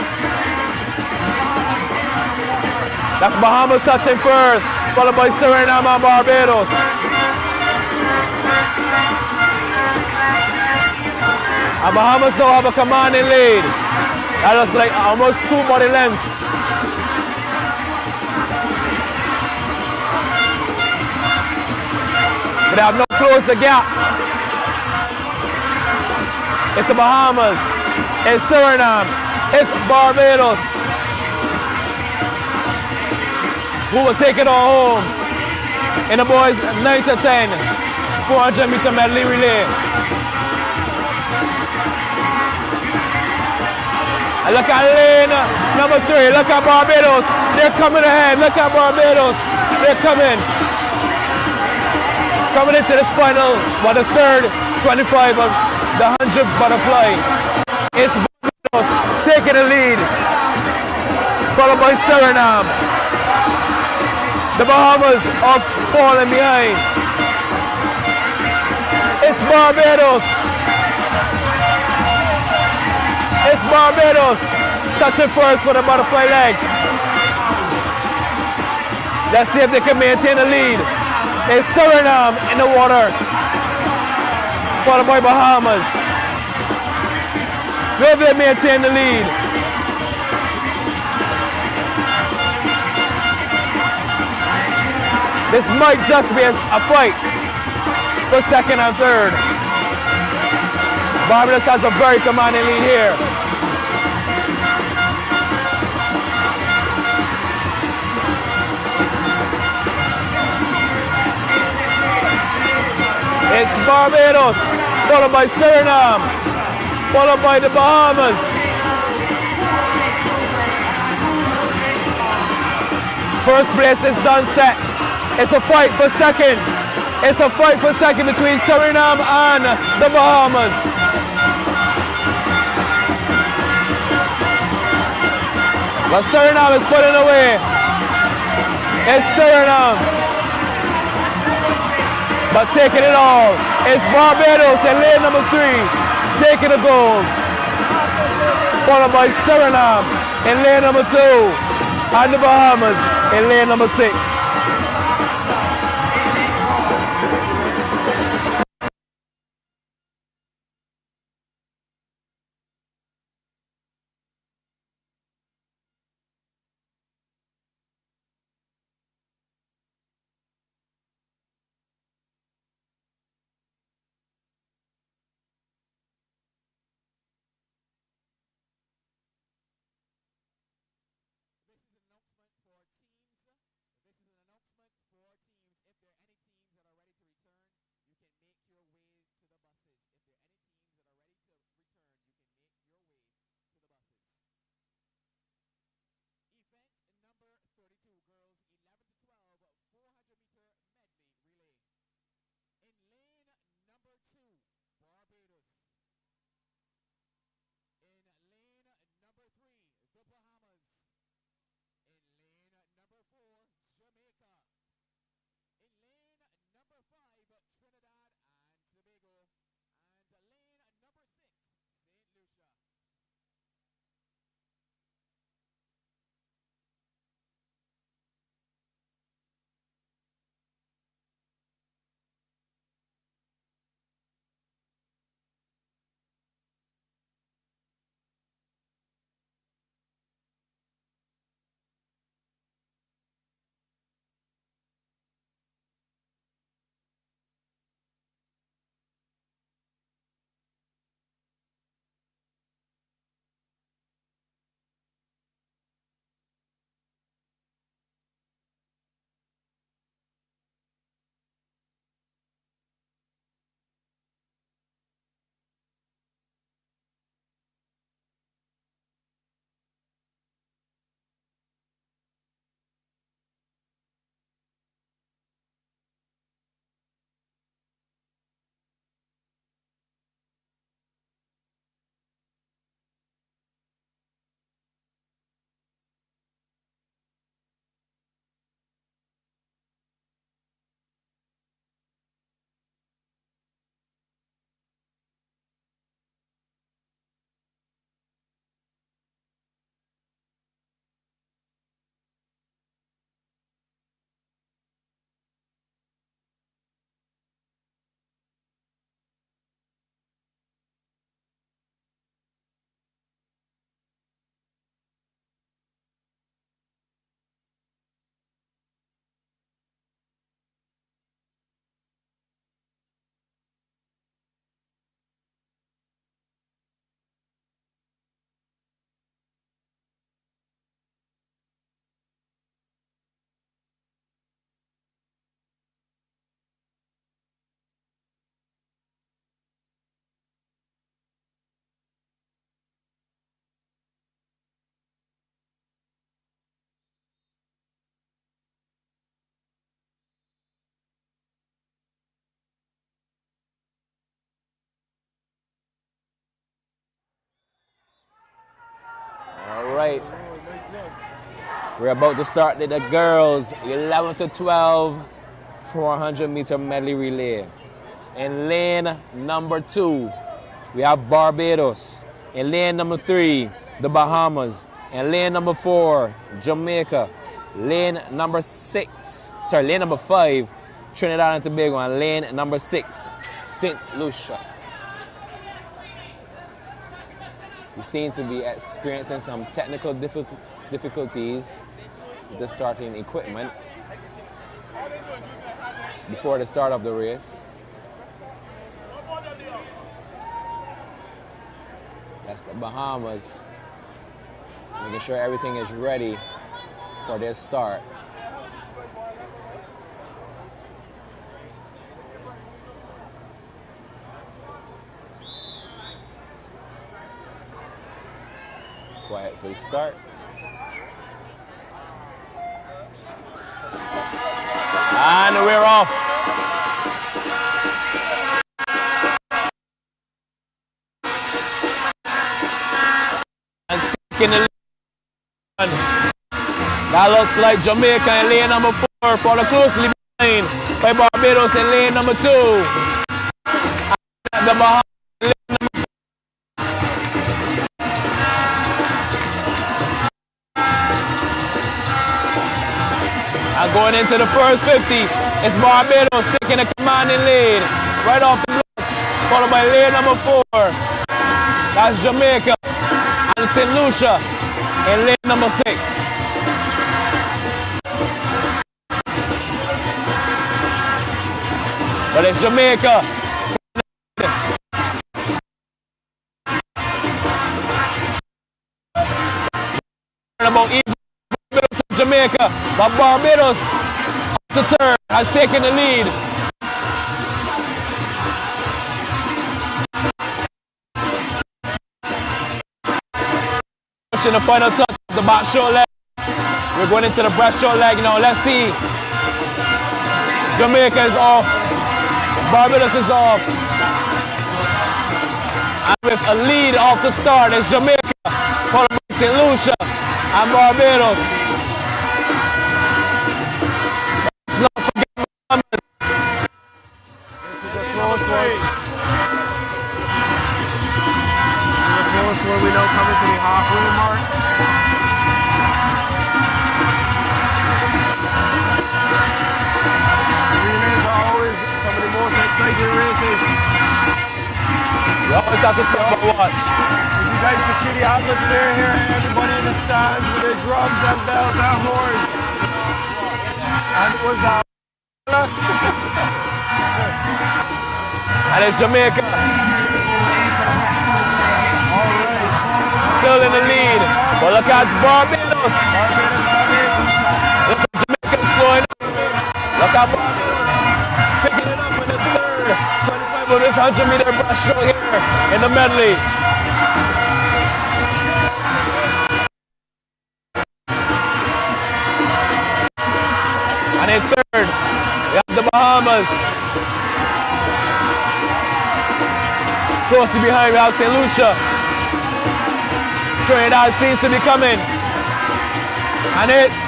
That's Bahamas touching first, followed by Suriname and Barbados. And Bahamas now have a commanding lead. That was like almost 2 body lengths. But they have not closed the gap. It's the Bahamas. It's Suriname. It's Barbados. Who will take it all home in the boys 9 to 10 400-meter medley relay. And look at lane number 3. Look at Barbados. They're coming ahead. Look at Barbados. They're coming. Coming into this final, the third 25 of the 100 butterfly. It's Barbados taking the lead, followed by Suriname. The Bahamas are falling behind. It's Barbados. It's Barbados touching first for the butterfly leg. Let's see if they can maintain the lead. It's Suriname in the water, followed by Bahamas. Will they maintain the lead? This might just be a fight for second and third. Barbados has a very commanding lead here. It's Barbados, followed by Suriname, followed by the Bahamas. First place is done set. It's a fight for second. It's a fight for second between Suriname and the Bahamas. But Suriname is putting away. It's Suriname. But taking it all. It's Barbados in lane number 3, taking the gold. Followed by Suriname in lane number 2, and the Bahamas in lane number 6. We're about to start the girls 11 to 12 400-meter medley relay. In lane number 2, we have Barbados. In lane number 3, the Bahamas. In lane number 4, Jamaica. Lane number 5, Trinidad and Tobago. And lane number 6, St. Lucia. We seem to be experiencing some technical difficulties with the starting equipment before the start of the race. That's the Bahamas, making sure everything is ready for their start. Quiet for the start. And we're off. And taking the lead. That looks like Jamaica in lane number 4, followed closely behind by Barbados in lane number 2. And the Bahamas. And going into the first 50, it's Barbados taking a commanding lead right off the blocks, followed by lane number 4. That's Jamaica and St. Lucia in lane number 6. But it's Jamaica. About Jamaica, but Barbados the turn has taken the lead. Pushing the final touch of the backstroke leg. We're going into the breaststroke leg now. Let's see. Jamaica is off. Barbados is off. And with a lead off the start, it's Jamaica, followed by St. Lucia and Barbados. Let's not forget the Bahamas. This is a close one. A close one. We now coming to the halfway mark. Relays are always some of the most exciting races. You always have to stop and watch. If you guys can see the atmosphere here, everybody in the stands with their drums and bells and horns. And it was and it's Jamaica. Alright. Still in the lead. But look at Barbados. Look at Jamaica slowing up. Look at Barbados picking it up in the third 25 of this 100-meter breaststroke here in the medley. And in third, we have the Bahamas. Closely behind, we have St. Lucia. Trinidad seems to be coming. And it's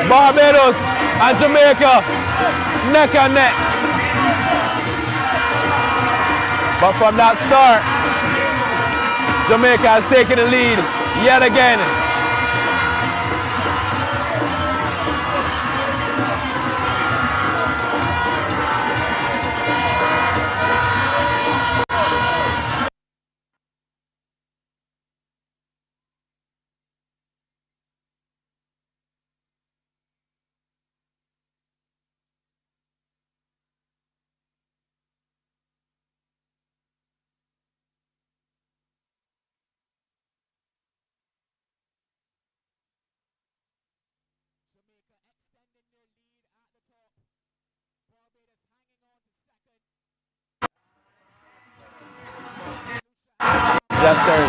Barbados and Jamaica, neck and neck. But from that start, Jamaica has taken the lead yet again. That's third.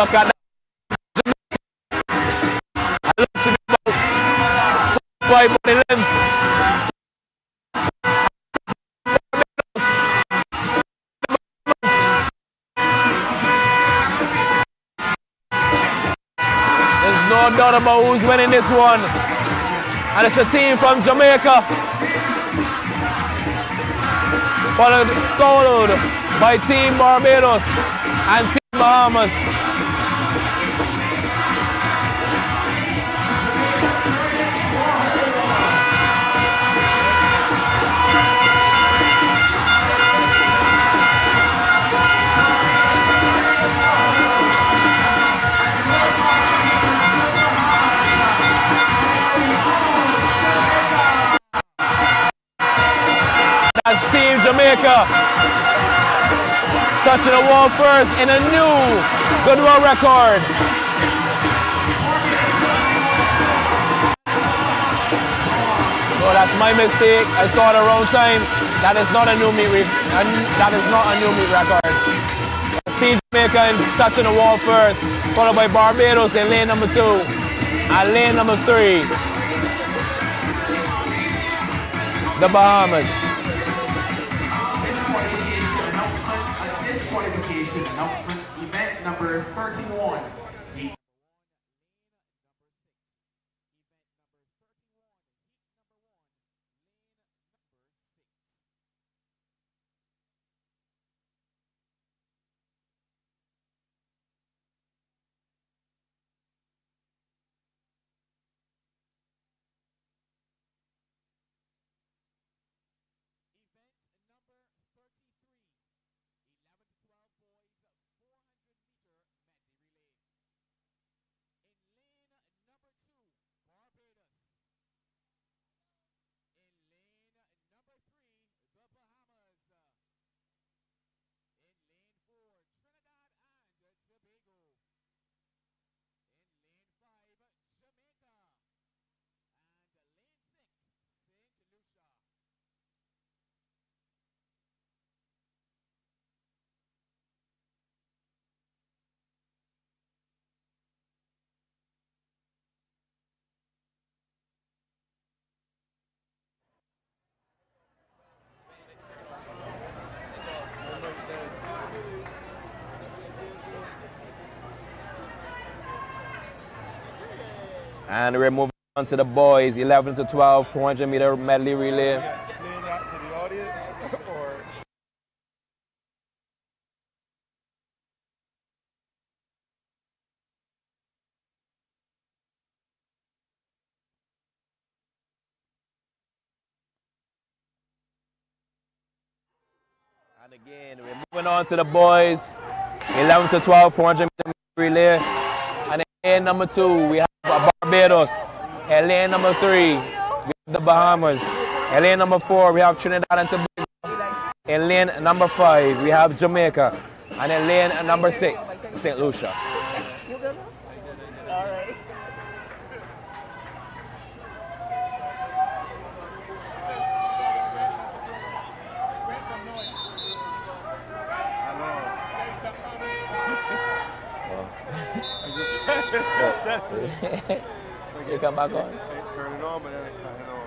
Look at that. I look to be about 5 body lengths. There's no doubt about who's winning this one. And it's a team from Jamaica. Followed by Team Barbados and Team Bahamas. That's Team Jamaica touching the wall first in a new Goodwill record. So that's my mistake. I saw the wrong time. That is not a new meet record. That's Team Jamaica touching the wall first, followed by Barbados in lane number 2 and lane number 3. The Bahamas. Disqualification announcement, event number 31. And we're moving on to the boys, 11 to 12, 400 meter medley relay. Explain that to the audience, or? And again, we're moving on to the boys, 11 to 12, 400 meter relay. And in lane number 2, we have Barbados. In lane number 3, we have the Bahamas. In lane number 4, we have Trinidad and Tobago. In lane number 5, we have Jamaica. And in lane number 6, St. Lucia. You come back on. Turn it on, but then it cut it on.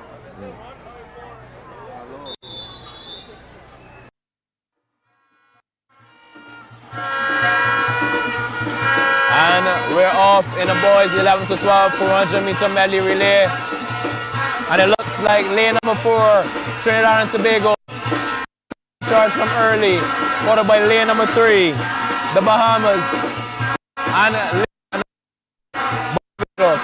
And we're off in the boys 11 to 12 400 meter medley relay. And it looks like lane number 4, Trinidad and Tobago, charge from early, followed by lane number 3, the Bahamas, and lane Barbados.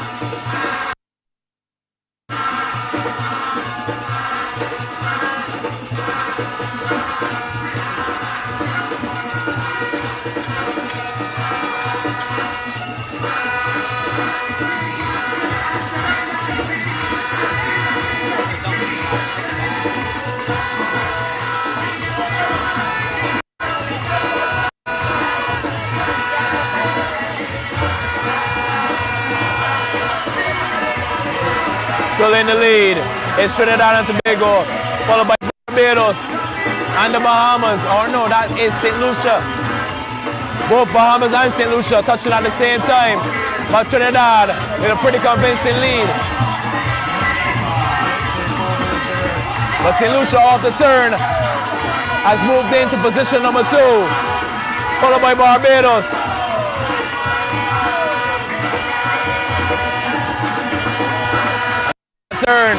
Still in the lead is Trinidad and Tobago, followed by Barbados and the Bahamas. Or no, that is St. Lucia. Both Bahamas and St. Lucia touching at the same time. But Trinidad with a pretty convincing lead. But St. Lucia off the turn has moved into position number 2, followed by Barbados. Turn.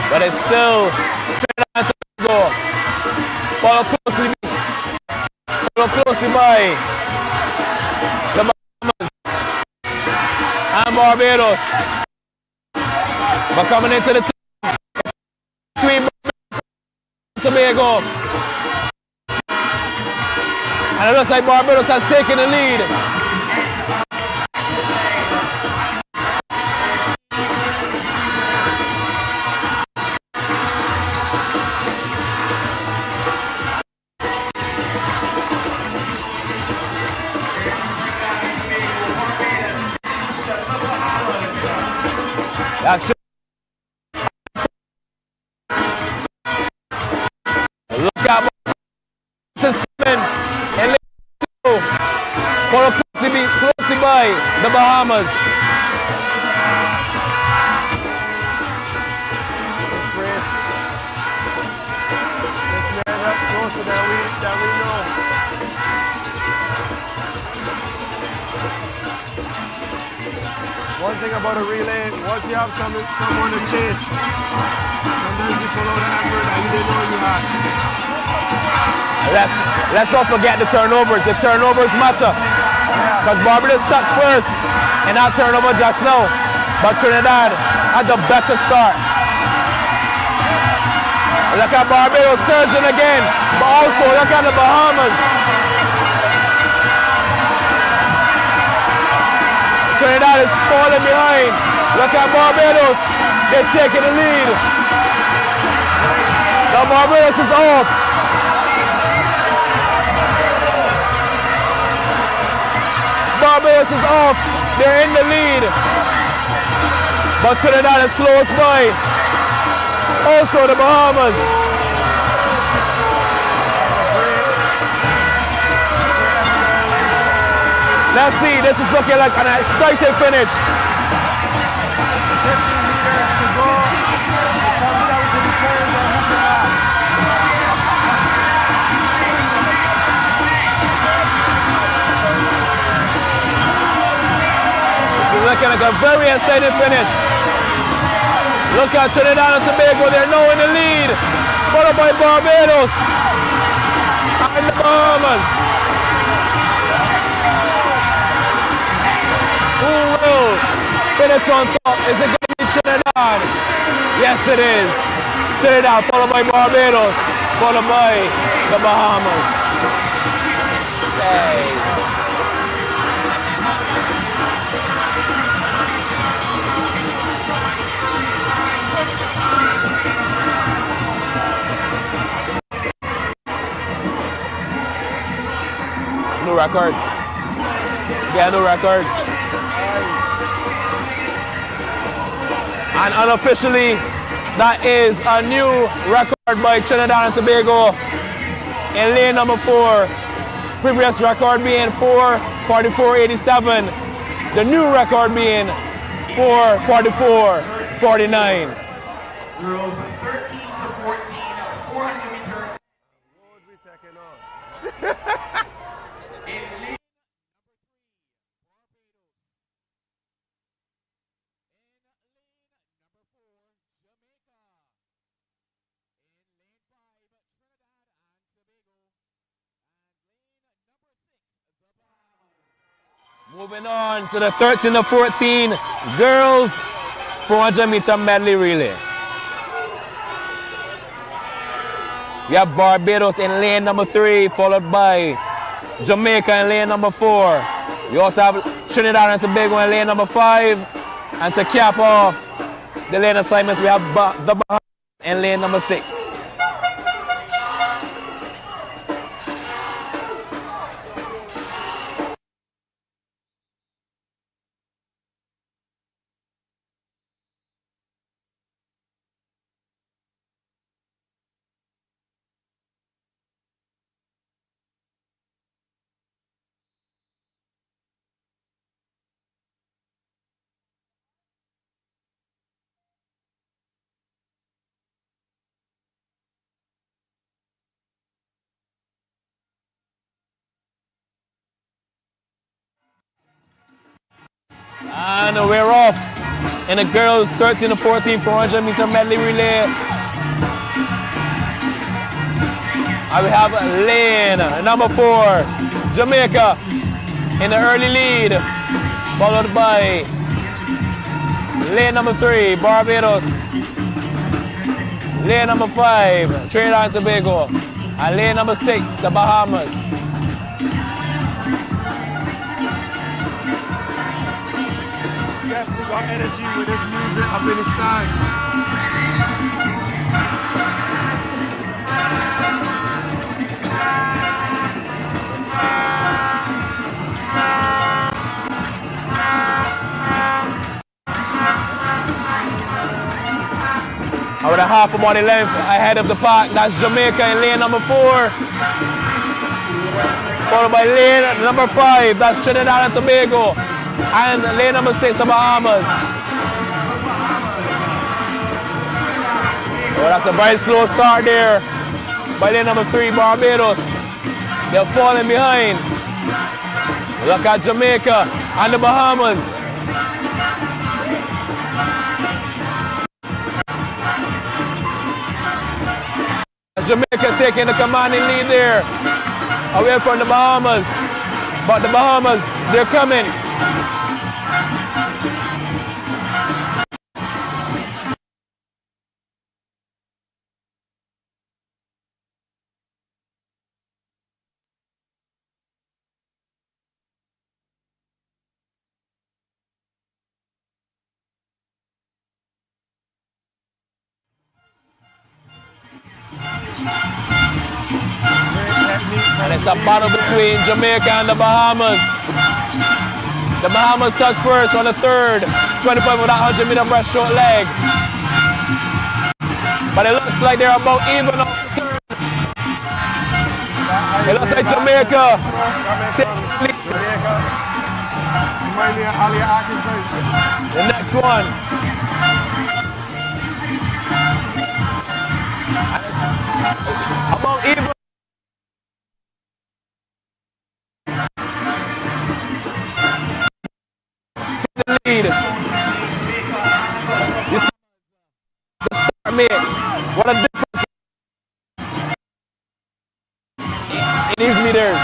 But it's still Trinidad and Tobago. Followed closely by the Bahamas and Barbados. But coming into the team between Barbados and Tobago. And it looks like Barbados has taken the lead. That's true. Look out, this is coming and follow closely by the Bahamas. This race, this man up closer than we know. One thing about a relay, once you have someone to chase, sometimes you pull out an effort that you didn't know you had. Let's not forget the turnovers. The turnovers matter. Because Barbados touched first in that turnover just now. But Trinidad had the better start. Look at Barbados surging again. But also look at the Bahamas. Trinidad is falling behind. Look at Barbados. They're taking the lead. Now Barbados is off. Barbados is off. They're in the lead. But Trinidad is close by. Also the Bahamas. Let's see, this is looking like an exciting finish. 15 meters to go. It comes down to the turns on who can last. This is looking like a very exciting finish. Look at Trinidad and Tobago, they're now in the lead. Followed by Barbados and the Bahamas. Who will finish on top? Is it going to be Trinidad? Yes, it is. Trinidad followed by Barbados, followed by the Bahamas. Hey. New record. Yeah, new record. And unofficially, that is a new record by Trinidad and Tobago in lane number 4. Previous record being 4:44.87. The new record being 4:44.49. Girls 13 to 14, 400 meter. What would we taking on? Moving on to the 13 to 14 girls 400 meter medley relay. We have Barbados in lane number 3, followed by Jamaica in lane number 4. We also have Trinidad and Tobago in lane number 5. And to cap off the lane assignments, we have the Bahamas in lane number 6. And we're off in the girls 13 to 14 400 meter medley relay. And we have lane number 4, Jamaica in the early lead, followed by lane number 3, Barbados, lane number 5, Trinidad and Tobago, and lane number 6, the Bahamas. Definitely got energy with this music up in his style. With a half a body length ahead of the pack, that's Jamaica in lane number 4. Followed by lane number 5, that's Trinidad and Tobago. And lane number 6, the Bahamas. Well, that's a very slow start there by lane number 3, Barbados. They're falling behind. Look at Jamaica and the Bahamas. Jamaica taking the commanding lead there, away from the Bahamas. But the Bahamas, they're coming. And it's a battle between Jamaica and the Bahamas. The Bahamas touch first on the 3rd, 25 with that 100 meter breaststroke leg. But it looks like they're about even on the 3rd. It looks like Jamaica. The next one. About even. The lead. You see the start mix. What a difference in these meters.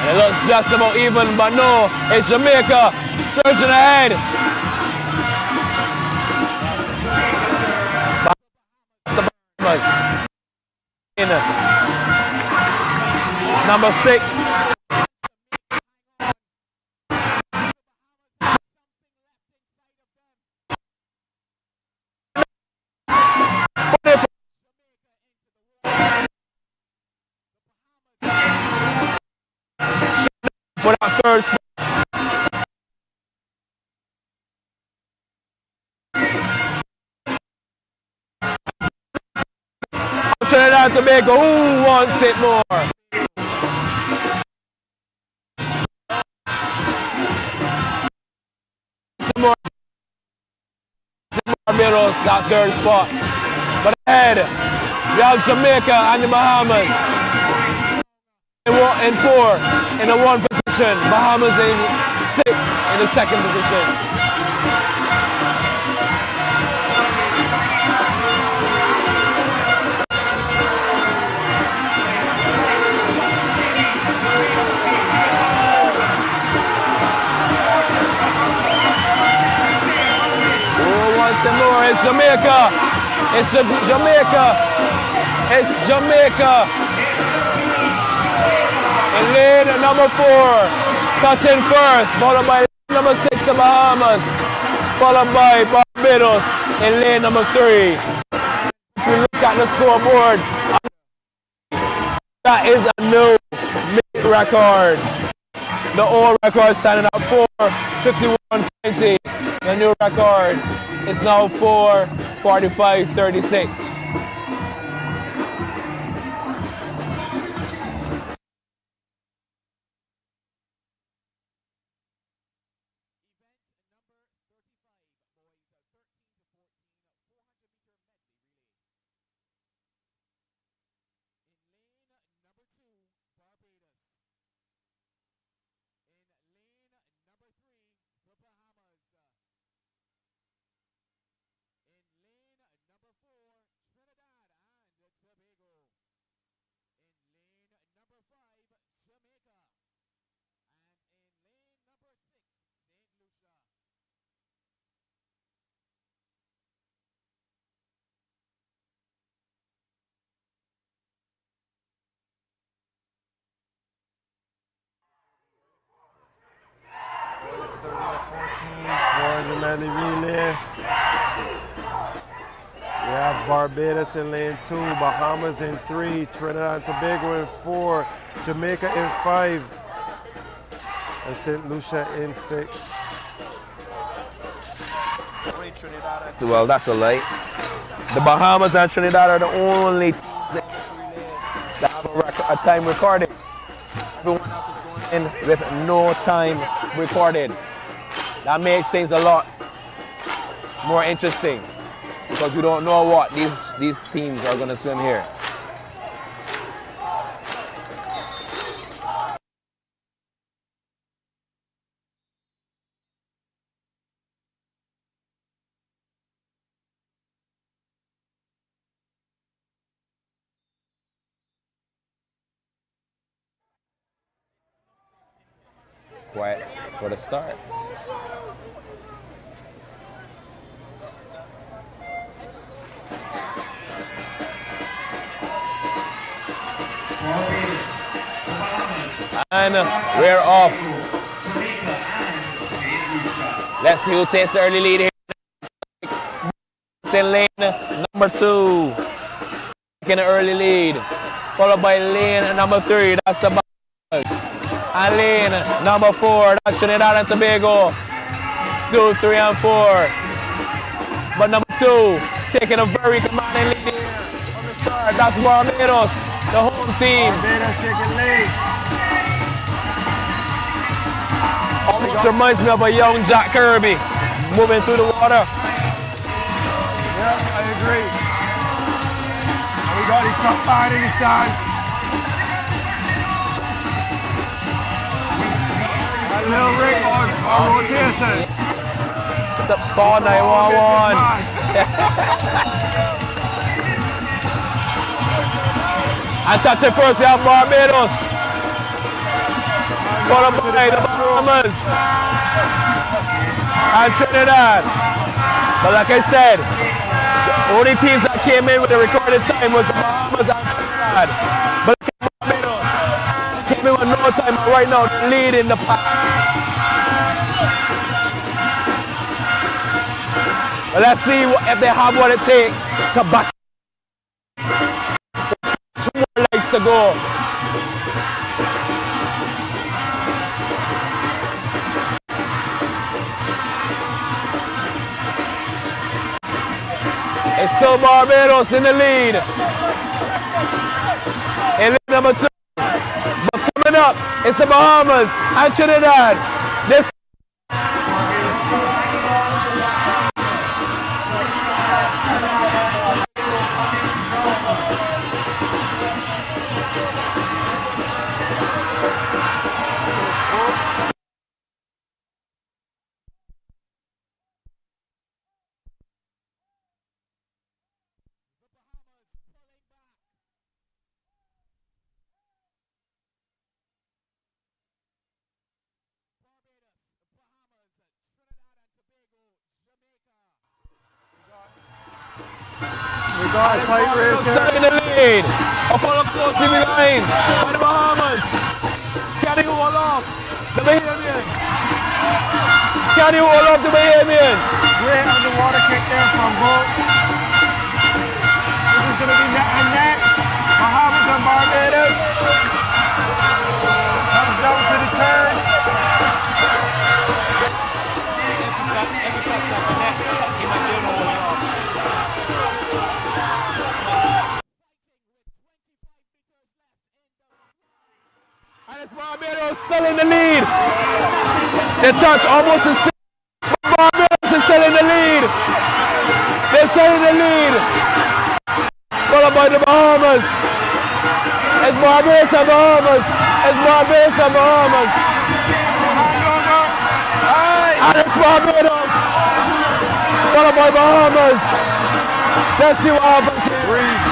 It looks just about even, but no, it's Jamaica surging ahead. Number 6. For that third spot. Trinidad and Tobago, who wants it more? Some more. Barbados, that third spot. But ahead, we have Jamaica and the Bahamas. In 4 in the 1 position, Bahamas in 6 in the 2nd position. Who wants some more? It's Jamaica. It's Jamaica. It's Jamaica. In lane number 4, touching first, followed by lane number 6, the Bahamas, followed by Barbados in lane number 3. If you look at the scoreboard, that is a new record. The old record standing at 4:51.20. The new record is now 4:45.36. medley relay. We have Barbados in lane 2, Bahamas in 3, Trinidad and Tobago in 4, Jamaica in 5, and St. Lucia in 6. Well, that's a lie. The Bahamas and Trinidad are the only teams that have a time recorded. Everyone else is going in with no time recorded. That makes things a lot more interesting because we don't know what these teams are going to swim here. Quiet for the start. And we're off. Let's see who takes the early lead here. In lane number 2. Taking an early lead. Followed by lane number 3. That's the Bahamas. And lane number 4, that's Trinidad and Tobago. 2, 3, and 4. But number 2, taking a very commanding lead here on the start. That's Barbados, the home team. Barbados taking lead. Almost reminds me of a young Jack Kirby moving through the water. Yeah, I agree. And we got his top line in the stands. A little rig on rotation. It's a ball 911. And touching first, we have Barbados. Followed by the Bahamas and Trinidad. But like I said, the only teams that came in with the recorded time was the Bahamas and Trinidad. But look at Barbados. Came in with no time, and right now they're leading the pack. But let's see if they have what it takes to back. 2 more legs to go. It's still Barbados in the lead. In lead number 2. But coming up, it's the Bahamas and Trinidad. This We got a tight race here. in the lead. A follow closely behind by the Bahamas. Can he hold off the Bahamians? Can he hold off the Bahamians? Great underwater kick there from both. This is going to be neck and neck. Bahamas and Barbados. Comes down to the turn. And it's Barbados still in the lead. They touch almost the same. Barbados is still in the lead. They're still in the lead. Followed by the Bahamas. It's Barbados and Bahamas. It's Barbados and Bahamas. And it's Barbados. Followed by Bahamas. Let's see what happens here. Breathe.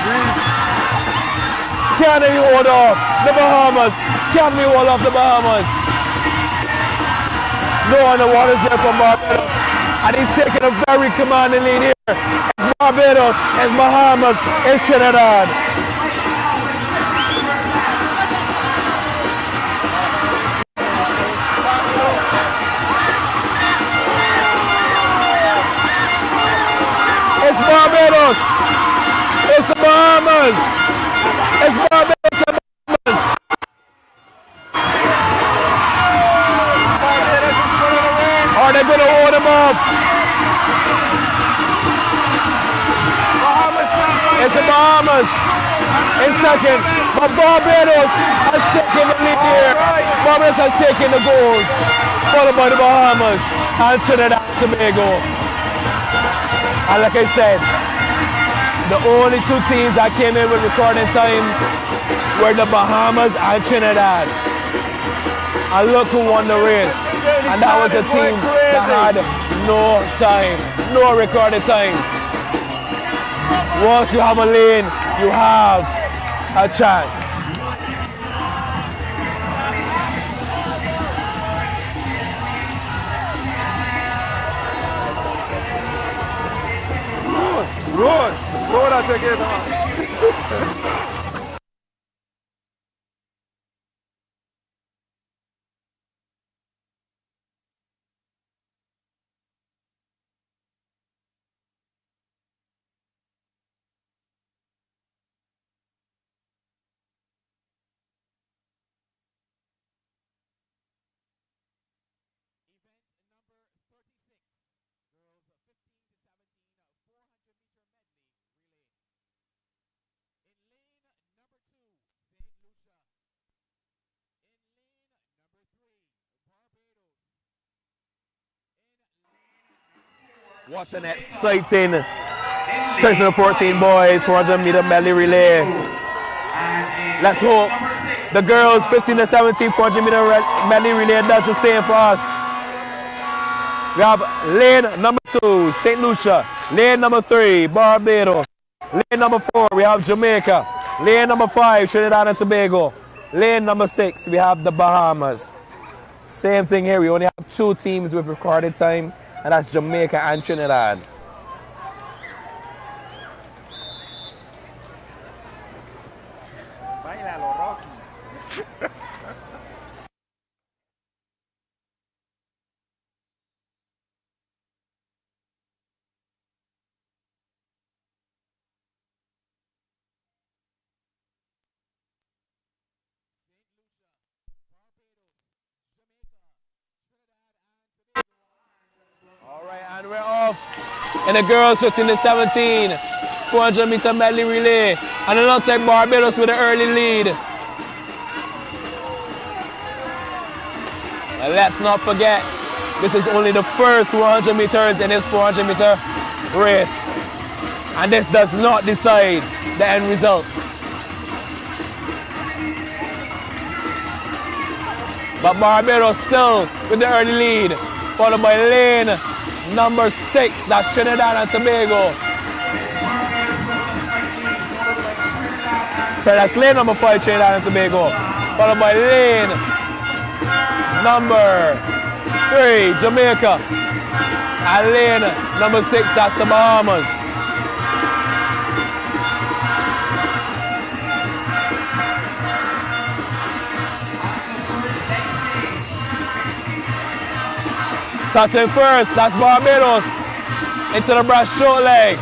Can he hold off the Bahamas? Can we hold off the Bahamas? No one the water's there from Barbados. And he's taking a very commanding lead here. It's Barbados, it's Bahamas, it's Trinidad. Bahamas. It's Barbados and Bahamas. Are they going to hold them off? It's the Bahamas in second, but Barbados has taken the lead here. Barbados has taken the gold, followed by the Bahamas and Trinidad and Tobago. And like I said, the only two teams that came in with recording times were the Bahamas and Trinidad. And look who won the race. And that was the team that had no time, no recorded time. Once you have a lane, you have a chance. Road, I take it on. What an exciting 2014 boys 400 meter medley relay. Let's hope the girls 15 to 17 400 meter medley relay does the same for us. We have lane number 2, St. Lucia. Lane number 3, Barbados. Lane number 4, we have Jamaica. Lane number 5, Trinidad and Tobago. Lane number 6, we have the Bahamas. Same thing here, we only have 2 teams with recorded times, and that's Jamaica and Trinidad. And we're off in the girls 15 to 17 400 meter medley relay. And it looks like Barbados with an early lead. And let's not forget, this is only the first 100 meters in this 400 meter race. And this does not decide the end result. But Barbados still with the early lead, followed by lane number 6, that's Trinidad and Tobago. So that's lane number 5, Trinidad and Tobago. Followed by lane number 3, Jamaica. And lane number 6, that's the Bahamas. Touching first, that's Barbados into the breaststroke leg.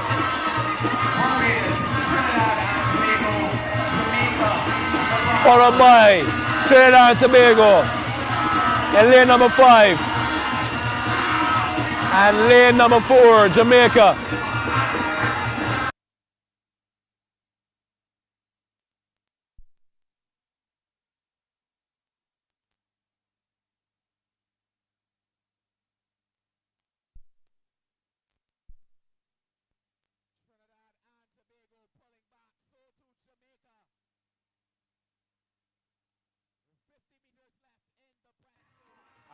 Followed by Trinidad and Tobago in lane number 5. And lane number 4, Jamaica.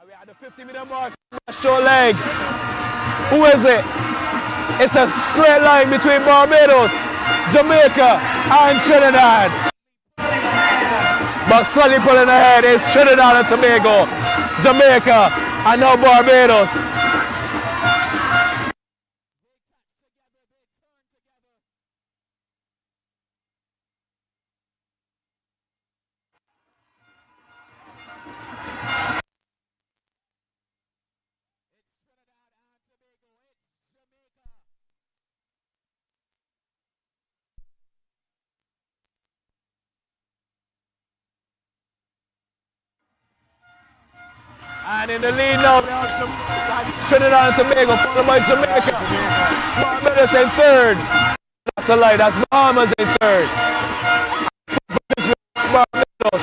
We at the 50-meter mark, breaststroke leg. Who is it? It's a straight line between Barbados, Jamaica, and Trinidad. But slightly pulling ahead is Trinidad and Tobago, Jamaica, and now Barbados. And in the lead now, Trinidad and Tobago, followed by Jamaica. Barbados in third. That's a lie, that's Bahamas in third. Barbados.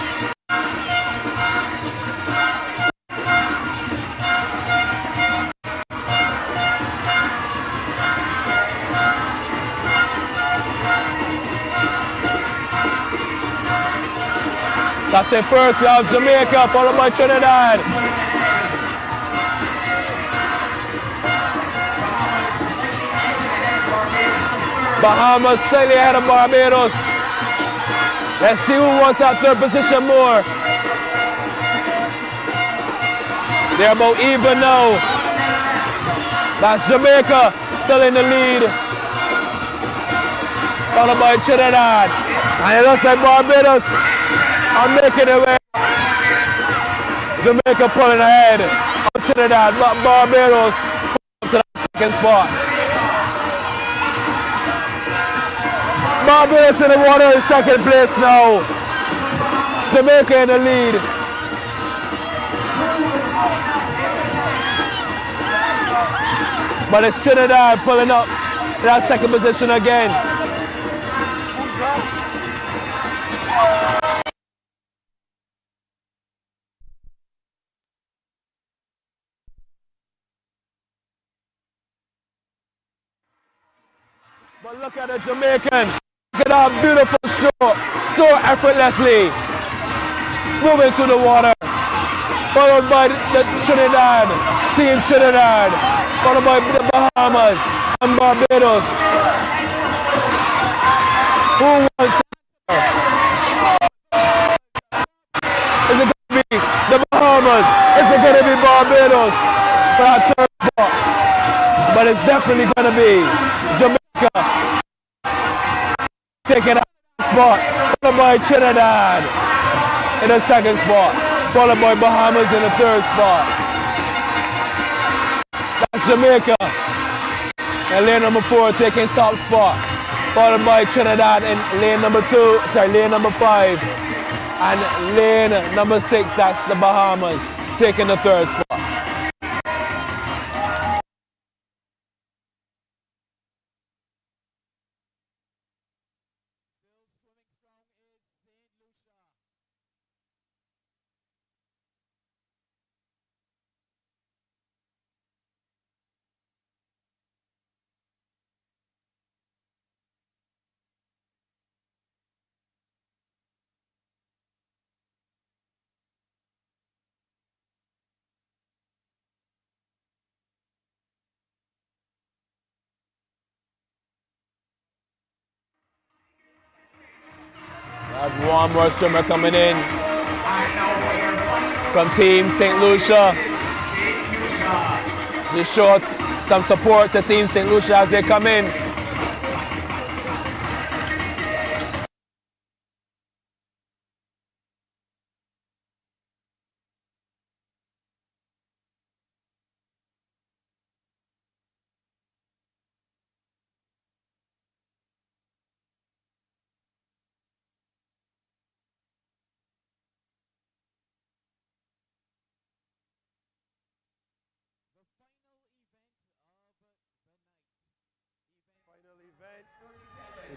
That's in first, we have Jamaica, followed by Trinidad. Bahamas slightly ahead of Barbados. Let's see who wants that third position more. They're about even now. That's Jamaica, still in the lead. Followed by Trinidad. And it looks like Barbados are making it way. Jamaica pulling ahead of Trinidad, but Barbados up to that second spot. Barbados in the water in second place now. Jamaica in the lead. But it's Trinidad pulling up to that second position again. But look at the Jamaican. Look at that beautiful stroke. So effortlessly. Moving through the water. Followed by the Trinidad. Team Trinidad. Followed by the Bahamas and Barbados. Who wants it? Is it going to be the Bahamas? Is it going to be Barbados for that third spot? But it's definitely going to be Jamaica taking that spot, followed by Trinidad in the second spot, followed by Bahamas in the third spot. That's Jamaica and lane number 4 taking top spot, followed by Trinidad in lane number 5, and lane number 6, that's the Bahamas, taking the third spot. There's one more swimmer coming in from Team St. Lucia. Just showed some support to Team St. Lucia as they come in.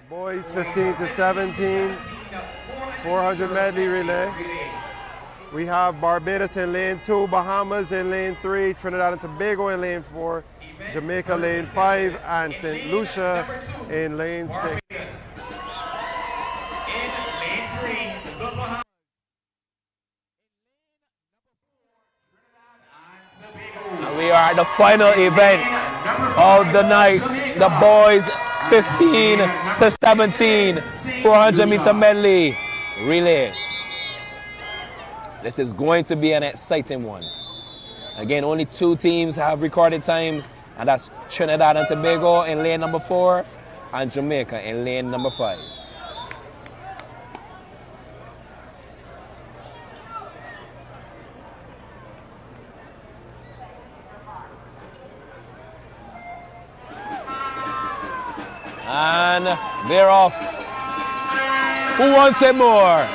Boys 15 to 17, 400 medley relay. We have Barbados in lane 2, Bahamas in lane 3, Trinidad and Tobago in lane 4, Jamaica lane 5, and St. Lucia in lane 6. We are at the final event of the night. The boys 15 to 17, 400 meter medley relay. This is going to be an exciting one. Again, only 2 teams have recorded times, and that's Trinidad and Tobago in lane number 4 and Jamaica in lane number 5. And they're off. Who wants it more?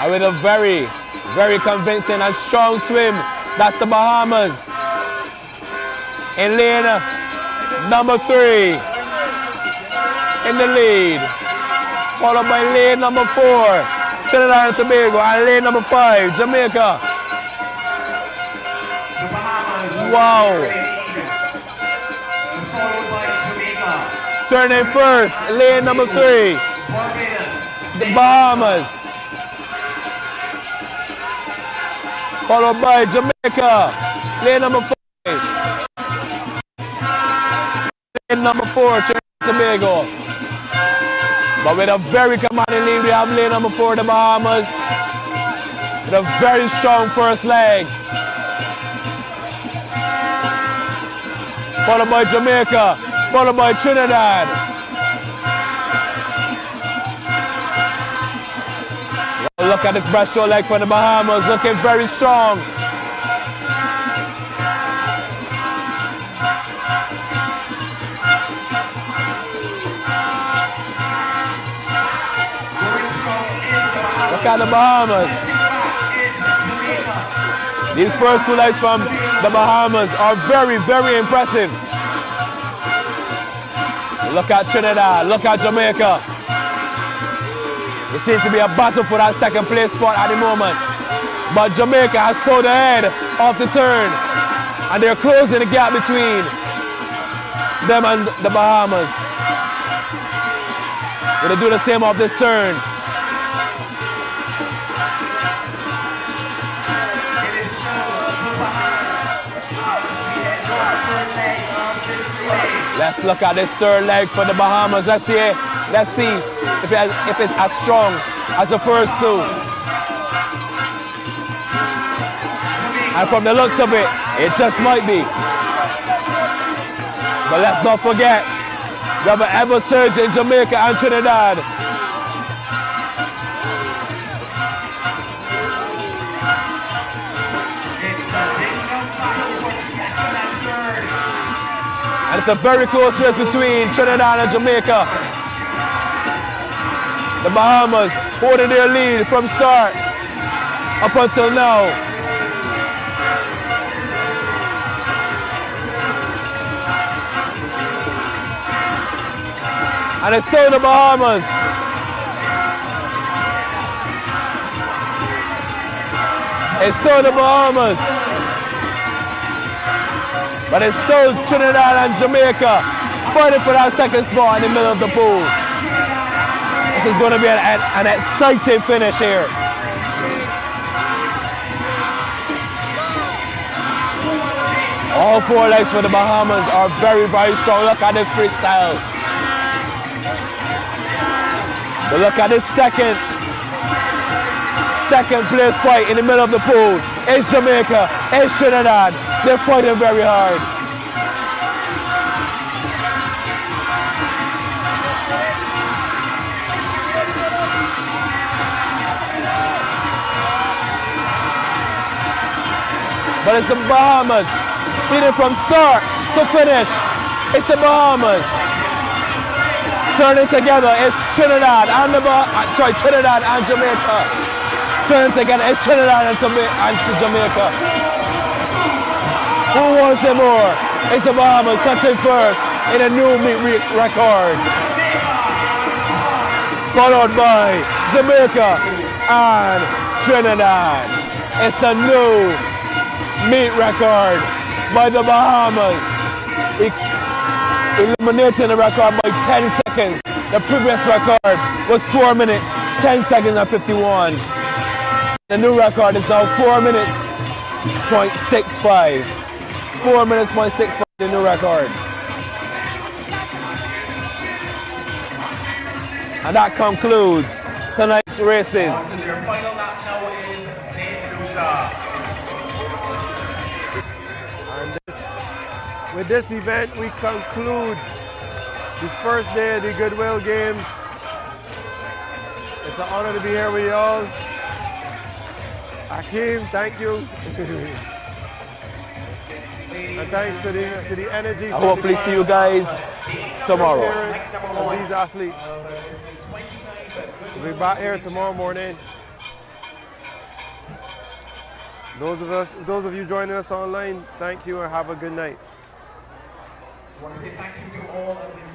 And with a very, very convincing and strong swim, that's the Bahamas. In lane number 3, in the lead. Followed by lane number 4, Trinidad and Tobago, and lane number 5, Jamaica. Wow. Turning first, lane number 3, the Bahamas. Followed by Jamaica, lane number 5. Lane number 4, Trinidad and Tobago. But with a very commanding lead, we have lane number 4, the Bahamas. With a very strong first leg. Followed by Jamaica, followed by Trinidad. Well, look at this breaststroke leg for the Bahamas, looking very strong. Look at the Bahamas. These first 2 legs from the Bahamas are very, very impressive. Look at Trinidad, look at Jamaica. It seems to be a battle for that second place spot at the moment. But Jamaica has pulled ahead off the turn. And they're closing the gap between them and the Bahamas. Gonna do the same off this turn. Let's look at this third leg for the Bahamas. Let's see if it's as strong as the first 2. And from the looks of it, it just might be. But let's not forget, we have an ever surge in Jamaica and Trinidad. And it's a very close race between Trinidad and Jamaica. The Bahamas holding their lead from start up until now. And it's still the Bahamas. It's still the Bahamas. But it's still Trinidad and Jamaica fighting for that second spot in the middle of the pool. This is going to be an exciting finish here. All 4 legs for the Bahamas are very, very strong. Look at this freestyle. But look at this second place fight in the middle of the pool. It's Jamaica, it's Trinidad. They're fighting very hard. But it's the Bahamas, leading from start to finish. It's the Bahamas. Turning together, it's Trinidad and Trinidad and Jamaica. Turning together, it's Trinidad and Jamaica. Who wants it more? It's the Bahamas touching first in a new meet record. Followed by Jamaica and Trinidad. It's a new meet record by the Bahamas, eliminating the record by 10 seconds. The previous record was 4 minutes, 10 seconds and 51. The new record is now 4 minutes, 0.65. 4 minutes, 0.65, the new record. And that concludes tonight's races. Your final lap now is St. Lucia. With this event, we conclude the first day of the Goodwill Games. It's an honor to be here with you all. Akeem, thank you. And thanks to the energy. I hopefully see you guys tomorrow. These athletes. We'll be back here tomorrow morning. Those of you joining us online, thank you and have a good night. I want to say thank you to all of the